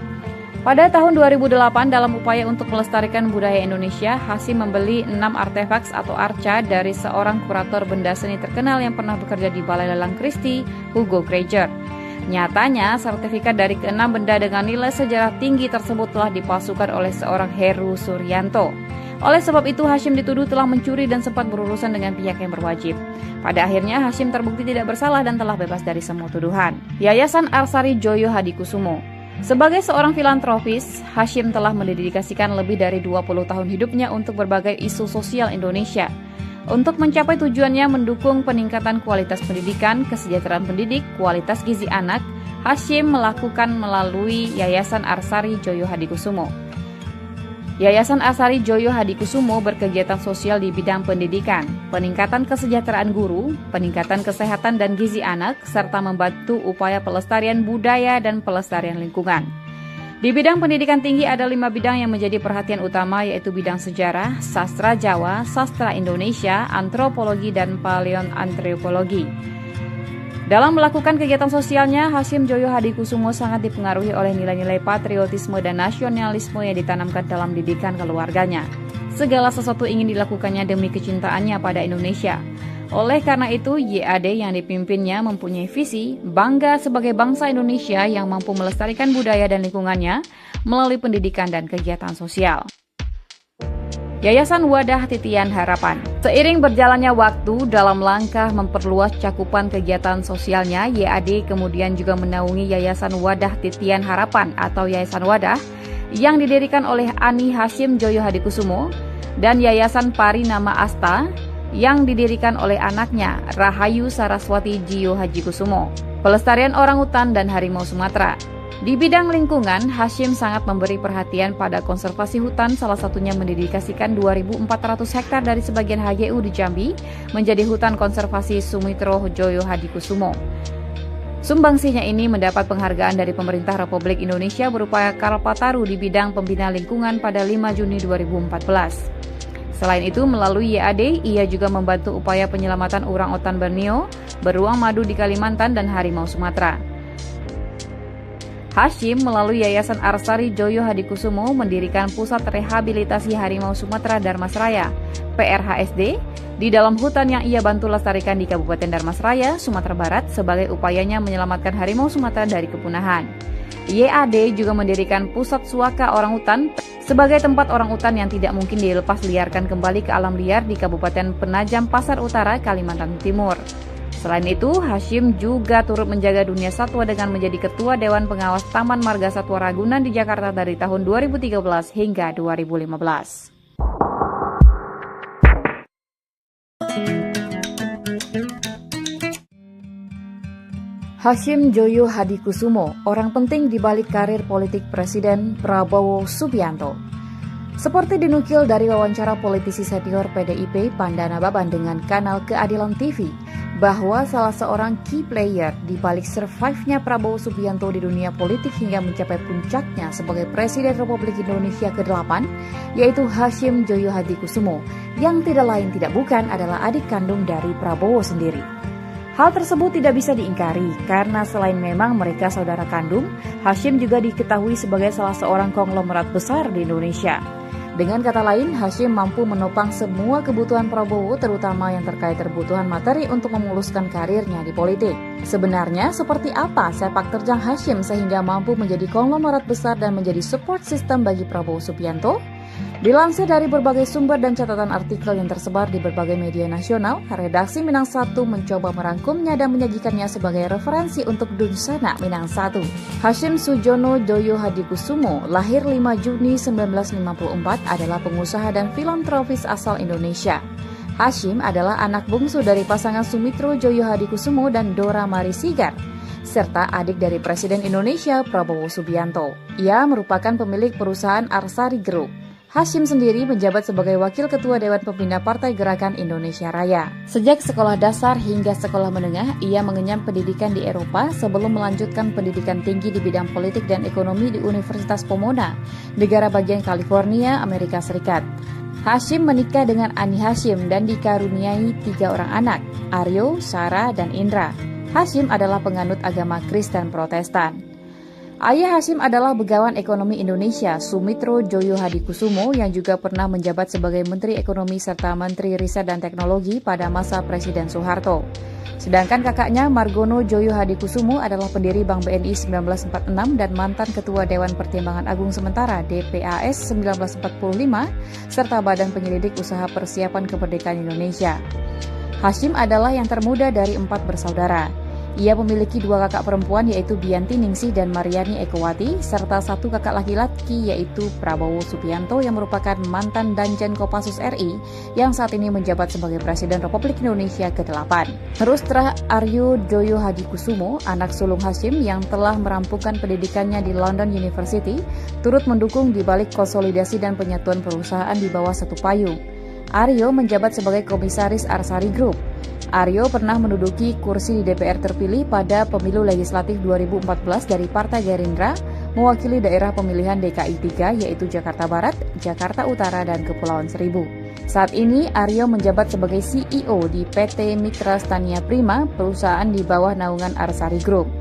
Pada tahun 2008, dalam upaya untuk melestarikan budaya Indonesia, Hasyim membeli 6 artefaks atau arca dari seorang kurator benda seni terkenal yang pernah bekerja di Balai Lelang Christie, Hugo Granger. Nyatanya, sertifikat dari ke-6 benda dengan nilai sejarah tinggi tersebut telah dipalsukan oleh seorang Heru Suryanto. Oleh sebab itu, Hasyim dituduh telah mencuri dan sempat berurusan dengan pihak yang berwajib. Pada akhirnya, Hasyim terbukti tidak bersalah dan telah bebas dari semua tuduhan. Yayasan Arsari Joyo Hadikusumo. Sebagai seorang filantropis, Hasyim telah mendedikasikan lebih dari 20 tahun hidupnya untuk berbagai isu sosial Indonesia. Untuk mencapai tujuannya mendukung peningkatan kualitas pendidikan, kesejahteraan pendidik, kualitas gizi anak, Hasyim melakukan melalui Yayasan Arsari Joyo Hadikusumo. Yayasan Arsari Joyo Hadikusumo berkegiatan sosial di bidang pendidikan, peningkatan kesejahteraan guru, peningkatan kesehatan dan gizi anak, serta membantu upaya pelestarian budaya dan pelestarian lingkungan. Di bidang pendidikan tinggi ada 5 bidang yang menjadi perhatian utama, yaitu bidang sejarah, sastra Jawa, sastra Indonesia, antropologi, dan paleoantropologi. Dalam melakukan kegiatan sosialnya, Hasyim Joyo Hadikusumo sangat dipengaruhi oleh nilai-nilai patriotisme dan nasionalisme yang ditanamkan dalam didikan keluarganya. Segala sesuatu ingin dilakukannya demi kecintaannya pada Indonesia. Oleh karena itu, YAD yang dipimpinnya mempunyai visi bangga sebagai bangsa Indonesia yang mampu melestarikan budaya dan lingkungannya melalui pendidikan dan kegiatan sosial. Yayasan Wadah Titian Harapan. Seiring berjalannya waktu dalam langkah memperluas cakupan kegiatan sosialnya, YAD kemudian juga menaungi Yayasan Wadah Titian Harapan atau Yayasan Wadah yang didirikan oleh Ani Hasyim Joyo Hadikusumo dan Yayasan Pari Nama Asta yang didirikan oleh anaknya Rahayu Saraswati Jiyo Hadikusumo. Pelestarian orangutan dan harimau Sumatera. Di bidang lingkungan, Hasyim sangat memberi perhatian pada konservasi hutan, salah satunya mendedikasikan 2.400 hektar dari sebagian HGU di Jambi menjadi hutan konservasi Sumitro Joyo Hadikusumo. Sumbangsinya ini mendapat penghargaan dari pemerintah Republik Indonesia berupa Kalpataru di bidang pembina lingkungan pada 5 Juni 2014. Selain itu, melalui YAD, ia juga membantu upaya penyelamatan orangutan Borneo, beruang madu di Kalimantan, dan harimau Sumatera. Hasyim melalui Yayasan Arsari Joyo Hadikusumo mendirikan Pusat Rehabilitasi Harimau Sumatera Darmasraya, PRHSD, di dalam hutan yang ia bantu lestarikan di Kabupaten Darmasraya, Sumatera Barat, sebagai upayanya menyelamatkan harimau Sumatera dari kepunahan. YAD juga mendirikan Pusat Suaka Orangutan sebagai tempat orangutan yang tidak mungkin dilepas liarkan kembali ke alam liar di Kabupaten Penajam Pasar Utara, Kalimantan Timur. Selain itu, Hasyim juga turut menjaga dunia satwa dengan menjadi Ketua Dewan Pengawas Taman Marga Satwa Ragunan di Jakarta dari tahun 2013 hingga 2015. Hasyim Joyo Hadikusumo, orang penting di balik karir politik Presiden Prabowo Subianto. Seperti dinukil dari wawancara politisi senior PDIP Pandana Baban dengan kanal Keadilan TV, bahwa salah seorang key player di balik survive-nya Prabowo Subianto di dunia politik hingga mencapai puncaknya sebagai Presiden Republik Indonesia ke-8, yaitu Hasyim Joyo Hadikusumo, yang tidak lain tidak bukan adalah adik kandung dari Prabowo sendiri. Hal tersebut tidak bisa diingkari karena selain memang mereka saudara kandung, Hasyim juga diketahui sebagai salah seorang konglomerat besar di Indonesia. Dengan kata lain, Hasyim mampu menopang semua kebutuhan Prabowo, terutama yang terkait kebutuhan materi untuk memuluskan karirnya di politik. Sebenarnya seperti apa sepak terjang Hasyim sehingga mampu menjadi konglomerat besar dan menjadi support system bagi Prabowo Subianto? Dilansir dari berbagai sumber dan catatan artikel yang tersebar di berbagai media nasional, redaksi Minang 1 mencoba merangkumnya dan menyajikannya sebagai referensi untuk Dunsana Minang 1. Hasyim Sujono Joyo Hadikusumo, lahir 5 Juni 1954, adalah pengusaha dan filantropis asal Indonesia. Hasyim adalah anak bungsu dari pasangan Sumitro Joyo Hadikusumo dan Dora Marisigar, serta adik dari Presiden Indonesia Prabowo Subianto. Ia merupakan pemilik perusahaan Arsari Group. Hasyim sendiri menjabat sebagai Wakil Ketua Dewan Pembina Partai Gerakan Indonesia Raya. Sejak sekolah dasar hingga sekolah menengah, ia mengenyam pendidikan di Eropa sebelum melanjutkan pendidikan tinggi di bidang politik dan ekonomi di Universitas Pomona, negara bagian California, Amerika Serikat. Hasyim menikah dengan Ani Hasyim dan dikaruniai 3 orang anak, Aryo, Sarah, dan Indra. Hasyim adalah penganut agama Kristen Protestan. Ayah Hasyim adalah begawan ekonomi Indonesia, Sumitro Joyo Hadikusumo, yang juga pernah menjabat sebagai Menteri Ekonomi serta Menteri Riset dan Teknologi pada masa Presiden Soeharto. Sedangkan kakaknya Margono Joyo Hadikusumo adalah pendiri Bank BNI 1946 dan mantan Ketua Dewan Pertimbangan Agung Sementara DPAS 1945, serta Badan Penyelidik Usaha Persiapan Kemerdekaan Indonesia. Hasyim adalah yang termuda dari 4 bersaudara. Ia memiliki 2 kakak perempuan yaitu Bianti Ningsih dan Mariani Ekowati, serta 1 kakak laki-laki yaitu Prabowo Subianto yang merupakan mantan Danjen Kopassus RI yang saat ini menjabat sebagai Presiden Republik Indonesia ke-8. Rustra Aryo Joyo Hadikusumo, anak sulung Hasyim yang telah merampungkan pendidikannya di London University, turut mendukung di balik konsolidasi dan penyatuan perusahaan di bawah satu payung. Aryo menjabat sebagai Komisaris Arsari Group. Aryo pernah menduduki kursi di DPR terpilih pada pemilu legislatif 2014 dari Partai Gerindra, mewakili daerah pemilihan DKI 3 yaitu Jakarta Barat, Jakarta Utara, dan Kepulauan Seribu. Saat ini Aryo menjabat sebagai CEO di PT Mitra Stania Prima, perusahaan di bawah naungan Arsari Group.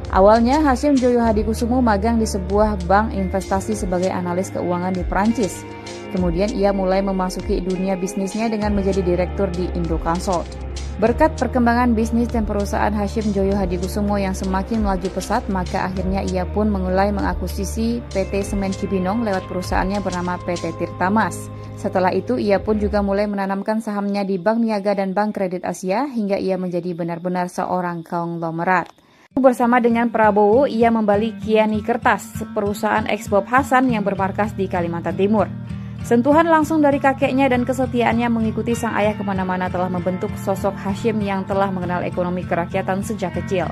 Awalnya Hasyim Joyo Hadikusumo magang di sebuah bank investasi sebagai analis keuangan di Perancis. Kemudian ia mulai memasuki dunia bisnisnya dengan menjadi direktur di Indoconsult. Berkat perkembangan bisnis dan perusahaan Hasyim Joyo Hadikusumo yang semakin melaju pesat, maka akhirnya ia pun mulai mengakuisisi PT Semen Cibinong lewat perusahaannya bernama PT Tirtamas. Setelah itu, ia pun juga mulai menanamkan sahamnya di Bank Niaga dan Bank Kredit Asia hingga ia menjadi benar-benar seorang konglomerat. Bersama dengan Prabowo, ia membeli Kiani Kertas, perusahaan eks Bob Hasan yang bermarkas di Kalimantan Timur. Sentuhan langsung dari kakeknya dan kesetiaannya mengikuti sang ayah kemana-mana telah membentuk sosok Hasyim yang telah mengenal ekonomi kerakyatan sejak kecil.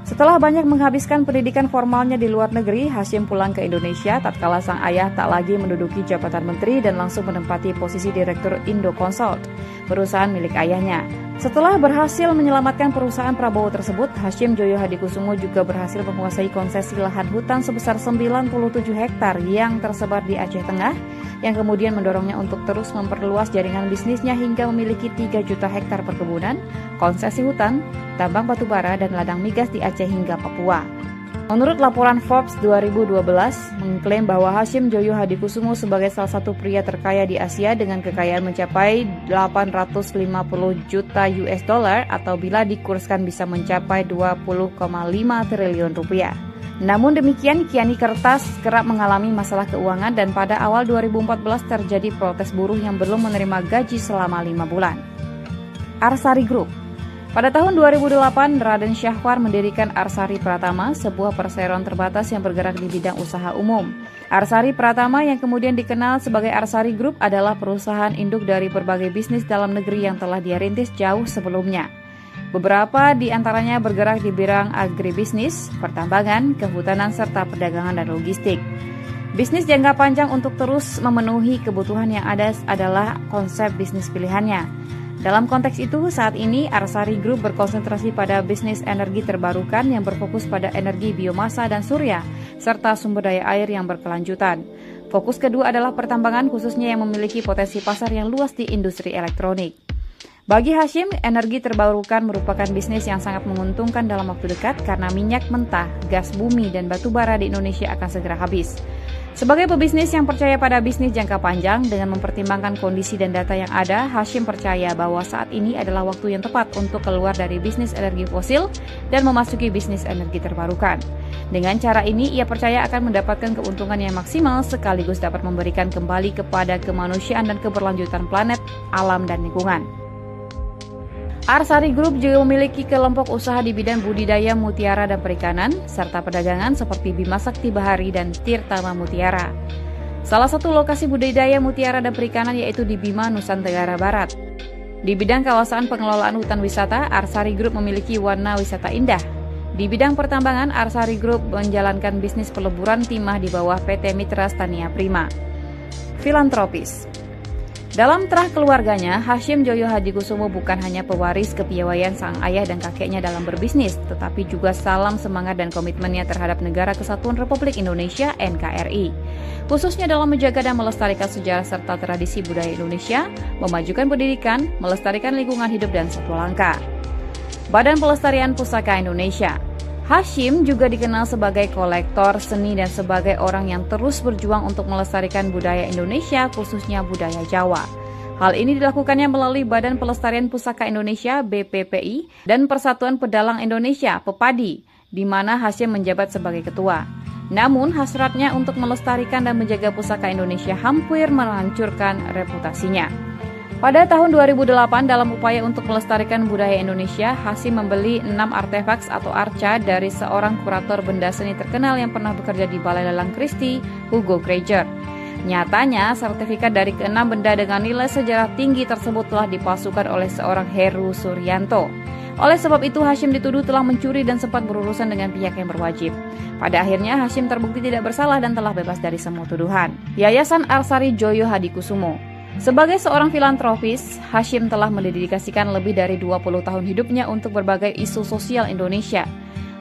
Setelah banyak menghabiskan pendidikan formalnya di luar negeri, Hasyim pulang ke Indonesia tatkala sang ayah tak lagi menduduki jabatan menteri dan langsung menempati posisi Direktur Indoconsult, perusahaan milik ayahnya. Setelah berhasil menyelamatkan perusahaan Prabowo tersebut, Hasyim Joyo Hadikusumo juga berhasil menguasai konsesi lahan hutan sebesar 97 hektar yang tersebar di Aceh Tengah, yang kemudian mendorongnya untuk terus memperluas jaringan bisnisnya hingga memiliki 3 juta hektar perkebunan, konsesi hutan, tambang batubara, dan ladang migas di Aceh hingga Papua. Menurut laporan Forbes 2012, mengklaim bahwa Hasyim Joyo Hadikusumo sebagai salah satu pria terkaya di Asia dengan kekayaan mencapai 850 juta US dollar atau bila dikurskan bisa mencapai 20,5 triliun rupiah. Namun demikian, Kiani Kertas kerap mengalami masalah keuangan dan pada awal 2014 terjadi protes buruh yang belum menerima gaji selama 5 bulan. Arsari Group. Pada tahun 2008, Raden Syahwar mendirikan Arsari Pratama, sebuah perseroan terbatas yang bergerak di bidang usaha umum. Arsari Pratama yang kemudian dikenal sebagai Arsari Group adalah perusahaan induk dari berbagai bisnis dalam negeri yang telah dia rintis jauh sebelumnya. Beberapa di antaranya bergerak di bidang agribisnis, pertambangan, kehutanan, serta perdagangan dan logistik. Bisnis jangka panjang untuk terus memenuhi kebutuhan yang ada adalah konsep bisnis pilihannya. Dalam konteks itu, saat ini Arsari Group berkonsentrasi pada bisnis energi terbarukan yang berfokus pada energi biomasa dan surya, serta sumber daya air yang berkelanjutan. Fokus kedua adalah pertambangan, khususnya yang memiliki potensi pasar yang luas di industri elektronik. Bagi Hasyim, energi terbarukan merupakan bisnis yang sangat menguntungkan dalam waktu dekat karena minyak mentah, gas bumi, dan batu bara di Indonesia akan segera habis. Sebagai pebisnis yang percaya pada bisnis jangka panjang dengan mempertimbangkan kondisi dan data yang ada, Hasyim percaya bahwa saat ini adalah waktu yang tepat untuk keluar dari bisnis energi fosil dan memasuki bisnis energi terbarukan. Dengan cara ini, ia percaya akan mendapatkan keuntungan yang maksimal sekaligus dapat memberikan kembali kepada kemanusiaan dan keberlanjutan planet, alam, dan lingkungan. Arsari Group juga memiliki kelompok usaha di bidang budidaya mutiara dan perikanan, serta perdagangan seperti Bima Sakti Bahari dan Tirtama Mutiara. Salah satu lokasi budidaya mutiara dan perikanan yaitu di Bima, Nusa Tenggara Barat. Di bidang kawasan pengelolaan hutan wisata, Arsari Group memiliki warna wisata indah. Di bidang pertambangan, Arsari Group menjalankan bisnis peleburan timah di bawah PT Mitra Stania Prima. Filantropis. Dalam terah keluarganya, Hasyim Joyo Hadikusumo bukan hanya pewaris kepiawaian sang ayah dan kakeknya dalam berbisnis, tetapi juga salam semangat dan komitmennya terhadap Negara Kesatuan Republik Indonesia (NKRI), khususnya dalam menjaga dan melestarikan sejarah serta tradisi budaya Indonesia, memajukan pendidikan, melestarikan lingkungan hidup dan satwa langka. Badan Pelestarian Pusaka Indonesia. Hashim juga dikenal sebagai kolektor seni dan sebagai orang yang terus berjuang untuk melestarikan budaya Indonesia, khususnya budaya Jawa. Hal ini dilakukannya melalui Badan Pelestarian Pusaka Indonesia (BPPI) dan Persatuan Pedalang Indonesia (PEPADI), di mana Hashim menjabat sebagai ketua. Namun, hasratnya untuk melestarikan dan menjaga pusaka Indonesia hampir menghancurkan reputasinya. Pada tahun 2008, dalam upaya untuk melestarikan budaya Indonesia, Hashim membeli 6 artefaks atau arca dari seorang kurator benda seni terkenal yang pernah bekerja di Balai Lelang Christie, Hugo Kreuger. Nyatanya, sertifikat dari ke-6 benda dengan nilai sejarah tinggi tersebut telah dipalsukan oleh seorang Heru Suryanto. Oleh sebab itu, Hashim dituduh telah mencuri dan sempat berurusan dengan pihak yang berwajib. Pada akhirnya, Hashim terbukti tidak bersalah dan telah bebas dari semua tuduhan. Yayasan Arsari Joyo Hadikusumo. Sebagai seorang filantropis, Hashim telah mendedikasikan lebih dari 20 tahun hidupnya untuk berbagai isu sosial Indonesia.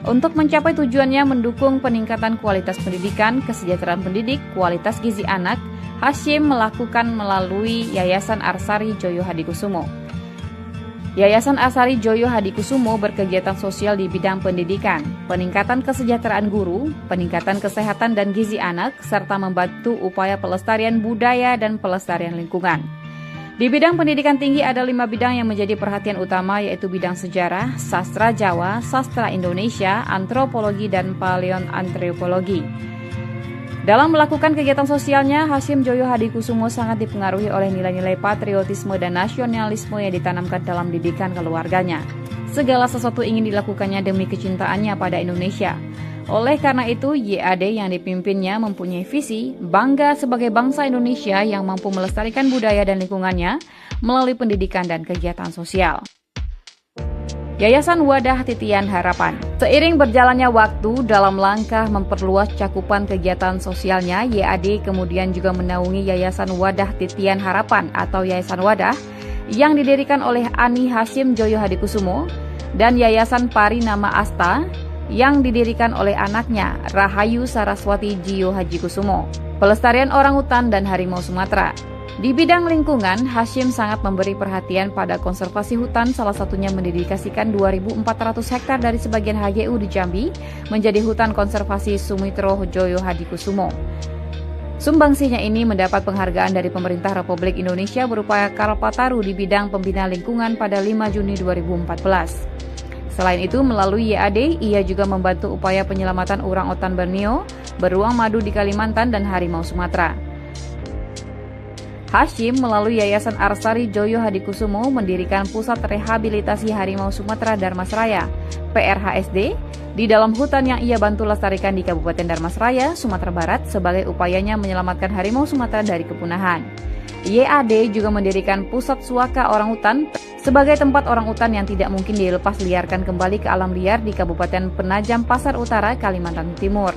Untuk mencapai tujuannya mendukung peningkatan kualitas pendidikan, kesejahteraan pendidik, kualitas gizi anak, Hashim melakukan melalui Yayasan Arsari Joyo Hadikusumo. Yayasan Arsari Joyo Hadikusumo berkegiatan sosial di bidang pendidikan, peningkatan kesejahteraan guru, peningkatan kesehatan dan gizi anak, serta membantu upaya pelestarian budaya dan pelestarian lingkungan. Di bidang pendidikan tinggi ada 5 bidang yang menjadi perhatian utama, yaitu bidang sejarah, sastra Jawa, sastra Indonesia, antropologi, dan paleoantropologi. Dalam melakukan kegiatan sosialnya, Hashim Joyo Hadikusumo sangat dipengaruhi oleh nilai-nilai patriotisme dan nasionalisme yang ditanamkan dalam didikan keluarganya. Segala sesuatu ingin dilakukannya demi kecintaannya pada Indonesia. Oleh karena itu, YAD yang dipimpinnya mempunyai visi bangga sebagai bangsa Indonesia yang mampu melestarikan budaya dan lingkungannya melalui pendidikan dan kegiatan sosial. Yayasan Wadah Titian Harapan. Seiring berjalannya waktu dalam langkah memperluas cakupan kegiatan sosialnya, YAD kemudian juga menaungi Yayasan Wadah Titian Harapan atau Yayasan Wadah yang didirikan oleh Ani Hashim Joyo Hadikusumo dan Yayasan Pari Nama Asta yang didirikan oleh anaknya Rahayu Saraswati Jiyo Hadikusumo. Pelestarian orangutan dan harimau Sumatera. Di bidang lingkungan, Hashim sangat memberi perhatian pada konservasi hutan, salah satunya mendedikasikan 2.400 hektar dari sebagian HGU di Jambi menjadi hutan konservasi Sumitro Joyo Hadikusumo. Sumbangsinya ini mendapat penghargaan dari pemerintah Republik Indonesia berupa Kalpataru di bidang pembina lingkungan pada 5 Juni 2014. Selain itu, melalui YAD, ia juga membantu upaya penyelamatan orangutan Borneo, beruang madu di Kalimantan, dan harimau Sumatera. Hashim melalui Yayasan Arsari Joyo Hadikusumo mendirikan Pusat Rehabilitasi Harimau Sumatera Darmasraya, PRHSD, di dalam hutan yang ia bantu lestarikan di Kabupaten Darmasraya, Sumatera Barat sebagai upayanya menyelamatkan harimau Sumatera dari kepunahan. YAD juga mendirikan Pusat Suaka Orangutan sebagai tempat orangutan yang tidak mungkin dilepas liarkan kembali ke alam liar di Kabupaten Penajam Pasar Utara, Kalimantan Timur.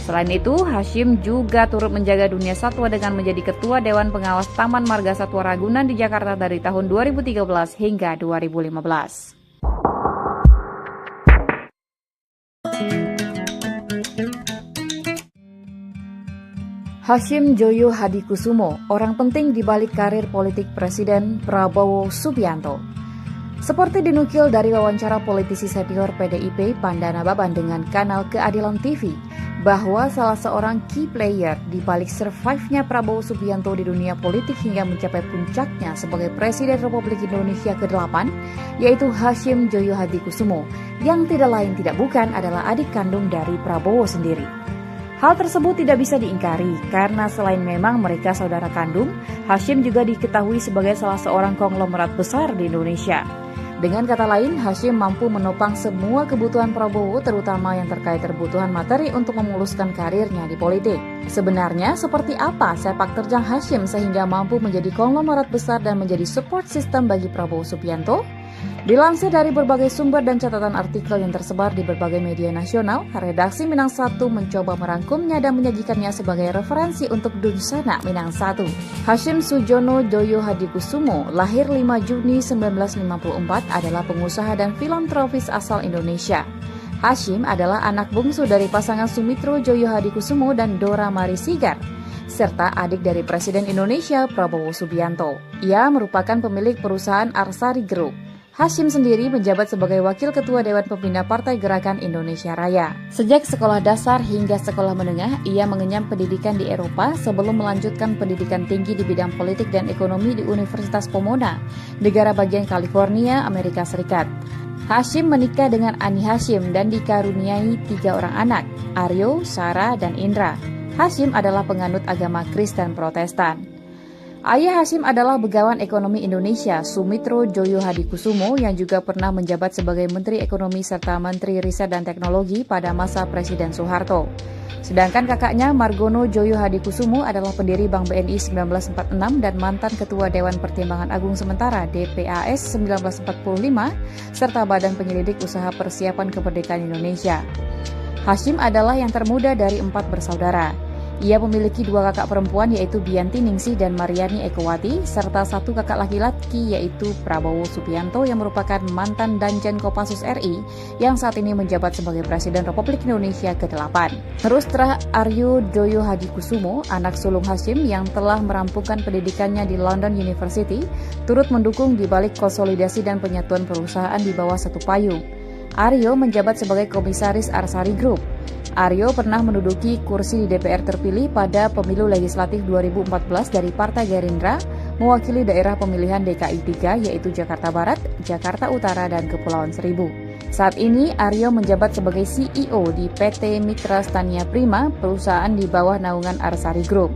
Selain itu, Hashim juga turut menjaga dunia satwa dengan menjadi Ketua Dewan Pengawas Taman Marga Satwa Ragunan di Jakarta dari tahun 2013 hingga 2015. Hashim Joyo Hadikusumo, orang penting di balik karir politik Presiden Prabowo Subianto. Seperti dinukil dari wawancara politisi senior PDIP Pandana Baban dengan kanal Keadilan TV, bahwa salah seorang key player di balik survive-nya Prabowo Subianto di dunia politik hingga mencapai puncaknya sebagai Presiden Republik Indonesia ke-8, yaitu Hashim Joyo Hadikusumo, yang tidak lain tidak bukan adalah adik kandung dari Prabowo sendiri. Hal tersebut tidak bisa diingkari karena selain memang mereka saudara kandung, Hashim juga diketahui sebagai salah seorang konglomerat besar di Indonesia. Dengan kata lain, Hashim mampu menopang semua kebutuhan Prabowo, terutama yang terkait kebutuhan materi untuk memuluskan karirnya di politik. Sebenarnya, seperti apa sepak terjang Hashim sehingga mampu menjadi konglomerat besar dan menjadi support system bagi Prabowo Subianto? Dilansir dari berbagai sumber dan catatan artikel yang tersebar di berbagai media nasional, redaksi Minang 1 mencoba merangkumnya dan menyajikannya sebagai referensi untuk Dunsana Minang 1. Hashim Sujono Joyo Hadikusumo, lahir 5 Juni 1954, adalah pengusaha dan filantropis asal Indonesia. Hashim adalah anak bungsu dari pasangan Sumitro Joyo Hadikusumo dan Dora Mari Sigar, serta adik dari Presiden Indonesia Prabowo Subianto. Ia merupakan pemilik perusahaan Arsari Group. Hasyim sendiri menjabat sebagai Wakil Ketua Dewan Pembina Partai Gerakan Indonesia Raya. Sejak sekolah dasar hingga sekolah menengah, ia mengenyam pendidikan di Eropa sebelum melanjutkan pendidikan tinggi di bidang politik dan ekonomi di Universitas Pomona, negara bagian California, Amerika Serikat. Hasyim menikah dengan Ani Hasyim dan dikaruniai 3 orang anak, Aryo, Sarah, dan Indra. Hasyim adalah penganut agama Kristen Protestan. Ayah Hasyim adalah Begawan Ekonomi Indonesia, Sumitro Joyo Hadikusumo, yang juga pernah menjabat sebagai Menteri Ekonomi serta Menteri Riset dan Teknologi pada masa Presiden Soeharto. Sedangkan kakaknya Margono Joyo Hadikusumo adalah pendiri Bank BNI 1946 dan mantan Ketua Dewan Pertimbangan Agung Sementara DPAS 1945, serta Badan Penyelidik Usaha Persiapan Kemerdekaan Indonesia. Hasyim adalah yang termuda dari 4 bersaudara. Ia memiliki 2 kakak perempuan yaitu Bianti Ningsih dan Mariani Ekowati, serta 1 kakak laki-laki yaitu Prabowo Subianto yang merupakan mantan Danjen Kopassus RI yang saat ini menjabat sebagai Presiden Republik Indonesia ke-8. Terus Aryo Joyo Hadikusumo, anak sulung Hasyim yang telah merampungkan pendidikannya di London University, turut mendukung di balik konsolidasi dan penyatuan perusahaan di bawah satu payung. Aryo menjabat sebagai Komisaris Arsari Group. Aryo pernah menduduki kursi di DPR terpilih pada pemilu legislatif 2014 dari Partai Gerindra, mewakili daerah pemilihan DKI 3 yaitu Jakarta Barat, Jakarta Utara, dan Kepulauan Seribu. Saat ini Aryo menjabat sebagai CEO di PT Mitra Stania Prima, perusahaan di bawah naungan Arsari Group.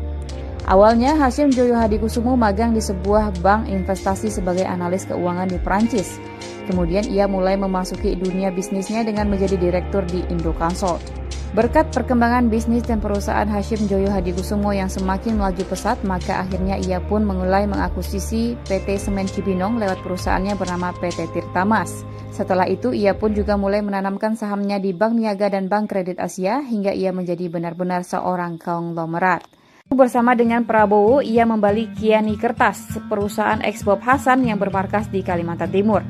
Awalnya Hasyim Joyo Hadikusumo magang di sebuah bank investasi sebagai analis keuangan di Perancis. Kemudian ia mulai memasuki dunia bisnisnya dengan menjadi direktur di Indoconsult. Berkat perkembangan bisnis dan perusahaan Hasyim Joyo Hadikusumo yang semakin melaju pesat, maka akhirnya ia pun mulai mengakuisisi PT Semen Cibinong lewat perusahaannya bernama PT Tirtamas. Setelah itu, ia pun juga mulai menanamkan sahamnya di Bank Niaga dan Bank Kredit Asia hingga ia menjadi benar-benar seorang konglomerat. Bersama dengan Prabowo, ia membeli Kiani Kertas, perusahaan eks-Bob Hasan yang bermarkas di Kalimantan Timur.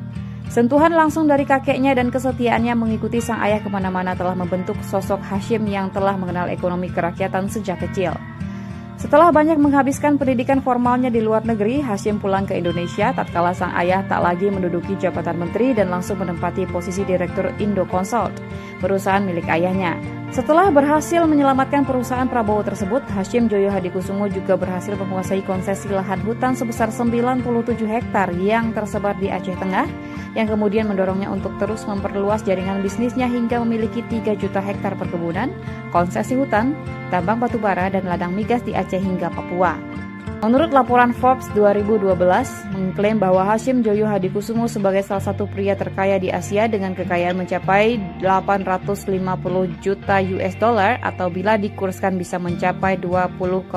Sentuhan langsung dari kakeknya dan kesetiaannya mengikuti sang ayah kemana-mana telah membentuk sosok Hasyim yang telah mengenal ekonomi kerakyatan sejak kecil. Setelah banyak menghabiskan pendidikan formalnya di luar negeri, Hasyim pulang ke Indonesia tatkala sang ayah tak lagi menduduki jabatan menteri dan langsung menempati posisi Direktur Indoconsult, perusahaan milik ayahnya. Setelah berhasil menyelamatkan perusahaan Prabowo tersebut, Hasyim Joyo Hadikusumo juga berhasil menguasai konsesi lahan hutan sebesar 97 hektar yang tersebar di Aceh Tengah, yang kemudian mendorongnya untuk terus memperluas jaringan bisnisnya hingga memiliki 3 juta hektar perkebunan, konsesi hutan, tambang batubara, dan ladang migas di Aceh hingga Papua. Menurut laporan Forbes 2012, mengklaim bahwa Hasyim Joyo Hadikusumo sebagai salah satu pria terkaya di Asia dengan kekayaan mencapai 850 juta US dollar atau bila dikurskan bisa mencapai 20,5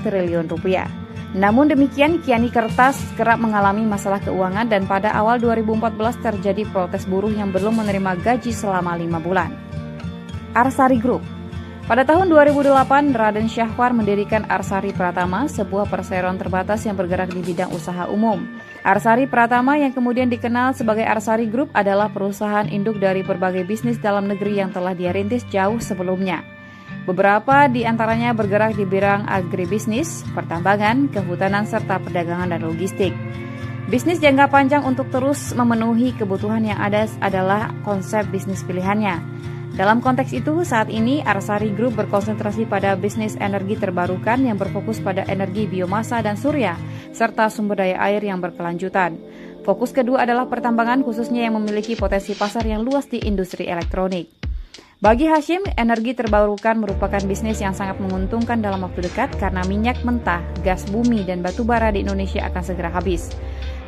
triliun rupiah. Namun demikian, Kiani Kertas kerap mengalami masalah keuangan dan pada awal 2014 terjadi protes buruh yang belum menerima gaji selama 5 bulan. Arsari Group. Pada tahun 2008, Raden Syahwar mendirikan Arsari Pratama, sebuah perseroan terbatas yang bergerak di bidang usaha umum. Arsari Pratama yang kemudian dikenal sebagai Arsari Group adalah perusahaan induk dari berbagai bisnis dalam negeri yang telah dia rintis jauh sebelumnya. Beberapa di antaranya bergerak di bidang agribisnis, pertambangan, kehutanan, serta perdagangan dan logistik. Bisnis jangka panjang untuk terus memenuhi kebutuhan yang ada adalah konsep bisnis pilihannya. Dalam konteks itu, saat ini Arsari Group berkonsentrasi pada bisnis energi terbarukan yang berfokus pada energi biomasa dan surya, serta sumber daya air yang berkelanjutan. Fokus kedua adalah pertambangan, khususnya yang memiliki potensi pasar yang luas di industri elektronik. Bagi Hasyim, energi terbarukan merupakan bisnis yang sangat menguntungkan dalam waktu dekat karena minyak mentah, gas bumi, dan batu bara di Indonesia akan segera habis.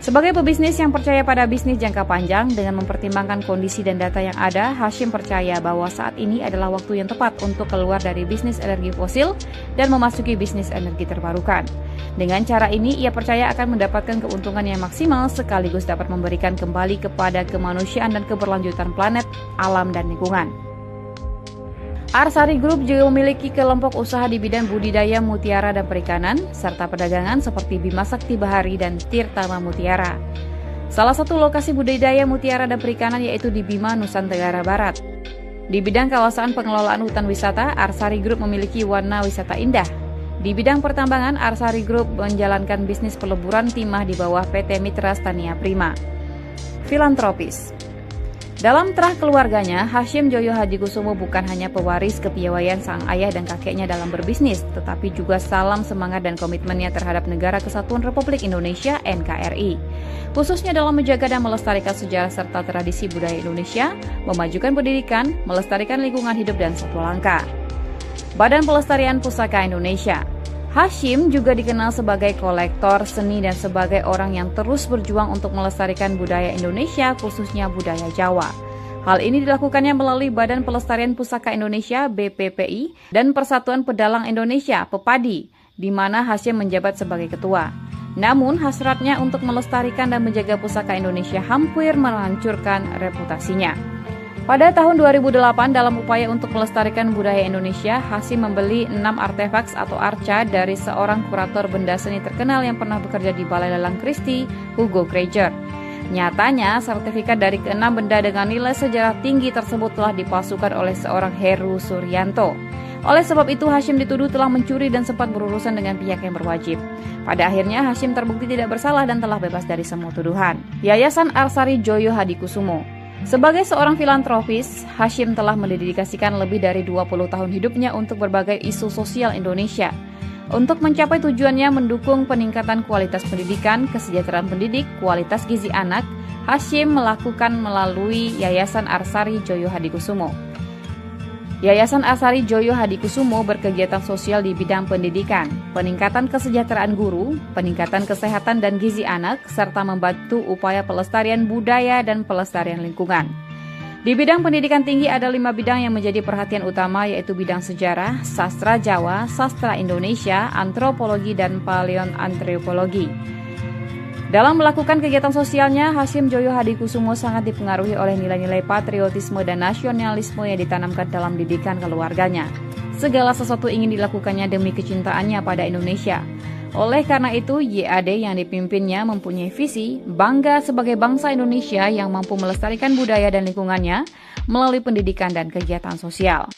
Sebagai pebisnis yang percaya pada bisnis jangka panjang dengan mempertimbangkan kondisi dan data yang ada, Hasyim percaya bahwa saat ini adalah waktu yang tepat untuk keluar dari bisnis energi fosil dan memasuki bisnis energi terbarukan. Dengan cara ini, ia percaya akan mendapatkan keuntungan yang maksimal sekaligus dapat memberikan kembali kepada kemanusiaan dan keberlanjutan planet, alam, dan lingkungan. Arsari Group juga memiliki kelompok usaha di bidang budidaya mutiara dan perikanan, serta perdagangan seperti Bima Sakti Bahari dan Tirtama Mutiara. Salah satu lokasi budidaya mutiara dan perikanan yaitu di Bima, Nusa Tenggara Barat. Di bidang kawasan pengelolaan hutan wisata, Arsari Group memiliki warna wisata indah. Di bidang pertambangan, Arsari Group menjalankan bisnis peleburan timah di bawah PT Mitra Stania Prima. filantropis. Dalam terah keluarganya, Hasyim Joyo Hadikusumo bukan hanya pewaris kepiawaian sang ayah dan kakeknya dalam berbisnis, tetapi juga salam semangat dan komitmennya terhadap Negara Kesatuan Republik Indonesia (NKRI), khususnya dalam menjaga dan melestarikan sejarah serta tradisi budaya Indonesia, memajukan pendidikan, melestarikan lingkungan hidup dan satwa langka. Badan Pelestarian Pusaka Indonesia. Hasyim juga dikenal sebagai kolektor seni dan sebagai orang yang terus berjuang untuk melestarikan budaya Indonesia, khususnya budaya Jawa. Hal ini dilakukannya melalui Badan Pelestarian Pusaka Indonesia (BPPI) dan Persatuan Pedalang Indonesia (PEPADI), di mana Hasyim menjabat sebagai ketua. Namun, hasratnya untuk melestarikan dan menjaga pusaka Indonesia hampir menghancurkan reputasinya. Pada tahun 2008, dalam upaya untuk melestarikan budaya Indonesia, Hasyim membeli 6 artefaks atau arca dari seorang kurator benda seni terkenal yang pernah bekerja di Balai Lelang Christie, Hugo Krieger. Nyatanya, sertifikat dari ke-6 benda dengan nilai sejarah tinggi tersebut telah dipalsukan oleh seorang Heru Suryanto. Oleh sebab itu, Hasyim dituduh telah mencuri dan sempat berurusan dengan pihak yang berwajib. Pada akhirnya, Hasyim terbukti tidak bersalah dan telah bebas dari semua tuduhan. Yayasan Arsari Joyo Hadikusumo. Sebagai seorang filantropis, Hasyim telah mendedikasikan lebih dari 20 tahun hidupnya untuk berbagai isu sosial Indonesia. Untuk mencapai tujuannya mendukung peningkatan kualitas pendidikan, kesejahteraan pendidik, kualitas gizi anak, Hasyim melakukan melalui Yayasan Arsari Joyo Hadikusumo. Yayasan Arsari Joyo Hadikusumo berkegiatan sosial di bidang pendidikan, peningkatan kesejahteraan guru, peningkatan kesehatan dan gizi anak, serta membantu upaya pelestarian budaya dan pelestarian lingkungan. Di bidang pendidikan tinggi ada 5 bidang yang menjadi perhatian utama, yaitu bidang sejarah, sastra Jawa, sastra Indonesia, antropologi, dan paleoantropologi. Dalam melakukan kegiatan sosialnya, Hasyim Joyo Hadikusumo sangat dipengaruhi oleh nilai-nilai patriotisme dan nasionalisme yang ditanamkan dalam didikan keluarganya. Segala sesuatu ingin dilakukannya demi kecintaannya pada Indonesia. Oleh karena itu, YAD yang dipimpinnya mempunyai visi bangga sebagai bangsa Indonesia yang mampu melestarikan budaya dan lingkungannya melalui pendidikan dan kegiatan sosial.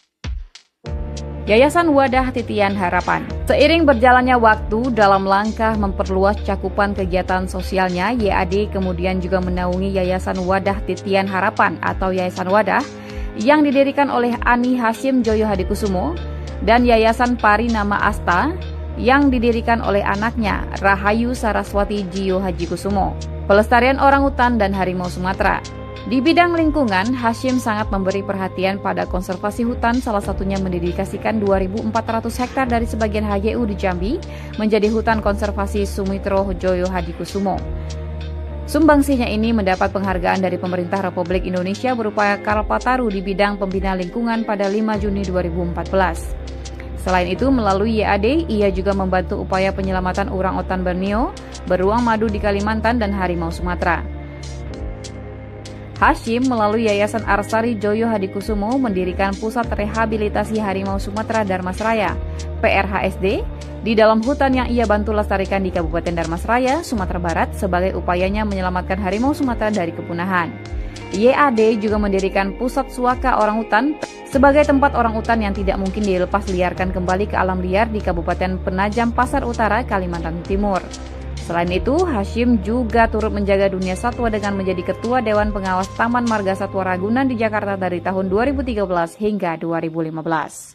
Yayasan Wadah Titian Harapan. Seiring berjalannya waktu dalam langkah memperluas cakupan kegiatan sosialnya, YAD kemudian juga menaungi Yayasan Wadah Titian Harapan atau Yayasan Wadah yang didirikan oleh Ani Hasyim Joyo Hadikusumo dan Yayasan Pari Nama Asta yang didirikan oleh anaknya Rahayu Saraswati Jiyo Hadikusumo. Pelestarian orangutan dan harimau Sumatera. Di bidang lingkungan, Hasyim sangat memberi perhatian pada konservasi hutan, salah satunya mendedikasikan 2.400 hektar dari sebagian HGU di Jambi menjadi hutan konservasi Sumitro Joyo Hadikusumo. Sumbangsinya ini mendapat penghargaan dari pemerintah Republik Indonesia berupa Kalpataru di bidang pembina lingkungan pada 5 Juni 2014. Selain itu, melalui YAD, ia juga membantu upaya penyelamatan orangutan Borneo, beruang madu di Kalimantan, dan harimau Sumatera. Hasyim melalui Yayasan Arsari Joyo Hadikusumo mendirikan Pusat Rehabilitasi Harimau Sumatera Darmasraya, PRHSD, di dalam hutan yang ia bantu lestarikan di Kabupaten Darmasraya, Sumatera Barat sebagai upayanya menyelamatkan harimau Sumatera dari kepunahan. YAD juga mendirikan Pusat Suaka Orangutan sebagai tempat orangutan yang tidak mungkin dilepas liarkan kembali ke alam liar di Kabupaten Penajam Pasar Utara, Kalimantan Timur. Selain itu, Hasyim juga turut menjaga dunia satwa dengan menjadi Ketua Dewan Pengawas Taman Marga Satwa Ragunan di Jakarta dari tahun 2013 hingga 2015.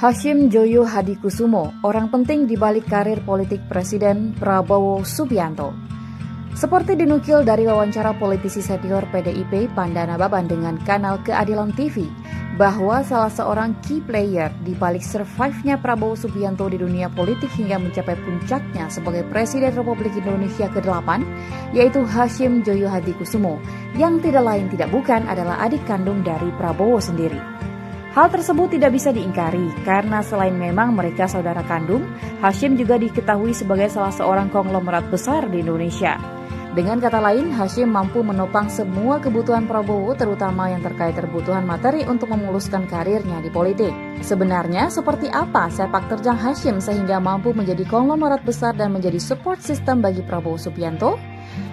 Hasyim Joyo Hadikusumo, orang penting di balik karir politik Presiden Prabowo Subianto. Seperti dinukil dari wawancara politisi senior PDIP Pandana Baban dengan kanal Keadilan TV, bahwa salah seorang key player di balik survive-nya Prabowo Subianto di dunia politik hingga mencapai puncaknya sebagai Presiden Republik Indonesia ke-8, yaitu Hasyim Joyo Hadikusumo, yang tidak lain tidak bukan adalah adik kandung dari Prabowo sendiri. Hal tersebut tidak bisa diingkari karena selain memang mereka saudara kandung, Hasyim juga diketahui sebagai salah seorang konglomerat besar di Indonesia. Dengan kata lain, Hasyim mampu menopang semua kebutuhan Prabowo, terutama yang terkait kebutuhan materi untuk memuluskan karirnya di politik. Sebenarnya, seperti apa sepak terjang Hasyim sehingga mampu menjadi konglomerat besar dan menjadi support system bagi Prabowo Subianto?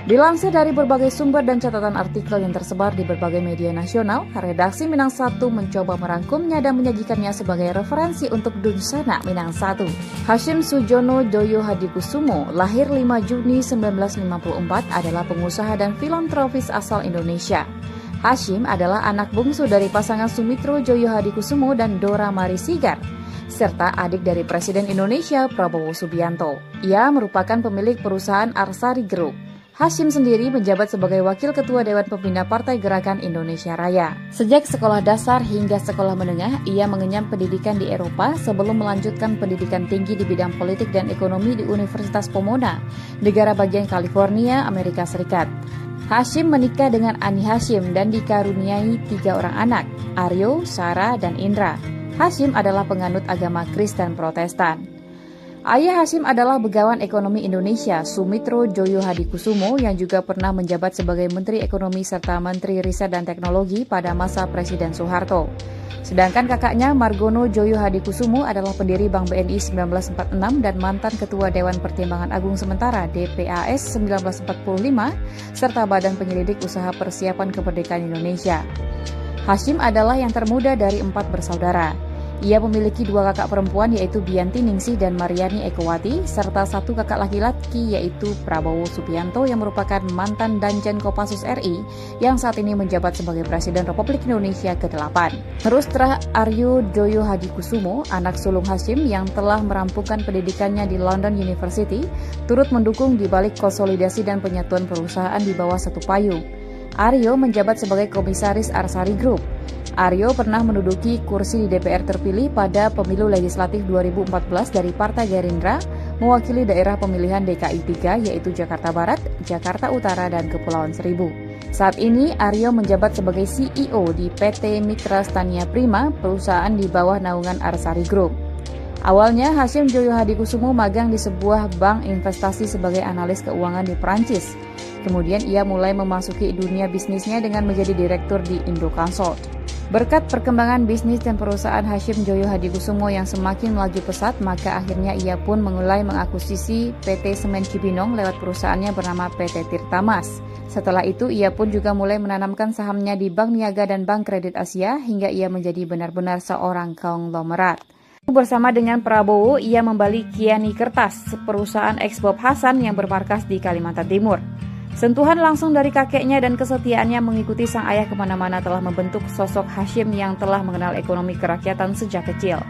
Dilansir dari berbagai sumber dan catatan artikel yang tersebar di berbagai media nasional, redaksi Minang 1 mencoba merangkumnya dan menyajikannya sebagai referensi untuk Dunsana Minang 1. Hashim Sujono Joyo Hadikusumo, lahir 5 Juni 1954, adalah pengusaha dan filantropis asal Indonesia. Hashim adalah anak bungsu dari pasangan Sumitro Joyo Hadikusumo dan Dora Mari Sigar, serta adik dari Presiden Indonesia Prabowo Subianto. Ia merupakan pemilik perusahaan Arsari Group. Hashim sendiri menjabat sebagai Wakil Ketua Dewan Pembina Partai Gerakan Indonesia Raya. Sejak sekolah dasar hingga sekolah menengah, ia mengenyam pendidikan di Eropa sebelum melanjutkan pendidikan tinggi di bidang politik dan ekonomi di Universitas Pomona, negara bagian California, Amerika Serikat. Hashim menikah dengan Ani Hashim dan dikaruniai 3 orang anak, Aryo, Sarah, dan Indra. Hashim adalah penganut agama Kristen Protestan. Ayah Hashim adalah Begawan Ekonomi Indonesia, Sumitro Joyo Hadikusumo, yang juga pernah menjabat sebagai Menteri Ekonomi serta Menteri Riset dan Teknologi pada masa Presiden Soeharto. Sedangkan kakaknya Margono Joyo Hadikusumo adalah pendiri Bank BNI 1946 dan mantan Ketua Dewan Pertimbangan Agung Sementara DPAS 1945, serta Badan Penyelidik Usaha Persiapan Kemerdekaan Indonesia. Hashim adalah yang termuda dari 4 bersaudara. Ia memiliki 2 kakak perempuan yaitu Bianti Ningsih dan Mariani Ekowati, serta 1 kakak laki-laki yaitu Prabowo Subianto yang merupakan mantan Danjen Kopassus RI yang saat ini menjabat sebagai Presiden Republik Indonesia ke-8. Rustra Aryo Joyo Hadikusumo, anak sulung Hashim yang telah merampungkan pendidikannya di London University, turut mendukung di balik konsolidasi dan penyatuan perusahaan di bawah satu payung. Aryo menjabat sebagai Komisaris Arsari Group. Aryo pernah menduduki kursi di DPR terpilih pada pemilu legislatif 2014 dari Partai Gerindra, mewakili daerah pemilihan DKI 3 yaitu Jakarta Barat, Jakarta Utara, dan Kepulauan Seribu. Saat ini Aryo menjabat sebagai CEO di PT Mitra Stania Prima, perusahaan di bawah naungan Arsari Group. Awalnya Hashim Joyo Hadikusumo magang di sebuah bank investasi sebagai analis keuangan di Perancis. Kemudian ia mulai memasuki dunia bisnisnya dengan menjadi direktur di Indoconsult. Berkat perkembangan bisnis dan perusahaan Hashim Joyo Hadikusumo yang semakin melaju pesat, maka akhirnya ia pun mulai mengakuisisi PT Semen Cibinong lewat perusahaannya bernama PT Tirtamas. Setelah itu, ia pun juga mulai menanamkan sahamnya di Bank Niaga dan Bank Kredit Asia hingga ia menjadi benar-benar seorang konglomerat. Bersama dengan Prabowo, ia membeli Kiani Kertas, perusahaan eks-Bob Hasan yang bermarkas di Kalimantan Timur. Sentuhan langsung dari kakeknya dan kesetiaannya mengikuti sang ayah kemana-mana telah membentuk sosok Hashim yang telah mengenal ekonomi kerakyatan sejak kecil.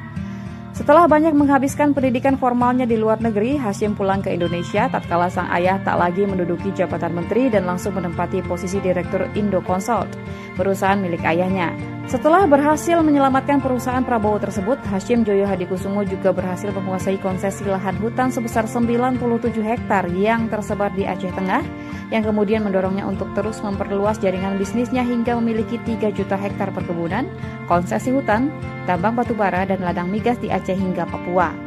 Setelah banyak menghabiskan pendidikan formalnya di luar negeri, Hashim pulang ke Indonesia tatkala sang ayah tak lagi menduduki jabatan menteri dan langsung menempati posisi direktur Indoconsult, perusahaan milik ayahnya. Setelah berhasil menyelamatkan perusahaan Prabowo tersebut, Hashim Joyo Hadikusumo juga berhasil menguasai konsesi lahan hutan sebesar 97 hektar yang tersebar di Aceh Tengah, yang kemudian mendorongnya untuk terus memperluas jaringan bisnisnya hingga memiliki 3 juta hektar perkebunan, konsesi hutan, tambang batubara, dan ladang migas di Aceh hingga Papua.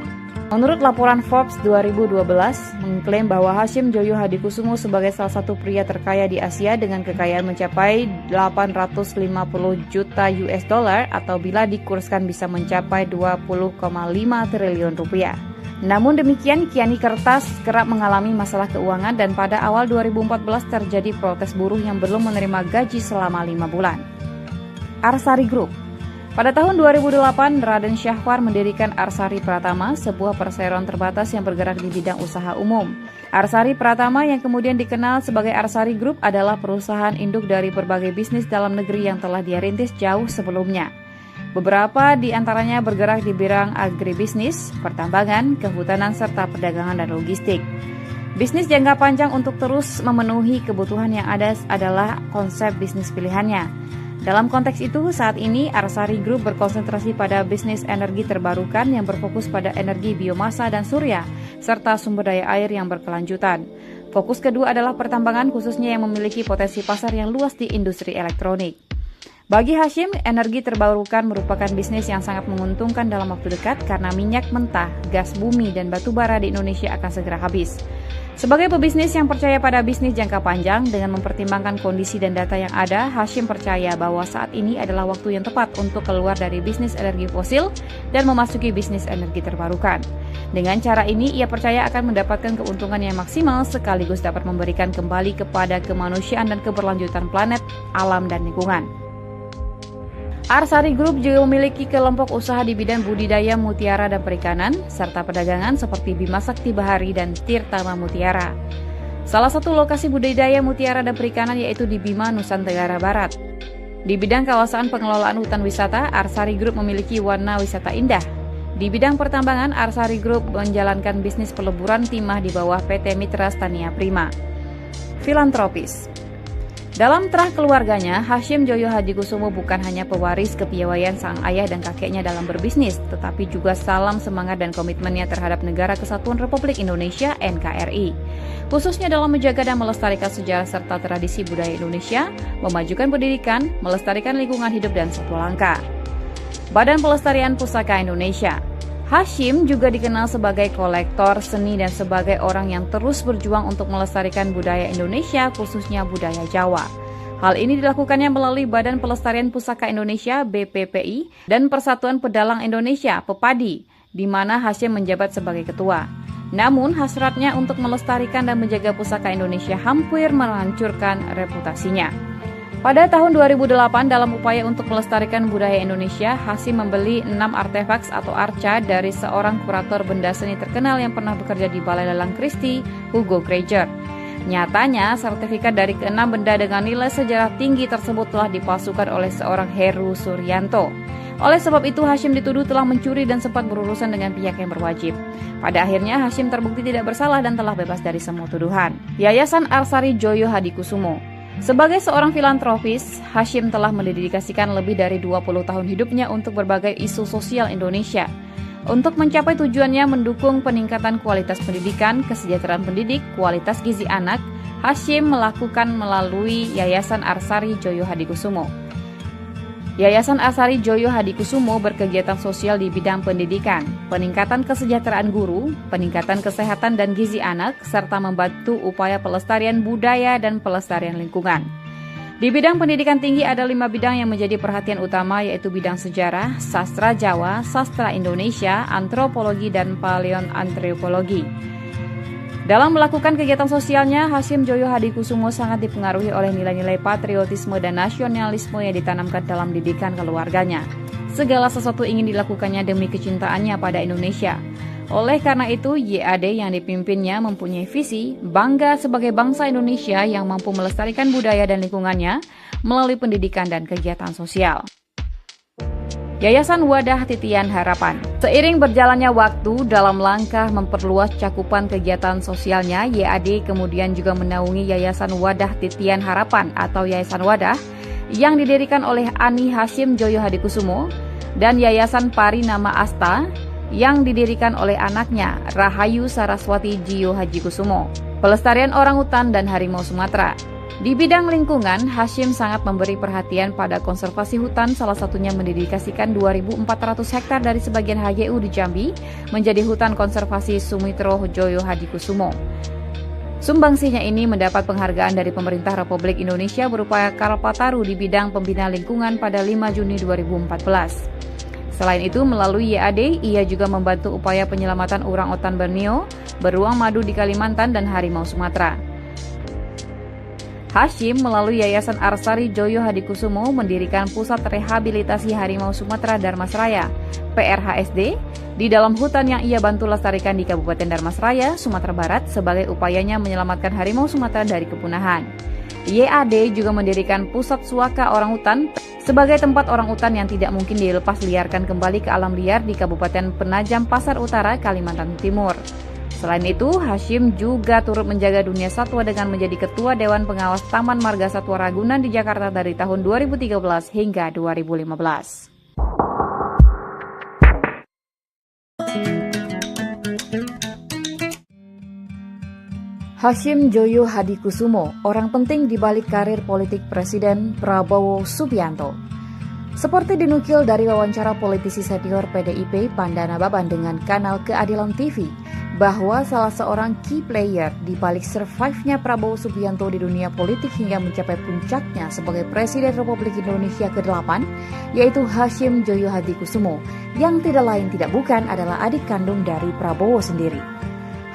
Menurut laporan Forbes 2012, mengklaim bahwa Hashim Joyo Hadikusumo sebagai salah satu pria terkaya di Asia dengan kekayaan mencapai 850 juta US dollar atau bila dikurskan bisa mencapai 20,5 triliun rupiah. Namun demikian, Kiani Kertas kerap mengalami masalah keuangan dan pada awal 2014 terjadi protes buruh yang belum menerima gaji selama 5 bulan. Arsari Group. Pada tahun 2008, Raden Syahwar mendirikan Arsari Pratama, sebuah perseroan terbatas yang bergerak di bidang usaha umum. Arsari Pratama yang kemudian dikenal sebagai Arsari Group adalah perusahaan induk dari berbagai bisnis dalam negeri yang telah dia rintis jauh sebelumnya. Beberapa di antaranya bergerak di bidang agribisnis, pertambangan, kehutanan, serta perdagangan dan logistik. Bisnis jangka panjang untuk terus memenuhi kebutuhan yang ada adalah konsep bisnis pilihannya. Dalam konteks itu, saat ini Arsari Group berkonsentrasi pada bisnis energi terbarukan yang berfokus pada energi biomasa dan surya, serta sumber daya air yang berkelanjutan. Fokus kedua adalah pertambangan khususnya yang memiliki potensi pasar yang luas di industri elektronik. Bagi Hashim, energi terbarukan merupakan bisnis yang sangat menguntungkan dalam waktu dekat karena minyak mentah, gas bumi, dan batu bara di Indonesia akan segera habis. Sebagai pebisnis yang percaya pada bisnis jangka panjang dengan mempertimbangkan kondisi dan data yang ada, Hashim percaya bahwa saat ini adalah waktu yang tepat untuk keluar dari bisnis energi fosil dan memasuki bisnis energi terbarukan. Dengan cara ini, ia percaya akan mendapatkan keuntungan yang maksimal sekaligus dapat memberikan kembali kepada kemanusiaan dan keberlanjutan planet, alam, dan lingkungan. Arsari Group juga memiliki kelompok usaha di bidang budidaya mutiara dan perikanan, serta perdagangan seperti Bima Sakti Bahari dan Tirtama Mutiara. Salah satu lokasi budidaya mutiara dan perikanan yaitu di Bima, Nusa Tenggara Barat. Di bidang kawasan pengelolaan hutan wisata, Arsari Group memiliki warna wisata indah. Di bidang pertambangan, Arsari Group menjalankan bisnis peleburan timah di bawah PT Mitra Stania Prima. Filantropis. Dalam terah keluarganya, Hashim Joyo Hadikusumo bukan hanya pewaris kepiawaian sang ayah dan kakeknya dalam berbisnis, tetapi juga salam semangat dan komitmennya terhadap Negara Kesatuan Republik Indonesia (NKRI), khususnya dalam menjaga dan melestarikan sejarah serta tradisi budaya Indonesia, memajukan pendidikan, melestarikan lingkungan hidup dan satwa langka. Badan Pelestarian Pusaka Indonesia. Hashim juga dikenal sebagai kolektor seni dan sebagai orang yang terus berjuang untuk melestarikan budaya Indonesia, khususnya budaya Jawa. Hal ini dilakukannya melalui Badan Pelestarian Pusaka Indonesia (BPPI) dan Persatuan Pedalang Indonesia (PEPADI), di mana Hashim menjabat sebagai ketua. Namun, hasratnya untuk melestarikan dan menjaga pusaka Indonesia hampir menghancurkan reputasinya. Pada tahun 2008, dalam upaya untuk melestarikan budaya Indonesia, Hashim membeli 6 artefaks atau arca dari seorang kurator benda seni terkenal yang pernah bekerja di Balai Lelang Christie, Hugo Krieger. Nyatanya, sertifikat dari ke-6 benda dengan nilai sejarah tinggi tersebut telah dipalsukan oleh seorang Heru Suryanto. Oleh sebab itu, Hashim dituduh telah mencuri dan sempat berurusan dengan pihak yang berwajib. Pada akhirnya, Hashim terbukti tidak bersalah dan telah bebas dari semua tuduhan. Yayasan Arsari Joyo Hadikusumo. Sebagai seorang filantropis, Hashim telah mendedikasikan lebih dari 20 tahun hidupnya untuk berbagai isu sosial Indonesia. Untuk mencapai tujuannya mendukung peningkatan kualitas pendidikan, kesejahteraan pendidik, kualitas gizi anak, Hashim melakukan melalui Yayasan Arsari Joyo Hadikusumo. Yayasan Arsari Joyo Hadikusumo berkegiatan sosial di bidang pendidikan, peningkatan kesejahteraan guru, peningkatan kesehatan dan gizi anak, serta membantu upaya pelestarian budaya dan pelestarian lingkungan. Di bidang pendidikan tinggi ada 5 bidang yang menjadi perhatian utama, yaitu bidang sejarah, sastra Jawa, sastra Indonesia, antropologi, dan paleoantropologi. Dalam melakukan kegiatan sosialnya, Hashim Joyo Hadikusumo sangat dipengaruhi oleh nilai-nilai patriotisme dan nasionalisme yang ditanamkan dalam didikan keluarganya. Segala sesuatu ingin dilakukannya demi kecintaannya pada Indonesia. Oleh karena itu, YAD yang dipimpinnya mempunyai visi bangga sebagai bangsa Indonesia yang mampu melestarikan budaya dan lingkungannya melalui pendidikan dan kegiatan sosial. Yayasan Wadah Titian Harapan. Seiring berjalannya waktu dalam langkah memperluas cakupan kegiatan sosialnya, YAD kemudian juga menaungi Yayasan Wadah Titian Harapan atau Yayasan Wadah yang didirikan oleh Ani Hashim Joyo Hadikusumo dan Yayasan Pari Nama Asta yang didirikan oleh anaknya Rahayu Saraswati Jiyo Hadikusumo. Pelestarian orangutan dan harimau Sumatera. Di bidang lingkungan, Hashim sangat memberi perhatian pada konservasi hutan, salah satunya mendedikasikan 2.400 hektar dari sebagian HGU di Jambi menjadi hutan konservasi Sumitro Joyo Hadikusumo. Sumbangsinya ini mendapat penghargaan dari pemerintah Republik Indonesia berupa Kalpataru di bidang pembina lingkungan pada 5 Juni 2014. Selain itu, melalui YAD, ia juga membantu upaya penyelamatan orangutan Borneo, beruang madu di Kalimantan, dan harimau Sumatera. Hashim melalui Yayasan Arsari Joyo Hadikusumo mendirikan Pusat Rehabilitasi Harimau Sumatera Darmasraya, PRHSD, di dalam hutan yang ia bantu lestarikan di Kabupaten Darmasraya, Sumatera Barat sebagai upayanya menyelamatkan harimau Sumatera dari kepunahan. YAD juga mendirikan Pusat Suaka Orangutan sebagai tempat orangutan yang tidak mungkin dilepas liarkan kembali ke alam liar di Kabupaten Penajam Pasar Utara, Kalimantan Timur. Selain itu, Hashim juga turut menjaga dunia satwa dengan menjadi Ketua Dewan Pengawas Taman Marga Satwa Ragunan di Jakarta dari tahun 2013 hingga 2015. Hashim Joyo Hadikusumo, orang penting di balik karir politik Presiden Prabowo Subianto. Seperti dinukil dari wawancara politisi senior PDIP Pandana Baban dengan kanal Keadilan TV, bahwa salah seorang key player di balik survive-nya Prabowo Subianto di dunia politik hingga mencapai puncaknya sebagai Presiden Republik Indonesia ke-8, yaitu Hashim Joyo Hadikusumo, yang tidak lain tidak bukan adalah adik kandung dari Prabowo sendiri.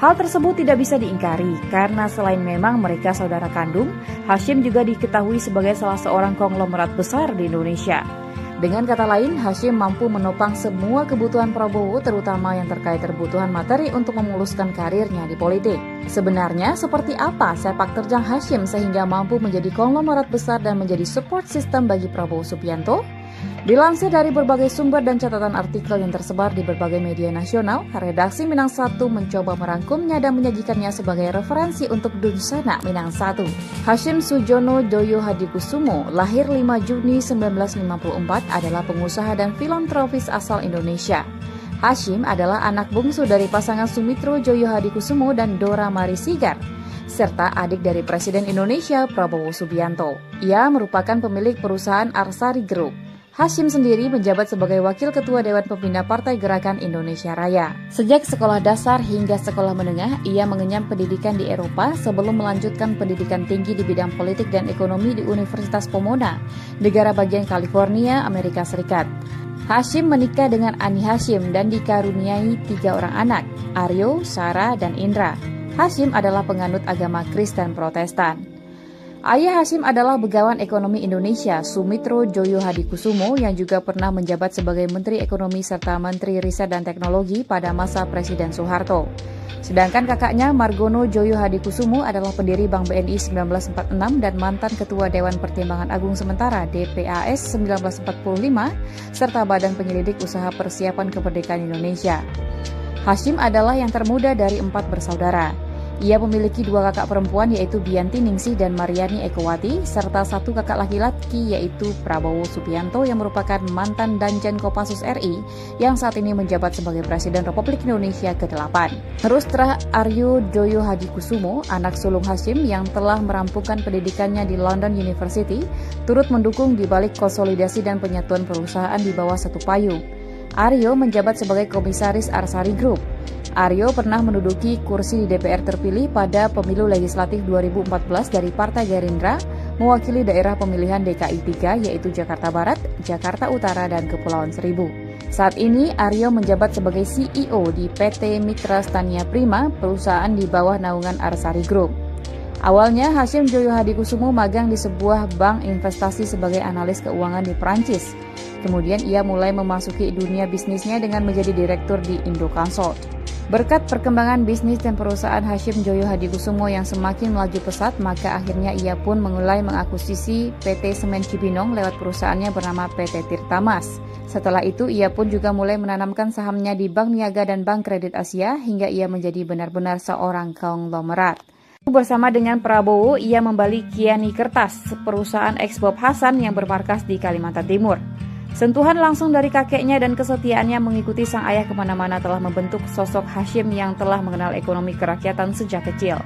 Hal tersebut tidak bisa diingkari karena selain memang mereka saudara kandung, Hashim juga diketahui sebagai salah seorang konglomerat besar di Indonesia. Dengan kata lain, Hashim mampu menopang semua kebutuhan Prabowo, terutama yang terkait kebutuhan materi untuk memuluskan karirnya di politik. Sebenarnya, seperti apa sepak terjang Hashim sehingga mampu menjadi konglomerat besar dan menjadi support system bagi Prabowo Subianto? Dilansir dari berbagai sumber dan catatan artikel yang tersebar di berbagai media nasional, redaksi Minang 1 mencoba merangkumnya dan menyajikannya sebagai referensi untuk Dunsana Minang 1. Hashim Sujono Joyo Hadikusumo, lahir 5 Juni 1954, adalah pengusaha dan filantropis asal Indonesia. Hashim adalah anak bungsu dari pasangan Sumitro Joyo Hadikusumo dan Dora Mari Sigar, serta adik dari Presiden Indonesia Prabowo Subianto. Ia merupakan pemilik perusahaan Arsari Group. Hashim sendiri menjabat sebagai Wakil Ketua Dewan Pembina Partai Gerakan Indonesia Raya. Sejak sekolah dasar hingga sekolah menengah, ia mengenyam pendidikan di Eropa sebelum melanjutkan pendidikan tinggi di bidang politik dan ekonomi di Universitas Pomona, negara bagian California, Amerika Serikat. Hashim menikah dengan Ani Hashim dan dikaruniai 3 orang anak, Aryo, Sarah, dan Indra. Hashim adalah penganut agama Kristen Protestan. Ayah Hashim adalah Begawan Ekonomi Indonesia, Sumitro Joyo Hadikusumo, yang juga pernah menjabat sebagai Menteri Ekonomi serta Menteri Riset dan Teknologi pada masa Presiden Soeharto. Sedangkan kakaknya Margono Joyo Hadikusumo adalah pendiri Bank BNI 1946 dan mantan Ketua Dewan Pertimbangan Agung Sementara DPAS 1945, serta Badan Penyelidik Usaha Persiapan Kemerdekaan Indonesia. Hashim adalah yang termuda dari 4 bersaudara. Ia memiliki 2 kakak perempuan yaitu Bianti Ningsih dan Mariani Ekowati, serta 1 kakak laki-laki yaitu Prabowo Subianto yang merupakan mantan Danjen Kopassus RI yang saat ini menjabat sebagai Presiden Republik Indonesia ke-8. Rustra Aryo Joyo Hadikusumo, anak sulung Hashim yang telah merampungkan pendidikannya di London University, turut mendukung di balik konsolidasi dan penyatuan perusahaan di bawah satu payung. Aryo menjabat sebagai Komisaris Arsari Group. Aryo pernah menduduki kursi di DPR terpilih pada pemilu legislatif 2014 dari Partai Gerindra, mewakili daerah pemilihan DKI 3 yaitu Jakarta Barat, Jakarta Utara, dan Kepulauan Seribu. Saat ini Aryo menjabat sebagai CEO di PT Mitra Stania Prima, perusahaan di bawah naungan Arsari Group. Awalnya Hashim Joyo Hadikusumo magang di sebuah bank investasi sebagai analis keuangan di Perancis. Kemudian ia mulai memasuki dunia bisnisnya dengan menjadi direktur di Indoconsult. Berkat perkembangan bisnis dan perusahaan Hashim Joyo Hadikusumo yang semakin melaju pesat, maka akhirnya ia pun mulai mengakuisisi PT Semen Cibinong lewat perusahaannya bernama PT Tirtamas. Setelah itu, ia pun juga mulai menanamkan sahamnya di Bank Niaga dan Bank Kredit Asia hingga ia menjadi benar-benar seorang konglomerat. Bersama dengan Prabowo, ia membeli Kiani Kertas, perusahaan eks Bob Hasan yang bermarkas di Kalimantan Timur. Sentuhan langsung dari kakeknya dan kesetiaannya mengikuti sang ayah kemana-mana telah membentuk sosok Hashim yang telah mengenal ekonomi kerakyatan sejak kecil.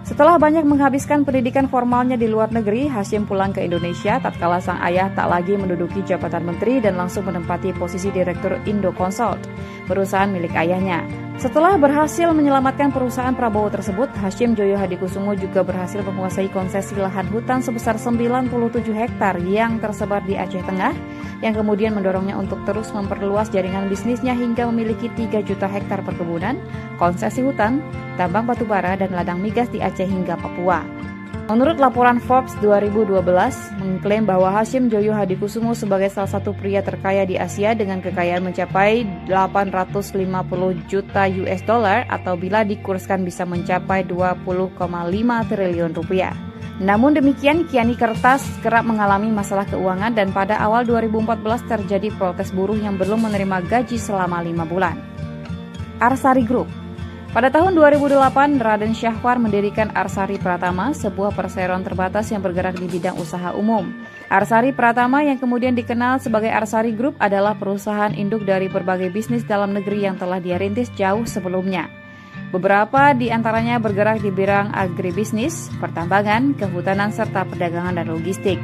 Setelah banyak menghabiskan pendidikan formalnya di luar negeri, Hashim pulang ke Indonesia tatkala sang ayah tak lagi menduduki jabatan menteri dan langsung menempati posisi direktur Indoconsult, perusahaan milik ayahnya. Setelah berhasil menyelamatkan perusahaan Prabowo tersebut, Hashim Joyo Hadikusumo juga berhasil menguasai konsesi lahan hutan sebesar 97 hektar yang tersebar di Aceh Tengah, yang kemudian mendorongnya untuk terus memperluas jaringan bisnisnya hingga memiliki 3 juta hektar perkebunan, konsesi hutan, tambang batubara, dan ladang migas di Aceh hingga Papua. Menurut laporan Forbes 2012, mengklaim bahwa Hashim Joyo Hadikusumo sebagai salah satu pria terkaya di Asia dengan kekayaan mencapai 850 juta US dollar atau bila dikurskan bisa mencapai 20,5 triliun rupiah. Namun demikian, Kiani Kertas kerap mengalami masalah keuangan dan pada awal 2014 terjadi protes buruh yang belum menerima gaji selama 5 bulan. Arsari Group. Pada tahun 2008, Raden Syahwar mendirikan Arsari Pratama, sebuah perseroan terbatas yang bergerak di bidang usaha umum. Arsari Pratama yang kemudian dikenal sebagai Arsari Group adalah perusahaan induk dari berbagai bisnis dalam negeri yang telah dia rintis jauh sebelumnya. Beberapa di antaranya bergerak di bidang agribisnis, pertambangan, kehutanan, serta perdagangan dan logistik.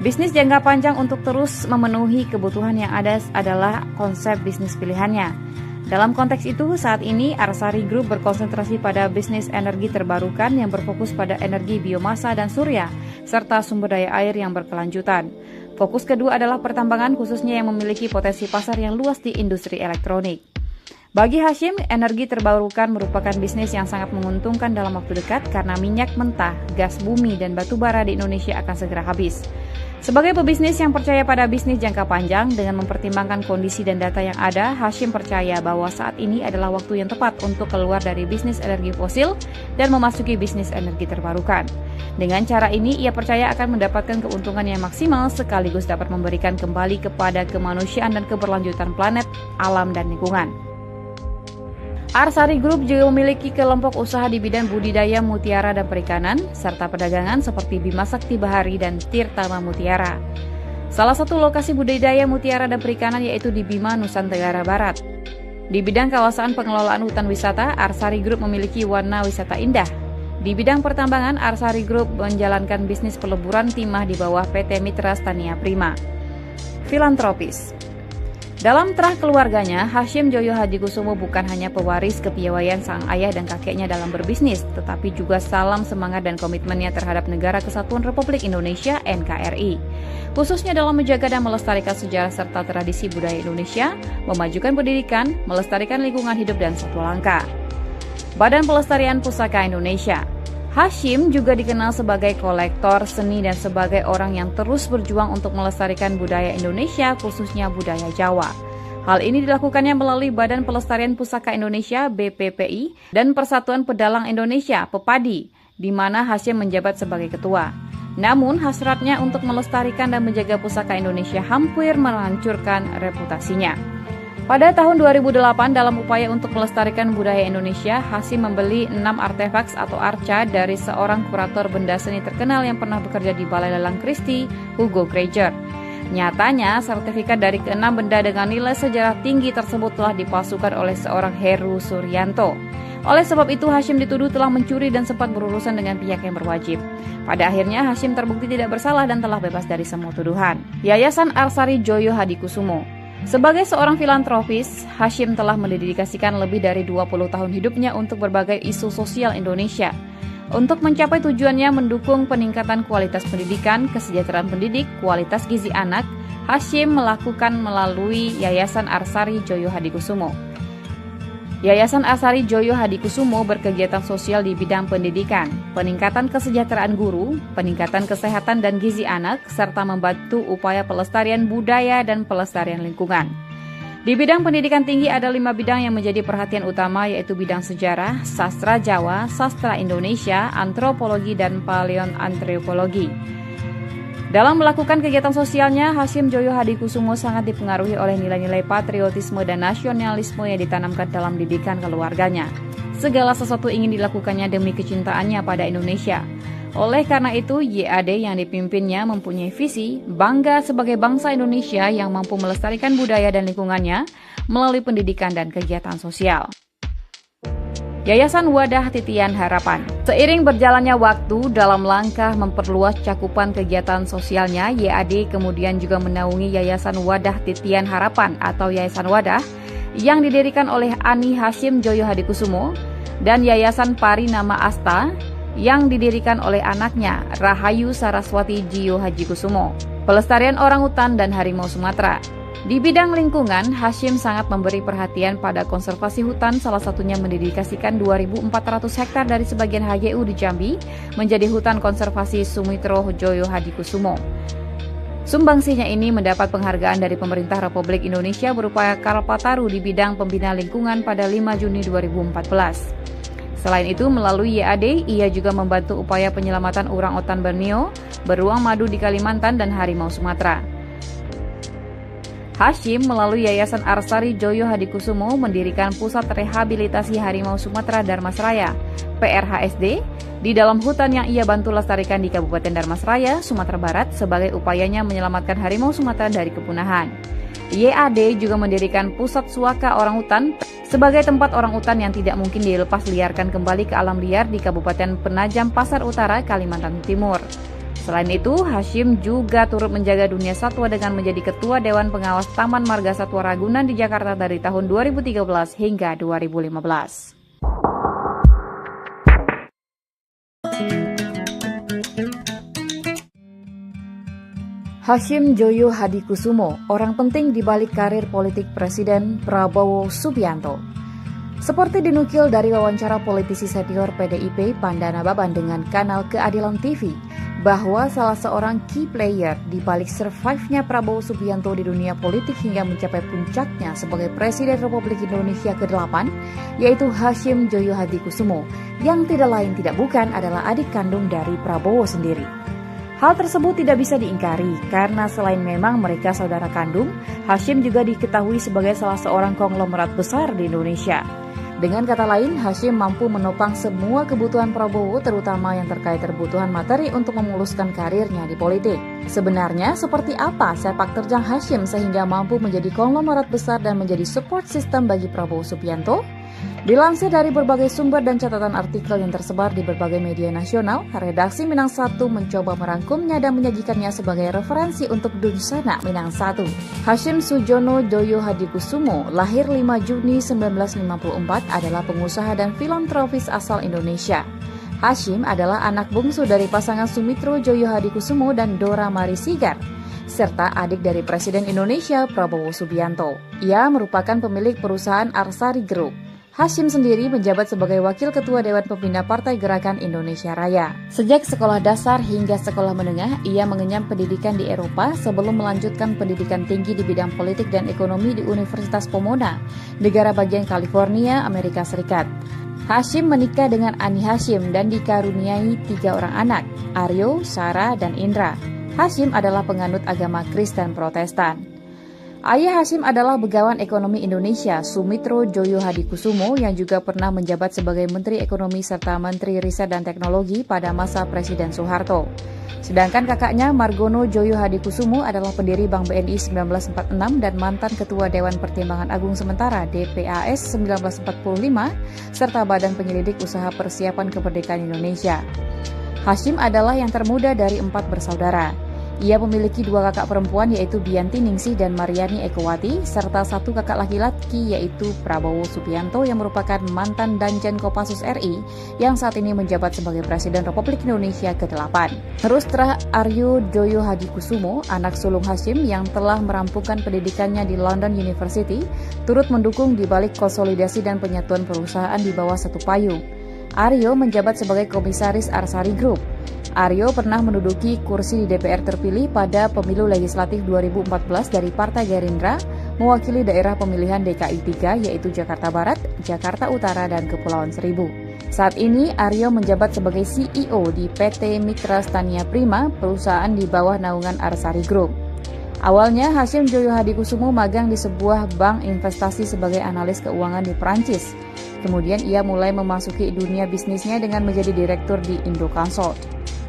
Bisnis jangka panjang untuk terus memenuhi kebutuhan yang ada adalah konsep bisnis pilihannya. Dalam konteks itu, saat ini Arsari Group berkonsentrasi pada bisnis energi terbarukan yang berfokus pada energi biomasa dan surya, serta sumber daya air yang berkelanjutan. Fokus kedua adalah pertambangan, khususnya yang memiliki potensi pasar yang luas di industri elektronik. Bagi Hashim, energi terbarukan merupakan bisnis yang sangat menguntungkan dalam waktu dekat karena minyak mentah, gas bumi, dan batu bara di Indonesia akan segera habis. Sebagai pebisnis yang percaya pada bisnis jangka panjang dengan mempertimbangkan kondisi dan data yang ada, Hashim percaya bahwa saat ini adalah waktu yang tepat untuk keluar dari bisnis energi fosil dan memasuki bisnis energi terbarukan. Dengan cara ini, ia percaya akan mendapatkan keuntungan yang maksimal sekaligus dapat memberikan kembali kepada kemanusiaan dan keberlanjutan planet, alam, dan lingkungan. Arsari Group juga memiliki kelompok usaha di bidang budidaya mutiara dan perikanan, serta perdagangan seperti Bima Sakti Bahari dan Tirtama Mutiara. Salah satu lokasi budidaya mutiara dan perikanan yaitu di Bima, Nusa Tenggara Barat. Di bidang kawasan pengelolaan hutan wisata, Arsari Group memiliki warna wisata indah. Di bidang pertambangan, Arsari Group menjalankan bisnis peleburan timah di bawah PT Mitra Stania Prima. Filantropis. Dalam terah keluarganya, Hashim Joyo Hadikusumo bukan hanya pewaris kepiawaian sang ayah dan kakeknya dalam berbisnis, tetapi juga salam semangat dan komitmennya terhadap Negara Kesatuan Republik Indonesia (NKRI), khususnya dalam menjaga dan melestarikan sejarah serta tradisi budaya Indonesia, memajukan pendidikan, melestarikan lingkungan hidup dan satwa langka. Badan Pelestarian Pusaka Indonesia. Hashim juga dikenal sebagai kolektor seni dan sebagai orang yang terus berjuang untuk melestarikan budaya Indonesia, khususnya budaya Jawa. Hal ini dilakukannya melalui Badan Pelestarian Pusaka Indonesia (BPPI) dan Persatuan Pedalang Indonesia (PEPADI), di mana Hashim menjabat sebagai ketua. Namun, hasratnya untuk melestarikan dan menjaga pusaka Indonesia hampir menghancurkan reputasinya. Pada tahun 2008, dalam upaya untuk melestarikan budaya Indonesia, Hashim membeli 6 artefak atau arca dari seorang kurator benda seni terkenal yang pernah bekerja di Balai Lelang Christie, Hugo Krieger. Nyatanya, sertifikat dari ke-6 benda dengan nilai sejarah tinggi tersebut telah dipalsukan oleh seorang Heru Suryanto. Oleh sebab itu, Hashim dituduh telah mencuri dan sempat berurusan dengan pihak yang berwajib. Pada akhirnya, Hashim terbukti tidak bersalah dan telah bebas dari semua tuduhan. Yayasan Arsari Joyo Hadikusumo. Sebagai seorang filantropis, Hashim telah mendedikasikan lebih dari 20 tahun hidupnya untuk berbagai isu sosial Indonesia. Untuk mencapai tujuannya mendukung peningkatan kualitas pendidikan, kesejahteraan pendidik, kualitas gizi anak, Hashim melakukan melalui Yayasan Arsari Joyo Hadikusumo. Yayasan Arsari Joyo Hadikusumo berkegiatan sosial di bidang pendidikan, peningkatan kesejahteraan guru, peningkatan kesehatan dan gizi anak, serta membantu upaya pelestarian budaya dan pelestarian lingkungan. Di bidang pendidikan tinggi ada 5 bidang yang menjadi perhatian utama, yaitu bidang sejarah, sastra Jawa, sastra Indonesia, antropologi, dan paleoantropologi. Dalam melakukan kegiatan sosialnya, Hashim Joyo Hadikusumo sangat dipengaruhi oleh nilai-nilai patriotisme dan nasionalisme yang ditanamkan dalam didikan keluarganya. Segala sesuatu ingin dilakukannya demi kecintaannya pada Indonesia. Oleh karena itu, YAD yang dipimpinnya mempunyai visi bangga sebagai bangsa Indonesia yang mampu melestarikan budaya dan lingkungannya melalui pendidikan dan kegiatan sosial. Yayasan Wadah Titian Harapan. Seiring berjalannya waktu dalam langkah memperluas cakupan kegiatan sosialnya, YAD kemudian juga menaungi Yayasan Wadah Titian Harapan atau Yayasan Wadah yang didirikan oleh Ani Hashim Joyo Hadikusumo dan Yayasan Pari Nama Asta yang didirikan oleh anaknya Rahayu Saraswati Jiyo Hadikusumo. Pelestarian orangutan dan harimau Sumatera. Di bidang lingkungan, Hashim sangat memberi perhatian pada konservasi hutan, salah satunya mendedikasikan 2.400 hektar dari sebagian HGU di Jambi menjadi hutan konservasi Sumitro Joyo Hadikusumo. Sumbangsinya ini mendapat penghargaan dari pemerintah Republik Indonesia berupa Kalpataru di bidang pembina lingkungan pada 5 Juni 2014. Selain itu, melalui YAD, ia juga membantu upaya penyelamatan orangutan Borneo, beruang madu di Kalimantan, dan harimau Sumatera. Hashim melalui Yayasan Arsari Joyo Hadikusumo mendirikan Pusat Rehabilitasi Harimau Sumatera Darmasraya, PRHSD, di dalam hutan yang ia bantu lestarikan di Kabupaten Darmasraya, Sumatera Barat sebagai upayanya menyelamatkan harimau Sumatera dari kepunahan. YAD juga mendirikan Pusat Suaka Orangutan sebagai tempat orangutan yang tidak mungkin dilepas liarkan kembali ke alam liar di Kabupaten Penajam Pasar Utara, Kalimantan Timur. Selain itu, Hashim juga turut menjaga dunia satwa dengan menjadi Ketua Dewan Pengawas Taman Marga Satwa Ragunan di Jakarta dari tahun 2013 hingga 2015. Hashim Joyo Hadikusumo, orang penting di balik karir politik Presiden Prabowo Subianto. Seperti dinukil dari wawancara politisi senior PDIP Pandana Baban dengan kanal Keadilan TV, bahwa salah seorang key player di balik survive-nya Prabowo Subianto di dunia politik hingga mencapai puncaknya sebagai Presiden Republik Indonesia ke-8, yaitu Hashim Joyo Hadikusumo, yang tidak lain tidak bukan adalah adik kandung dari Prabowo sendiri. Hal tersebut tidak bisa diingkari karena selain memang mereka saudara kandung, Hashim juga diketahui sebagai salah seorang konglomerat besar di Indonesia. Dengan kata lain, Hashim mampu menopang semua kebutuhan Prabowo, terutama yang terkait kebutuhan materi untuk memuluskan karirnya di politik. Sebenarnya, seperti apa sepak terjang Hashim sehingga mampu menjadi konglomerat besar dan menjadi support system bagi Prabowo Subianto? Dilansir dari berbagai sumber dan catatan artikel yang tersebar di berbagai media nasional, redaksi Minang 1 mencoba merangkumnya dan menyajikannya sebagai referensi untuk Dunsana Minang 1. Hashim Sujono Joyo Hadikusumo, lahir 5 Juni 1954, adalah pengusaha dan filantropis asal Indonesia. Hashim adalah anak bungsu dari pasangan Sumitro Joyo Hadikusumo dan Dora Mari Sigar, serta adik dari Presiden Indonesia Prabowo Subianto. Ia merupakan pemilik perusahaan Arsari Group. Hashim sendiri menjabat sebagai Wakil Ketua Dewan Pembina Partai Gerakan Indonesia Raya. Sejak sekolah dasar hingga sekolah menengah, ia mengenyam pendidikan di Eropa sebelum melanjutkan pendidikan tinggi di bidang politik dan ekonomi di Universitas Pomona, negara bagian California, Amerika Serikat. Hashim menikah dengan Ani Hashim dan dikaruniai 3 orang anak, Aryo, Sarah, dan Indra. Hashim adalah penganut agama Kristen Protestan. Ayah Hashim adalah Begawan Ekonomi Indonesia, Sumitro Joyo Hadikusumo, yang juga pernah menjabat sebagai Menteri Ekonomi serta Menteri Riset dan Teknologi pada masa Presiden Soeharto. Sedangkan kakaknya Margono Joyo Hadikusumo adalah pendiri Bank BNI 1946 dan mantan Ketua Dewan Pertimbangan Agung Sementara DPAS 1945, serta Badan Penyelidik Usaha Persiapan Kemerdekaan Indonesia. Hashim adalah yang termuda dari 4 bersaudara. Ia memiliki 2 kakak perempuan yaitu Bianti Ningsih dan Mariani Ekowati, serta 1 kakak laki-laki yaitu Prabowo Subianto yang merupakan mantan Danjen Kopassus RI yang saat ini menjabat sebagai Presiden Republik Indonesia ke-8. Terus Aryo Joyo Hadikusumo, anak sulung Hashim yang telah merampungkan pendidikannya di London University, turut mendukung di balik konsolidasi dan penyatuan perusahaan di bawah satu payung. Aryo menjabat sebagai Komisaris Arsari Group. Aryo pernah menduduki kursi di DPR terpilih pada pemilu legislatif 2014 dari Partai Gerindra, mewakili daerah pemilihan DKI 3 yaitu Jakarta Barat, Jakarta Utara, dan Kepulauan Seribu. Saat ini Aryo menjabat sebagai CEO di PT Mitra Stania Prima, perusahaan di bawah naungan Arsari Group. Awalnya Hashim Joyo Hadikusumo magang di sebuah bank investasi sebagai analis keuangan di Perancis. Kemudian ia mulai memasuki dunia bisnisnya dengan menjadi direktur di Indoconsult.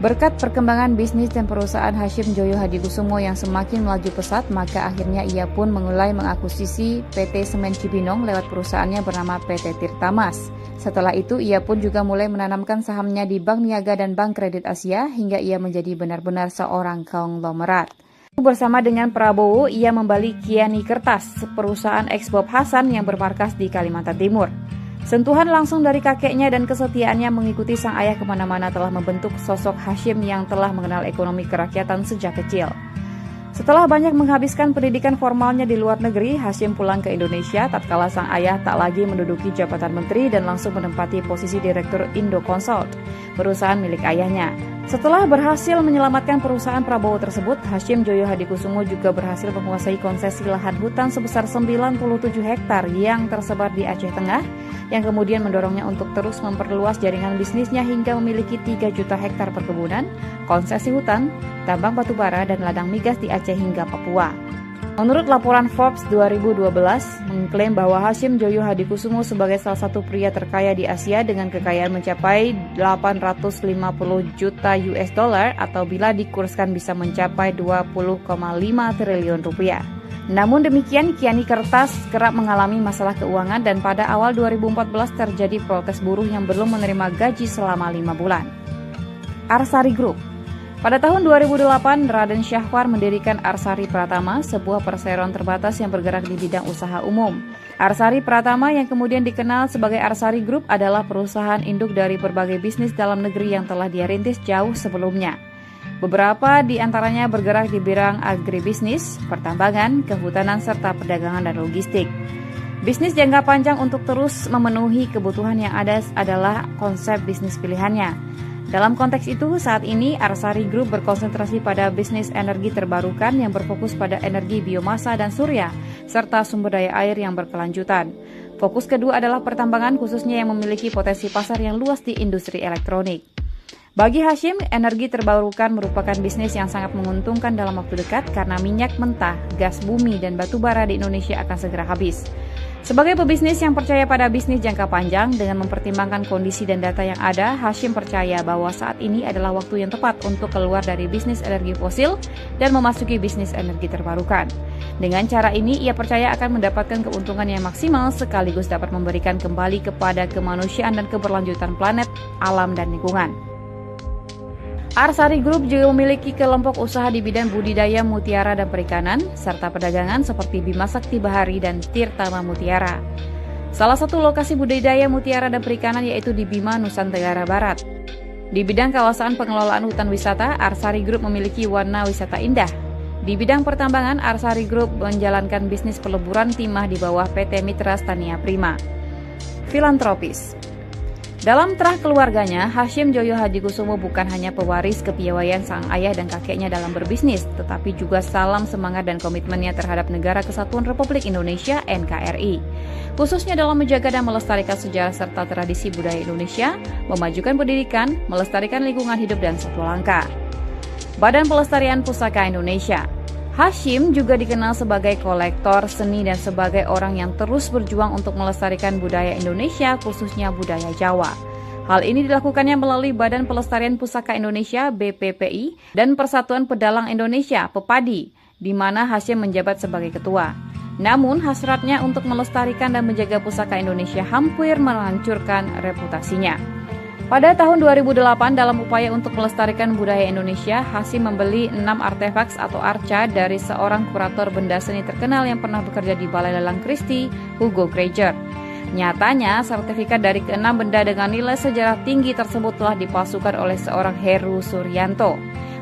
Berkat perkembangan bisnis dan perusahaan Hashim Joyo Hadikusumo yang semakin melaju pesat, maka akhirnya ia pun mulai mengakuisisi PT Semen Cibinong lewat perusahaannya bernama PT Tirtamas. Setelah itu, ia pun juga mulai menanamkan sahamnya di Bank Niaga dan Bank Kredit Asia hingga ia menjadi benar-benar seorang konglomerat. Bersama dengan Prabowo, ia membeli Kiani Kertas, perusahaan eks Bob Hasan yang bermarkas di Kalimantan Timur. Sentuhan langsung dari kakeknya dan kesetiaannya mengikuti sang ayah kemana-mana telah membentuk sosok Hashim yang telah mengenal ekonomi kerakyatan sejak kecil. Setelah banyak menghabiskan pendidikan formalnya di luar negeri, Hashim pulang ke Indonesia tatkala sang ayah tak lagi menduduki jabatan menteri dan langsung menempati posisi direktur Indoconsult, perusahaan milik ayahnya. Setelah berhasil menyelamatkan perusahaan Prabowo tersebut, Hashim Joyo Hadikusumo juga berhasil menguasai konsesi lahan hutan sebesar 97 hektar yang tersebar di Aceh Tengah, yang kemudian mendorongnya untuk terus memperluas jaringan bisnisnya hingga memiliki 3 juta hektar perkebunan, konsesi hutan, tambang batubara, dan ladang migas di Aceh hingga Papua. Menurut laporan Forbes 2012, mengklaim bahwa Hashim Joyo Hadikusumo sebagai salah satu pria terkaya di Asia dengan kekayaan mencapai 850 juta US dollar atau bila dikurskan bisa mencapai 20,5 triliun rupiah. Namun demikian, Kiani Kertas kerap mengalami masalah keuangan dan pada awal 2014 terjadi protes buruh yang belum menerima gaji selama 5 bulan. Arsari Group. Pada tahun 2008, Raden Syahwar mendirikan Arsari Pratama, sebuah perseroan terbatas yang bergerak di bidang usaha umum. Arsari Pratama yang kemudian dikenal sebagai Arsari Group adalah perusahaan induk dari berbagai bisnis dalam negeri yang telah dia rintis jauh sebelumnya. Beberapa di antaranya bergerak di bidang agribisnis, pertambangan, kehutanan, serta perdagangan dan logistik. Bisnis jangka panjang untuk terus memenuhi kebutuhan yang ada adalah konsep bisnis pilihannya. Dalam konteks itu, saat ini Arsari Group berkonsentrasi pada bisnis energi terbarukan yang berfokus pada energi biomasa dan surya, serta sumber daya air yang berkelanjutan. Fokus kedua adalah pertambangan, khususnya yang memiliki potensi pasar yang luas di industri elektronik. Bagi Hashim, energi terbarukan merupakan bisnis yang sangat menguntungkan dalam waktu dekat karena minyak mentah, gas bumi, dan batu bara di Indonesia akan segera habis. Sebagai pebisnis yang percaya pada bisnis jangka panjang dengan mempertimbangkan kondisi dan data yang ada, Hashim percaya bahwa saat ini adalah waktu yang tepat untuk keluar dari bisnis energi fosil dan memasuki bisnis energi terbarukan. Dengan cara ini, ia percaya akan mendapatkan keuntungan yang maksimal sekaligus dapat memberikan kembali kepada kemanusiaan dan keberlanjutan planet, alam, dan lingkungan. Arsari Group juga memiliki kelompok usaha di bidang budidaya mutiara dan perikanan, serta perdagangan seperti Bima Sakti Bahari dan Tirtama Mutiara. Salah satu lokasi budidaya mutiara dan perikanan yaitu di Bima, Nusa Tenggara Barat. Di bidang kawasan pengelolaan hutan wisata, Arsari Group memiliki warna wisata indah. Di bidang pertambangan, Arsari Group menjalankan bisnis peleburan timah di bawah PT Mitra Stania Prima. Filantropis. Dalam terah keluarganya, Hashim Joyo Hadikusumo bukan hanya pewaris kepiawaian sang ayah dan kakeknya dalam berbisnis, tetapi juga salam semangat dan komitmennya terhadap Negara Kesatuan Republik Indonesia (NKRI), khususnya dalam menjaga dan melestarikan sejarah serta tradisi budaya Indonesia, memajukan pendidikan, melestarikan lingkungan hidup dan satwa langka. Badan Pelestarian Pusaka Indonesia. Hashim juga dikenal sebagai kolektor seni dan sebagai orang yang terus berjuang untuk melestarikan budaya Indonesia, khususnya budaya Jawa. Hal ini dilakukannya melalui Badan Pelestarian Pusaka Indonesia (BPPI) dan Persatuan Pedalang Indonesia (PEPADI), di mana Hashim menjabat sebagai ketua. Namun, hasratnya untuk melestarikan dan menjaga pusaka Indonesia hampir menghancurkan reputasinya. Pada tahun 2008, dalam upaya untuk melestarikan budaya Indonesia, Hashim membeli 6 artefaks atau arca dari seorang kurator benda seni terkenal yang pernah bekerja di Balai Lelang Christie, Hugo Granger. Nyatanya, sertifikat dari ke-6 benda dengan nilai sejarah tinggi tersebut telah dipalsukan oleh seorang Heru Suryanto.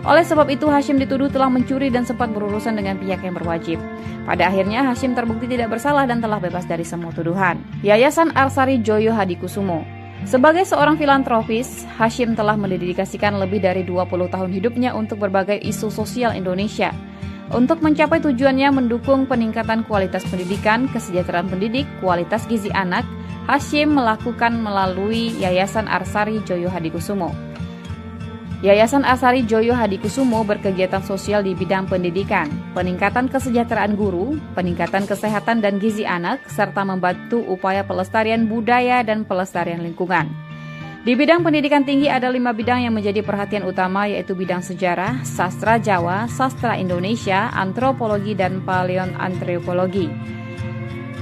Oleh sebab itu, Hashim dituduh telah mencuri dan sempat berurusan dengan pihak yang berwajib. Pada akhirnya, Hashim terbukti tidak bersalah dan telah bebas dari semua tuduhan. Yayasan Arsari Joyo Hadikusumo. Sebagai seorang filantropis, Hashim telah mendedikasikan lebih dari 20 tahun hidupnya untuk berbagai isu sosial Indonesia. Untuk mencapai tujuannya mendukung peningkatan kualitas pendidikan, kesejahteraan pendidik, kualitas gizi anak, Hashim melakukan melalui Yayasan Arsari Joyo Hadikusumo. Yayasan Arsari Joyo Hadikusumo berkegiatan sosial di bidang pendidikan, peningkatan kesejahteraan guru, peningkatan kesehatan dan gizi anak, serta membantu upaya pelestarian budaya dan pelestarian lingkungan. Di bidang pendidikan tinggi ada 5 bidang yang menjadi perhatian utama, yaitu bidang sejarah, sastra Jawa, sastra Indonesia, antropologi, dan paleoantropologi.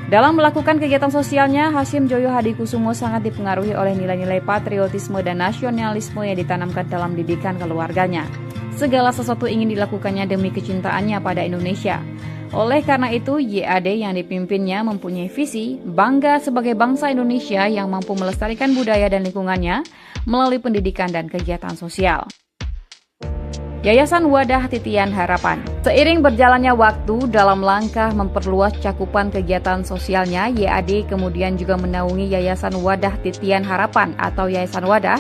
Dalam melakukan kegiatan sosialnya, Hashim Joyo Hadikusumo sangat dipengaruhi oleh nilai-nilai patriotisme dan nasionalisme yang ditanamkan dalam didikan keluarganya. Segala sesuatu ingin dilakukannya demi kecintaannya pada Indonesia. Oleh karena itu, YAD yang dipimpinnya mempunyai visi bangga sebagai bangsa Indonesia yang mampu melestarikan budaya dan lingkungannya melalui pendidikan dan kegiatan sosial. Yayasan Wadah Titian Harapan. Seiring berjalannya waktu dalam langkah memperluas cakupan kegiatan sosialnya, YAD kemudian juga menaungi Yayasan Wadah Titian Harapan atau Yayasan Wadah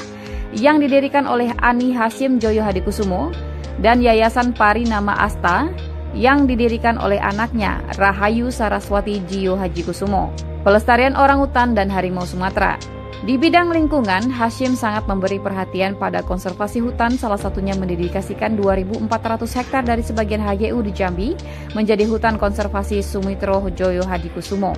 yang didirikan oleh Ani Hashim Joyo Hadikusumo dan Yayasan Pari Nama Asta yang didirikan oleh anaknya Rahayu Saraswati Jiyo Hadikusumo. Pelestarian orangutan dan harimau Sumatera. Di bidang lingkungan, Hashim sangat memberi perhatian pada konservasi hutan, salah satunya mendedikasikan 2.400 hektar dari sebagian HGU di Jambi menjadi hutan konservasi Sumitro Joyo Hadikusumo.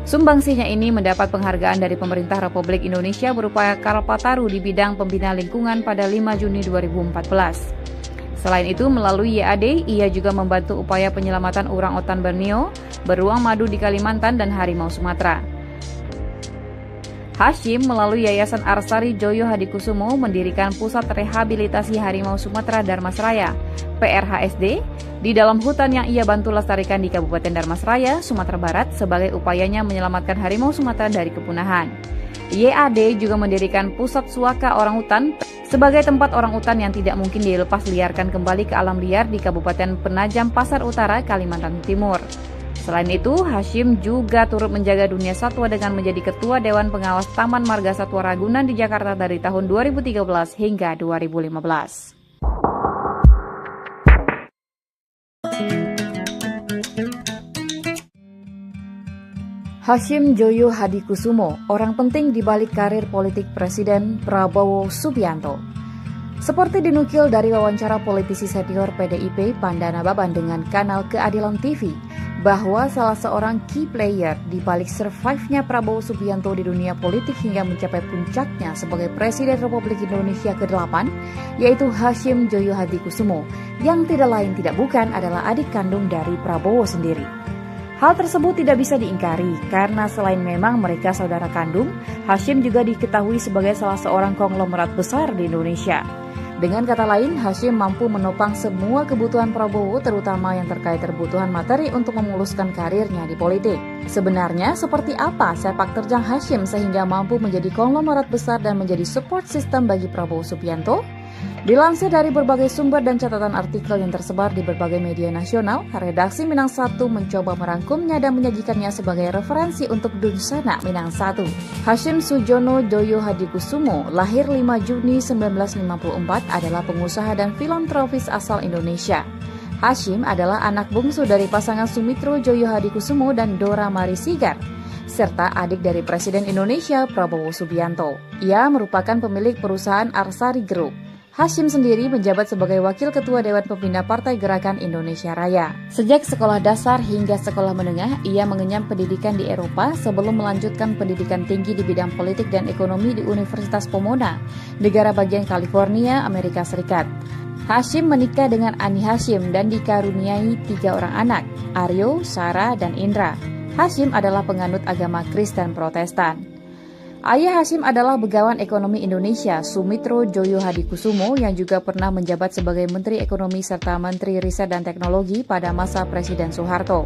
Sumbangsinya ini mendapat penghargaan dari pemerintah Republik Indonesia berupa Kalpataru di bidang pembina lingkungan pada 5 Juni 2014. Selain itu, melalui YAD, ia juga membantu upaya penyelamatan orangutan Borneo, beruang madu di Kalimantan, dan harimau Sumatera. Hashim melalui Yayasan Arsari Joyo Hadikusumo mendirikan Pusat Rehabilitasi Harimau Sumatera Darmasraya, PRHSD, di dalam hutan yang ia bantu lestarikan di Kabupaten Darmasraya, Sumatera Barat sebagai upayanya menyelamatkan harimau Sumatera dari kepunahan. YAD juga mendirikan Pusat Suaka Orangutan sebagai tempat orangutan yang tidak mungkin dilepas liarkan kembali ke alam liar di Kabupaten Penajam Pasar Utara, Kalimantan Timur. Selain itu, Hashim juga turut menjaga dunia satwa dengan menjadi Ketua Dewan Pengawas Taman Marga Satwa Ragunan di Jakarta dari tahun 2013 hingga 2015. Hashim Joyo Hadikusumo, orang penting di balik karir politik Presiden Prabowo Subianto. Seperti dinukil dari wawancara politisi senior PDIP Pandana Baban dengan kanal Keadilan TV, bahwa salah seorang key player di balik survive-nya Prabowo Subianto di dunia politik hingga mencapai puncaknya sebagai Presiden Republik Indonesia ke-8, yaitu Hashim Joyo Hadikusumo, yang tidak lain tidak bukan adalah adik kandung dari Prabowo sendiri. Hal tersebut tidak bisa diingkari karena selain memang mereka saudara kandung, Hashim juga diketahui sebagai salah seorang konglomerat besar di Indonesia. Dengan kata lain, Hashim mampu menopang semua kebutuhan Prabowo, terutama yang terkait kebutuhan materi untuk memuluskan karirnya di politik. Sebenarnya, seperti apa sepak terjang Hashim sehingga mampu menjadi konglomerat besar dan menjadi support system bagi Prabowo Subianto? Dilansir dari berbagai sumber dan catatan artikel yang tersebar di berbagai media nasional, redaksi Minang 1 mencoba merangkumnya dan menyajikannya sebagai referensi untuk Dunsana Minang 1. Hashim Sujono Joyo Hadikusumo, lahir 5 Juni 1954, adalah pengusaha dan filantropis asal Indonesia. Hashim adalah anak bungsu dari pasangan Sumitro Joyo Hadikusumo dan Dora Mari Sigar, serta adik dari Presiden Indonesia Prabowo Subianto. Ia merupakan pemilik perusahaan Arsari Group. Hashim sendiri menjabat sebagai Wakil Ketua Dewan Pembina Partai Gerakan Indonesia Raya. Sejak sekolah dasar hingga sekolah menengah, ia mengenyam pendidikan di Eropa sebelum melanjutkan pendidikan tinggi di bidang politik dan ekonomi di Universitas Pomona, negara bagian California, Amerika Serikat. Hashim menikah dengan Ani Hashim dan dikaruniai 3 orang anak, Aryo, Sarah, dan Indra. Hashim adalah penganut agama Kristen Protestan. Ayah Hashim adalah Begawan Ekonomi Indonesia, Sumitro Joyo Hadikusumo, yang juga pernah menjabat sebagai Menteri Ekonomi serta Menteri Riset dan Teknologi pada masa Presiden Soeharto.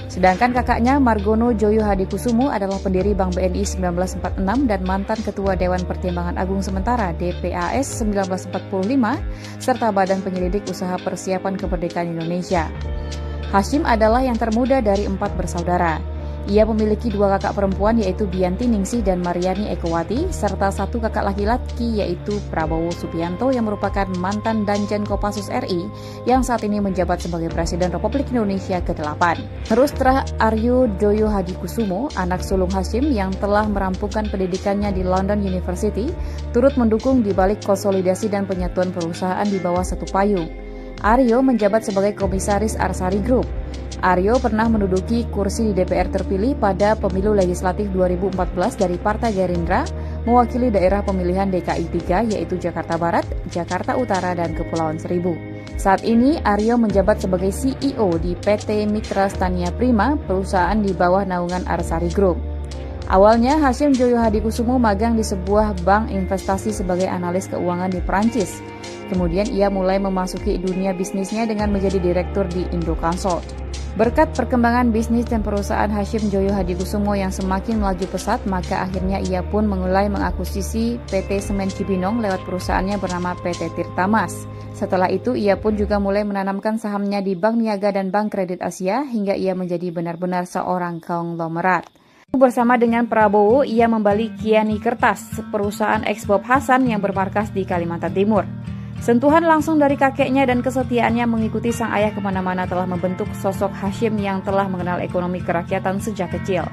Sedangkan kakaknya Margono Joyo Hadikusumo adalah pendiri Bank BNI 1946 dan mantan Ketua Dewan Pertimbangan Agung Sementara DPAS 1945, serta Badan Penyelidik Usaha Persiapan Kemerdekaan Indonesia. Hashim adalah yang termuda dari 4 bersaudara. Ia memiliki 2 kakak perempuan yaitu Bianti Ningsih dan Mariani Ekowati, serta 1 kakak laki-laki yaitu Prabowo Subianto yang merupakan mantan Danjen Kopassus RI yang saat ini menjabat sebagai Presiden Republik Indonesia ke-8. Rustra Aryo Joyo Hadikusumo, anak sulung Hashim yang telah merampungkan pendidikannya di London University, turut mendukung di balik konsolidasi dan penyatuan perusahaan di bawah satu payung. Aryo menjabat sebagai Komisaris Arsari Group. Aryo pernah menduduki kursi di DPR terpilih pada pemilu legislatif 2014 dari Partai Gerindra, mewakili daerah pemilihan DKI 3 yaitu Jakarta Barat, Jakarta Utara, dan Kepulauan Seribu. Saat ini Aryo menjabat sebagai CEO di PT Mitra Stania Prima, perusahaan di bawah naungan Arsari Group. Awalnya Hashim Joyo Hadikusumo magang di sebuah bank investasi sebagai analis keuangan di Perancis. Kemudian ia mulai memasuki dunia bisnisnya dengan menjadi direktur di Indoconsult. Berkat perkembangan bisnis dan perusahaan Hashim Joyo Hadikusumo yang semakin melaju pesat, maka akhirnya ia pun mulai mengakuisisi PT Semen Cibinong lewat perusahaannya bernama PT Tirtamas. Setelah itu, ia pun juga mulai menanamkan sahamnya di Bank Niaga dan Bank Kredit Asia hingga ia menjadi benar-benar seorang konglomerat. Bersama dengan Prabowo, ia membeli Kiani Kertas, perusahaan eks Bob Hasan yang bermarkas di Kalimantan Timur. Sentuhan langsung dari kakeknya dan kesetiaannya mengikuti sang ayah kemana-mana telah membentuk sosok Hashim yang telah mengenal ekonomi kerakyatan sejak kecil.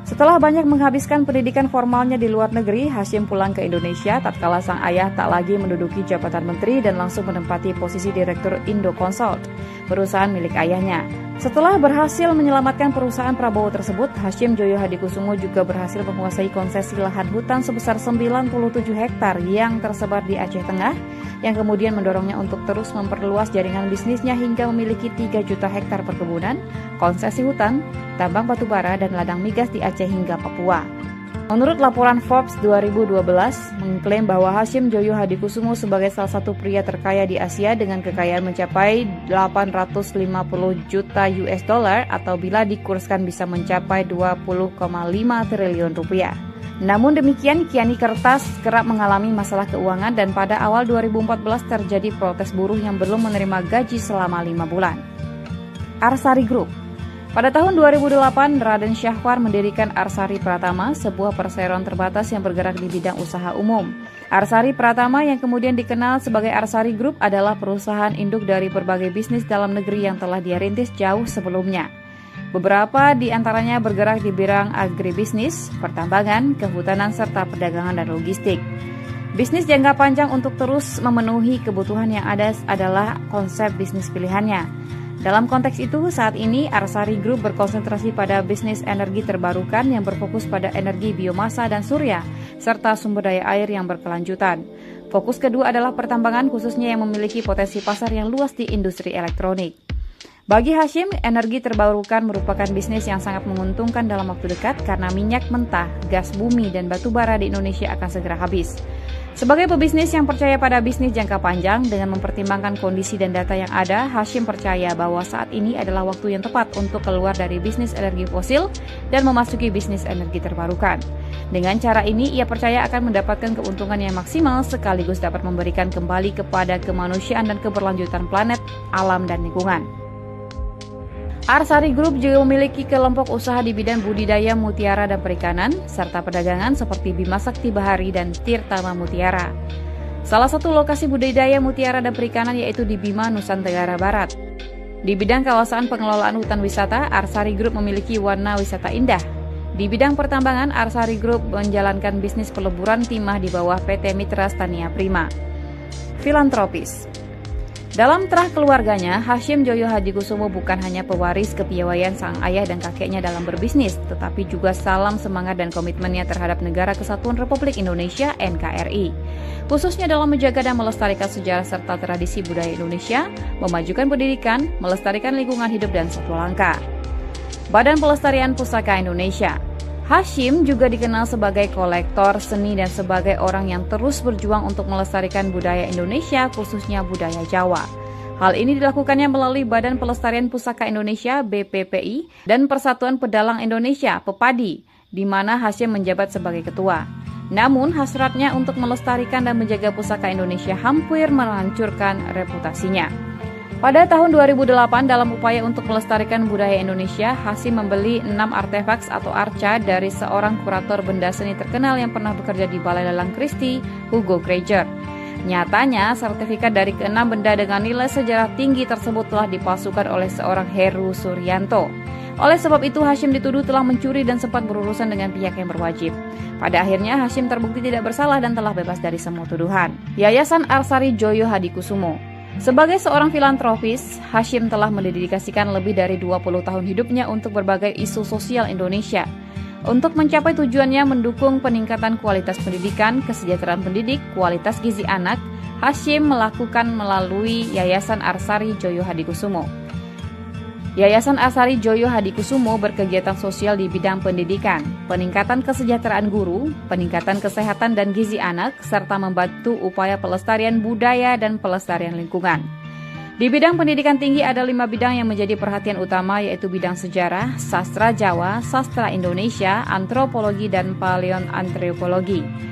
Setelah banyak menghabiskan pendidikan formalnya di luar negeri, Hashim pulang ke Indonesia tatkala sang ayah tak lagi menduduki jabatan menteri dan langsung menempati posisi direktur Indoconsult, perusahaan milik ayahnya. Setelah berhasil menyelamatkan perusahaan Prabowo tersebut, Hashim Joyo Hadikusumo juga berhasil menguasai konsesi lahan hutan sebesar 97 hektar yang tersebar di Aceh Tengah, yang kemudian mendorongnya untuk terus memperluas jaringan bisnisnya hingga memiliki 3 juta hektar perkebunan, konsesi hutan, tambang batubara, dan ladang migas di Aceh hingga Papua. Menurut laporan Forbes 2012, mengklaim bahwa Hashim Joyo Hadikusumo sebagai salah satu pria terkaya di Asia dengan kekayaan mencapai 850 juta US dollar atau bila dikurskan bisa mencapai 20,5 triliun rupiah. Namun demikian, Kiani Kertas kerap mengalami masalah keuangan dan pada awal 2014 terjadi protes buruh yang belum menerima gaji selama 5 bulan. Arsari Group. Pada tahun 2008, Raden Syahwar mendirikan Arsari Pratama, sebuah perseroan terbatas yang bergerak di bidang usaha umum. Arsari Pratama yang kemudian dikenal sebagai Arsari Group adalah perusahaan induk dari berbagai bisnis dalam negeri yang telah dia rintis jauh sebelumnya. Beberapa di antaranya bergerak di bidang agribisnis, pertambangan, kehutanan, serta perdagangan dan logistik. Bisnis jangka panjang untuk terus memenuhi kebutuhan yang ada adalah konsep bisnis pilihannya. Dalam konteks itu, saat ini Arsari Group berkonsentrasi pada bisnis energi terbarukan yang berfokus pada energi biomasa dan surya, serta sumber daya air yang berkelanjutan. Fokus kedua adalah pertambangan khususnya yang memiliki potensi pasar yang luas di industri elektronik. Bagi Hashim, energi terbarukan merupakan bisnis yang sangat menguntungkan dalam waktu dekat karena minyak mentah, gas bumi, dan batu bara di Indonesia akan segera habis. Sebagai pebisnis yang percaya pada bisnis jangka panjang dengan mempertimbangkan kondisi dan data yang ada, Hashim percaya bahwa saat ini adalah waktu yang tepat untuk keluar dari bisnis energi fosil dan memasuki bisnis energi terbarukan. Dengan cara ini, ia percaya akan mendapatkan keuntungan yang maksimal sekaligus dapat memberikan kembali kepada kemanusiaan dan keberlanjutan planet, alam, dan lingkungan. Arsari Group juga memiliki kelompok usaha di bidang budidaya mutiara dan perikanan, serta perdagangan seperti Bima Sakti Bahari dan Tirtama Mutiara. Salah satu lokasi budidaya mutiara dan perikanan yaitu di Bima, Nusa Tenggara Barat. Di bidang kawasan pengelolaan hutan wisata, Arsari Group memiliki warna wisata indah. Di bidang pertambangan, Arsari Group menjalankan bisnis peleburan timah di bawah PT Mitra Stania Prima. Filantropis. Dalam terah keluarganya, Hashim Joyo Hadikusumo bukan hanya pewaris kepiawaian sang ayah dan kakeknya dalam berbisnis, tetapi juga salam semangat dan komitmennya terhadap Negara Kesatuan Republik Indonesia (NKRI), khususnya dalam menjaga dan melestarikan sejarah serta tradisi budaya Indonesia, memajukan pendidikan, melestarikan lingkungan hidup dan satwa langka. Badan Pelestarian Pusaka Indonesia. Hashim juga dikenal sebagai kolektor seni dan sebagai orang yang terus berjuang untuk melestarikan budaya Indonesia, khususnya budaya Jawa. Hal ini dilakukannya melalui Badan Pelestarian Pusaka Indonesia (BPPI) dan Persatuan Pedalang Indonesia (PEPADI), di mana Hashim menjabat sebagai ketua. Namun, hasratnya untuk melestarikan dan menjaga pusaka Indonesia hampir menghancurkan reputasinya. Pada tahun 2008, dalam upaya untuk melestarikan budaya Indonesia, Hashim membeli 6 artefaks atau arca dari seorang kurator benda seni terkenal yang pernah bekerja di Balai Lelang Christie, Hugo Granger. Nyatanya, sertifikat dari ke-6 benda dengan nilai sejarah tinggi tersebut telah dipalsukan oleh seorang Heru Suryanto. Oleh sebab itu, Hashim dituduh telah mencuri dan sempat berurusan dengan pihak yang berwajib. Pada akhirnya, Hashim terbukti tidak bersalah dan telah bebas dari semua tuduhan. Yayasan Arsari Joyo Hadikusumo. Sebagai seorang filantropis, Hashim telah mendedikasikan lebih dari 20 tahun hidupnya untuk berbagai isu sosial Indonesia. Untuk mencapai tujuannya mendukung peningkatan kualitas pendidikan, kesejahteraan pendidik, kualitas gizi anak, Hashim melakukan melalui Yayasan Arsari Joyo Hadikusumo. Yayasan Arsari Joyo Hadikusumo berkegiatan sosial di bidang pendidikan, peningkatan kesejahteraan guru, peningkatan kesehatan dan gizi anak, serta membantu upaya pelestarian budaya dan pelestarian lingkungan. Di bidang pendidikan tinggi ada 5 bidang yang menjadi perhatian utama, yaitu bidang sejarah, sastra Jawa, sastra Indonesia, antropologi, dan paleoantropologi.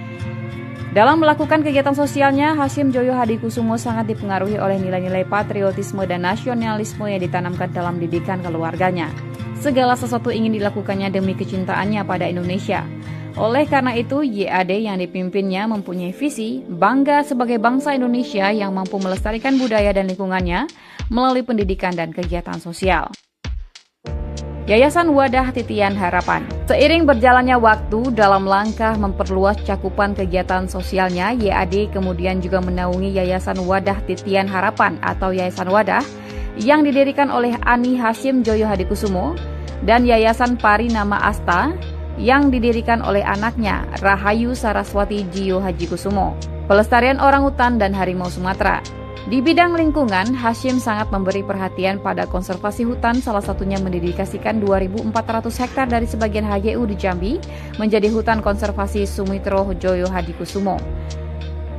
Dalam melakukan kegiatan sosialnya, Hashim Joyo Hadikusumo sangat dipengaruhi oleh nilai-nilai patriotisme dan nasionalisme yang ditanamkan dalam didikan keluarganya. Segala sesuatu ingin dilakukannya demi kecintaannya pada Indonesia. Oleh karena itu, YAD yang dipimpinnya mempunyai visi bangga sebagai bangsa Indonesia yang mampu melestarikan budaya dan lingkungannya melalui pendidikan dan kegiatan sosial. Yayasan Wadah Titian Harapan. Seiring berjalannya waktu dalam langkah memperluas cakupan kegiatan sosialnya, YAD kemudian juga menaungi Yayasan Wadah Titian Harapan atau Yayasan Wadah yang didirikan oleh Ani Hashim Joyo Hadikusumo dan Yayasan Pari Nama Asta yang didirikan oleh anaknya Rahayu Saraswati Jiyo Hadikusumo. Pelestarian orangutan dan harimau Sumatera. Di bidang lingkungan, Hasyim sangat memberi perhatian pada konservasi hutan, salah satunya mendedikasikan 2.400 hektar dari sebagian HGU di Jambi menjadi hutan konservasi Sumitro Joyo Hadikusumo.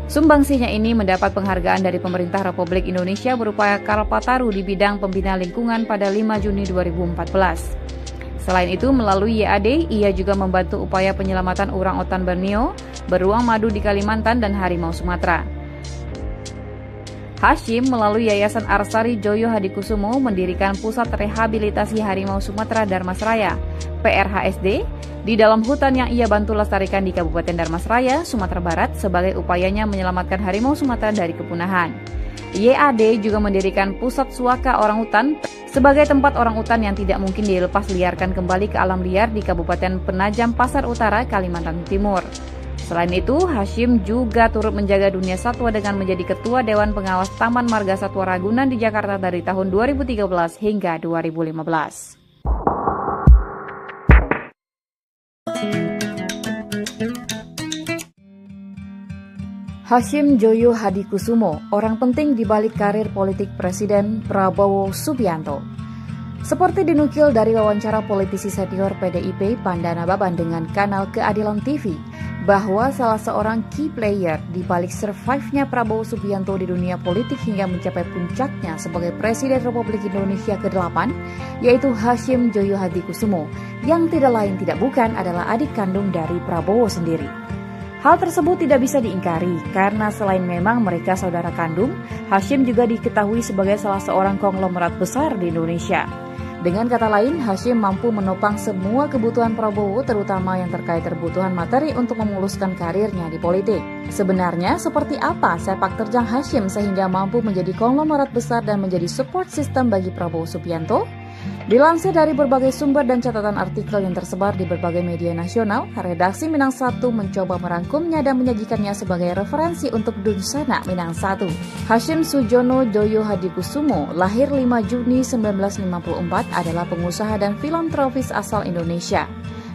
Sumbangsinya ini mendapat penghargaan dari pemerintah Republik Indonesia berupa Kalpataru di bidang pembina lingkungan pada 5 Juni 2014. Selain itu, melalui YAD, ia juga membantu upaya penyelamatan orangutan Borneo, beruang madu di Kalimantan, dan harimau Sumatera. Hasyim melalui Yayasan Arsari Joyo Hadikusumo mendirikan Pusat Rehabilitasi Harimau Sumatera Darmasraya, PRHSD, di dalam hutan yang ia bantu lestarikan di Kabupaten Darmasraya, Sumatera Barat sebagai upayanya menyelamatkan harimau Sumatera dari kepunahan. YAD juga mendirikan Pusat Suaka Orangutan sebagai tempat orangutan yang tidak mungkin dilepas liarkan kembali ke alam liar di Kabupaten Penajam Pasar Utara, Kalimantan Timur. Selain itu, Hasyim juga turut menjaga dunia satwa dengan menjadi Ketua Dewan Pengawas Taman Marga Satwa Ragunan di Jakarta dari tahun 2013 hingga 2015. Hasyim Joyo Hadikusumo, orang penting di balik karir politik Presiden Prabowo Subianto. Seperti dinukil dari wawancara politisi senior PDIP Pandana Baban dengan kanal Keadilan TV, bahwa salah seorang key player di balik survive-nya Prabowo Subianto di dunia politik hingga mencapai puncaknya sebagai Presiden Republik Indonesia ke-8, yaitu Hasyim Joyo Hadikusumo, yang tidak lain tidak bukan adalah adik kandung dari Prabowo sendiri. Hal tersebut tidak bisa diingkari karena selain memang mereka saudara kandung, Hasyim juga diketahui sebagai salah seorang konglomerat besar di Indonesia. Dengan kata lain, Hasyim mampu menopang semua kebutuhan Prabowo, terutama yang terkait kebutuhan materi untuk memuluskan karirnya di politik. Sebenarnya, seperti apa sepak terjang Hasyim sehingga mampu menjadi konglomerat besar dan menjadi support system bagi Prabowo Subianto? Dilansir dari berbagai sumber dan catatan artikel yang tersebar di berbagai media nasional, redaksi Minang 1 mencoba merangkumnya dan menyajikannya sebagai referensi untuk Dunsana Minang 1. Hasyim Sujono Joyo Hadikusumo, lahir 5 Juni 1954, adalah pengusaha dan filantropis asal Indonesia.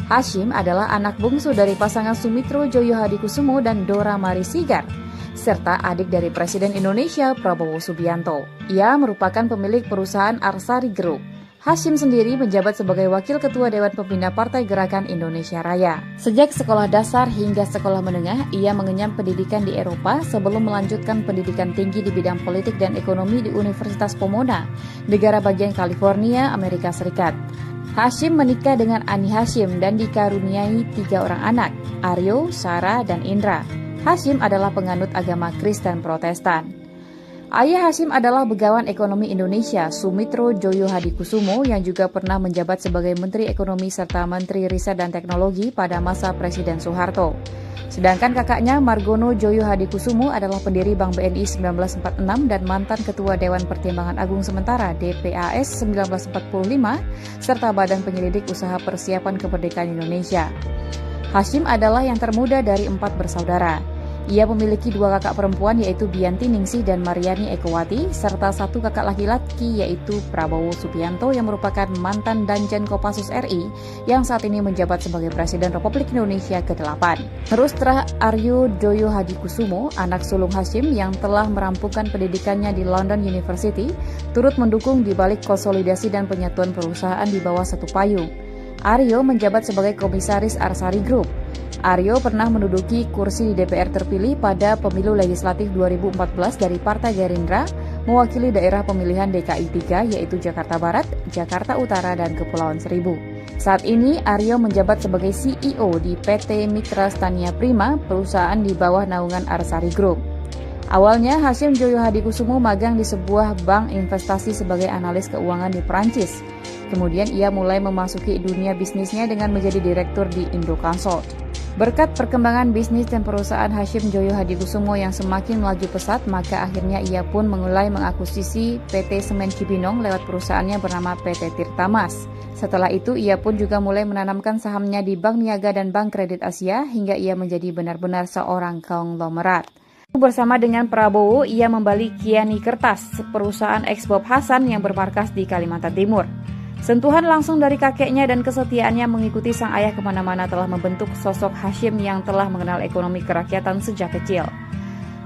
Hasyim adalah anak bungsu dari pasangan Sumitro Joyo Hadikusumo dan Dora Mari Sigar, serta adik dari Presiden Indonesia Prabowo Subianto. Ia merupakan pemilik perusahaan Arsari Group. Hasyim sendiri menjabat sebagai Wakil Ketua Dewan Pembina Partai Gerakan Indonesia Raya. Sejak sekolah dasar hingga sekolah menengah, ia mengenyam pendidikan di Eropa sebelum melanjutkan pendidikan tinggi di bidang politik dan ekonomi di Universitas Pomona, negara bagian California, Amerika Serikat. Hasyim menikah dengan Ani Hasyim dan dikaruniai 3 orang anak, Aryo, Sarah, dan Indra. Hasyim adalah penganut agama Kristen Protestan. Ayah Hasyim adalah Begawan Ekonomi Indonesia, Sumitro Joyo Hadikusumo, yang juga pernah menjabat sebagai Menteri Ekonomi serta Menteri Riset dan Teknologi pada masa Presiden Soeharto. Sedangkan kakaknya Margono Joyo Hadikusumo adalah pendiri Bank BNI 1946 dan mantan Ketua Dewan Pertimbangan Agung Sementara DPAS 1945, serta Badan Penyelidik Usaha Persiapan Kemerdekaan Indonesia. Hasyim adalah yang termuda dari 4 bersaudara. Ia memiliki 2 kakak perempuan yaitu Bianti Ningsih dan Mariani Ekowati, serta 1 kakak laki-laki yaitu Prabowo Subianto yang merupakan mantan Danjen Kopassus RI yang saat ini menjabat sebagai Presiden Republik Indonesia ke-8. Terus Aryo Joyo Hadikusumo, anak sulung Hasyim yang telah merampungkan pendidikannya di London University, turut mendukung di balik konsolidasi dan penyatuan perusahaan di bawah satu payung. Aryo menjabat sebagai Komisaris Arsari Group. Aryo pernah menduduki kursi di DPR terpilih pada pemilu legislatif 2014 dari Partai Gerindra, mewakili daerah pemilihan DKI 3 yaitu Jakarta Barat, Jakarta Utara, dan Kepulauan Seribu. Saat ini Aryo menjabat sebagai CEO di PT Mitra Stania Prima, perusahaan di bawah naungan Arsari Group. Awalnya Hasyim Joyo Hadikusumo magang di sebuah bank investasi sebagai analis keuangan di Perancis. Kemudian ia mulai memasuki dunia bisnisnya dengan menjadi direktur di Indoconsult. Berkat perkembangan bisnis dan perusahaan Hasyim Joyo Hadikusumo yang semakin melaju pesat, maka akhirnya ia pun mulai mengakuisisi PT Semen Cibinong lewat perusahaannya bernama PT Tirtamas. Setelah itu, ia pun juga mulai menanamkan sahamnya di Bank Niaga dan Bank Kredit Asia hingga ia menjadi benar-benar seorang konglomerat. Bersama dengan Prabowo, ia membeli Kiani Kertas, perusahaan eks Bob Hasan yang bermarkas di Kalimantan Timur. Sentuhan langsung dari kakeknya dan kesetiaannya mengikuti sang ayah kemana-mana telah membentuk sosok Hasyim yang telah mengenal ekonomi kerakyatan sejak kecil.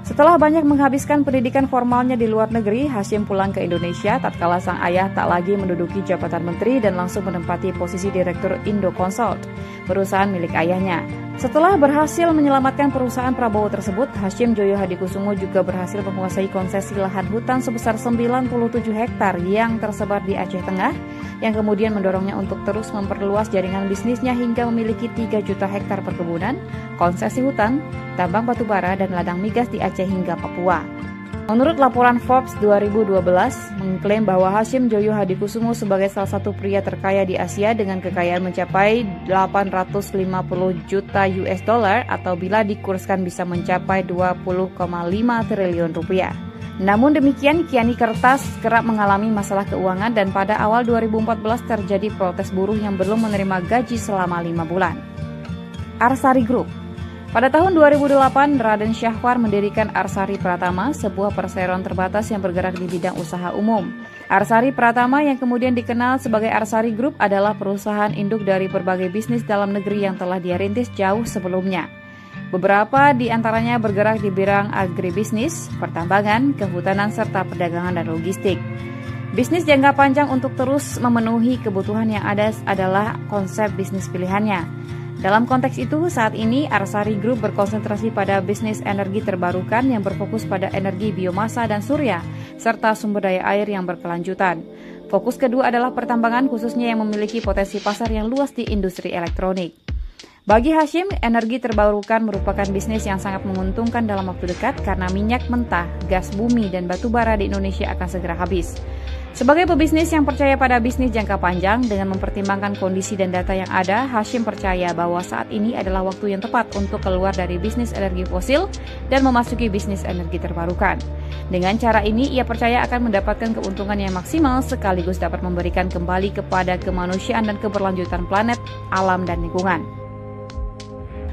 Setelah banyak menghabiskan pendidikan formalnya di luar negeri, Hasyim pulang ke Indonesia tatkala sang ayah tak lagi menduduki jabatan menteri dan langsung menempati posisi Direktur Indoconsult, perusahaan milik ayahnya. Setelah berhasil menyelamatkan perusahaan Prabowo tersebut, Hasyim Joyo Hadikusumo juga berhasil menguasai konsesi lahan hutan sebesar 97 hektar yang tersebar di Aceh Tengah, yang kemudian mendorongnya untuk terus memperluas jaringan bisnisnya hingga memiliki 3 juta hektar perkebunan, konsesi hutan, tambang batubara, dan ladang migas di Aceh hingga Papua. Menurut laporan Forbes 2012, mengklaim bahwa Hasyim Joyo Hadikusumo sebagai salah satu pria terkaya di Asia dengan kekayaan mencapai 850 juta US dollar atau bila dikurskan bisa mencapai 20,5 triliun rupiah. Namun demikian, Kiani Kertas kerap mengalami masalah keuangan dan pada awal 2014 terjadi protes buruh yang belum menerima gaji selama 5 bulan. Arsari Group. Pada tahun 2008, Raden Syahwar mendirikan Arsari Pratama, sebuah perseroan terbatas yang bergerak di bidang usaha umum. Arsari Pratama yang kemudian dikenal sebagai Arsari Group adalah perusahaan induk dari berbagai bisnis dalam negeri yang telah dia rintis jauh sebelumnya. Beberapa di antaranya bergerak di bidang agribisnis, pertambangan, kehutanan, serta perdagangan dan logistik. Bisnis jangka panjang untuk terus memenuhi kebutuhan yang ada adalah konsep bisnis pilihannya. Dalam konteks itu, saat ini Arsari Group berkonsentrasi pada bisnis energi terbarukan yang berfokus pada energi biomasa dan surya, serta sumber daya air yang berkelanjutan. Fokus kedua adalah pertambangan khususnya yang memiliki potensi pasar yang luas di industri elektronik. Bagi Hasyim, energi terbarukan merupakan bisnis yang sangat menguntungkan dalam waktu dekat karena minyak mentah, gas bumi, dan batu bara di Indonesia akan segera habis. Sebagai pebisnis yang percaya pada bisnis jangka panjang dengan mempertimbangkan kondisi dan data yang ada, Hasyim percaya bahwa saat ini adalah waktu yang tepat untuk keluar dari bisnis energi fosil dan memasuki bisnis energi terbarukan. Dengan cara ini, ia percaya akan mendapatkan keuntungan yang maksimal sekaligus dapat memberikan kembali kepada kemanusiaan dan keberlanjutan planet, alam, dan lingkungan.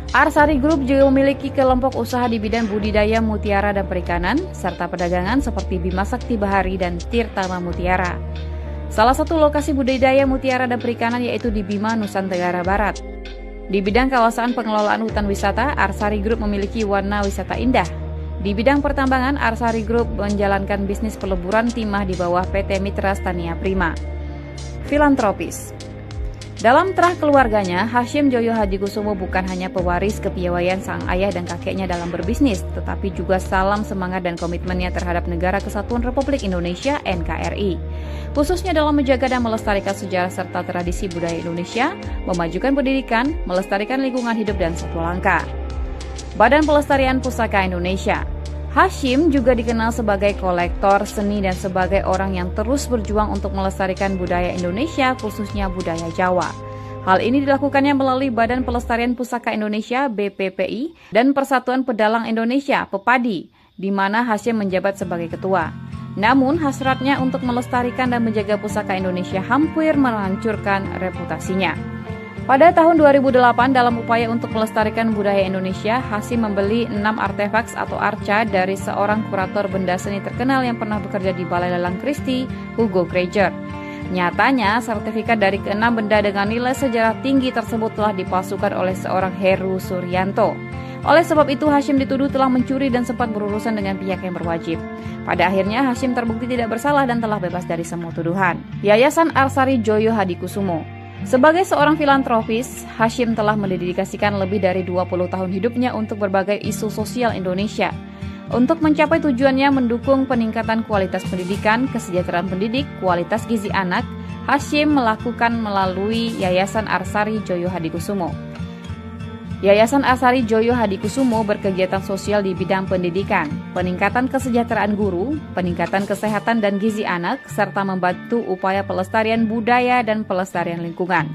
Arsari Group juga memiliki kelompok usaha di bidang budidaya mutiara dan perikanan, serta perdagangan seperti Bima Sakti Bahari dan Tirtama Mutiara. Salah satu lokasi budidaya mutiara dan perikanan yaitu di Bima, Nusa Tenggara Barat. Di bidang kawasan pengelolaan hutan wisata, Arsari Group memiliki warna wisata indah. Di bidang pertambangan, Arsari Group menjalankan bisnis peleburan timah di bawah PT Mitra Stania Prima. Filantropis. Dalam terah keluarganya, Hasyim Joyo Hadikusumo bukan hanya pewaris kepiawaian sang ayah dan kakeknya dalam berbisnis, tetapi juga salam semangat dan komitmennya terhadap Negara Kesatuan Republik Indonesia (NKRI), khususnya dalam menjaga dan melestarikan sejarah serta tradisi budaya Indonesia, memajukan pendidikan, melestarikan lingkungan hidup dan satwa langka. Badan Pelestarian Pusaka Indonesia. Hasyim juga dikenal sebagai kolektor seni dan sebagai orang yang terus berjuang untuk melestarikan budaya Indonesia, khususnya budaya Jawa. Hal ini dilakukannya melalui Badan Pelestarian Pusaka Indonesia (BPPI) dan Persatuan Pedalang Indonesia (PEPADI), di mana Hasyim menjabat sebagai ketua. Namun, hasratnya untuk melestarikan dan menjaga pusaka Indonesia hampir menghancurkan reputasinya. Pada tahun 2008, dalam upaya untuk melestarikan budaya Indonesia, Hasyim membeli 6 artefaks atau arca dari seorang kurator benda seni terkenal yang pernah bekerja di Balai Lelang Christie, Hugo Granger. Nyatanya, sertifikat dari ke-6 benda dengan nilai sejarah tinggi tersebut telah dipalsukan oleh seorang Heru Suryanto. Oleh sebab itu, Hasyim dituduh telah mencuri dan sempat berurusan dengan pihak yang berwajib. Pada akhirnya, Hasyim terbukti tidak bersalah dan telah bebas dari semua tuduhan. Yayasan Arsari Joyo Hadikusumo. Sebagai seorang filantropis, Hasyim telah mendedikasikan lebih dari 20 tahun hidupnya untuk berbagai isu sosial Indonesia. Untuk mencapai tujuannya mendukung peningkatan kualitas pendidikan, kesejahteraan pendidik, kualitas gizi anak, Hasyim melakukan melalui Yayasan Arsari Joyo Hadikusumo. Yayasan Arsari Joyo Hadikusumo berkegiatan sosial di bidang pendidikan, peningkatan kesejahteraan guru, peningkatan kesehatan dan gizi anak, serta membantu upaya pelestarian budaya dan pelestarian lingkungan.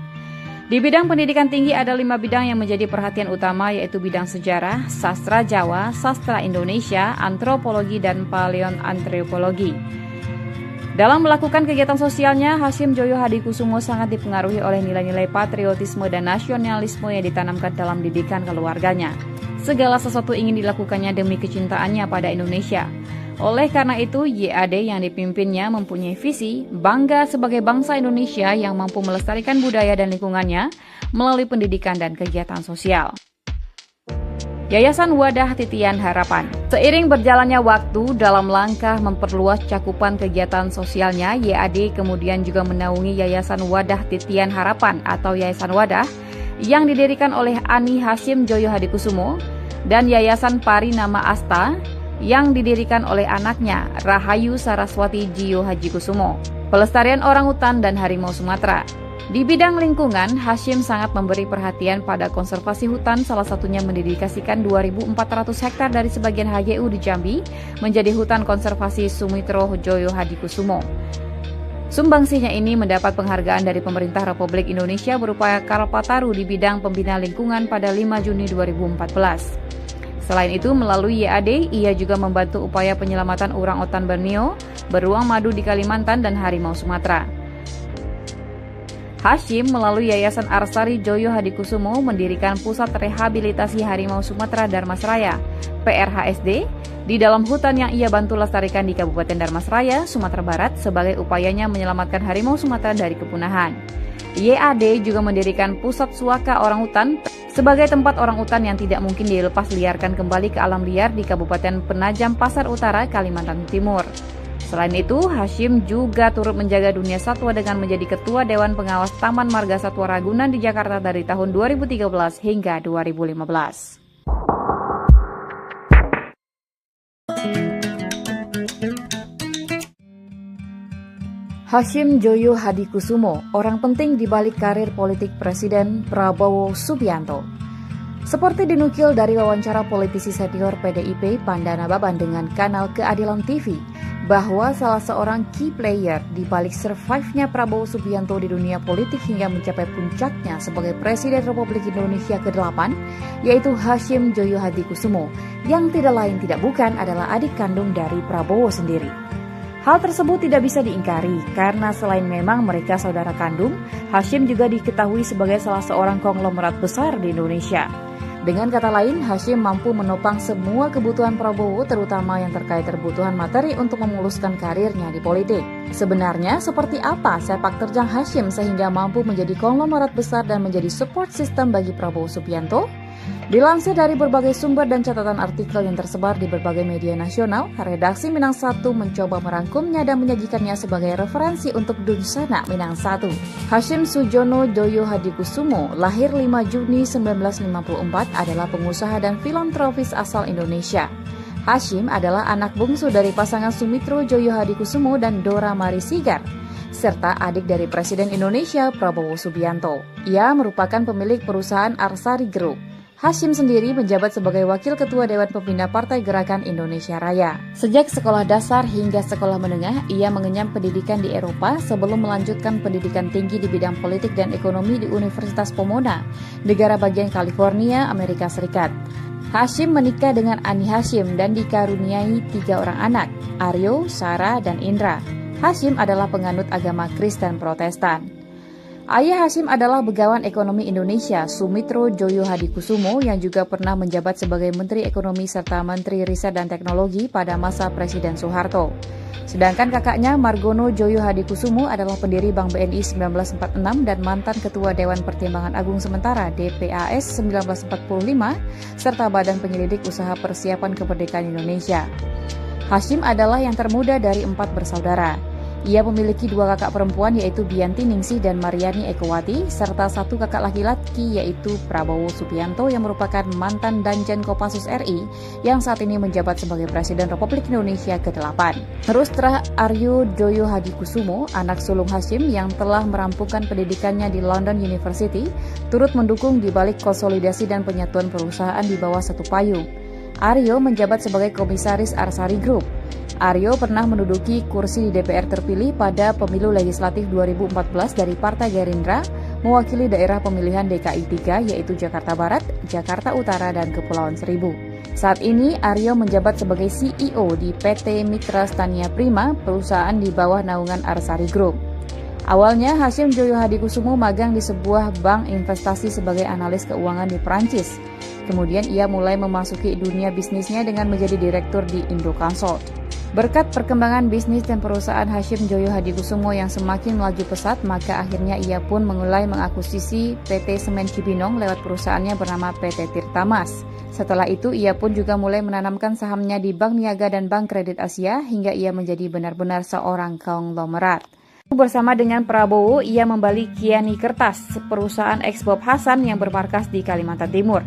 Di bidang pendidikan tinggi ada 5 bidang yang menjadi perhatian utama, yaitu bidang sejarah, sastra Jawa, sastra Indonesia, antropologi, dan paleoantropologi. Dalam melakukan kegiatan sosialnya, Hasyim Joyo Hadikusumo sangat dipengaruhi oleh nilai-nilai patriotisme dan nasionalisme yang ditanamkan dalam didikan keluarganya. Segala sesuatu ingin dilakukannya demi kecintaannya pada Indonesia. Oleh karena itu, YAD yang dipimpinnya mempunyai visi bangga sebagai bangsa Indonesia yang mampu melestarikan budaya dan lingkungannya melalui pendidikan dan kegiatan sosial. Yayasan Wadah Titian Harapan. Seiring berjalannya waktu dalam langkah memperluas cakupan kegiatan sosialnya, YAD kemudian juga menaungi Yayasan Wadah Titian Harapan atau Yayasan Wadah yang didirikan oleh Ani Hasyim Joyo Hadikusumo dan Yayasan Pari Nama Asta yang didirikan oleh anaknya Rahayu Saraswati Jiyo Hadikusumo. Pelestarian orangutan dan harimau Sumatera. Di bidang lingkungan, Hasyim sangat memberi perhatian pada konservasi hutan, salah satunya mendedikasikan 2.400 hektar dari sebagian HGU di Jambi menjadi hutan konservasi Sumitro Joyo Hadikusumo. Sumbangsinya ini mendapat penghargaan dari pemerintah Republik Indonesia berupa Kalpataru di bidang pembina lingkungan pada 5 Juni 2014. Selain itu, melalui YAD, ia juga membantu upaya penyelamatan orangutan Borneo, beruang madu di Kalimantan, dan harimau Sumatera. Hasyim melalui Yayasan Arsari Joyo Hadikusumo mendirikan Pusat Rehabilitasi Harimau Sumatera Darmasraya, PRHSD, di dalam hutan yang ia bantu lestarikan di Kabupaten Darmasraya, Sumatera Barat sebagai upayanya menyelamatkan harimau Sumatera dari kepunahan. YAD juga mendirikan Pusat Suaka Orangutan sebagai tempat orangutan yang tidak mungkin dilepas liarkan kembali ke alam liar di Kabupaten Penajam Pasar Utara, Kalimantan Timur. Selain itu, Hasyim juga turut menjaga dunia satwa dengan menjadi Ketua Dewan Pengawas Taman Marga Satwa Ragunan di Jakarta dari tahun 2013 hingga 2015. Hasyim Joyo Hadikusumo, orang penting di balik karir politik Presiden Prabowo Subianto. Seperti dinukil dari wawancara politisi senior PDIP Pandana Baban dengan kanal Keadilan TV, bahwa salah seorang key player di balik survive-nya Prabowo Subianto di dunia politik hingga mencapai puncaknya sebagai Presiden Republik Indonesia ke-8, yaitu Hasyim Joyo Hadikusumo, yang tidak lain tidak bukan adalah adik kandung dari Prabowo sendiri. Hal tersebut tidak bisa diingkari karena selain memang mereka saudara kandung, Hasyim juga diketahui sebagai salah seorang konglomerat besar di Indonesia. Dengan kata lain, Hasyim mampu menopang semua kebutuhan Prabowo, terutama yang terkait kebutuhan materi untuk memuluskan karirnya di politik. Sebenarnya, seperti apa sepak terjang Hasyim sehingga mampu menjadi konglomerat besar dan menjadi support system bagi Prabowo Subianto? Dilansir dari berbagai sumber dan catatan artikel yang tersebar di berbagai media nasional, redaksi Minang 1 mencoba merangkumnya dan menyajikannya sebagai referensi untuk Dunsana Minang 1. Hasyim Sujono Joyo Hadikusumo, lahir 5 Juni 1954, adalah pengusaha dan filantropis asal Indonesia. Hasyim adalah anak bungsu dari pasangan Sumitro Joyo Hadikusumo dan Dora Mari Sigar, serta adik dari Presiden Indonesia Prabowo Subianto. Ia merupakan pemilik perusahaan Arsari Group. Hasyim sendiri menjabat sebagai Wakil Ketua Dewan Pembina Partai Gerakan Indonesia Raya. Sejak sekolah dasar hingga sekolah menengah, ia mengenyam pendidikan di Eropa sebelum melanjutkan pendidikan tinggi di bidang politik dan ekonomi di Universitas Pomona, negara bagian California, Amerika Serikat. Hasyim menikah dengan Ani Hasyim dan dikaruniai 3 orang anak, Aryo, Sarah, dan Indra. Hasyim adalah penganut agama Kristen Protestan. Ayah Hasyim adalah Begawan Ekonomi Indonesia, Sumitro Joyo Hadikusumo, yang juga pernah menjabat sebagai Menteri Ekonomi serta Menteri Riset dan Teknologi pada masa Presiden Soeharto. Sedangkan kakaknya Margono Joyo Hadikusumo adalah pendiri Bank BNI 1946 dan mantan Ketua Dewan Pertimbangan Agung Sementara DPAS 1945, serta Badan Penyelidik Usaha Persiapan Kemerdekaan Indonesia. Hasyim adalah yang termuda dari 4 bersaudara. Ia memiliki 2 kakak perempuan yaitu Bianti Ningsih dan Mariani Ekowati, serta 1 kakak laki-laki yaitu Prabowo Subianto yang merupakan mantan Danjen Kopassus RI yang saat ini menjabat sebagai Presiden Republik Indonesia ke-8. Terus Aryo Joyo Hadikusumo, anak sulung Hasyim yang telah merampungkan pendidikannya di London University, turut mendukung di balik konsolidasi dan penyatuan perusahaan di bawah satu payung. Aryo menjabat sebagai Komisaris Arsari Group. Aryo pernah menduduki kursi di DPR terpilih pada pemilu legislatif 2014 dari Partai Gerindra, mewakili daerah pemilihan DKI 3 yaitu Jakarta Barat, Jakarta Utara, dan Kepulauan Seribu. Saat ini Aryo menjabat sebagai CEO di PT Mitra Stania Prima, perusahaan di bawah naungan Arsari Group. Awalnya Hasyim Joyo Hadikusumo magang di sebuah bank investasi sebagai analis keuangan di Perancis. Kemudian ia mulai memasuki dunia bisnisnya dengan menjadi direktur di Indoconsult. Berkat perkembangan bisnis dan perusahaan Hasyim Joyo Hadikusumo yang semakin melaju pesat, maka akhirnya ia pun mulai mengakuisisi PT Semen Cibinong lewat perusahaannya bernama PT Tirtamas. Setelah itu, ia pun juga mulai menanamkan sahamnya di Bank Niaga dan Bank Kredit Asia hingga ia menjadi benar-benar seorang konglomerat. Bersama dengan Prabowo, ia membeli Kiani Kertas, perusahaan eks Bob Hasan yang bermarkas di Kalimantan Timur.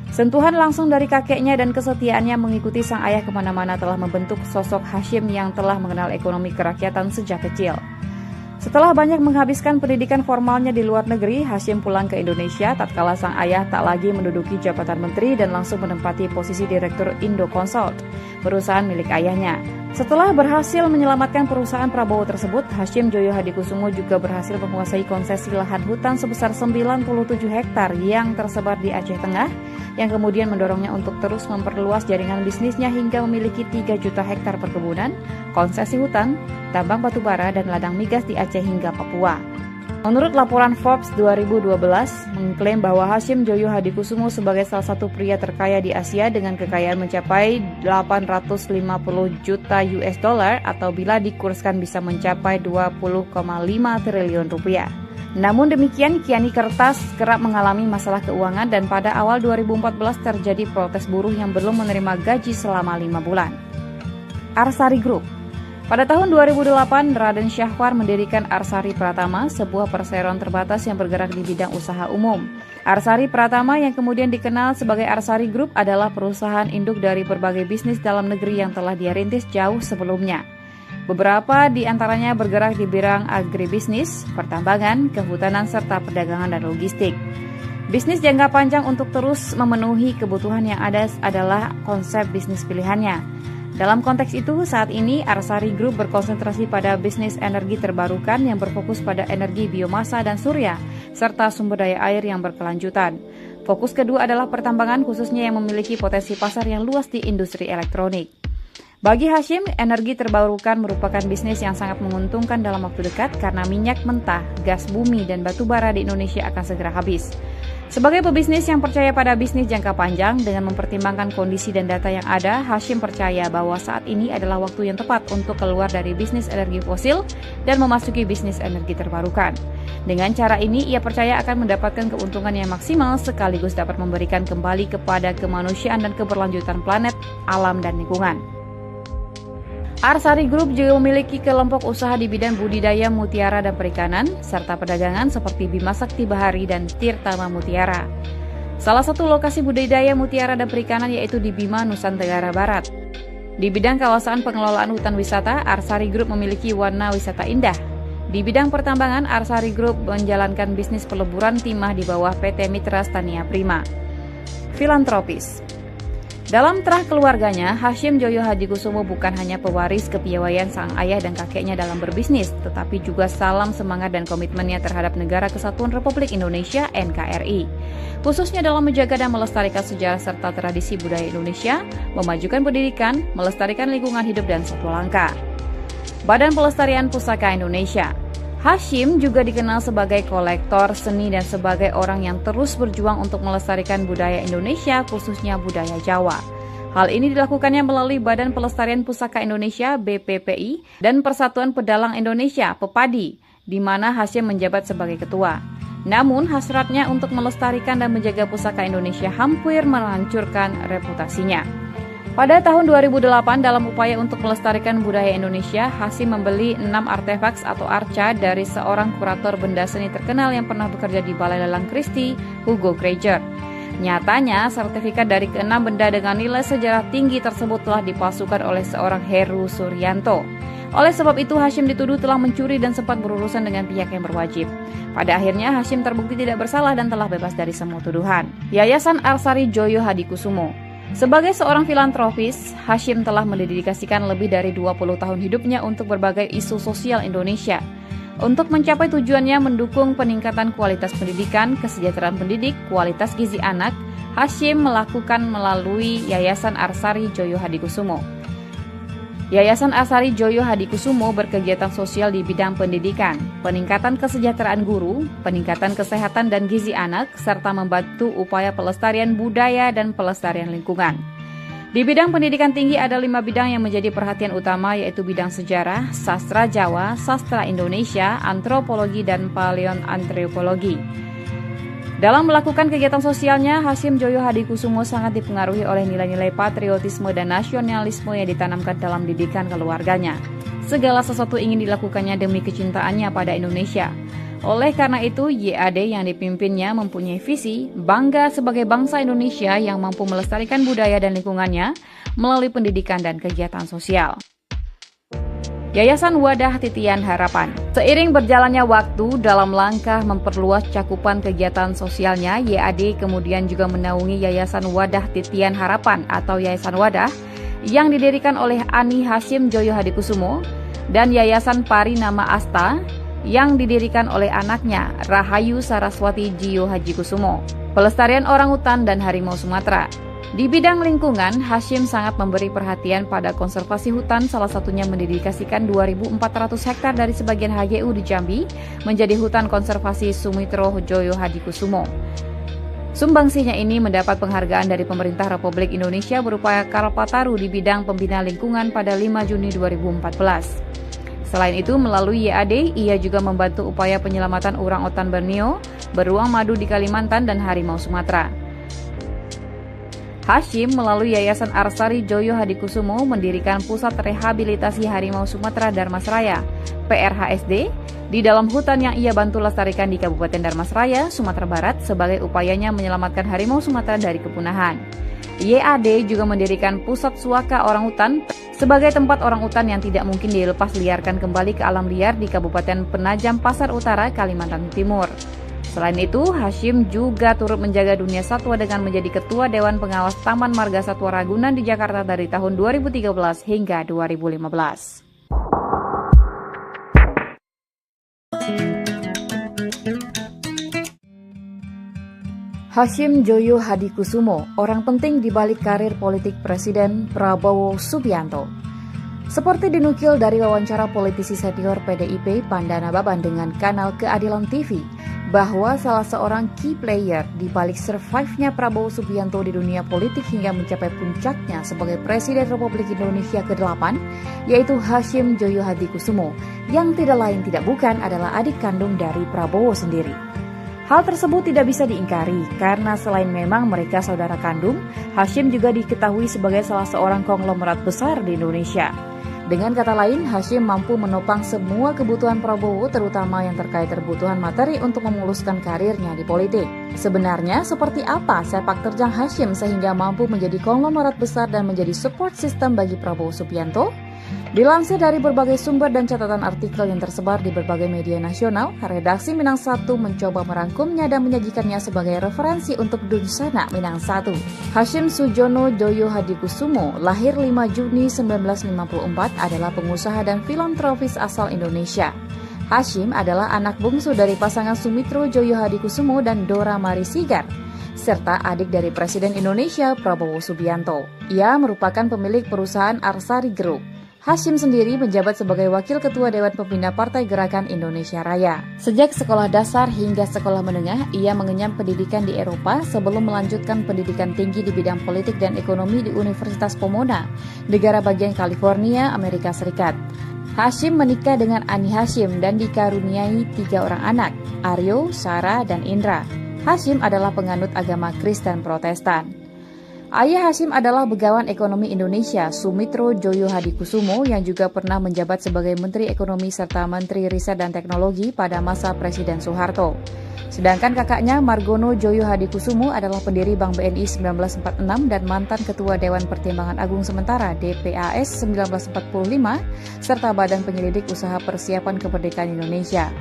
Sentuhan langsung dari kakeknya dan kesetiaannya mengikuti sang ayah kemana-mana telah membentuk sosok Hasyim yang telah mengenal ekonomi kerakyatan sejak kecil. Setelah banyak menghabiskan pendidikan formalnya di luar negeri, Hasyim pulang ke Indonesia tatkala sang ayah tak lagi menduduki jabatan menteri dan langsung menempati posisi Direktur Indo Consult, perusahaan milik ayahnya. Setelah berhasil menyelamatkan perusahaan Prabowo tersebut, Hasyim Joyo Hadikusumo juga berhasil menguasai konsesi lahan hutan sebesar 97 hektar yang tersebar di Aceh Tengah, yang kemudian mendorongnya untuk terus memperluas jaringan bisnisnya hingga memiliki 3 juta hektar perkebunan, konsesi hutan, tambang batubara, dan ladang migas di Aceh hingga Papua. Menurut laporan Forbes 2012, mengklaim bahwa Hasyim Joyo Hadikusumo sebagai salah satu pria terkaya di Asia dengan kekayaan mencapai 850 juta US dollar atau bila dikurskan bisa mencapai 20,5 triliun rupiah. Namun demikian, Kiani Kertas kerap mengalami masalah keuangan dan pada awal 2014 terjadi protes buruh yang belum menerima gaji selama 5 bulan. Arsari Group. Pada tahun 2008, Raden Syahwar mendirikan Arsari Pratama, sebuah perseroan terbatas yang bergerak di bidang usaha umum. Arsari Pratama yang kemudian dikenal sebagai Arsari Group adalah perusahaan induk dari berbagai bisnis dalam negeri yang telah dia rintis jauh sebelumnya. Beberapa di antaranya bergerak di bidang agribisnis, pertambangan, kehutanan, serta perdagangan dan logistik. Bisnis jangka panjang untuk terus memenuhi kebutuhan yang ada adalah konsep bisnis pilihannya. Dalam konteks itu, saat ini Arsari Group berkonsentrasi pada bisnis energi terbarukan yang berfokus pada energi biomasa dan surya, serta sumber daya air yang berkelanjutan. Fokus kedua adalah pertambangan khususnya yang memiliki potensi pasar yang luas di industri elektronik. Bagi Hasyim, energi terbarukan merupakan bisnis yang sangat menguntungkan dalam waktu dekat karena minyak mentah, gas bumi, dan batu bara di Indonesia akan segera habis. Sebagai pebisnis yang percaya pada bisnis jangka panjang dengan mempertimbangkan kondisi dan data yang ada, Hasyim percaya bahwa saat ini adalah waktu yang tepat untuk keluar dari bisnis energi fosil dan memasuki bisnis energi terbarukan. Dengan cara ini, ia percaya akan mendapatkan keuntungan yang maksimal sekaligus dapat memberikan kembali kepada kemanusiaan dan keberlanjutan planet, alam, dan lingkungan. Arsari Group juga memiliki kelompok usaha di bidang budidaya mutiara dan perikanan, serta perdagangan seperti Bima Sakti Bahari dan Tirtama Mutiara. Salah satu lokasi budidaya mutiara dan perikanan yaitu di Bima, Nusa Tenggara Barat. Di bidang kawasan pengelolaan hutan wisata, Arsari Group memiliki warna wisata indah. Di bidang pertambangan, Arsari Group menjalankan bisnis peleburan timah di bawah PT Mitra Stania Prima. Filantropis. Dalam terah keluarganya, Hasyim Joyo Hadikusumo bukan hanya pewaris kepiawaian sang ayah dan kakeknya dalam berbisnis, tetapi juga salam semangat dan komitmennya terhadap Negara Kesatuan Republik Indonesia (NKRI), khususnya dalam menjaga dan melestarikan sejarah serta tradisi budaya Indonesia, memajukan pendidikan, melestarikan lingkungan hidup dan satwa langka. Badan Pelestarian Pusaka Indonesia. Hasyim juga dikenal sebagai kolektor seni dan sebagai orang yang terus berjuang untuk melestarikan budaya Indonesia, khususnya budaya Jawa. Hal ini dilakukannya melalui Badan Pelestarian Pusaka Indonesia (BPPI) dan Persatuan Pedalang Indonesia (PEPADI), di mana Hasyim menjabat sebagai ketua. Namun, hasratnya untuk melestarikan dan menjaga pusaka Indonesia hampir menghancurkan reputasinya. Pada tahun 2008, dalam upaya untuk melestarikan budaya Indonesia, Hasyim membeli 6 artefaks atau arca dari seorang kurator benda seni terkenal yang pernah bekerja di Balai Lelang Christie, Hugo Granger. Nyatanya, sertifikat dari ke-6 benda dengan nilai sejarah tinggi tersebut telah dipalsukan oleh seorang Heru Suryanto. Oleh sebab itu, Hasyim dituduh telah mencuri dan sempat berurusan dengan pihak yang berwajib. Pada akhirnya, Hasyim terbukti tidak bersalah dan telah bebas dari semua tuduhan. Yayasan Arsari Joyo Hadikusumo. Sebagai seorang filantropis, Hasyim telah mendedikasikan lebih dari 20 tahun hidupnya untuk berbagai isu sosial Indonesia. Untuk mencapai tujuannya mendukung peningkatan kualitas pendidikan, kesejahteraan pendidik, kualitas gizi anak, Hasyim melakukan melalui Yayasan Arsari Joyo Hadikusumo. Yayasan Arsari Joyo Hadikusumo berkegiatan sosial di bidang pendidikan, peningkatan kesejahteraan guru, peningkatan kesehatan dan gizi anak, serta membantu upaya pelestarian budaya dan pelestarian lingkungan. Di bidang pendidikan tinggi ada 5 bidang yang menjadi perhatian utama, yaitu bidang sejarah, sastra Jawa, sastra Indonesia, antropologi, dan paleoantropologi. Dalam melakukan kegiatan sosialnya, Hasyim Joyo Hadikusumo sangat dipengaruhi oleh nilai-nilai patriotisme dan nasionalisme yang ditanamkan dalam didikan keluarganya. Segala sesuatu ingin dilakukannya demi kecintaannya pada Indonesia. Oleh karena itu, YAD yang dipimpinnya mempunyai visi bangga sebagai bangsa Indonesia yang mampu melestarikan budaya dan lingkungannya melalui pendidikan dan kegiatan sosial. Yayasan Wadah Titian Harapan. Seiring berjalannya waktu dalam langkah memperluas cakupan kegiatan sosialnya, YAD kemudian juga menaungi Yayasan Wadah Titian Harapan atau Yayasan Wadah yang didirikan oleh Ani Hasyim Joyo Hadikusumo dan Yayasan Parinama Asta yang didirikan oleh anaknya Rahayu Saraswati Jiyo Hadikusumo, pelestarian orangutan dan harimau Sumatera. Di bidang lingkungan, Hasyim sangat memberi perhatian pada konservasi hutan, salah satunya mendedikasikan 2.400 hektar dari sebagian HGU di Jambi menjadi hutan konservasi Sumitro Joyo Hadikusumo. Sumbangsinya ini mendapat penghargaan dari pemerintah Republik Indonesia berupa Kalpataru di bidang pembina lingkungan pada 5 Juni 2014. Selain itu, melalui YAD, ia juga membantu upaya penyelamatan orangutan Borneo, beruang madu di Kalimantan, dan harimau Sumatera. Hasyim melalui Yayasan Arsari Joyo Hadikusumo mendirikan Pusat Rehabilitasi Harimau Sumatera Darmasraya, PRHSD, di dalam hutan yang ia bantu lestarikan di Kabupaten Darmasraya, Sumatera Barat, sebagai upayanya menyelamatkan harimau Sumatera dari kepunahan. YAD juga mendirikan Pusat Suaka Orangutan sebagai tempat orangutan yang tidak mungkin dilepas liarkan kembali ke alam liar di Kabupaten Penajam Pasar Utara, Kalimantan Timur. Selain itu, Hasyim juga turut menjaga dunia satwa dengan menjadi Ketua Dewan Pengawas Taman Marga Satwa Ragunan di Jakarta dari tahun 2013 hingga 2015. Hasyim Joyo Hadikusumo, orang penting di balik karir politik Presiden Prabowo Subianto. Seperti dinukil dari wawancara politisi senior PDIP Pandana Baban dengan kanal Keadilan TV, bahwa salah seorang key player di balik survive-nya Prabowo Subianto di dunia politik hingga mencapai puncaknya sebagai Presiden Republik Indonesia ke-8, yaitu Hasyim Joyo Hadikusumo, yang tidak lain tidak bukan adalah adik kandung dari Prabowo sendiri. Hal tersebut tidak bisa diingkari karena selain memang mereka saudara kandung, Hasyim juga diketahui sebagai salah seorang konglomerat besar di Indonesia. Dengan kata lain, Hasyim mampu menopang semua kebutuhan Prabowo, terutama yang terkait kebutuhan materi untuk memuluskan karirnya di politik. Sebenarnya seperti apa sepak terjang Hasyim sehingga mampu menjadi konglomerat besar dan menjadi support system bagi Prabowo Subianto? Dilansir dari berbagai sumber dan catatan artikel yang tersebar di berbagai media nasional, redaksi Minang 1 mencoba merangkumnya dan menyajikannya sebagai referensi untuk Dunsana Minang 1. Hasyim Sujono Joyo Hadikusumo, lahir 5 Juni 1954, adalah pengusaha dan filantropis asal Indonesia. Hasyim adalah anak bungsu dari pasangan Sumitro Joyo Hadikusumo dan Dora Mari Sigar, serta adik dari Presiden Indonesia Prabowo Subianto. Ia merupakan pemilik perusahaan Arsari Group. Hasyim sendiri menjabat sebagai Wakil Ketua Dewan Pembina Partai Gerakan Indonesia Raya. Sejak sekolah dasar hingga sekolah menengah, ia mengenyam pendidikan di Eropa sebelum melanjutkan pendidikan tinggi di bidang politik dan ekonomi di Universitas Pomona, negara bagian California, Amerika Serikat. Hasyim menikah dengan Ani Hasyim dan dikaruniai 3 orang anak, Aryo, Sarah, dan Indra. Hasyim adalah penganut agama Kristen Protestan. Ayah Hasyim adalah Begawan Ekonomi Indonesia, Sumitro Joyo Hadikusumo, yang juga pernah menjabat sebagai Menteri Ekonomi serta Menteri Riset dan Teknologi pada masa Presiden Soeharto. Sedangkan kakaknya Margono Joyo Hadikusumo adalah pendiri Bank BNI 1946 dan mantan Ketua Dewan Pertimbangan Agung Sementara DPAS 1945, serta Badan Penyelidik Usaha Persiapan Kemerdekaan Indonesia.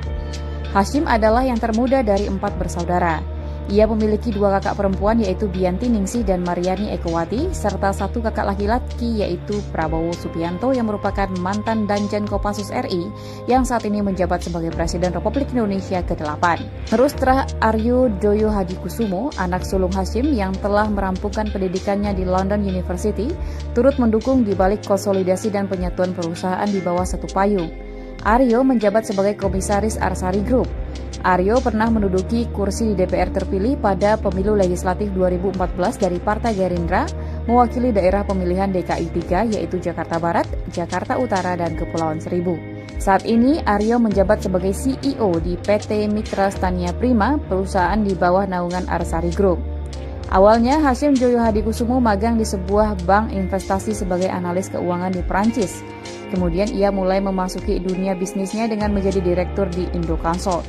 Hasyim adalah yang termuda dari 4 bersaudara. Ia memiliki 2 kakak perempuan yaitu Bianti Ningsih dan Mariani Ekowati, serta 1 kakak laki-laki yaitu Prabowo Subianto yang merupakan mantan Danjen Kopassus RI yang saat ini menjabat sebagai Presiden Republik Indonesia ke-8. Terus Aryo Joyo Hadikusumo, anak sulung Hasyim yang telah merampungkan pendidikannya di London University, turut mendukung di balik konsolidasi dan penyatuan perusahaan di bawah satu payung. Aryo menjabat sebagai Komisaris Arsari Group. Aryo pernah menduduki kursi di DPR terpilih pada pemilu legislatif 2014 dari Partai Gerindra, mewakili daerah pemilihan DKI 3 yaitu Jakarta Barat, Jakarta Utara, dan Kepulauan Seribu. Saat ini, Aryo menjabat sebagai CEO di PT Mitra Stania Prima, perusahaan di bawah naungan Arsari Group. Awalnya, Hashim Joyo Hadikusumo magang di sebuah bank investasi sebagai analis keuangan di Perancis. Kemudian ia mulai memasuki dunia bisnisnya dengan menjadi direktur di Indoconsult.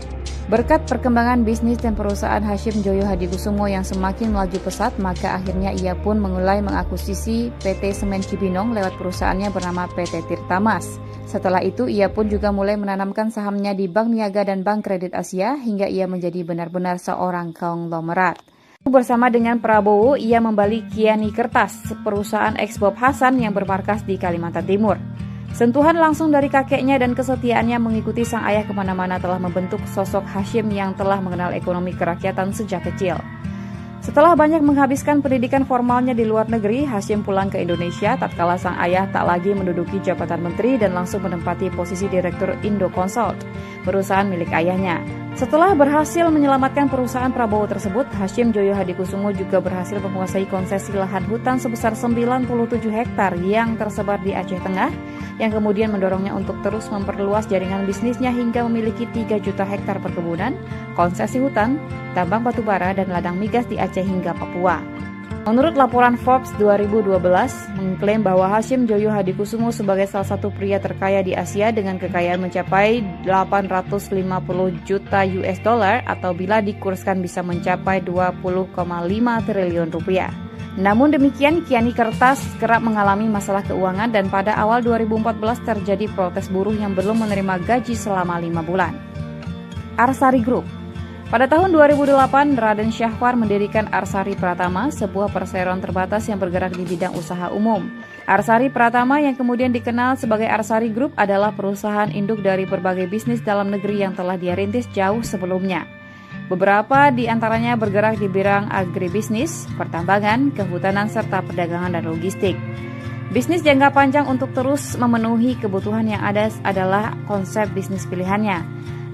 Berkat perkembangan bisnis dan perusahaan Hashim Joyo Hadikusumo yang semakin melaju pesat, maka akhirnya ia pun mulai mengakuisisi PT Semen Cibinong lewat perusahaannya bernama PT Tirtamas. Setelah itu, ia pun juga mulai menanamkan sahamnya di Bank Niaga dan Bank Kredit Asia hingga ia menjadi benar-benar seorang konglomerat. Bersama dengan Prabowo, ia membeli Kiani Kertas, perusahaan eks Bob Hasan yang bermarkas di Kalimantan Timur. Sentuhan langsung dari kakeknya dan kesetiaannya mengikuti sang ayah kemana-mana telah membentuk sosok Hashim yang telah mengenal ekonomi kerakyatan sejak kecil. Setelah banyak menghabiskan pendidikan formalnya di luar negeri, Hashim pulang ke Indonesia tatkala sang ayah tak lagi menduduki jabatan menteri dan langsung menempati posisi direktur Indoconsult, perusahaan milik ayahnya. Setelah berhasil menyelamatkan perusahaan Prabowo tersebut, Hashim Joyo Hadikusumo juga berhasil menguasai konsesi lahan hutan sebesar 97 hektar yang tersebar di Aceh Tengah, yang kemudian mendorongnya untuk terus memperluas jaringan bisnisnya hingga memiliki 3 juta hektar perkebunan, konsesi hutan, tambang batubara, dan ladang migas di Aceh hingga Papua. Menurut laporan Forbes 2012, mengklaim bahwa Hashim Joyo Hadikusumo sebagai salah satu pria terkaya di Asia dengan kekayaan mencapai 850 juta US dollar atau bila dikurskan bisa mencapai 20,5 triliun rupiah. Namun demikian, Kiani Kertas kerap mengalami masalah keuangan dan pada awal 2014 terjadi protes buruh yang belum menerima gaji selama 5 bulan. Arsari Group. Pada tahun 2008, Raden Syahwar mendirikan Arsari Pratama, sebuah perseroan terbatas yang bergerak di bidang usaha umum. Arsari Pratama yang kemudian dikenal sebagai Arsari Group adalah perusahaan induk dari berbagai bisnis dalam negeri yang telah dia rintis jauh sebelumnya. Beberapa di antaranya bergerak di bidang agribisnis, pertambangan, kehutanan, serta perdagangan dan logistik. Bisnis jangka panjang untuk terus memenuhi kebutuhan yang ada adalah konsep bisnis pilihannya.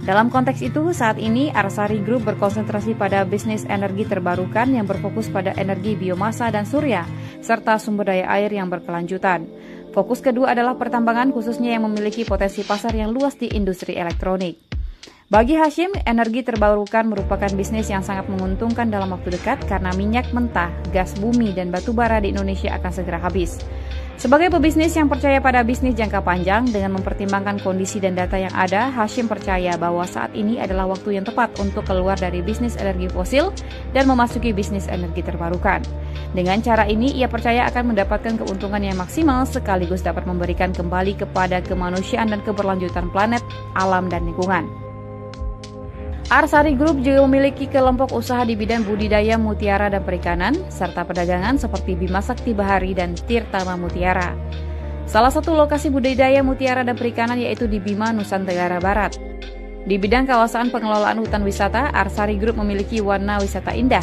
Dalam konteks itu, saat ini Arsari Group berkonsentrasi pada bisnis energi terbarukan yang berfokus pada energi biomasa dan surya, serta sumber daya air yang berkelanjutan. Fokus kedua adalah pertambangan khususnya yang memiliki potensi pasar yang luas di industri elektronik. Bagi Hashim, energi terbarukan merupakan bisnis yang sangat menguntungkan dalam waktu dekat karena minyak mentah, gas bumi, dan batu bara di Indonesia akan segera habis. Sebagai pebisnis yang percaya pada bisnis jangka panjang dengan mempertimbangkan kondisi dan data yang ada, Hashim percaya bahwa saat ini adalah waktu yang tepat untuk keluar dari bisnis energi fosil dan memasuki bisnis energi terbarukan. Dengan cara ini, ia percaya akan mendapatkan keuntungan yang maksimal sekaligus dapat memberikan kembali kepada kemanusiaan dan keberlanjutan planet, alam, dan lingkungan. Arsari Group juga memiliki kelompok usaha di bidang budidaya mutiara dan perikanan, serta perdagangan seperti Bima Sakti Bahari dan Tirtama Mutiara. Salah satu lokasi budidaya mutiara dan perikanan yaitu di Bima, Nusa Tenggara Barat. Di bidang kawasan pengelolaan hutan wisata, Arsari Group memiliki warna wisata indah.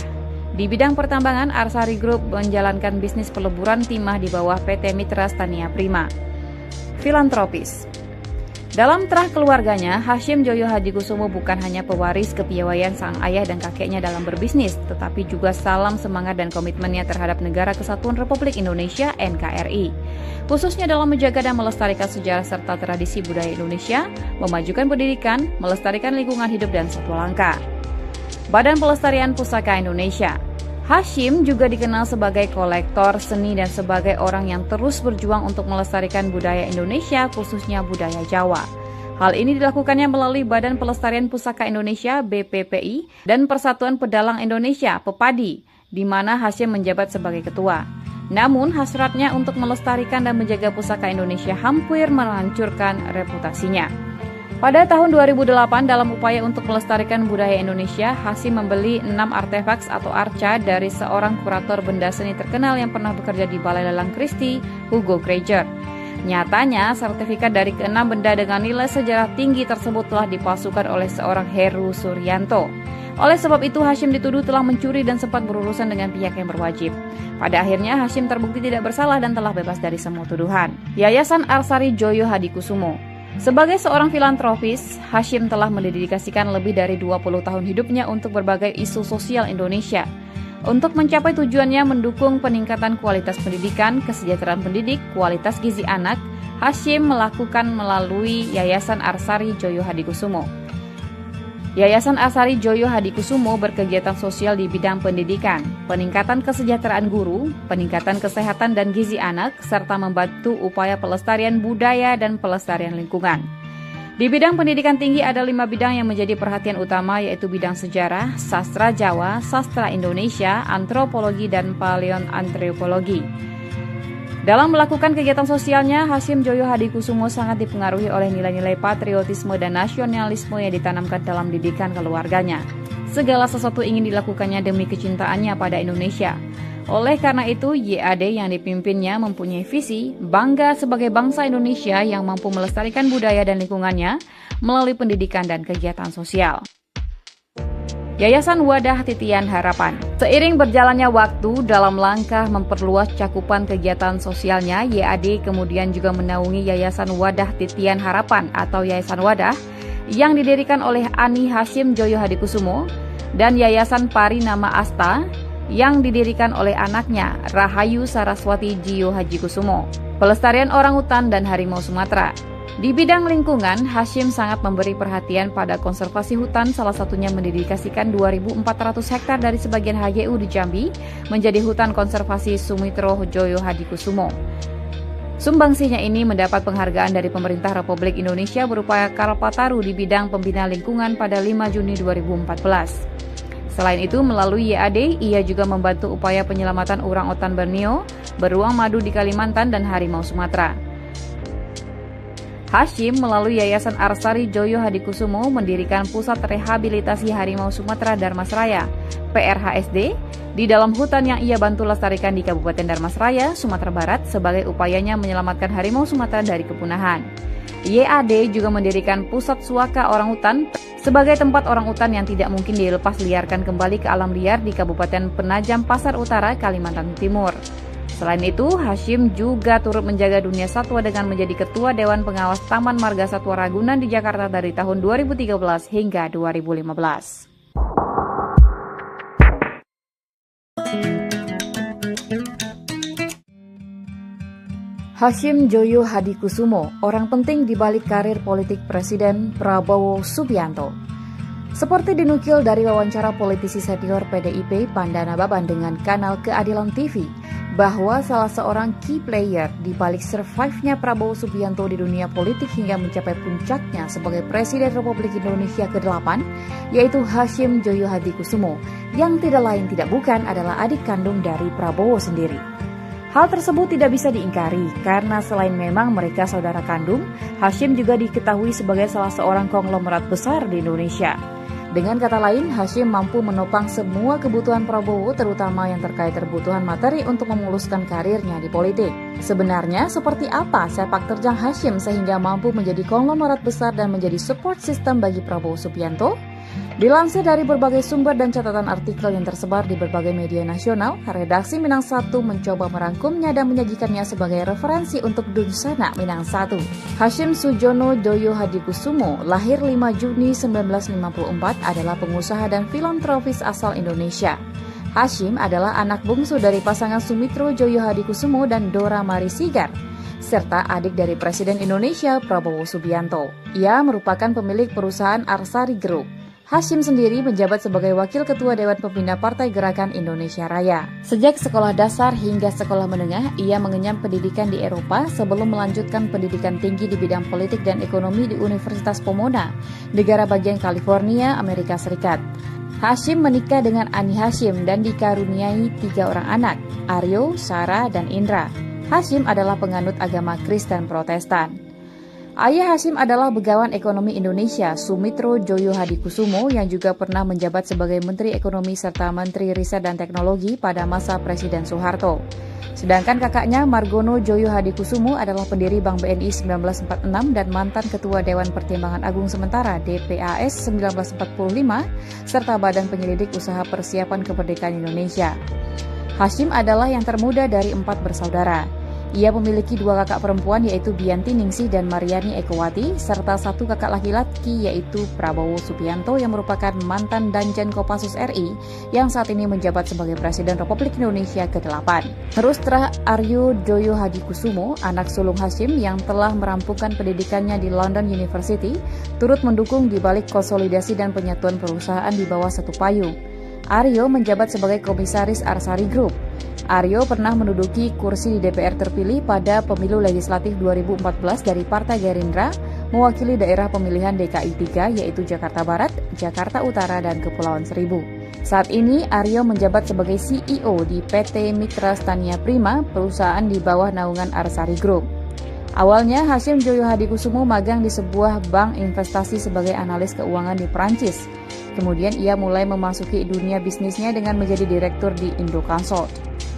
Di bidang pertambangan, Arsari Group menjalankan bisnis peleburan timah di bawah PT Mitra Stania Prima. Filantropis. Dalam terah keluarganya, Hashim Joyo Hadikusumo bukan hanya pewaris kepiawaian sang ayah dan kakeknya dalam berbisnis, tetapi juga salam semangat dan komitmennya terhadap Negara Kesatuan Republik Indonesia (NKRI), khususnya dalam menjaga dan melestarikan sejarah serta tradisi budaya Indonesia, memajukan pendidikan, melestarikan lingkungan hidup dan satwa langka. Badan Pelestarian Pusaka Indonesia. Hashim juga dikenal sebagai kolektor seni dan sebagai orang yang terus berjuang untuk melestarikan budaya Indonesia, khususnya budaya Jawa. Hal ini dilakukannya melalui Badan Pelestarian Pusaka Indonesia (BPPI) dan Persatuan Pedalang Indonesia (PEPADI), di mana Hashim menjabat sebagai ketua. Namun, hasratnya untuk melestarikan dan menjaga pusaka Indonesia hampir menghancurkan reputasinya. Pada tahun 2008, dalam upaya untuk melestarikan budaya Indonesia, Hashim membeli 6 artefaks atau arca dari seorang kurator benda seni terkenal yang pernah bekerja di Balai Lelang Christie, Hugo Granger. Nyatanya, sertifikat dari ke-6 benda dengan nilai sejarah tinggi tersebut telah dipalsukan oleh seorang Heru Suryanto. Oleh sebab itu, Hashim dituduh telah mencuri dan sempat berurusan dengan pihak yang berwajib. Pada akhirnya, Hashim terbukti tidak bersalah dan telah bebas dari semua tuduhan. Yayasan Arsari Joyo Hadikusumo. Sebagai seorang filantropis, Hashim telah mendedikasikan lebih dari 20 tahun hidupnya untuk berbagai isu sosial Indonesia. Untuk mencapai tujuannya mendukung peningkatan kualitas pendidikan, kesejahteraan pendidik, kualitas gizi anak, Hasyim melakukan melalui Yayasan Arsari Joyo Hadikusumo. Yayasan Arsari Joyo Hadikusumo berkegiatan sosial di bidang pendidikan, peningkatan kesejahteraan guru, peningkatan kesehatan dan gizi anak, serta membantu upaya pelestarian budaya dan pelestarian lingkungan. Di bidang pendidikan tinggi ada 5 bidang yang menjadi perhatian utama, yaitu bidang sejarah, sastra Jawa, sastra Indonesia, antropologi, dan paleoantropologi. Dalam melakukan kegiatan sosialnya, Hasyim Joyo Hadikusumo sangat dipengaruhi oleh nilai-nilai patriotisme dan nasionalisme yang ditanamkan dalam didikan keluarganya. Segala sesuatu ingin dilakukannya demi kecintaannya pada Indonesia. Oleh karena itu, YAD yang dipimpinnya mempunyai visi bangga sebagai bangsa Indonesia yang mampu melestarikan budaya dan lingkungannya melalui pendidikan dan kegiatan sosial. Yayasan Wadah Titian Harapan. Seiring berjalannya waktu dalam langkah memperluas cakupan kegiatan sosialnya, YAD kemudian juga menaungi Yayasan Wadah Titian Harapan atau Yayasan Wadah yang didirikan oleh Ani Hasyim Joyo Hadikusumo dan Yayasan Pari Nama Asta yang didirikan oleh anaknya Rahayu Saraswati Jiyo Hadikusumo, pelestarian orangutan dan harimau Sumatera. Di bidang lingkungan, Hasyim sangat memberi perhatian pada konservasi hutan, salah satunya mendedikasikan 2.400 hektar dari sebagian HGU di Jambi menjadi hutan konservasi Sumitro Joyo Hadikusumo. Sumbangsinya ini mendapat penghargaan dari pemerintah Republik Indonesia berupa Kalpataru di bidang pembina lingkungan pada 5 Juni 2014. Selain itu, melalui YAD, ia juga membantu upaya penyelamatan orangutan Borneo, beruang madu di Kalimantan, dan harimau Sumatera. Hasyim melalui Yayasan Arsari Joyo Hadikusumo mendirikan Pusat Rehabilitasi Harimau Sumatera Darmasraya, PRHSD, di dalam hutan yang ia bantu lestarikan di Kabupaten Darmasraya, Sumatera Barat, sebagai upayanya menyelamatkan harimau Sumatera dari kepunahan. YAD juga mendirikan Pusat Suaka Orangutan sebagai tempat orangutan yang tidak mungkin dilepas liarkan kembali ke alam liar di Kabupaten Penajam Pasar Utara, Kalimantan Timur. Selain itu, Hasyim juga turut menjaga dunia satwa dengan menjadi Ketua Dewan Pengawas Taman Marga Satwa Ragunan di Jakarta dari tahun 2013 hingga 2015. Hasyim Joyo Hadikusumo, orang penting di balik karir politik Presiden Prabowo Subianto. Seperti dinukil dari wawancara politisi senior PDIP Pandana Baban dengan kanal Keadilan TV, bahwa salah seorang key player di balik survive-nya Prabowo Subianto di dunia politik hingga mencapai puncaknya sebagai Presiden Republik Indonesia ke-8, yaitu Hasyim Joyo Hadikusumo, yang tidak lain tidak bukan adalah adik kandung dari Prabowo sendiri. Hal tersebut tidak bisa diingkari karena selain memang mereka saudara kandung, Hasyim juga diketahui sebagai salah seorang konglomerat besar di Indonesia. Dengan kata lain, Hasyim mampu menopang semua kebutuhan Prabowo, terutama yang terkait kebutuhan materi untuk memuluskan karirnya di politik. Sebenarnya seperti apa sepak terjang Hasyim sehingga mampu menjadi konglomerat besar dan menjadi support system bagi Prabowo Subianto? Dilansir dari berbagai sumber dan catatan artikel yang tersebar di berbagai media nasional, redaksi Minang 1 mencoba merangkumnya dan menyajikannya sebagai referensi untuk Dunsana Minang 1. Hasyim Sujono Joyo Hadikusumo, lahir 5 Juni 1954, adalah pengusaha dan filantropis asal Indonesia. Hasyim adalah anak bungsu dari pasangan Sumitro Joyo Hadikusumo dan Dora Mari Sigar, serta adik dari Presiden Indonesia Prabowo Subianto. Ia merupakan pemilik perusahaan Arsari Group. Hasyim sendiri menjabat sebagai Wakil Ketua Dewan Pembina Partai Gerakan Indonesia Raya. Sejak sekolah dasar hingga sekolah menengah, ia mengenyam pendidikan di Eropa sebelum melanjutkan pendidikan tinggi di bidang politik dan ekonomi di Universitas Pomona, negara bagian California, Amerika Serikat. Hasyim menikah dengan Ani Hasyim dan dikaruniai 3 orang anak, Aryo, Sarah, dan Indra. Hasyim adalah penganut agama Kristen Protestan. Ayah Hasyim adalah Begawan Ekonomi Indonesia, Sumitro Joyo Hadikusumo, yang juga pernah menjabat sebagai Menteri Ekonomi serta Menteri Riset dan Teknologi pada masa Presiden Soeharto. Sedangkan kakaknya Margono Joyo Hadikusumo adalah pendiri Bank BNI 1946 dan mantan Ketua Dewan Pertimbangan Agung Sementara DPAS 1945, serta Badan Penyelidik Usaha Persiapan Kemerdekaan Indonesia. Hasyim adalah yang termuda dari 4 bersaudara. Ia memiliki 2 kakak perempuan yaitu Bianti Ningsih dan Mariani Ekowati, serta 1 kakak laki-laki yaitu Prabowo Subianto yang merupakan mantan Danjen Kopassus RI yang saat ini menjabat sebagai Presiden Republik Indonesia ke-8. Terus Aryo Joyo Hadikusumo, anak sulung Hasyim yang telah merampungkan pendidikannya di London University, turut mendukung di balik konsolidasi dan penyatuan perusahaan di bawah satu payung. Aryo menjabat sebagai Komisaris Arsari Group. Aryo pernah menduduki kursi di DPR terpilih pada pemilu legislatif 2014 dari Partai Gerindra, mewakili daerah pemilihan DKI 3 yaitu Jakarta Barat, Jakarta Utara, dan Kepulauan Seribu. Saat ini Aryo menjabat sebagai CEO di PT Mitra Stania Prima, perusahaan di bawah naungan Arsari Group. Awalnya Hasyim Joyo Hadikusumo magang di sebuah bank investasi sebagai analis keuangan di Perancis. Kemudian ia mulai memasuki dunia bisnisnya dengan menjadi direktur di Indoconsult.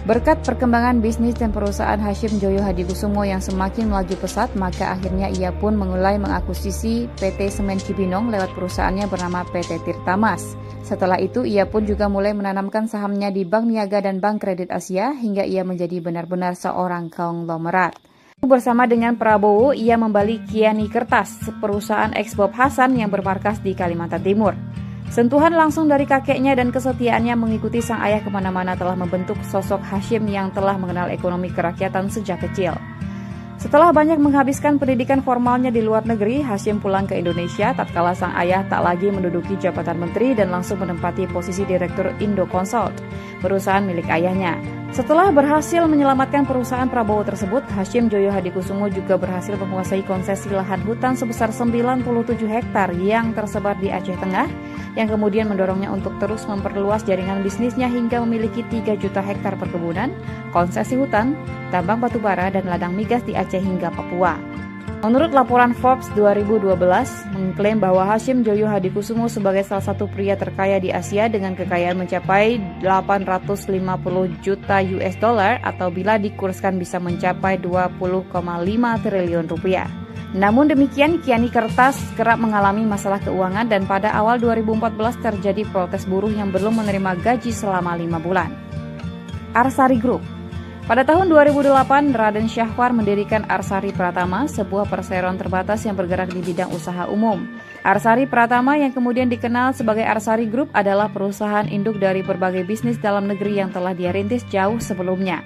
Berkat perkembangan bisnis dan perusahaan Hasyim Joyo Hadikusumo yang semakin melaju pesat, maka akhirnya ia pun mulai mengakuisisi PT Semen Cibinong lewat perusahaannya bernama PT Tirtamas. Setelah itu, ia pun juga mulai menanamkan sahamnya di Bank Niaga dan Bank Kredit Asia hingga ia menjadi benar-benar seorang konglomerat. Bersama dengan Prabowo, ia membeli Kiani Kertas, perusahaan eks Bob Hasan yang bermarkas di Kalimantan Timur. Sentuhan langsung dari kakeknya dan kesetiaannya mengikuti sang ayah kemana-mana telah membentuk sosok Hasyim yang telah mengenal ekonomi kerakyatan sejak kecil. Setelah banyak menghabiskan pendidikan formalnya di luar negeri, Hasyim pulang ke Indonesia tatkala sang ayah tak lagi menduduki jabatan menteri dan langsung menempati posisi direktur Indoconsult, perusahaan milik ayahnya. Setelah berhasil menyelamatkan perusahaan Prabowo tersebut, Hasyim Joyo Hadikusumo juga berhasil menguasai konsesi lahan hutan sebesar 97 hektar yang tersebar di Aceh Tengah, yang kemudian mendorongnya untuk terus memperluas jaringan bisnisnya hingga memiliki 3 juta hektar perkebunan, konsesi hutan, tambang batubara, dan ladang migas di Aceh hingga Papua. Menurut laporan Forbes 2012, mengklaim bahwa Hasyim Joyo Hadikusumo sebagai salah satu pria terkaya di Asia dengan kekayaan mencapai 850 juta US dollar atau bila dikurskan bisa mencapai 20,5 triliun rupiah. Namun demikian, Kiani Kertas kerap mengalami masalah keuangan dan pada awal 2014 terjadi protes buruh yang belum menerima gaji selama 5 bulan. Arsari Group. Pada tahun 2008, Raden Syahwar mendirikan Arsari Pratama, sebuah perseroan terbatas yang bergerak di bidang usaha umum. Arsari Pratama yang kemudian dikenal sebagai Arsari Group adalah perusahaan induk dari berbagai bisnis dalam negeri yang telah dia rintis jauh sebelumnya.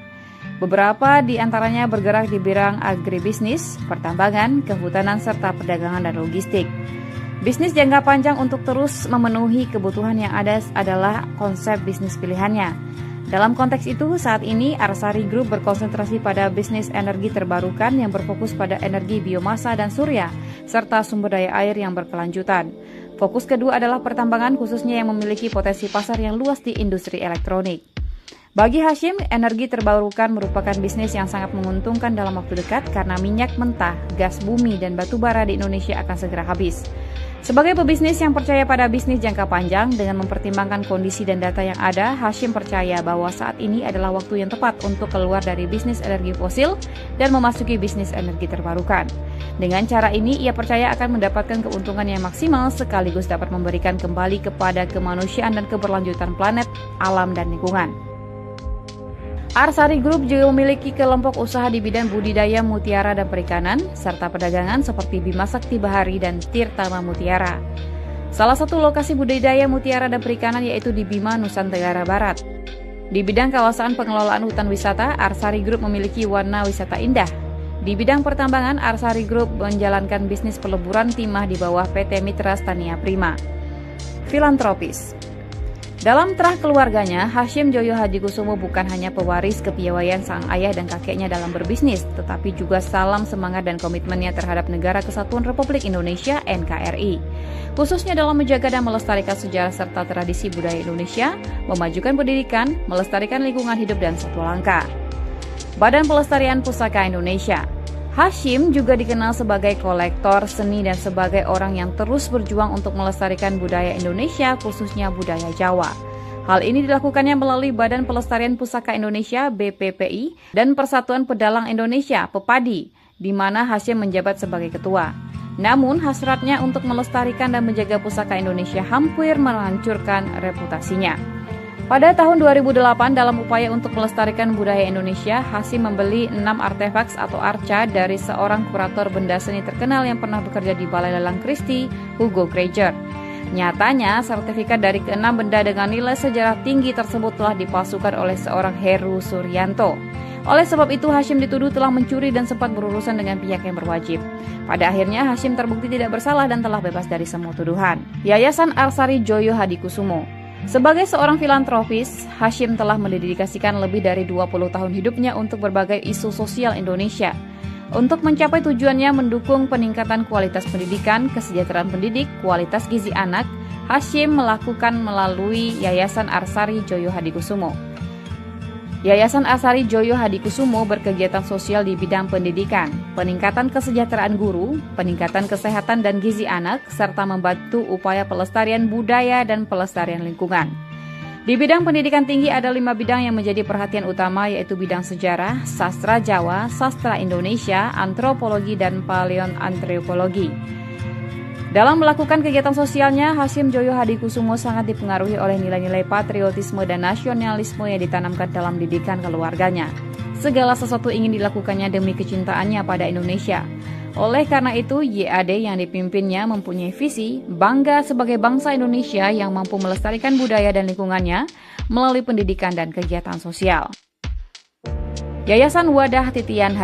Beberapa di antaranya bergerak di bidang agribisnis, pertambangan, kehutanan, serta perdagangan dan logistik. Bisnis jangka panjang untuk terus memenuhi kebutuhan yang ada adalah konsep bisnis pilihannya. Dalam konteks itu, saat ini Arsari Group berkonsentrasi pada bisnis energi terbarukan yang berfokus pada energi biomasa dan surya, serta sumber daya air yang berkelanjutan. Fokus kedua adalah pertambangan khususnya yang memiliki potensi pasar yang luas di industri elektronik. Bagi Hasyim, energi terbarukan merupakan bisnis yang sangat menguntungkan dalam waktu dekat karena minyak mentah, gas bumi, dan batu bara di Indonesia akan segera habis. Sebagai pebisnis yang percaya pada bisnis jangka panjang dengan mempertimbangkan kondisi dan data yang ada, Hasyim percaya bahwa saat ini adalah waktu yang tepat untuk keluar dari bisnis energi fosil dan memasuki bisnis energi terbarukan. Dengan cara ini, ia percaya akan mendapatkan keuntungan yang maksimal sekaligus dapat memberikan kembali kepada kemanusiaan dan keberlanjutan planet, alam, dan lingkungan. Arsari Group juga memiliki kelompok usaha di bidang budidaya mutiara dan perikanan, serta perdagangan seperti Bima Sakti Bahari dan Tirtama Mutiara. Salah satu lokasi budidaya mutiara dan perikanan yaitu di Bima, Nusa Tenggara Barat. Di bidang kawasan pengelolaan hutan wisata, Arsari Group memiliki Warna Wisata Indah. Di bidang pertambangan, Arsari Group menjalankan bisnis peleburan timah di bawah PT Mitra Stania Prima. Filantropis. Dalam terah keluarganya, Hasyim Joyo Hadikusumo bukan hanya pewaris kepiawaian sang ayah dan kakeknya dalam berbisnis, tetapi juga salam semangat dan komitmennya terhadap Negara Kesatuan Republik Indonesia (NKRI), khususnya dalam menjaga dan melestarikan sejarah serta tradisi budaya Indonesia, memajukan pendidikan, melestarikan lingkungan hidup dan satwa langka. Badan Pelestarian Pusaka Indonesia. Hasyim juga dikenal sebagai kolektor seni dan sebagai orang yang terus berjuang untuk melestarikan budaya Indonesia, khususnya budaya Jawa. Hal ini dilakukannya melalui Badan Pelestarian Pusaka Indonesia (BPPI) dan Persatuan Pedalang Indonesia (PEPADI), di mana Hasyim menjabat sebagai ketua. Namun, hasratnya untuk melestarikan dan menjaga pusaka Indonesia hampir menghancurkan reputasinya. Pada tahun 2008, dalam upaya untuk melestarikan budaya Indonesia, Hasyim membeli 6 artefaks atau arca dari seorang kurator benda seni terkenal yang pernah bekerja di Balai Lelang Christie, Hugo Granger. Nyatanya, sertifikat dari ke-6 benda dengan nilai sejarah tinggi tersebut telah dipalsukan oleh seorang Heru Suryanto. Oleh sebab itu, Hasyim dituduh telah mencuri dan sempat berurusan dengan pihak yang berwajib. Pada akhirnya, Hasyim terbukti tidak bersalah dan telah bebas dari semua tuduhan. Yayasan Arsari Joyo Hadikusumo. Sebagai seorang filantropis, Hasyim telah mendedikasikan lebih dari 20 tahun hidupnya untuk berbagai isu sosial Indonesia. Untuk mencapai tujuannya mendukung peningkatan kualitas pendidikan, kesejahteraan pendidik, kualitas gizi anak, Hasyim melakukan melalui Yayasan Arsari Joyo Hadikusumo. Yayasan Arsari Joyo Hadikusumo berkegiatan sosial di bidang pendidikan, peningkatan kesejahteraan guru, peningkatan kesehatan dan gizi anak, serta membantu upaya pelestarian budaya dan pelestarian lingkungan. Di bidang pendidikan tinggi ada 5 bidang yang menjadi perhatian utama, yaitu bidang sejarah, sastra Jawa, sastra Indonesia, antropologi, dan paleoantropologi. Dalam melakukan kegiatan sosialnya, Hasyim Joyo Hadikusumo sangat dipengaruhi oleh nilai-nilai patriotisme dan nasionalisme yang ditanamkan dalam didikan keluarganya. Segala sesuatu ingin dilakukannya demi kecintaannya pada Indonesia. Oleh karena itu, YAD yang dipimpinnya mempunyai visi bangga sebagai bangsa Indonesia yang mampu melestarikan budaya dan lingkungannya melalui pendidikan dan kegiatan sosial. Yayasan Wadah Titian